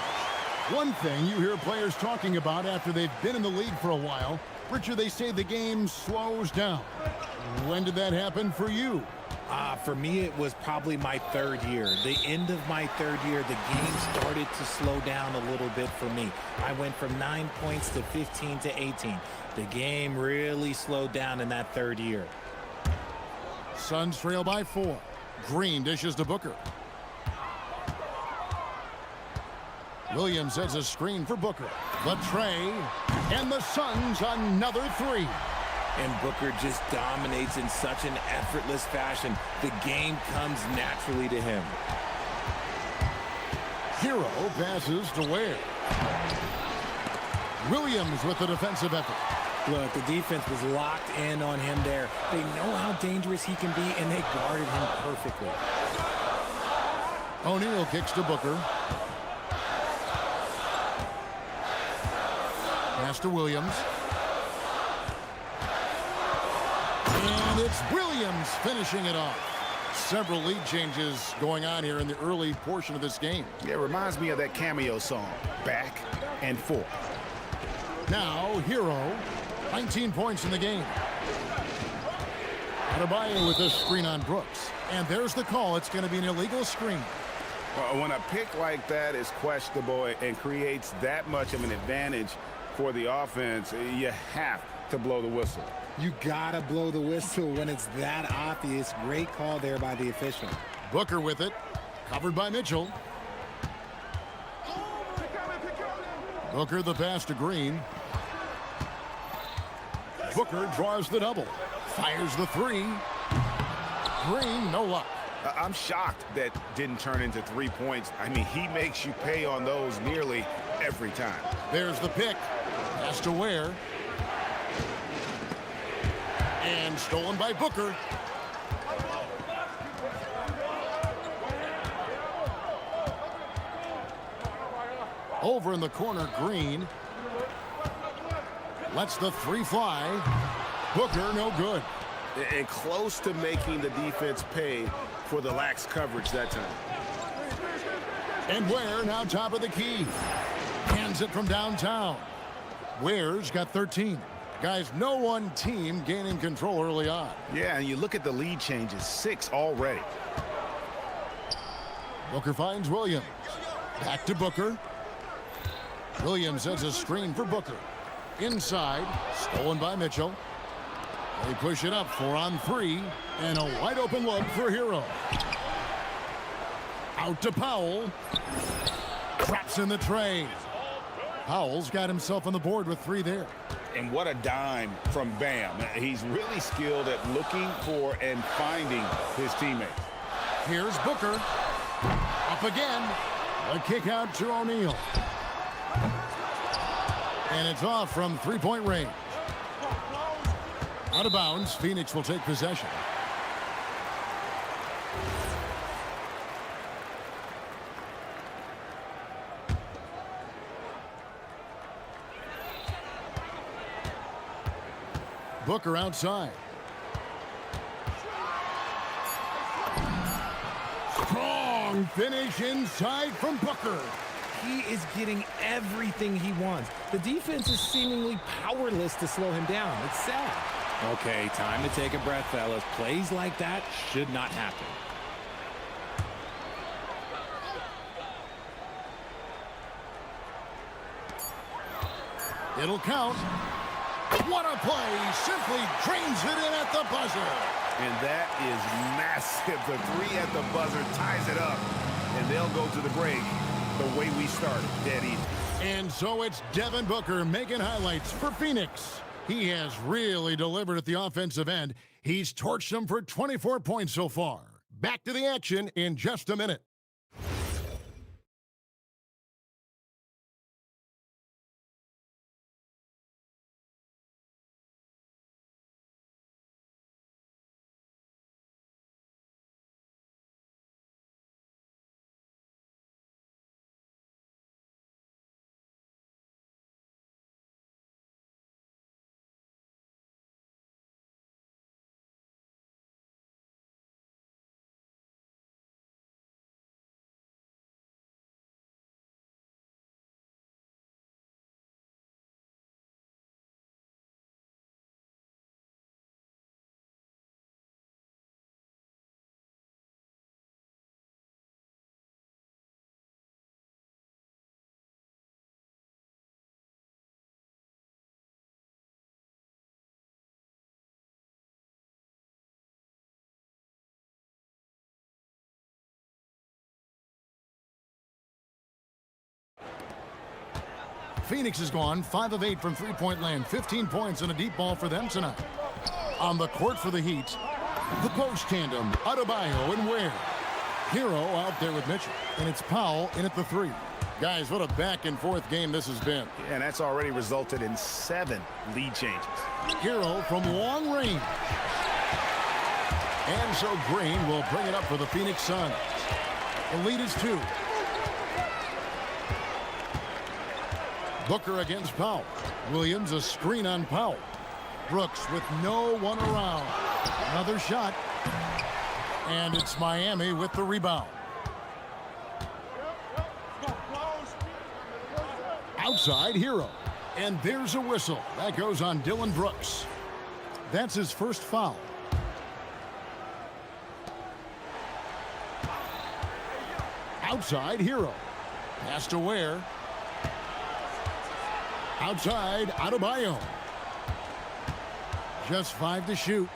One thing you hear players talking about after they've been in the league for a while, Richard, they say the game slows down. When did that happen for you? For me, it was probably my 3rd year. The end of my 3rd year, the game started to slow down a little bit for me. I went from 9 points to 15 to 18. The game really slowed down in that 3rd year. Suns trail by 4. Green dishes to Booker. Williams has a screen for Booker. The tray, and the Suns another 3. And Booker just dominates in such an effortless fashion. The game comes naturally to him. Hero passes to Ware. Williams with the defensive effort. Look, the defense was locked in on him there. They know how dangerous he can be, and they guarded him perfectly. O'Neal kicks to Booker. Pass to Williams. And it's Williams finishing it off. Several lead changes going on here in the early portion of this game. Yeah, it reminds me of that cameo song, Back and Forth. Now, Hero, 19 points in the game. Adebayo with a screen on Brooks. And there's the call. It's going to be an illegal screen. Well, when a pick like that is questionable and creates that much of an advantage for the offense, you have to blow the whistle. You gotta blow the whistle when it's that obvious. Great call there by the official. Booker with it, covered by Mitchell. Booker the pass to Green. Booker draws the double, fires the 3. Green, no luck. I'm shocked that didn't turn into 3 points. I mean, he makes you pay on those nearly every time. There's the pick. Pass to Ware. And stolen by Booker. Over in the corner, Green. Lets the three fly. Booker, no good. And close to making the defense pay for the lax coverage that time. And Ware now top of the key. Hands it from downtown. Ware's got 13. Guys, no one team gaining control early on. Yeah, and you look at the lead changes, 6 already. Booker finds Williams. Back to Booker. Williams sets a screen for Booker. Inside, stolen by Mitchell. They push it up 4-on-3, and a wide open look for Hero. Out to Powell. Traps in the tray. Powell's got himself on the board with 3 there. And what a dime from Bam. He's really skilled at looking for and finding his teammates. Here's Booker. Up again. A kick out to O'Neal. And it's off from three-point range. Out of bounds, Phoenix will take possession. Booker outside. Strong finish inside from Booker. He is getting everything he wants. The defense is seemingly powerless to slow him down. It's sad. Okay, time to take a breath, fellas. Plays like that should not happen. It'll count. What a play. Simply drains it in at the buzzer. And that is massive. The 3 at the buzzer ties it up. And they'll go to the break the way we started, dead even. And so it's Devin Booker making highlights for Phoenix. He has really delivered at the offensive end. He's torched them for 24 points so far. Back to the action in just a minute. Phoenix has gone 5 of 8 from three-point land. 15 points and a deep ball for them tonight. On the court for the Heat, the post tandem, Adebayo and Ware. Hero out there with Mitchell, and it's Powell in at the 3. Guys, what a back-and-forth game this has been. Yeah, and that's already resulted in 7 lead changes. Hero from long range. And so Green will bring it up for the Phoenix Suns. The lead is 2. Booker against Powell. Williams a screen on Powell. Brooks with no one around. Another shot. And it's Miami with the rebound. Outside, Hero. And there's a whistle. That goes on Dylan Brooks. That's his first foul. Outside, Hero. Pass to Ware. Outside, Adebayo. Just 5 to shoot.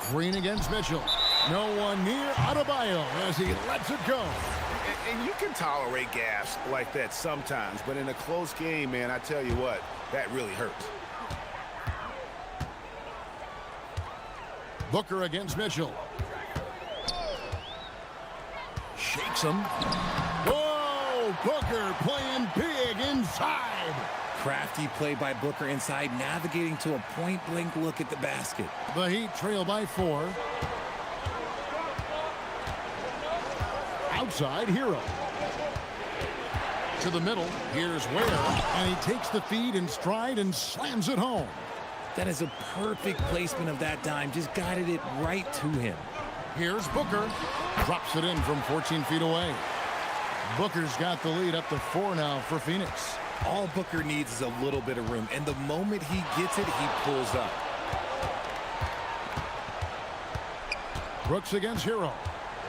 Green against Mitchell. No one near Adebayo as he lets it go. And you can tolerate gaffes like that sometimes, but in a close game, man, I tell you what, that really hurts. Booker against Mitchell. Shakes him. Whoa! Booker playing big inside. Crafty play by Booker inside, navigating to a point-blank look at the basket. The Heat trail by 4. Outside, Hero. To the middle, here's Ware, and he takes the feed in stride and slams it home. That is a perfect placement of that dime, just guided it right to him. Here's Booker, drops it in from 14 feet away. Booker's got the lead up to 4 now for Phoenix. All Booker needs is a little bit of room, and the moment he gets it, he pulls up. Brooks against Hero.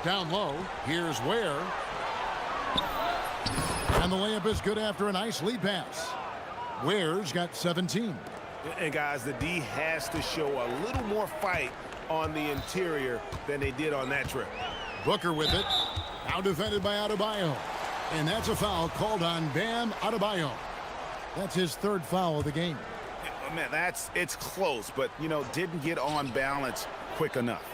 Down low, here's Ware. And the layup is good after a nice lead pass. Ware's got 17. And guys, the D has to show a little more fight on the interior than they did on that trip. Booker with it. Now defended by Adebayo. And that's a foul called on Bam Adebayo. That's his 3rd foul of the game. Man, it's close, but, you know, didn't get on balance quick enough.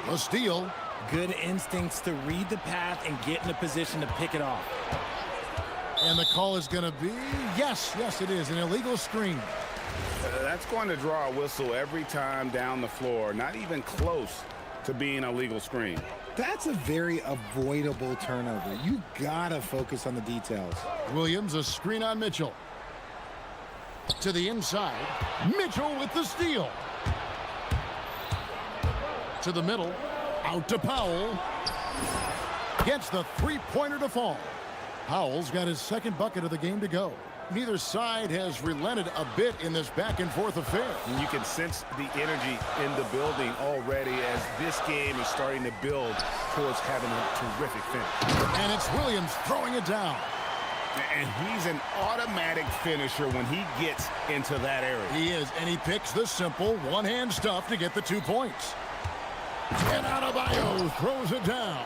A steal. Good instincts to read the path and get in a position to pick it off. And the call is going to be, yes, it is, an illegal screen. That's going to draw a whistle every time down the floor. Not even close to being a legal screen. That's a very avoidable turnover. You gotta focus on the details. Williams, a screen on Mitchell. To the inside. Mitchell with the steal. To the middle. Out to Powell. Gets the three-pointer to fall. Powell's got his 2nd bucket of the game to go. Neither side has relented a bit in this back-and-forth affair. And you can sense the energy in the building already as this game is starting to build towards having a terrific finish. And it's Williams throwing it down. And he's an automatic finisher when he gets into that area. He is, and he picks the simple one-hand stuff to get the 2 points. And Adebayo throws it down.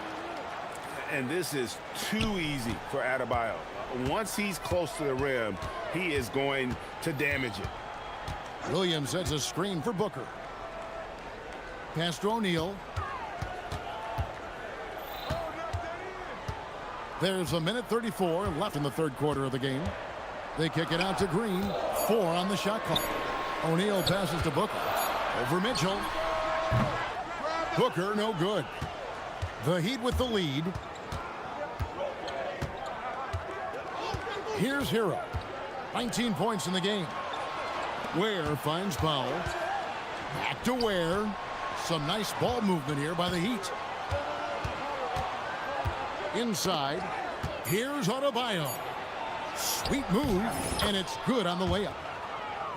And this is too easy for Adebayo. Once he's close to the rim, he is going to damage it. Williams sets a screen for Booker. Pass to O'Neal. There's 1:34 left in the 3rd quarter of the game. They kick it out to Green. 4 on the shot clock. O'Neal passes to Booker. Over Mitchell. Booker, no good. The Heat with the lead. Here's Hero. 19 points in the game. Ware finds Powell. Back to Ware. Some nice ball movement here by the Heat. Inside. Here's Adebayo. Sweet move, and it's good on the layup.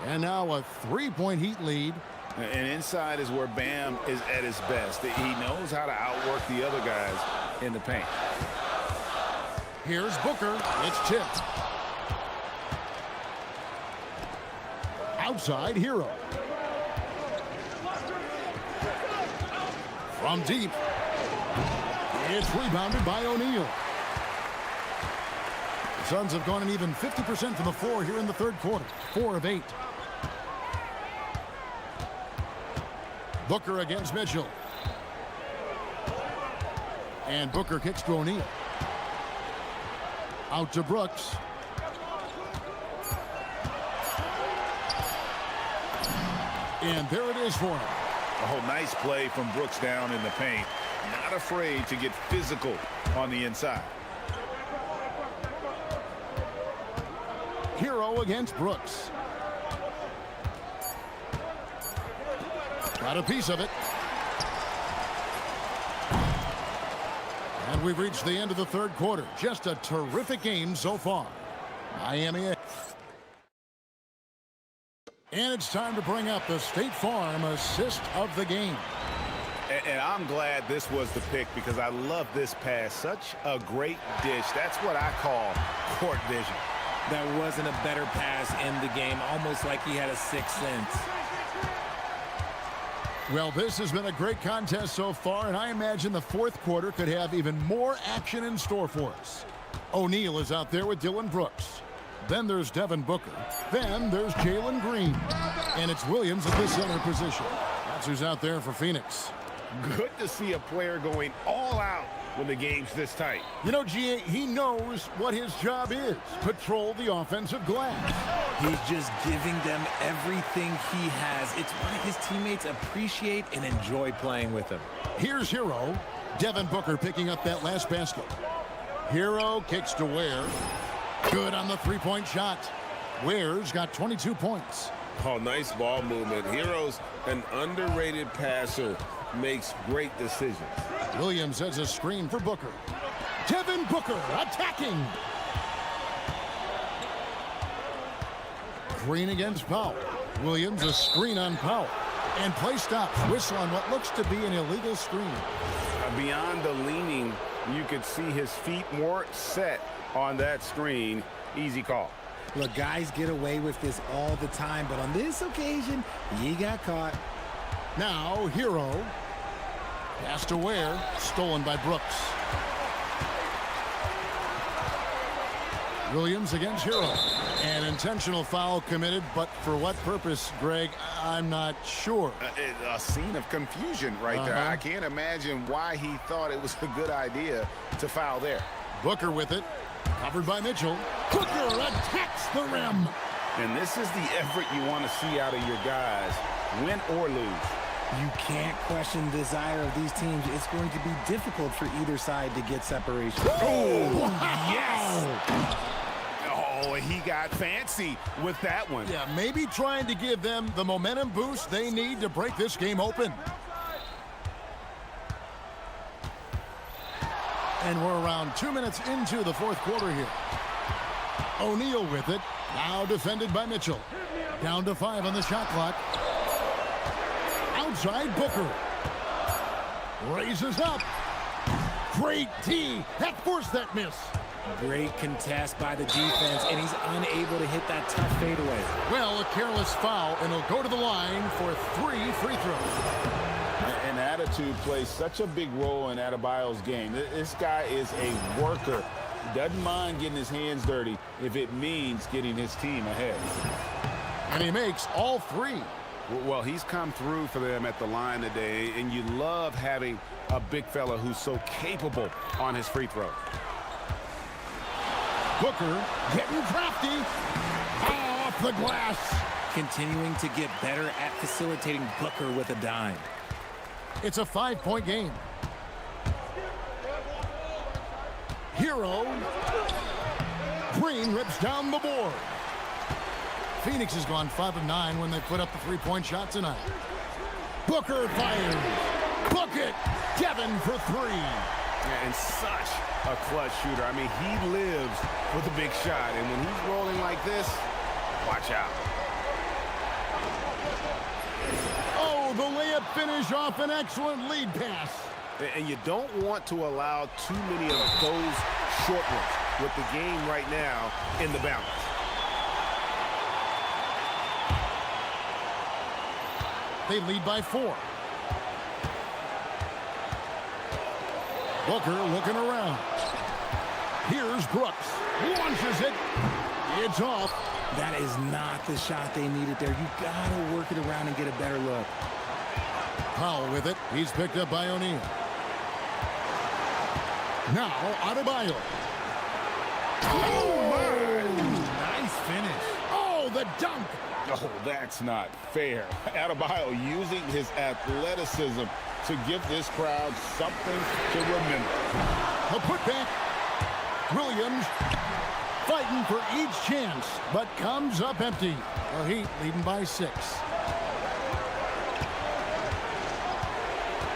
And now a 3-point Heat lead. And inside is where Bam is at his best. He knows how to outwork the other guys in the paint. Here's Booker. It's tipped. Outside, Hero. From deep. It's rebounded by O'Neal. The Suns have gone an even 50% from the floor here in the 3rd quarter. 4 of 8. Booker against Mitchell. And Booker kicks to O'Neal. Out to Brooks. And there it is for him. Oh, nice play from Brooks down in the paint. Not afraid to get physical on the inside. Hero against Brooks. Got a piece of it. And we've reached the end of the 3rd quarter. Just a terrific game so far. Miami. And it's time to bring up the State Farm assist of the game. And I'm glad this was the pick because I love this pass. Such a great dish. That's what I call court vision. There wasn't a better pass in the game, almost like he had a 6th sense. Well, this has been a great contest so far, and I imagine the 4th quarter could have even more action in store for us. O'Neal is out there with Dylan Brooks. Then there's Devin Booker. Then there's Jalen Green. And it's Williams at the center position. That's who's out there for Phoenix. Good to see a player going all out when the game's this tight. You know, GA, he knows what his job is. Patrol the offensive glass. He's just giving them everything he has. It's why his teammates appreciate and enjoy playing with him. Here's Hero. Devin Booker picking up that last basket. Hero kicks to Ware. Good on the three-point shot. Ware's got 22 points. Oh, nice ball movement. Hero's an underrated passer. Makes great decisions. Williams has a screen for Booker. Devin Booker attacking. Green against Powell. Williams a screen on Powell. And play stops. Whistle on what looks to be an illegal screen. Beyond the leaning, you could see his feet more set on that screen. Easy call. Look, guys get away with this all the time, but on this occasion, he got caught. Now, Hero. Pass to Ware. Stolen by Brooks. Williams against Hero. An intentional foul committed, but for what purpose, Greg, I'm not sure. A scene of confusion right there. I can't imagine why he thought it was a good idea to foul there. Booker with it. Covered by Mitchell. Booker attacks the rim. And this is the effort you want to see out of your guys, win or lose. You can't question the desire of these teams. It's going to be difficult for either side to get separation. Oh, yes! Oh, he got fancy with that one. Yeah, maybe trying to give them the momentum boost they need to break this game open. And we're around 2 minutes into the fourth quarter here. O'Neal with it. Now defended by Mitchell. Down to 5 on the shot clock. Outside Booker. Raises up. Great D. That forced that miss. Great contest by the defense, and he's unable to hit that tough fadeaway. Well, a careless foul, and he'll go to the line for 3 free throws. And attitude plays such a big role in Adebayo's game. This guy is a worker. He doesn't mind getting his hands dirty if it means getting his team ahead. And he makes all 3. Well, he's come through for them at the line today, and you love having a big fella who's so capable on his free throw. Booker getting crafty. Off the glass. Continuing to get better at facilitating Booker with a dime. It's a 5-point game. Hero. Green rips down the board. Phoenix has gone 5 of 9 when they put up the 3-point shot tonight. Booker fires. Book it. Devin for 3. Yeah, and such a clutch shooter. I mean, he lives for the big shot. And when he's rolling like this, watch out. Oh, the layup finish off an excellent lead pass. And you don't want to allow too many of those short ones with the game right now in the balance. They lead by 4. Booker looking around. Here's Brooks. Launches it. It's off. That is not the shot they needed there. You gotta work it around and get a better look. Powell with it. He's picked up by O'Neal. Now Adebayo. Oh, my. Nice finish. Oh, the dunk. Oh, that's not fair. Adebayo using his athleticism to give this crowd something to remember. A putback. Williams fighting for each chance, but comes up empty. The Heat leading by 6.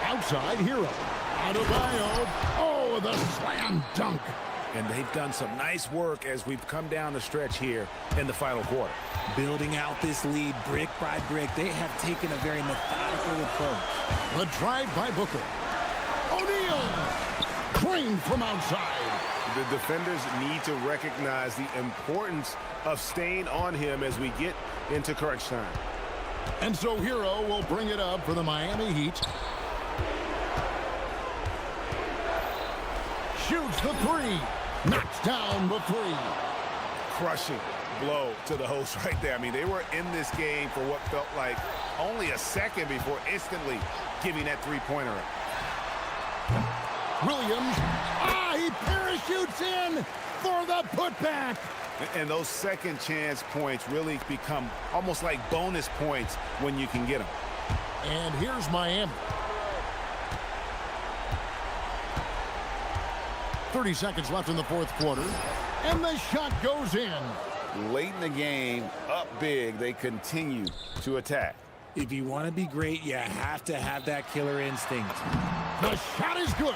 Outside Hero. Adebayo. Oh, the slam dunk. And they've done some nice work as we've come down the stretch here in the final quarter. Building out this lead brick by brick, they have taken a very methodical approach. The drive by Booker. O'Neal. Green from outside. The defenders need to recognize the importance of staying on him as we get into crunch time. And so Hero will bring it up for the Miami Heat. Shoots the 3. Knocks down the 3. Crushing blow to the host right there. I mean, they were in this game for what felt like only a second before instantly giving that three-pointer. Williams, he parachutes in for the putback. And those second chance points really become almost like bonus points when you can get them. And here's Miami. 30 seconds left in the fourth quarter. And the shot goes in. Late in the game, up big, they continue to attack. If you want to be great, you have to have that killer instinct. The shot is good.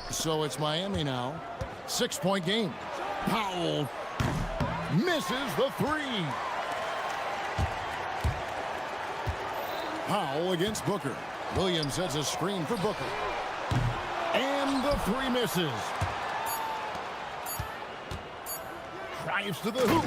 So it's Miami now. 6-point game. Powell misses the three. Powell against Booker. Williams sets a screen for Booker. And the three misses. Drives to the hoop.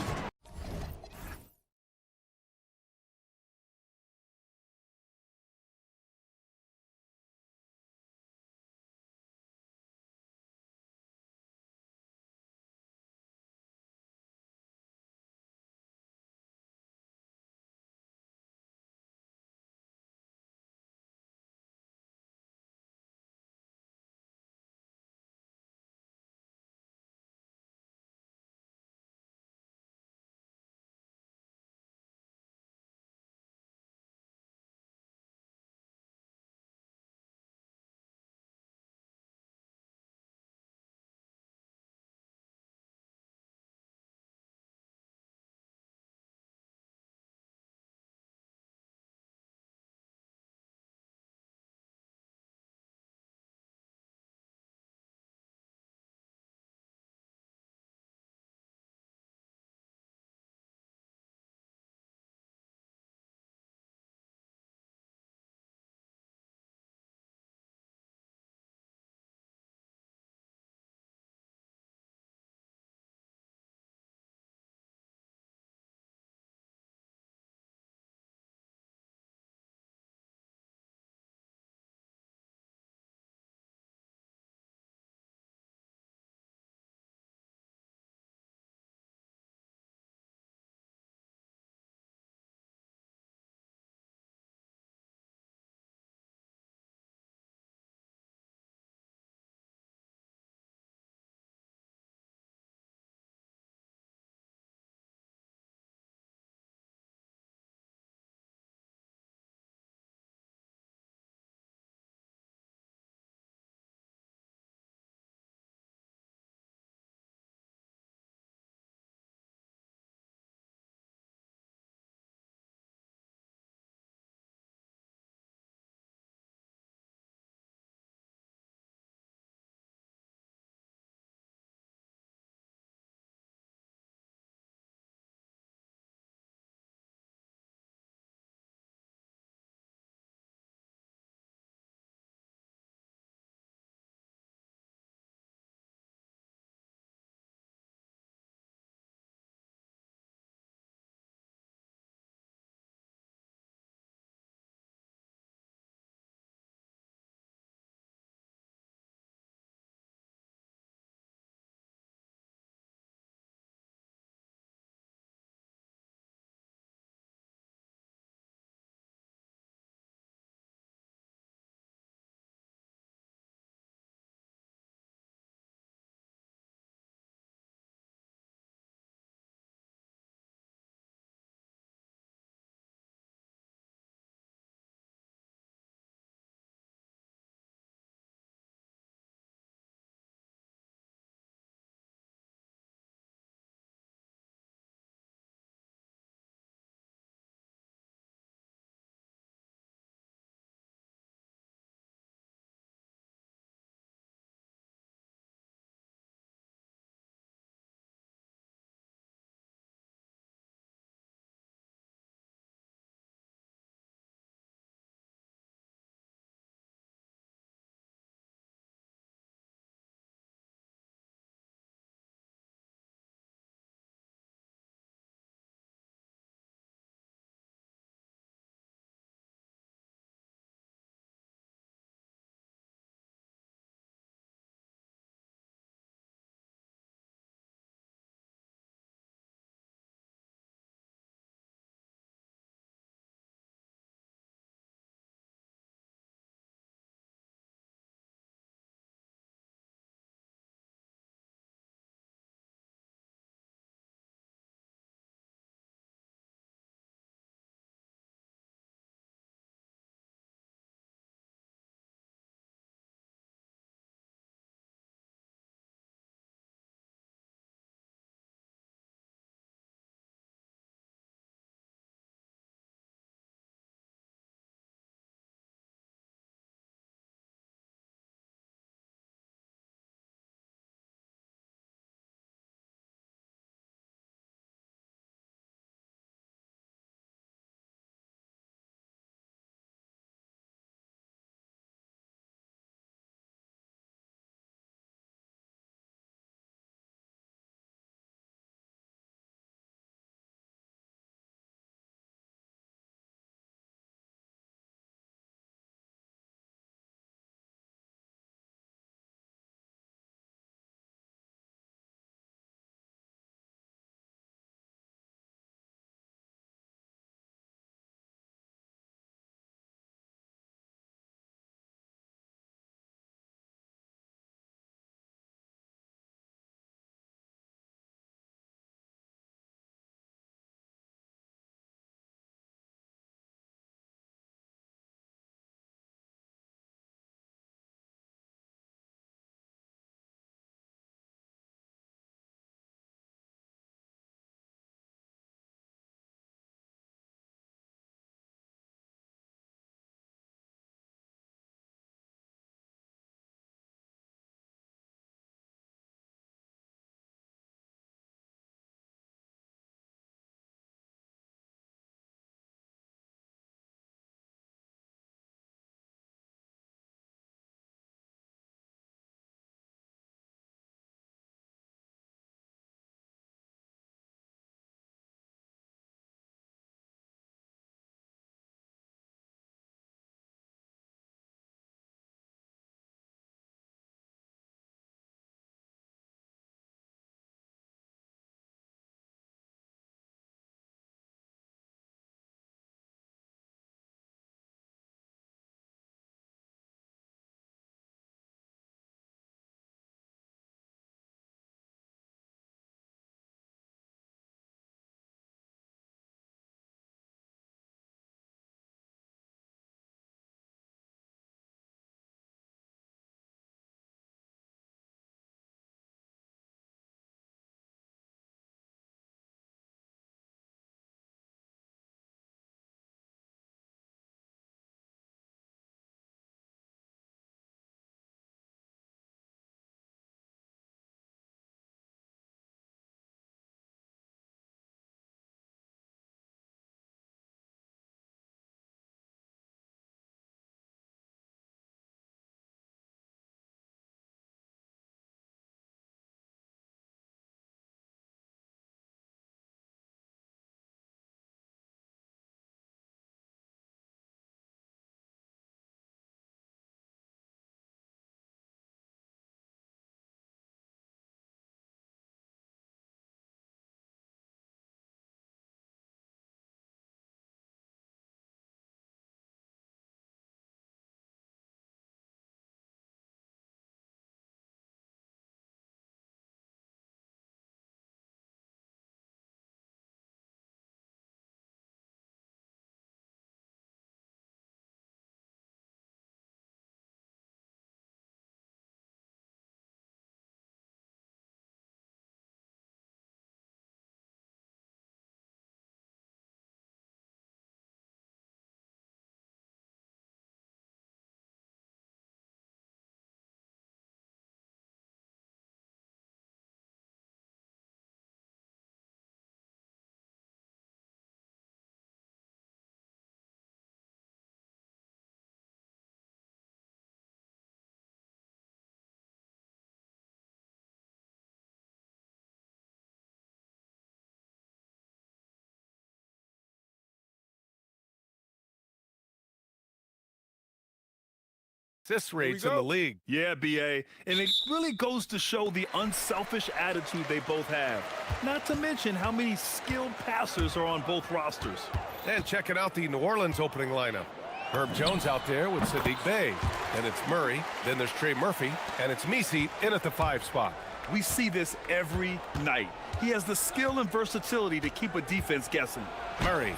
assist rates in the league. Yeah, BA, and it really goes to show the unselfish attitude they both have. Not to mention how many skilled passers are on both rosters. And checking out the New Orleans opening lineup. Herb Jones out there with Sadiq Bey. Then it's Murray. Then there's Trey Murphy. And it's Misi in at the 5 spot. We see this every night. He has the skill and versatility to keep a defense guessing. Murray.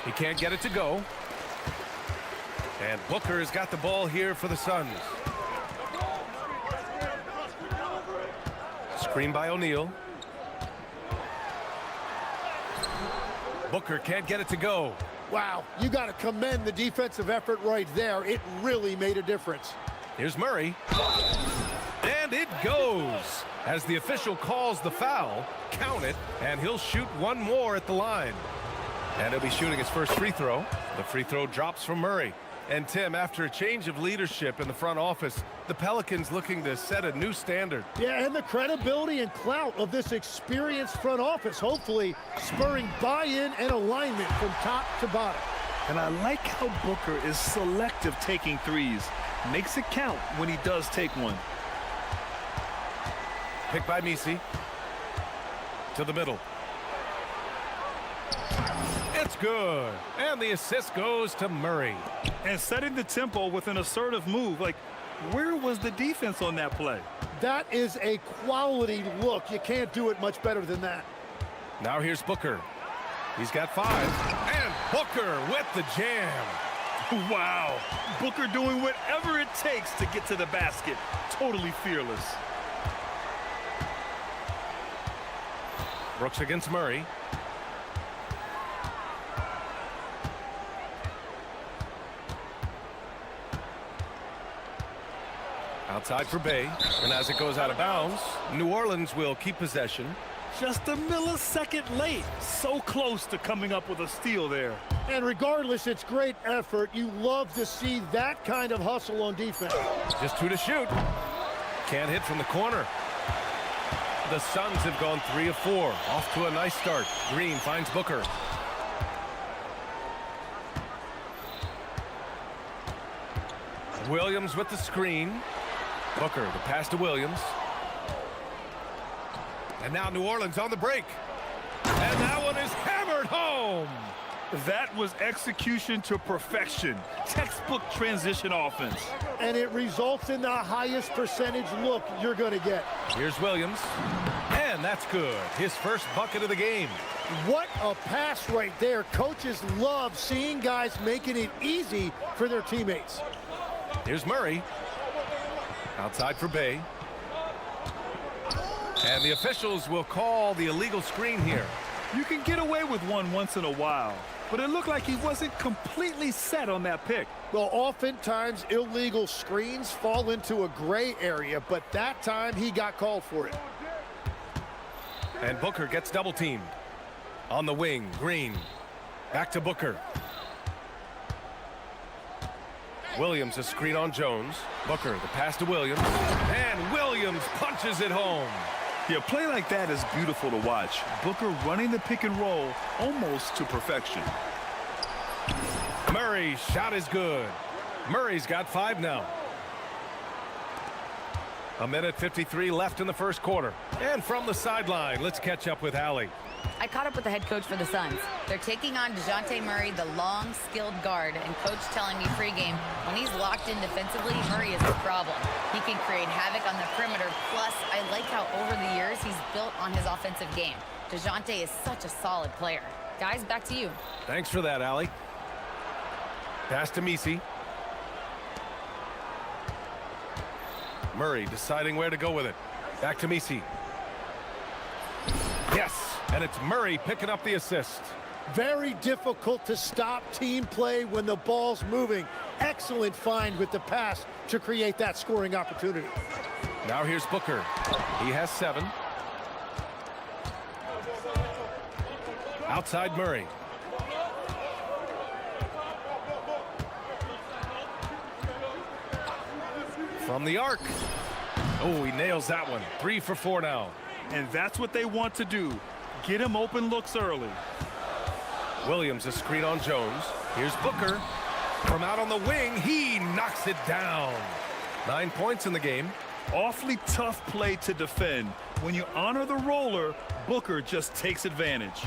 He can't get it to go. And Booker has got the ball here for the Suns. Screen by O'Neal. Booker can't get it to go. Wow, you got to commend the defensive effort right there. It really made a difference. Here's Murray. And it goes. As the official calls the foul, count it, and he'll shoot one more at the line. And he'll be shooting his first free throw. The free throw drops from Murray. And Tim, after a change of leadership in the front office, the Pelicans looking to set a new standard. Yeah, and the credibility and clout of this experienced front office, hopefully spurring buy-in and alignment from top to bottom. And I like how Booker is selective taking threes. Makes it count when he does take one. Picked by Misi. To the middle. It's good. And the assist goes to Murray. And setting the tempo with an assertive move. Like, where was the defense on that play? That is a quality look. You can't do it much better than that. Now here's Booker. He's got 5. And Booker with the jam. Wow. Booker doing whatever it takes to get to the basket. Totally fearless. Brooks against Murray. Outside for Bey, and as it goes out of bounds, New Orleans will keep possession. Just a millisecond late. So close to coming up with a steal there. And regardless, it's great effort. You love to see that kind of hustle on defense. Just 2 to shoot. Can't hit from the corner. The Suns have gone 3 of 4. Off to a nice start. Green finds Booker. Williams with the screen. Booker, the pass to Williams. And now New Orleans on the break. And that one is hammered home. That was execution to perfection. Textbook transition offense. And it results in the highest percentage look you're going to get. Here's Williams. And that's good. His first bucket of the game. What a pass right there. Coaches love seeing guys making it easy for their teammates. Here's Murray. Outside for Bey. And the officials will call the illegal screen here. You can get away with one once in a while, but it looked like he wasn't completely set on that pick. Well, oftentimes illegal screens fall into a gray area, but that time he got called for it. And Booker gets double teamed. On the wing, Green. Back to Booker. Williams a screen on Jones. Booker, the pass to Williams. And Williams punches it home. Yeah, a play like that is beautiful to watch. Booker running the pick and roll almost to perfection. Murray's shot is good. Murray's got 5 now. 1:53 left in the first quarter. And from the sideline, let's catch up with Allie. I caught up with the head coach for the Suns. They're taking on DeJounte Murray, the long, skilled guard, and coach telling me pregame, when he's locked in defensively, Murray is the problem. He can create havoc on the perimeter. Plus, I like how over the years he's built on his offensive game. DeJounte is such a solid player. Guys, back to you. Thanks for that, Allie. Pass to Misi. Murray deciding where to go with it. Back to Misi. Yes, and it's Murray picking up the assist. Very difficult to stop team play when the ball's moving. Excellent find with the pass to create that scoring opportunity. Now here's Booker. He has 7. Outside Murray. From the arc. Oh, he nails that one. 3 for 4 now. And that's what they want to do. Get him open looks early. Williams a screen on Jones. Here's Booker. From out on the wing, he knocks it down. 9 points in the game. Awfully tough play to defend. When you honor the roller, Booker just takes advantage.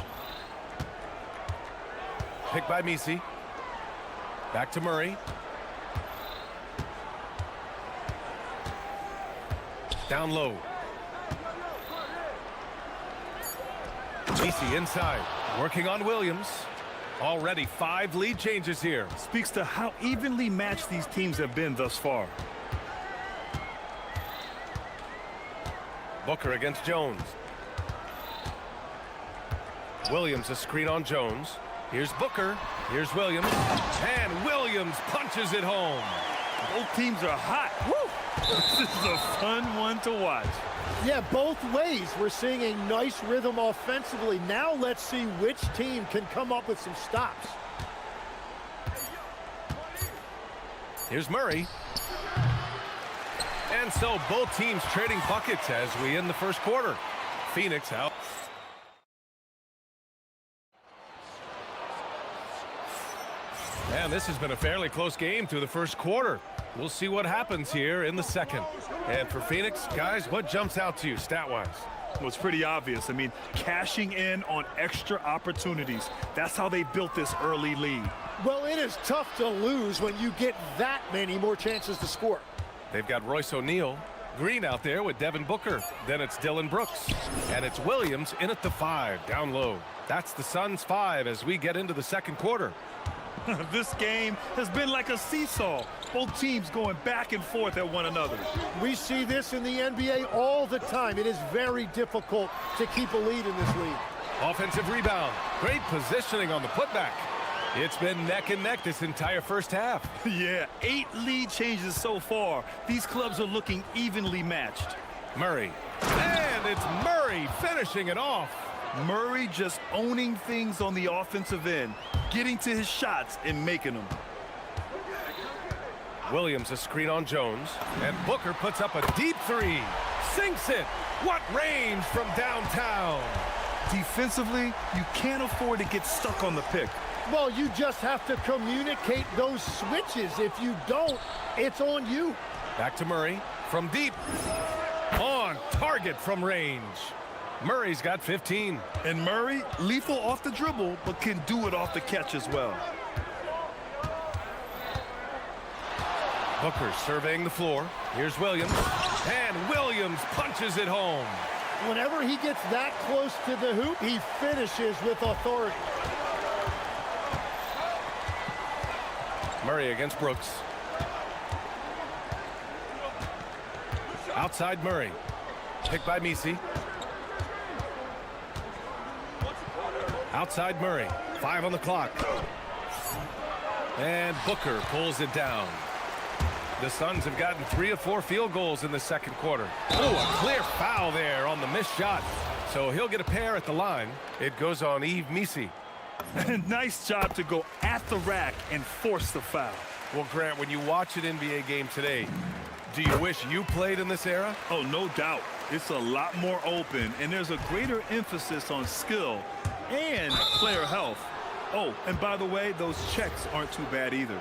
Picked by Misi. Back to Murray. Down low. Misi inside. Working on Williams. Already 5 lead changes here. Speaks to how evenly matched these teams have been thus far. Booker against Jones. Williams a screen on Jones. Here's Booker. Here's Williams. And Williams punches it home. Both teams are hot. Woo! This is a fun one to watch. Yeah, both ways. We're seeing a nice rhythm offensively. Now let's see which team can come up with some stops. Here's Murray. And so both teams trading buckets as we end the first quarter. Phoenix out. And this has been a fairly close game through the first quarter. We'll see what happens here in the second. And for Phoenix, guys, what jumps out to you stat-wise? Well, it's pretty obvious. I mean, cashing in on extra opportunities. That's how they built this early lead. Well, it is tough to lose when you get that many more chances to score. They've got Royce O'Neal. Green out there with Devin Booker. Then it's Dylan Brooks. And it's Williams in at the 5, down low. That's the Suns' 5 as we get into the second quarter. This game has been like a seesaw. Both teams going back and forth at one another. We see this in the NBA all the time. It is very difficult to keep a lead in this league. Offensive rebound. Great positioning on the putback. It's been neck and neck this entire first half. Yeah, 8 lead changes so far. These clubs are looking evenly matched. Murray. And it's Murray finishing it off. Murray just owning things on the offensive end, getting to his shots and making them. Williams a screen on Jones. And Booker puts up a deep 3. Sinks it. What range from downtown. Defensively, you can't afford to get stuck on the pick. Well, you just have to communicate those switches. If you don't, it's on you. Back to Murray from deep. On target from range. Murray's got 15. And Murray, lethal off the dribble, but can do it off the catch as well. Booker surveying the floor. Here's Williams. And Williams punches it home. Whenever he gets that close to the hoop, he finishes with authority. Murray against Brooks. Outside Murray. Picked by Misi. Outside Murray. 5 on the clock. And Booker pulls it down. The Suns have gotten 3 of 4 field goals in the second quarter. Oh, a clear foul there on the missed shot. So he'll get a pair at the line. It goes on Yves Misi. Nice job to go at the rack and force the foul. Well, Grant, when you watch an NBA game today, do you wish you played in this era? Oh, no doubt. It's a lot more open, and there's a greater emphasis on skill and player health. Oh, and by the way, those checks aren't too bad either.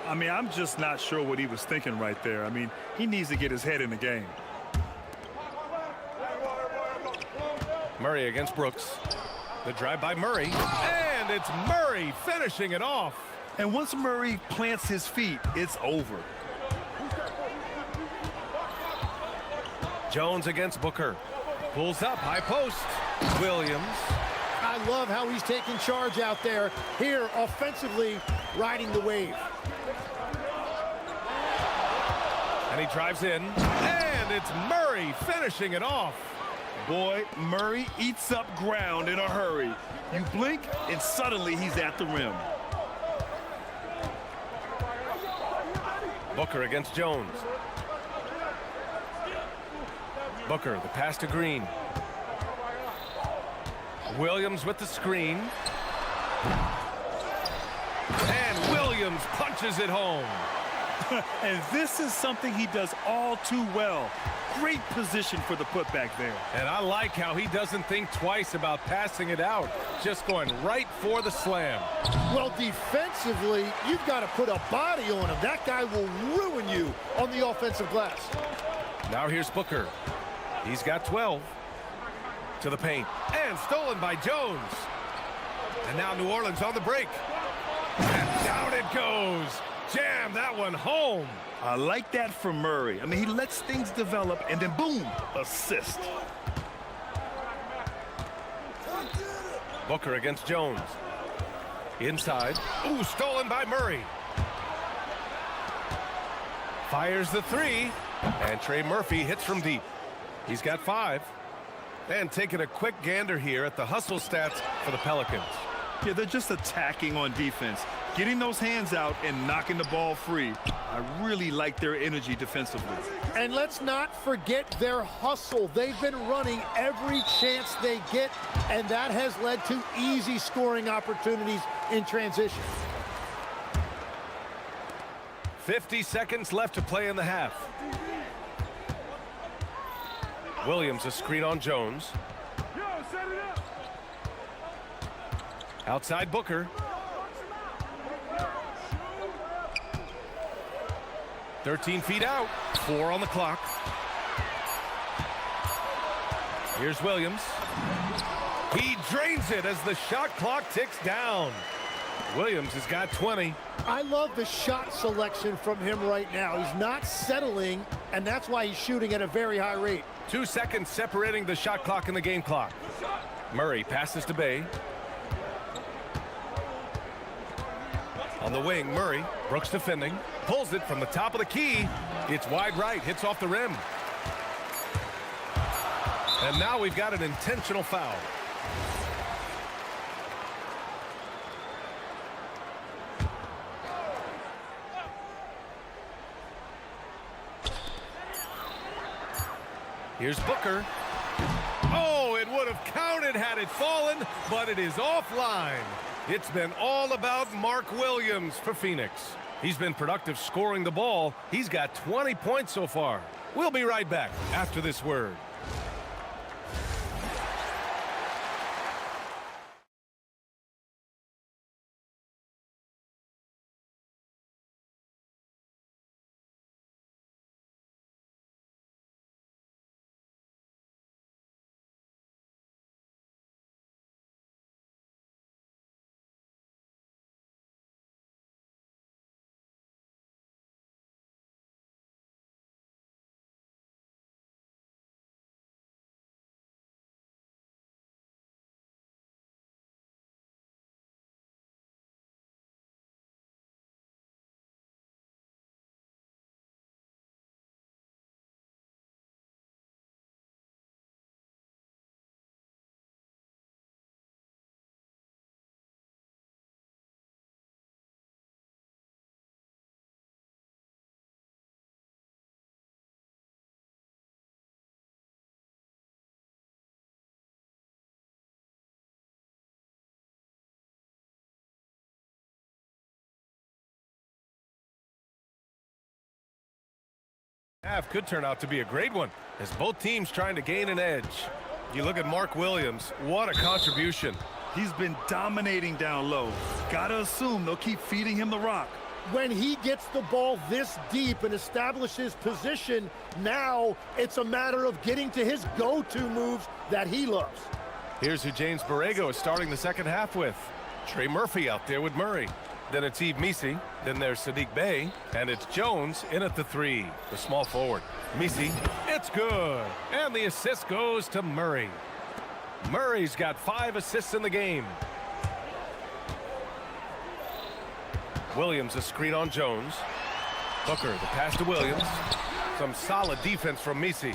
I mean, I'm just not sure what he was thinking right there. I mean, he needs to get his head in the game. Murray against Brooks. The drive by Murray. And it's Murray finishing it off. And once Murray plants his feet, it's over. Jones against Booker. Pulls up, high post. Williams. I love how he's taking charge out there. Here, offensively, riding the wave. And he drives in. And it's Murray finishing it off. Boy, Murray eats up ground in a hurry. You blink, and suddenly he's at the rim. Booker against Jones. Booker, the pass to Green. Williams with the screen. And Williams punches it home. And this is something he does all too well. Great position for the putback there. And I like how he doesn't think twice about passing it out, just going right for the slam. Well, defensively, you've got to put a body on him. That guy will ruin you on the offensive glass. Now here's Booker. He's got 12. To the paint. And stolen by Jones. And now New Orleans on the break. And down it goes. Jam that one home. I like that from Murray. I mean, he lets things develop, and then boom, assist. Booker against Jones. Inside. Ooh, stolen by Murray. Fires the three. And Trey Murphy hits from deep. He's got 5. And taking a quick gander here at the hustle stats for the Pelicans. Yeah, they're just attacking on defense, getting those hands out and knocking the ball free. I really like their energy defensively. And let's not forget their hustle. They've been running every chance they get, and that has led to easy scoring opportunities in transition. 50 seconds left to play in the half. Williams a screen on Jones. Outside Booker. 13 feet out. 4 on the clock. Here's Williams. He drains it as the shot clock ticks down. Williams has got 20. I love the shot selection from him right now. He's not settling, and that's why he's shooting at a very high rate. 2 seconds separating the shot clock and the game clock. Murray passes to Bay. On the wing, Murray. Brooks defending. Pulls it from the top of the key. It's wide right. Hits off the rim. And now we've got an intentional foul. Here's Booker. Oh, it would have counted had it fallen, but it is offline. It's been all about Mark Williams for Phoenix. He's been productive scoring the ball. He's got 20 points so far. We'll be right back after this word. Half could turn out to be a great one as both teams trying to gain an edge. You look at Mark Williams, what a contribution. He's been dominating down low. Gotta assume they'll keep feeding him the rock. When he gets the ball this deep and establishes position, now it's a matter of getting to his go-to moves that he loves. Here's who James Borrego is starting the second half with. Trey Murphy out there with Murray. Then it's Yves Missi. Then there's Saddiq Bey. And it's Jones in at the 3, the small forward. Missi, it's good. And the assist goes to Murray. Murray's got 5 assists in the game. Williams a screen on Jones. Booker, the pass to Williams. Some solid defense from Missi.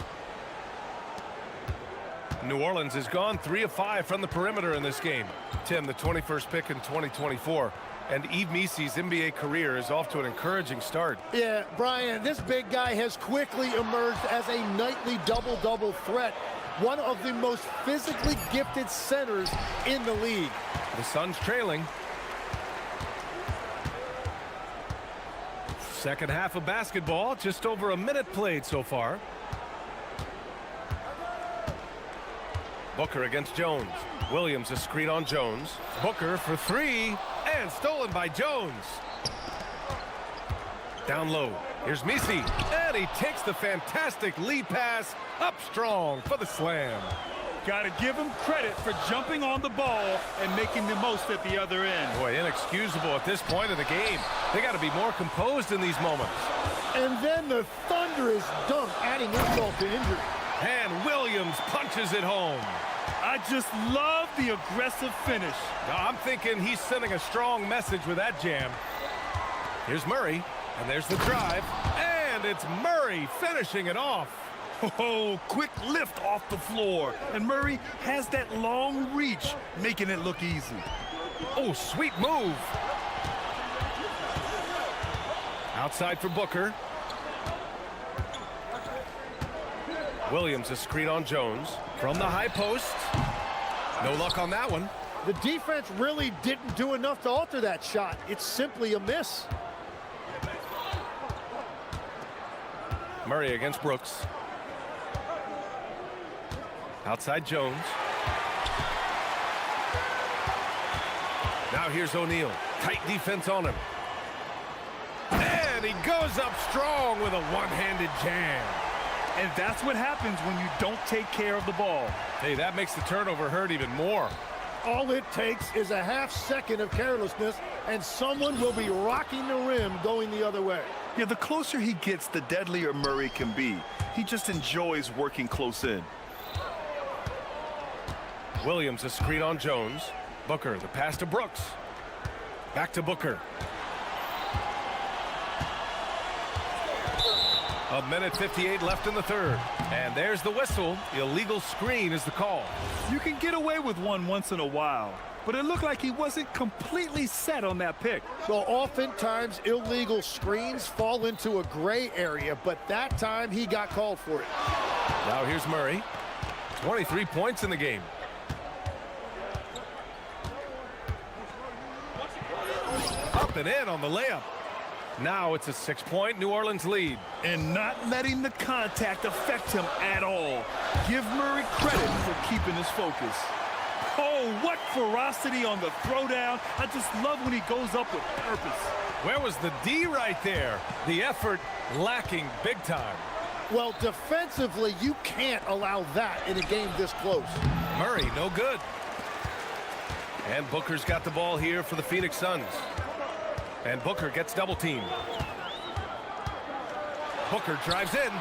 New Orleans has gone 3 of 5 from the perimeter in this game. Tim, the 21st pick in 2024. And Yves Missi's NBA career is off to an encouraging start. Yeah, Brian, this big guy has quickly emerged as a nightly double-double threat. One of the most physically gifted centers in the league. The Suns trailing. Second half of basketball, just over a minute played so far. Booker against Jones. Williams a screen on Jones. Booker for three, and stolen by Jones. Down low. Here's Misi, and he takes the fantastic lead pass up strong for the slam. Got to give him credit for jumping on the ball and making the most at the other end. Boy, inexcusable at this point of the game. They got to be more composed in these moments. And then the thunderous dunk, adding insult to injury. And Williams punches it home. I just love the aggressive finish. Now, I'm thinking he's sending a strong message with that jam. Here's Murray, and there's the drive, and it's Murray finishing it off. Oh, quick lift off the floor. And Murray has that long reach, making it look easy. Oh, sweet move. Outside for Booker. Williams a screen on Jones. From the high post. No luck on that one. The defense really didn't do enough to alter that shot. It's simply a miss. Murray against Brooks. Outside Jones. Now here's O'Neal. Tight defense on him. And he goes up strong with a one-handed jam. And that's what happens when you don't take care of the ball. Hey, that makes the turnover hurt even more. All it takes is a half second of carelessness, and someone will be rocking the rim going the other way. Yeah, the closer he gets, the deadlier Murray can be. He just enjoys working close in. Williams a screen on Jones. Booker, the pass to Brooks. Back to Booker. A minute 58 left in the third. And there's the whistle. Illegal screen is the call. You can get away with one once in a while, but it looked like he wasn't completely set on that pick. Well, oftentimes illegal screens fall into a gray area, but that time he got called for it. Now here's Murray. 23 points in the game. Up and in on the layup. Now it's a 6-point New Orleans lead. And not letting the contact affect him at all. Give Murray credit for keeping his focus. Oh, what ferocity on the throwdown. I just love when he goes up with purpose. Where was the D right there? The effort lacking big time. Well, defensively, you can't allow that in a game this close. Murray, no good. And Booker's got the ball here for the Phoenix Suns. And Booker gets double teamed. Booker drives in.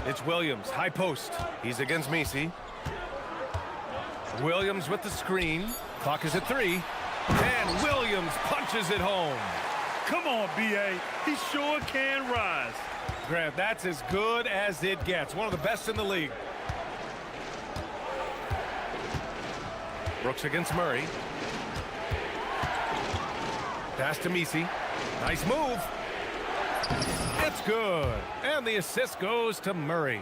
It's Williams, high post. He's against Misi. Williams with the screen. Clock is at 3. And Williams punches it home. Come on, B.A. He sure can rise. Grant, that's as good as it gets. One of the best in the league. Brooks against Murray. Pass to Misi. Nice move. It's good. And the assist goes to Murray.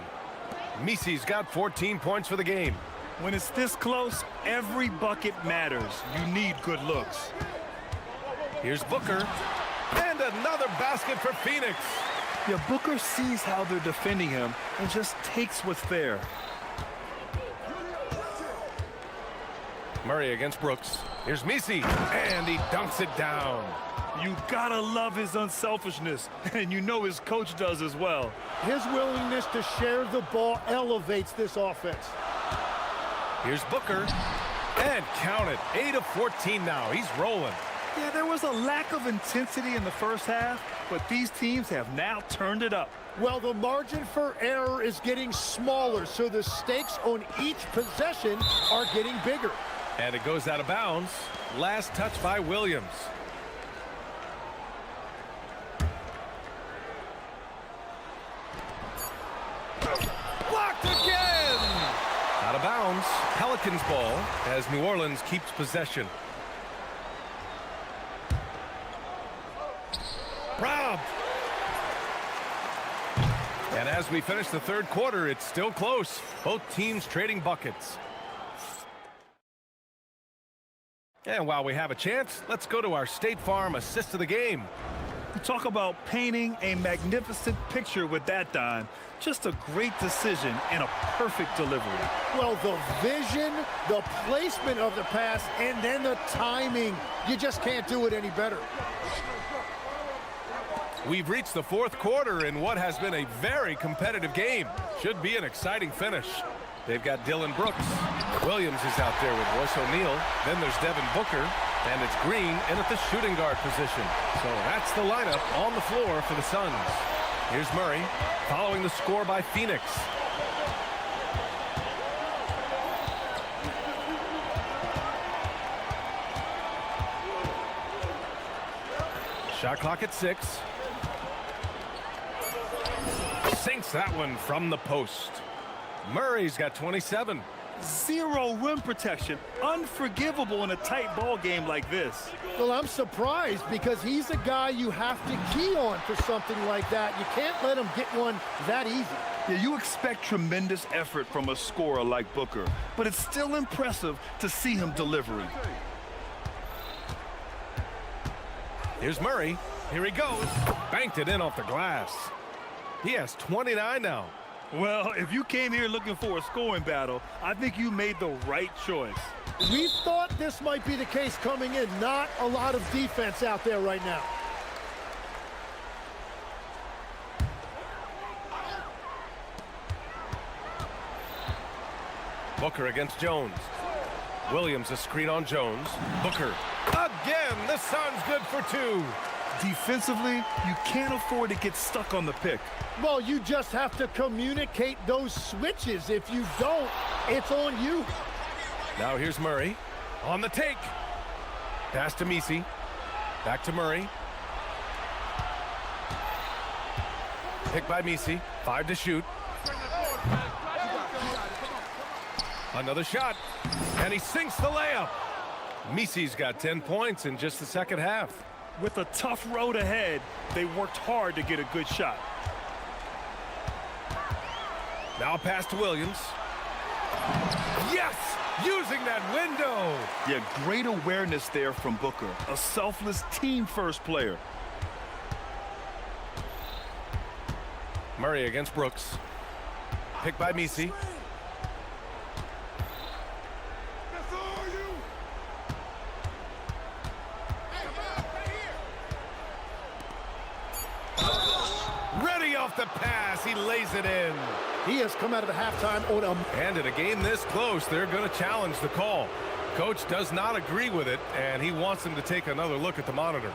Misi's got 14 points for the game. When it's this close, every bucket matters. You need good looks. Here's Booker. And another basket for Phoenix. Yeah, Booker sees how they're defending him and just takes what's there. Murray against Brooks. Here's Misi, and he dunks it down. You gotta love his unselfishness, and you know his coach does as well. His willingness to share the ball elevates this offense. Here's Booker, and count it. 8 of 14 now. He's rolling. Yeah, there was a lack of intensity in the first half, but these teams have now turned it up. Well, the margin for error is getting smaller, so the stakes on each possession are getting bigger. And it goes out of bounds. Last touch by Williams. Blocked again! Out of bounds. Pelicans ball as New Orleans keeps possession. Robbed. And as we finish the third quarter, it's still close. Both teams trading buckets. And while we have a chance, let's go to our State Farm assist of the game. You talk about painting a magnificent picture with that, Don. Just a great decision and a perfect delivery. Well, the vision, the placement of the pass, and then the timing. You just can't do it any better. We've reached the fourth quarter in what has been a very competitive game. Should be an exciting finish. They've got Dylan Brooks. Williams is out there with Royce O'Neal. Then there's Devin Booker. And it's Green in at the shooting guard position. So that's the lineup on the floor for the Suns. Here's Murray, following the score by Phoenix. Shot clock at 6. Sinks that one from the post. Murray's got 27. Zero rim protection. Unforgivable in a tight ball game like this. Well, I'm surprised because he's a guy you have to key on for something like that. You can't let him get one that easy. Yeah, you expect tremendous effort from a scorer like Booker, but it's still impressive to see him delivering. Here's Murray. Here he goes. Banked it in off the glass. He has 29 now. Well, if you came here looking for a scoring battle, I think you made the right choice. We thought this might be the case coming in. Not a lot of defense out there right now. Booker against Jones. Williams a screen on Jones. Booker. Again, the Suns good for 2. Defensively, you can't afford to get stuck on the pick. Well, you just have to communicate those switches. If you don't, it's on you. Now here's Murray on the take. Pass to Messi. Back to Murray. Pick by Messi. 5 to shoot. Another shot. And he sinks the layup. Messi's got 10 points in just the second half. With a tough road ahead, they worked hard to get a good shot. Now a pass to Williams. Yes! Using that window! Yeah, great awareness there from Booker. A selfless team-first player. Murray against Brooks. Picked by Messi. Ready off the pass. He lays it in. He has come out of the halftime on a... And in a game this close, they're going to challenge the call. Coach does not agree with it, and he wants them to take another look at the monitor.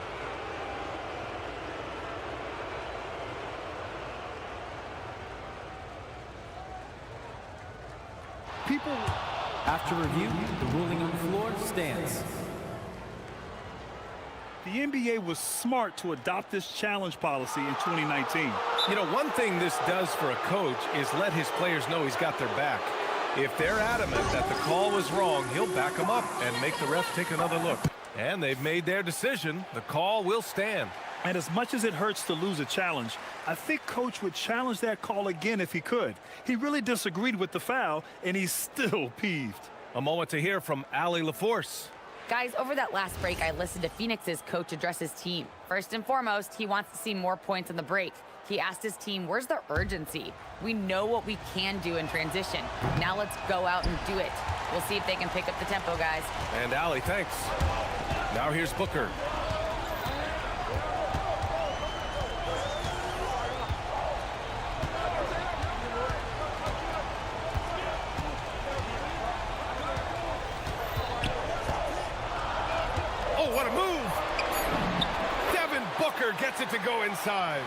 People, after review, the ruling on the floor stands. The NBA was smart to adopt this challenge policy in 2019. You know, one thing this does for a coach is let his players know he's got their back. If they're adamant that the call was wrong, he'll back them up and make the ref take another look. And they've made their decision. The call will stand. And as much as it hurts to lose a challenge, I think Coach would challenge that call again if he could. He really disagreed with the foul, and he's still peeved. A moment to hear from Allie LaForce. Guys, over that last break, I listened to Phoenix's coach address his team. First and foremost, he wants to see more points on the break. He asked his team, where's the urgency? We know what we can do in transition. Now let's go out and do it. We'll see if they can pick up the tempo, guys. And Allie, thanks. Now here's Booker. What a move! Devin Booker gets it to go inside.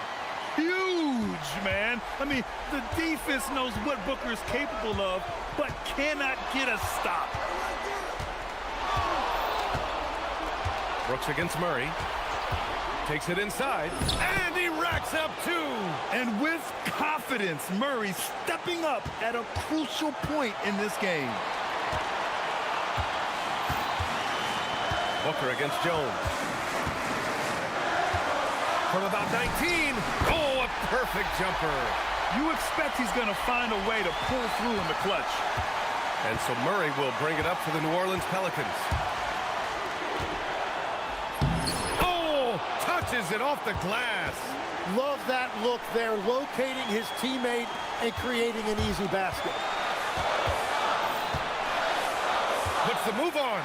Huge, man. I mean, the defense knows what Booker's capable of, but cannot get a stop. Brooks against Murray. Takes it inside, and he racks up 2. And with confidence, Murray stepping up at a crucial point in this game. Booker against Jones. From about 19. Oh, a perfect jumper. You expect he's going to find a way to pull through in the clutch. And so Murray will bring it up for the New Orleans Pelicans. Launches it off the glass. Love that look there, locating his teammate and creating an easy basket. Puts the move on.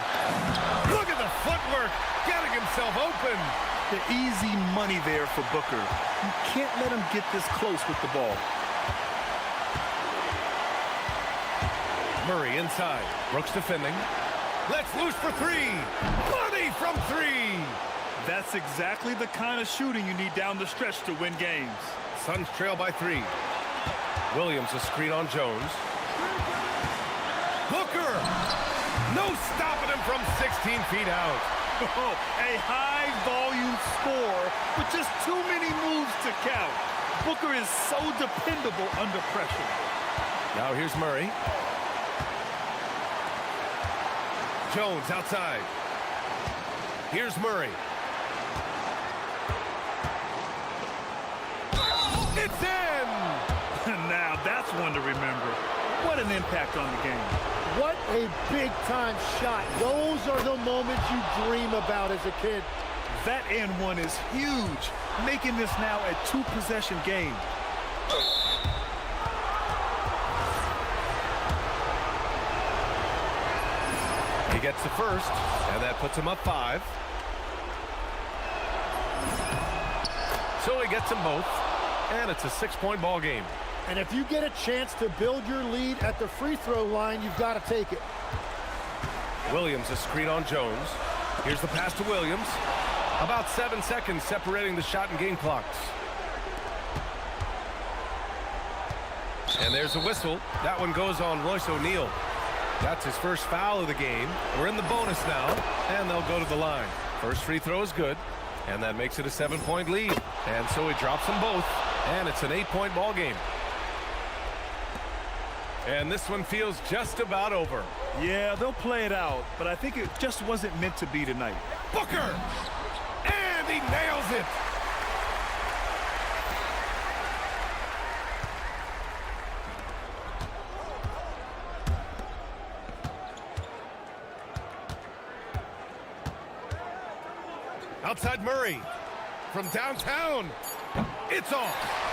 Look at the footwork, getting himself open. The easy money there for Booker. You can't let him get this close with the ball. Murray inside. Brooks defending. Let's loose for three. Money from three. That's exactly the kind of shooting you need down the stretch to win games. Suns trail by 3. Williams a screen on Jones. Booker! No stopping him from 16 feet out. Oh, a high-volume score with just too many moves to count. Booker is so dependable under pressure. Now here's Murray. Jones outside. Here's Murray. It's in! Now that's one to remember. What an impact on the game. What a big-time shot. Those are the moments you dream about as a kid. That and one is huge, making this now a 2-possession game. He gets the first, and that puts him up 5. So he gets them both, and it's a 6-point ball game. And if you get a chance to build your lead at the free throw line, you've got to take it. Williams a screen on Jones. Here's the pass to Williams. About 7 seconds separating the shot and game clocks. And there's a whistle. That one goes on Royce O'Neal. That's his first foul of the game. We're in the bonus now, and they'll go to the line. First free throw is good, and that makes it a 7-point lead. And so he drops them both, and it's an 8-point ball game. And this one feels just about over. Yeah, they'll play it out, but I think it just wasn't meant to be tonight. Booker! And he nails it! Outside Murray. From downtown. It's off.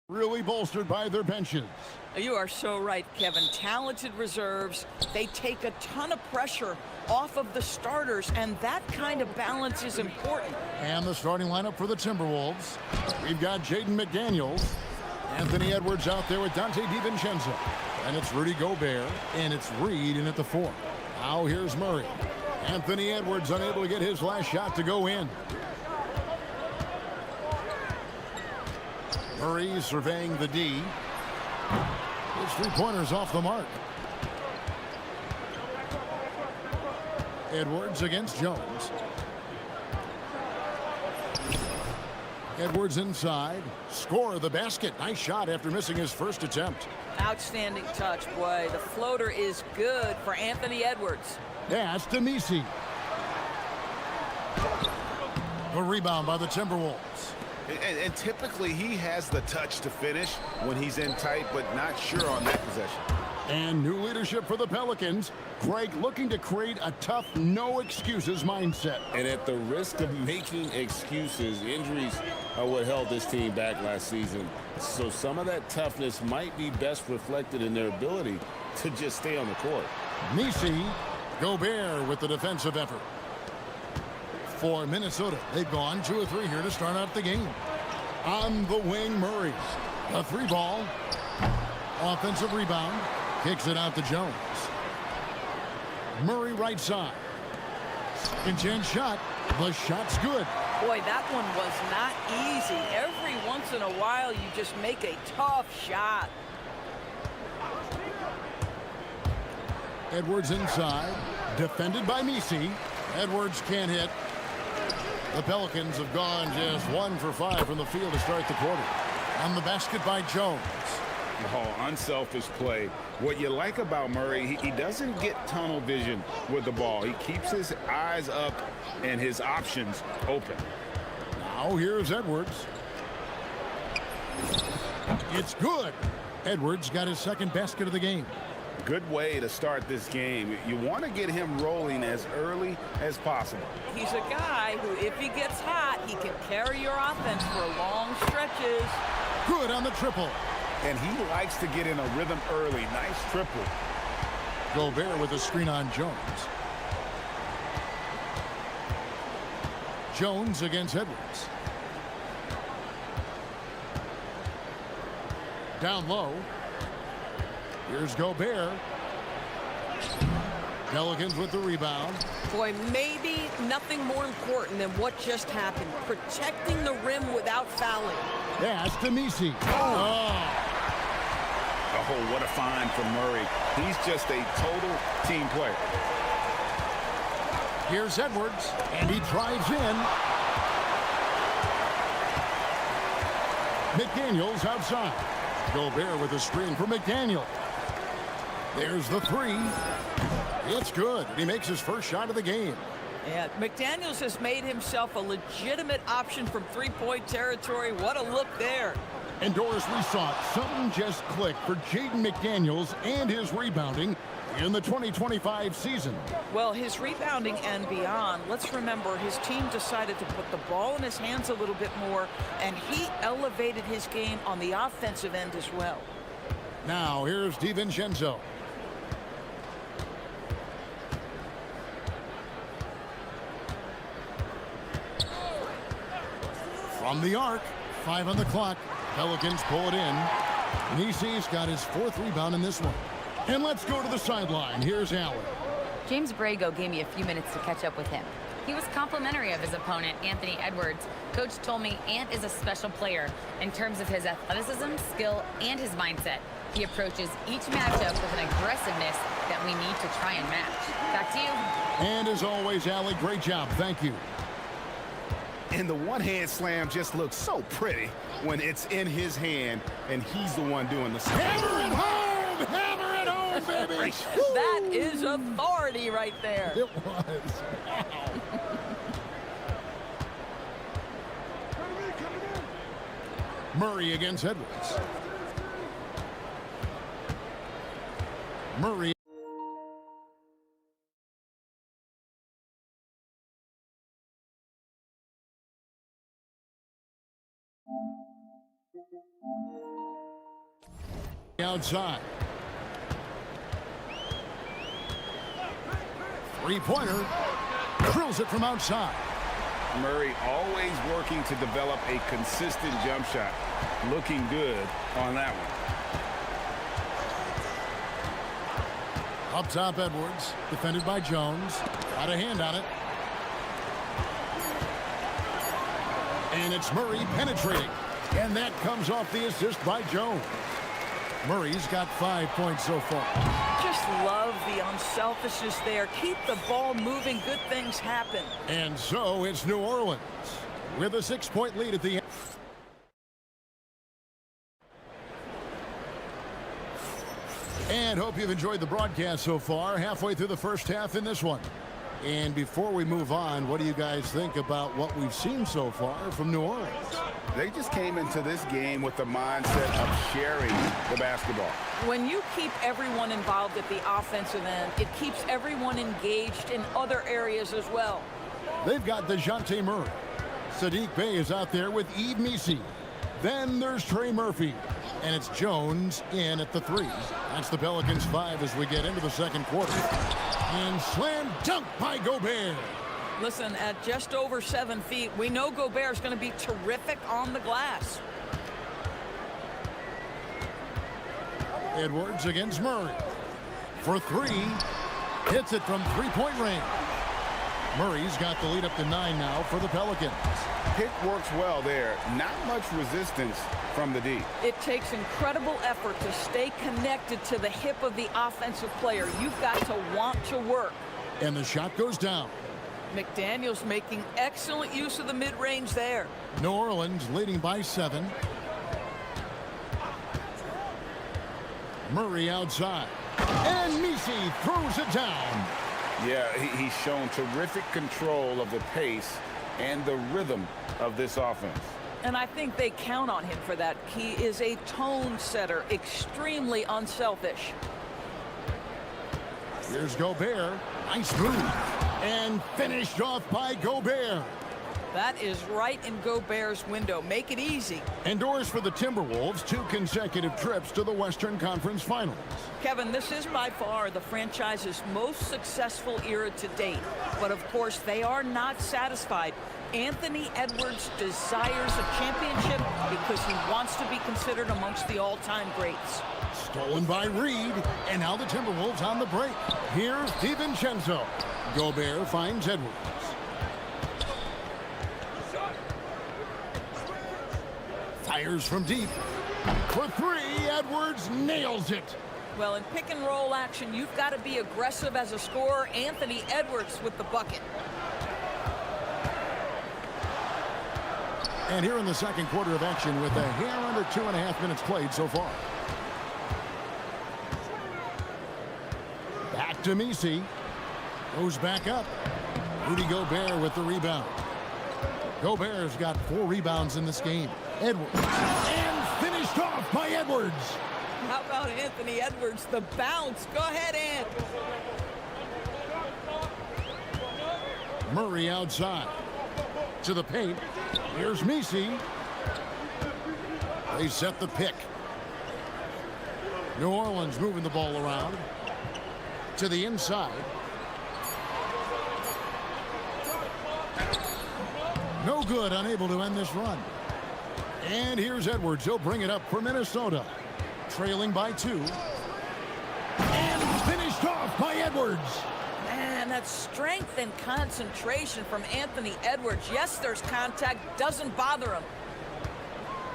Really bolstered by their benches. You are so right, Kevin. Talented reserves. They take a ton of pressure off of the starters, and that kind of balance is important. And the starting lineup for the Timberwolves. We've got Jaden McDaniels, Anthony Edwards out there with Dante DiVincenzo. And it's Rudy Gobert, and it's Reed in at the 4. Now here's Murray. Anthony Edwards unable to get his last shot to go in. Murray surveying the D. His three-pointers off the mark. Edwards against Jones. Edwards inside. Score the basket. Nice shot after missing his first attempt. Outstanding touch, boy. The floater is good for Anthony Edwards. Pass to Misi. A rebound by the Timberwolves. And typically he has the touch to finish when he's in tight, but not sure on that possession. And new leadership for the Pelicans. Greg looking to create a tough, no-excuses mindset. And at the risk of making excuses, injuries are what held this team back last season. So some of that toughness might be best reflected in their ability to just stay on the court. Misi, Gobert with the defensive effort. For Minnesota, they've gone 2 of 3 here to start out the game. On the wing, Murray. A 3-ball. Offensive rebound. Kicks it out to Jones. Murray right side. Second chance shot. The shot's good. Boy, that one was not easy. Every once in a while, you just make a tough shot. Edwards inside. Defended by Misi. Edwards can't hit. The Pelicans have gone just 1 for 5 from the field to start the quarter. On the basket by Jones. Oh, unselfish play. What you like about Murray, he doesn't get tunnel vision with the ball. He keeps his eyes up and his options open. Now here's Edwards. It's good. Edwards got his second basket of the game. Good way to start this game. You want to get him rolling as early as possible. He's a guy who, if he gets hot, he can carry your offense for long stretches. Good on the triple. And he likes to get in a rhythm early. Nice triple. Gobert with a screen on Jones. Jones against Edwards. Down low. Here's Gobert. Pelicans with the rebound. Boy, maybe nothing more important than what just happened. Protecting the rim without fouling. Pass to Misi. Oh, what a find from Murray. He's just a total team player. Here's Edwards, and he drives in. McDaniels outside. Gobert with a screen for McDaniel. There's the 3. It's good. He makes his first shot of the game. Yeah, McDaniels has made himself a legitimate option from three-point territory. What a look there. And Doris, we saw something just click for Jaden McDaniels and his rebounding in the 2025 season. Well, his rebounding and beyond, let's remember his team decided to put the ball in his hands a little bit more, and he elevated his game on the offensive end as well. Now here's DiVincenzo. From the arc, 5 on the clock. Pelicans pull it in. Nisi's got his 4th rebound in this one. And let's go to the sideline. Here's Allen. James Brago gave me a few minutes to catch up with him. He was complimentary of his opponent, Anthony Edwards. Coach told me Ant is a special player in terms of his athleticism, skill, and his mindset. He approaches each matchup with an aggressiveness that we need to try and match. Back to you. And as always, Allie, great job. Thank you. And the one-hand slam just looks so pretty when it's in his hand and he's the one doing the slam. Hammer it home! Hammer it home, baby! That is authority right there. It was. Murray against Edwards. Murray. Outside. Three-pointer. Drills it from outside. Murray always working to develop a consistent jump shot. Looking good on that one. Up top, Edwards. Defended by Jones. Got a hand on it. And it's Murray penetrating. And that comes off the assist by Jones. Murray's got 5 points so far. Just love the unselfishness there. Keep the ball moving. Good things happen. And so it's New Orleans with a 6-point lead at the end. And hope you've enjoyed the broadcast so far. Halfway through the first half in this one. And before we move on, what do you guys think about what we've seen so far from New Orleans? They just came into this game with the mindset of sharing the basketball. When you keep everyone involved at the offensive end, it keeps everyone engaged in other areas as well. They've got DeJounte Murray. Saddiq Bey is out there with Misi. Then there's Trey Murphy. And it's Jones in at the 3. That's the Pelicans 5 as we get into the second quarter. And slam dunk by Gobert. Listen, at just over 7 feet, we know Gobert's going to be terrific on the glass. Edwards against Murray. For 3. Hits it from three-point range. Murray's got the lead up to 9 now for the Pelicans. Pick works well there. Not much resistance from the D. It takes incredible effort to stay connected to the hip of the offensive player. You've got to want to work. And the shot goes down. McDaniel's making excellent use of the mid-range there. New Orleans leading by 7. Murray outside. And Misi throws it down. Yeah, he's shown terrific control of the pace and the rhythm of this offense. And I think they count on him for that. He is a tone setter, extremely unselfish. Here's Gobert. Nice move. And finished off by Gobert. That is right in Gobert's window. Make it easy. Endorse for the Timberwolves 2 consecutive trips to the Western Conference Finals. Kevin, this is by far the franchise's most successful era to date. But of course, they are not satisfied. Anthony Edwards desires a championship because he wants to be considered amongst the all-time greats. Stolen by Reed, and now the Timberwolves on the break. Here's DiVincenzo. Gobert finds Edwards. Fires from deep. For 3, Edwards nails it. Well, in pick-and-roll action, you've got to be aggressive as a scorer. Anthony Edwards with the bucket. And here in the second quarter of action with a hair under 2.5 minutes played so far. Back to Misi. Goes back up. Rudy Gobert with the rebound. Gobert's got 4 rebounds in this game. Edwards. And finished off by Edwards. How about Anthony Edwards? The bounce. Go ahead, Ant. Murray outside. To the paint. Here's Misi. They set the pick. New Orleans moving the ball around. To the inside. No good, unable to end this run. And here's Edwards. He'll bring it up for Minnesota. Trailing by 2. And finished off by Edwards. Man, that's strength and concentration from Anthony Edwards. Yes, there's contact. Doesn't bother him.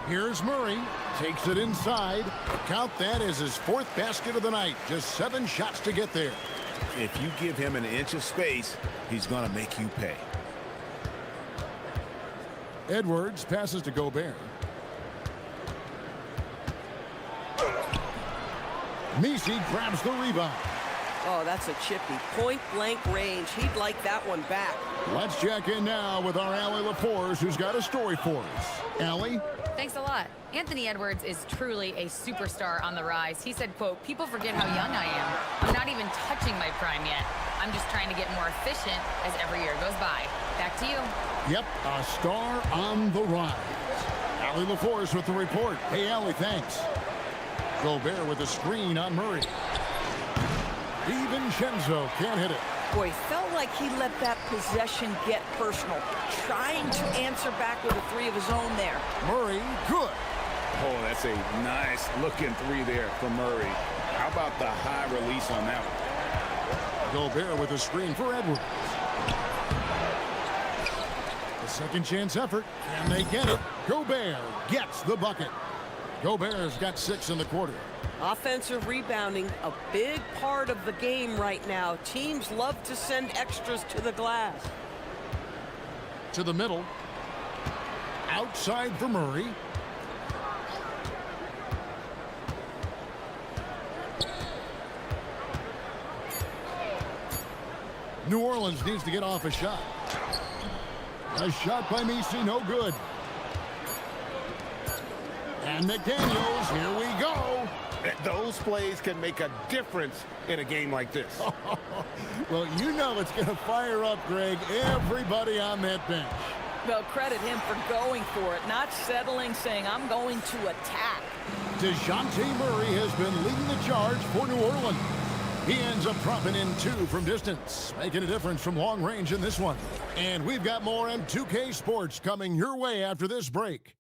Here's Murray. Takes it inside. Count that as his 4th basket of the night. Just 7 shots to get there. If you give him an inch of space, he's going to make you pay. Edwards passes to Gobert. Misi grabs the rebound. Oh, that's a chippy. Point-blank range. He'd like that one back. Let's check in now with our Allie LaForce, who's got a story for us. Allie? Thanks a lot. Anthony Edwards is truly a superstar on the rise. He said, quote, "People forget how young I am. I'm not even touching my prime yet. I'm just trying to get more efficient as every year goes by." Back to you. Yep, a star on the rise. Allie LaForce with the report. Hey, Allie, thanks. Gobert with a screen on Murray. DiVincenzo can't hit it. Boy, felt like he let that possession get personal, trying to answer back with a three of his own there. Murray, good. Oh, that's a nice looking three there from Murray. How about the high release on that one? Gobert with a screen for Edwards. A second chance effort. Can they get it? Gobert gets the bucket. Gobert's got 6 in the quarter. Offensive rebounding, a big part of the game right now. Teams love to send extras to the glass. To the middle. Outside for Murray. New Orleans needs to get off a shot. A shot by Messi, no good. And McDaniels, here we go. Those plays can make a difference in a game like this. Well, you know it's going to fire up, Greg, everybody on that bench. Well, credit him for going for it, not settling, saying, I'm going to attack. DeJounte Murray has been leading the charge for New Orleans. He ends up dropping in 2 from distance, making a difference from long range in this one. And we've got more M2K Sports coming your way after this break.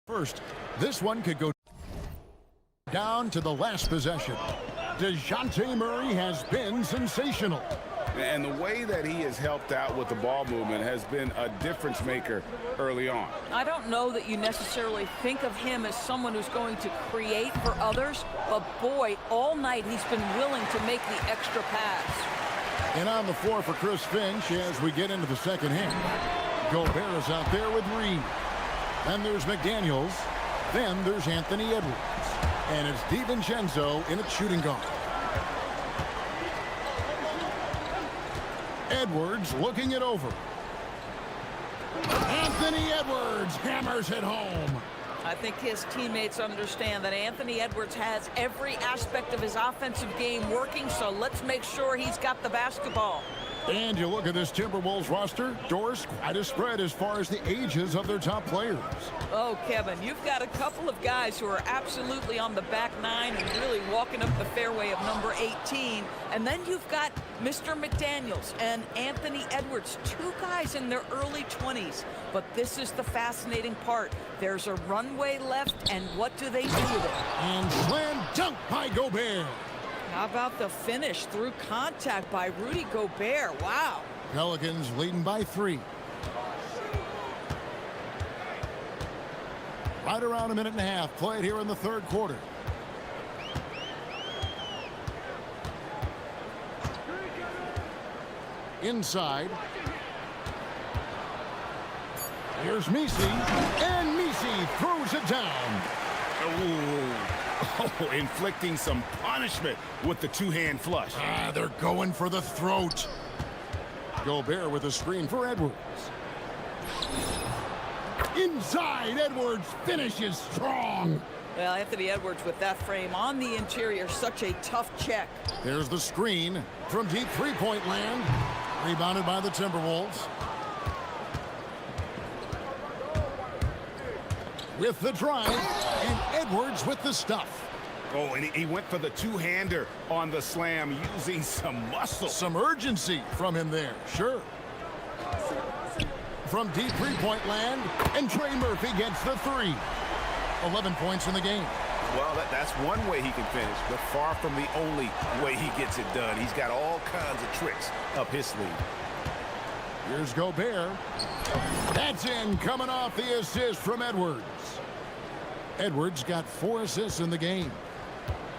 First, this one could go down to the last possession. DeJounte Murray has been sensational. And the way that he has helped out with the ball movement has been a difference maker early on. I don't know that you necessarily think of him as someone who's going to create for others, but boy, all night he's been willing to make the extra pass. And on the floor for Chris Finch as we get into the second half. Gobert is out there with Reed. Then there's McDaniels. Then there's Anthony Edwards. And it's DiVincenzo in at shooting guard. Edwards looking it over. Anthony Edwards hammers it home. I think his teammates understand that Anthony Edwards has every aspect of his offensive game working, so let's make sure he's got the basketball. And you look at this Timberwolves roster, Doris, quite a spread as far as the ages of their top players. Oh, Kevin, you've got a couple of guys who are absolutely on the back nine and really walking up the fairway of number 18. And then you've got Mr. McDaniels and Anthony Edwards, two guys in their early 20s. But this is the fascinating part. There's a runway left, and what do they do with it? And slam dunk by Gobert. How about the finish through contact by Rudy Gobert? Wow. Pelicans leading by 3. Right around a minute and a half played here in the third quarter. Inside. Here's Messi, and Messi throws it down. Oh, inflicting some punishment with the two-hand flush. They're going for the throat. Gobert with a screen for Edwards. Inside, Edwards finishes strong. Well, Anthony Edwards with that frame on the interior, such a tough check. There's the screen from deep three-point land. Rebounded by the Timberwolves. With the drive, and Edwards with the stuff. Oh, and he went for the two-hander on the slam, using some muscle. Some urgency from him there, sure. From deep three-point land, and Trey Murphy gets the three. 11 points in the game. Well, that's one way he can finish, but far from the only way he gets it done. He's got all kinds of tricks up his sleeve. Here's Gobert. That's in, coming off the assist from Edwards. Edwards got 4 assists in the game.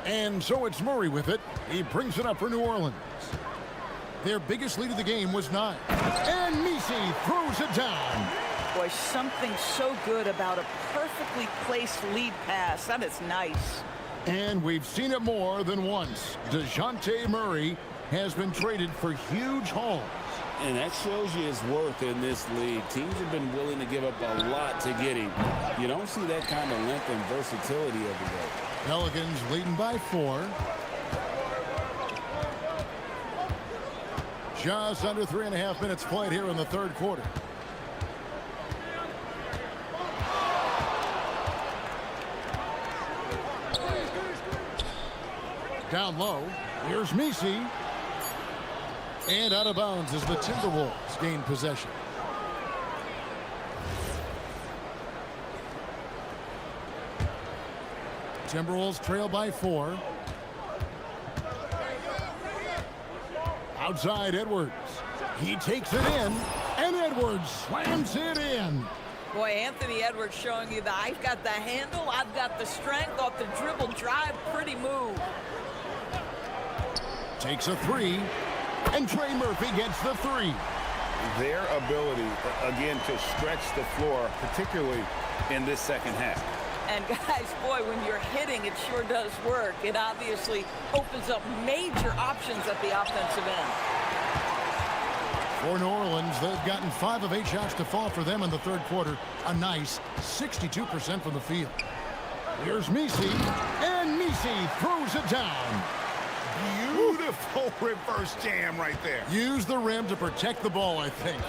And so it's Murray with it. He brings it up for New Orleans. Their biggest lead of the game was 9. And Misi throws it down. Boy, something so good about a perfectly placed lead pass. That is nice. And we've seen it more than once. DeJounte Murray has been traded for huge hauls. And that shows you his worth in this league. Teams have been willing to give up a lot to get him. You don't see that kind of length and versatility every day. Pelicans leading by 4. Just under 3.5 minutes played here in the third quarter. Down low, here's Misi. And out of bounds as the Timberwolves gain possession. Timberwolves trail by 4. Outside Edwards. He takes it in, and Edwards slams it in. Boy, Anthony Edwards showing you that I've got the handle, I've got the strength off the dribble drive. Pretty move. Takes a 3, and Trey Murphy gets the 3. Their ability, again, to stretch the floor, particularly in this second half. And guys, boy, when you're hitting, it sure does work. It obviously opens up major options at the offensive end. For New Orleans, they've gotten 5 of 8 shots to fall for them in the third quarter. A nice 62% from the field. Here's Misi, and Misi throws it down. Beautiful reverse jam right there. Use the rim to protect the ball, I think.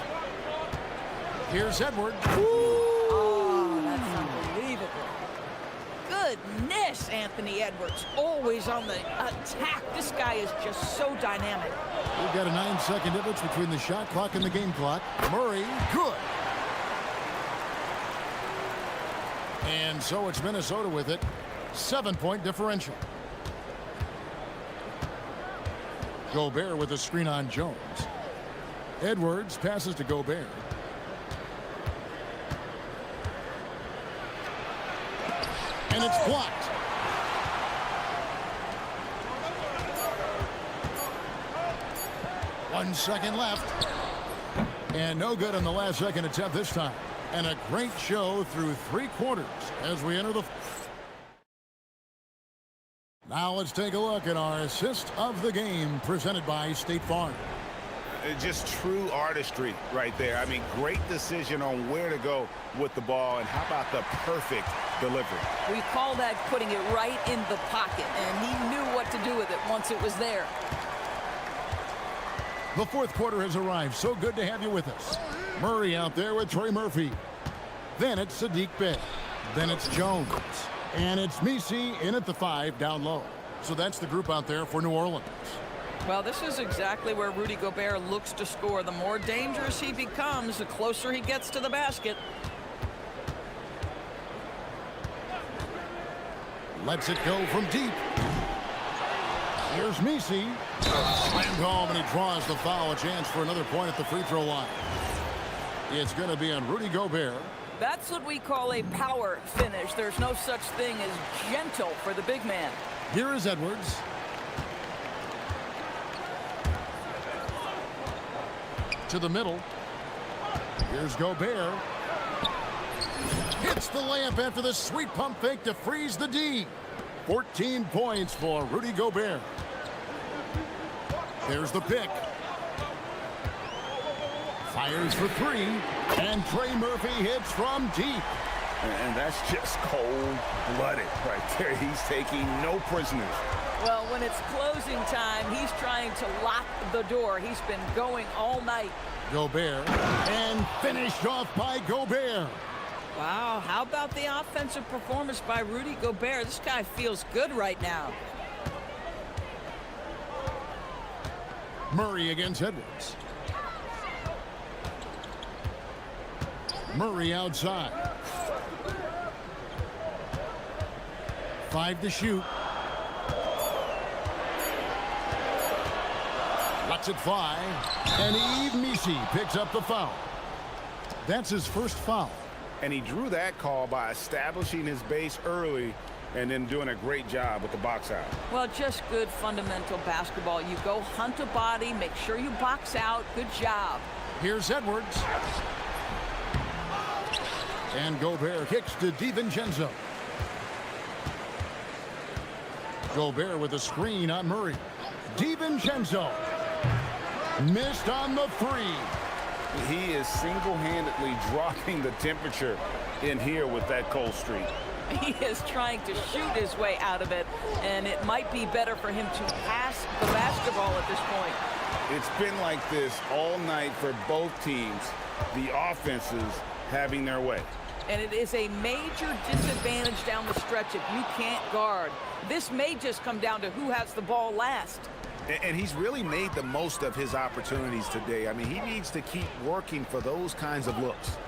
Here's Edwards. Oh, that's unbelievable. Goodness, Anthony Edwards, always on the attack. This guy is just so dynamic. We've got a 9-second difference between the shot clock and the game clock. Murray, good. And so it's Minnesota with it. 7-point differential. Gobert with a screen on Jones. Edwards passes to Gobert. And it's blocked. One second left. And no good on the last second attempt this time. And a great show through 3 quarters as we enter the... Now let's take a look at our assist of the game presented by State Farm. Just true artistry right there. I mean, great decision on where to go with the ball, and how about the perfect delivery? We call that putting it right in the pocket, and he knew what to do with it once it was there. The fourth quarter has arrived. So good to have you with us. Murray out there with Trey Murphy. Then it's Sadiq Bey. Then it's Jones. And it's Misi in at the 5 down low. So that's the group out there for New Orleans. Well, this is exactly where Rudy Gobert looks to score. The more dangerous he becomes, the closer he gets to the basket. Lets it go from deep. Here's Misi. Slammed home, and he draws the foul. A chance for another point at the free throw line. It's going to be on Rudy Gobert. That's what we call a power finish. There's no such thing as gentle for the big man. Here is Edwards. To the middle. Here's Gobert. Hits the layup after the sweet pump fake to freeze the D. 14 points for Rudy Gobert. There's the pick. Fires for 3. And Trey Murphy hits from deep. And that's just cold-blooded right there. He's taking no prisoners. Well, when it's closing time, he's trying to lock the door. He's been going all night. Gobert, and finished off by Gobert. Wow, how about the offensive performance by Rudy Gobert? This guy feels good right now. Murray against Edwards. Murray outside. 5 to shoot. Lets it fly. And Eve picks up the foul. That's his first foul. And he drew that call by establishing his base early and then doing a great job with the box out. Well, just good fundamental basketball. You go hunt a body, make sure you box out. Good job. Here's Edwards. And Gobert kicks to DiVincenzo. Gobert with a screen on Murray. DiVincenzo. Missed on the three. He is single-handedly dropping the temperature in here with that cold streak. He is trying to shoot his way out of it, and it might be better for him to pass the basketball at this point. It's been like this all night for both teams, the offenses having their way. And it is a major disadvantage down the stretch if you can't guard. This may just come down to who has the ball last. And he's really made the most of his opportunities today. I mean, he needs to keep working for those kinds of looks.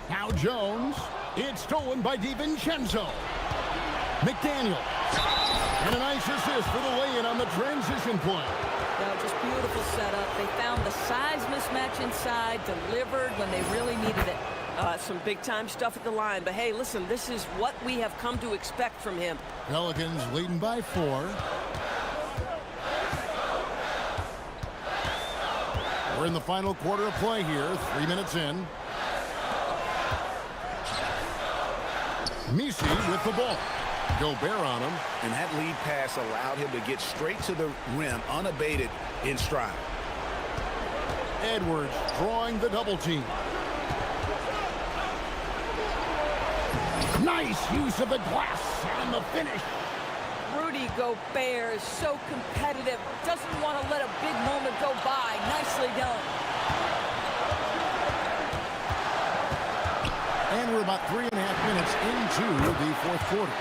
Now Jones. It's stolen by DiVincenzo. McDaniel. And a nice assist for the lay-in on the transition point. No, just beautiful setup. They found the size mismatch inside, delivered when they really needed it. Some big-time stuff at the line. But, hey, listen, this is what we have come to expect from him. Pelicans leading by 4. We're in the final quarter of play here. 3 minutes in. Messi with the ball. Gobert on him. And that lead pass allowed him to get straight to the rim, unabated in stride. Edwards drawing the double team. Nice use of the glass and the finish. Rudy Gobert is so competitive. Doesn't want to let a big moment go by. Nicely done. And we're about 3.5 minutes into the fourth quarter.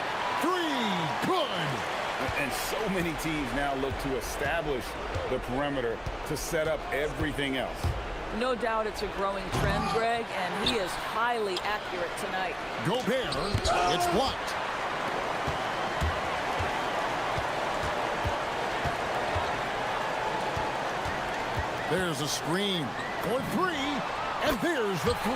3, good. And so many teams now look to establish the perimeter to set up everything else. No doubt it's a growing trend, Greg, and he is highly accurate tonight. Gobert, it's blocked. There's a screen for 3, and there's the 3.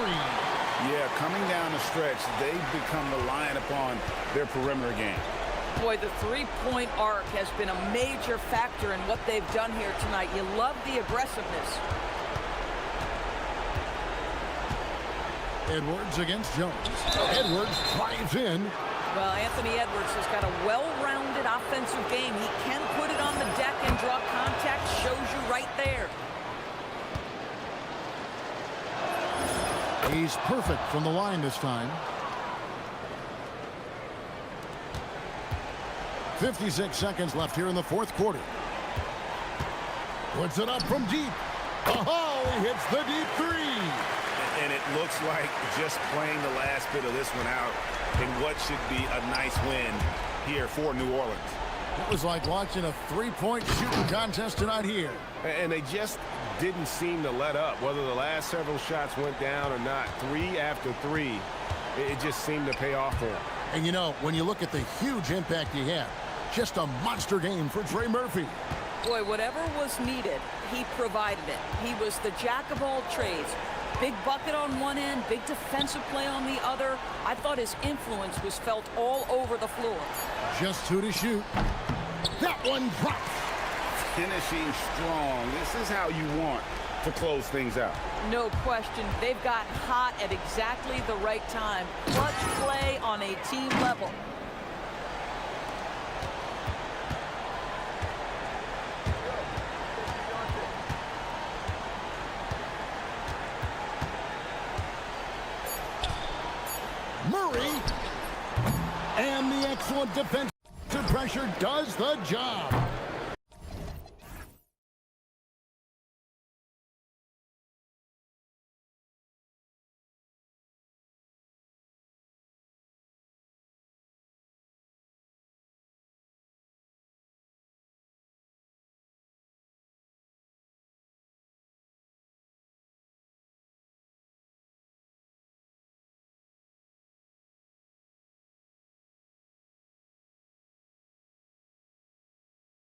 Yeah, coming down the stretch, they've become reliant upon their perimeter game. Boy, the three-point arc has been a major factor in what they've done here tonight. You love the aggressiveness. Edwards against Jones. Edwards drives in. Well, Anthony Edwards has got a well-rounded offensive game. He can put it on the deck and draw contact. Shows you right there. He's perfect from the line this time. 56 seconds left here in the fourth quarter. Puts it up from deep. Oh, he hits the deep 3. And it looks like just playing the last bit of this one out in what should be a nice win here for New Orleans. It was like watching a three-point shooting contest tonight here. And they just didn't seem to let up. Whether the last several shots went down or not, 3 after 3, it just seemed to pay off for him. And you know, when you look at the huge impact he had, just a monster game for Trey Murphy. Boy, whatever was needed, he provided it. He was the jack of all trades. Big bucket on one end, big defensive play on the other. I thought his influence was felt all over the floor. Just 2 to shoot. That one drops. Finishing strong. This is how you want to close things out. No question. They've got hot at exactly the right time. Clutch play on a team level. Murray. And the excellent defensive pressure does the job.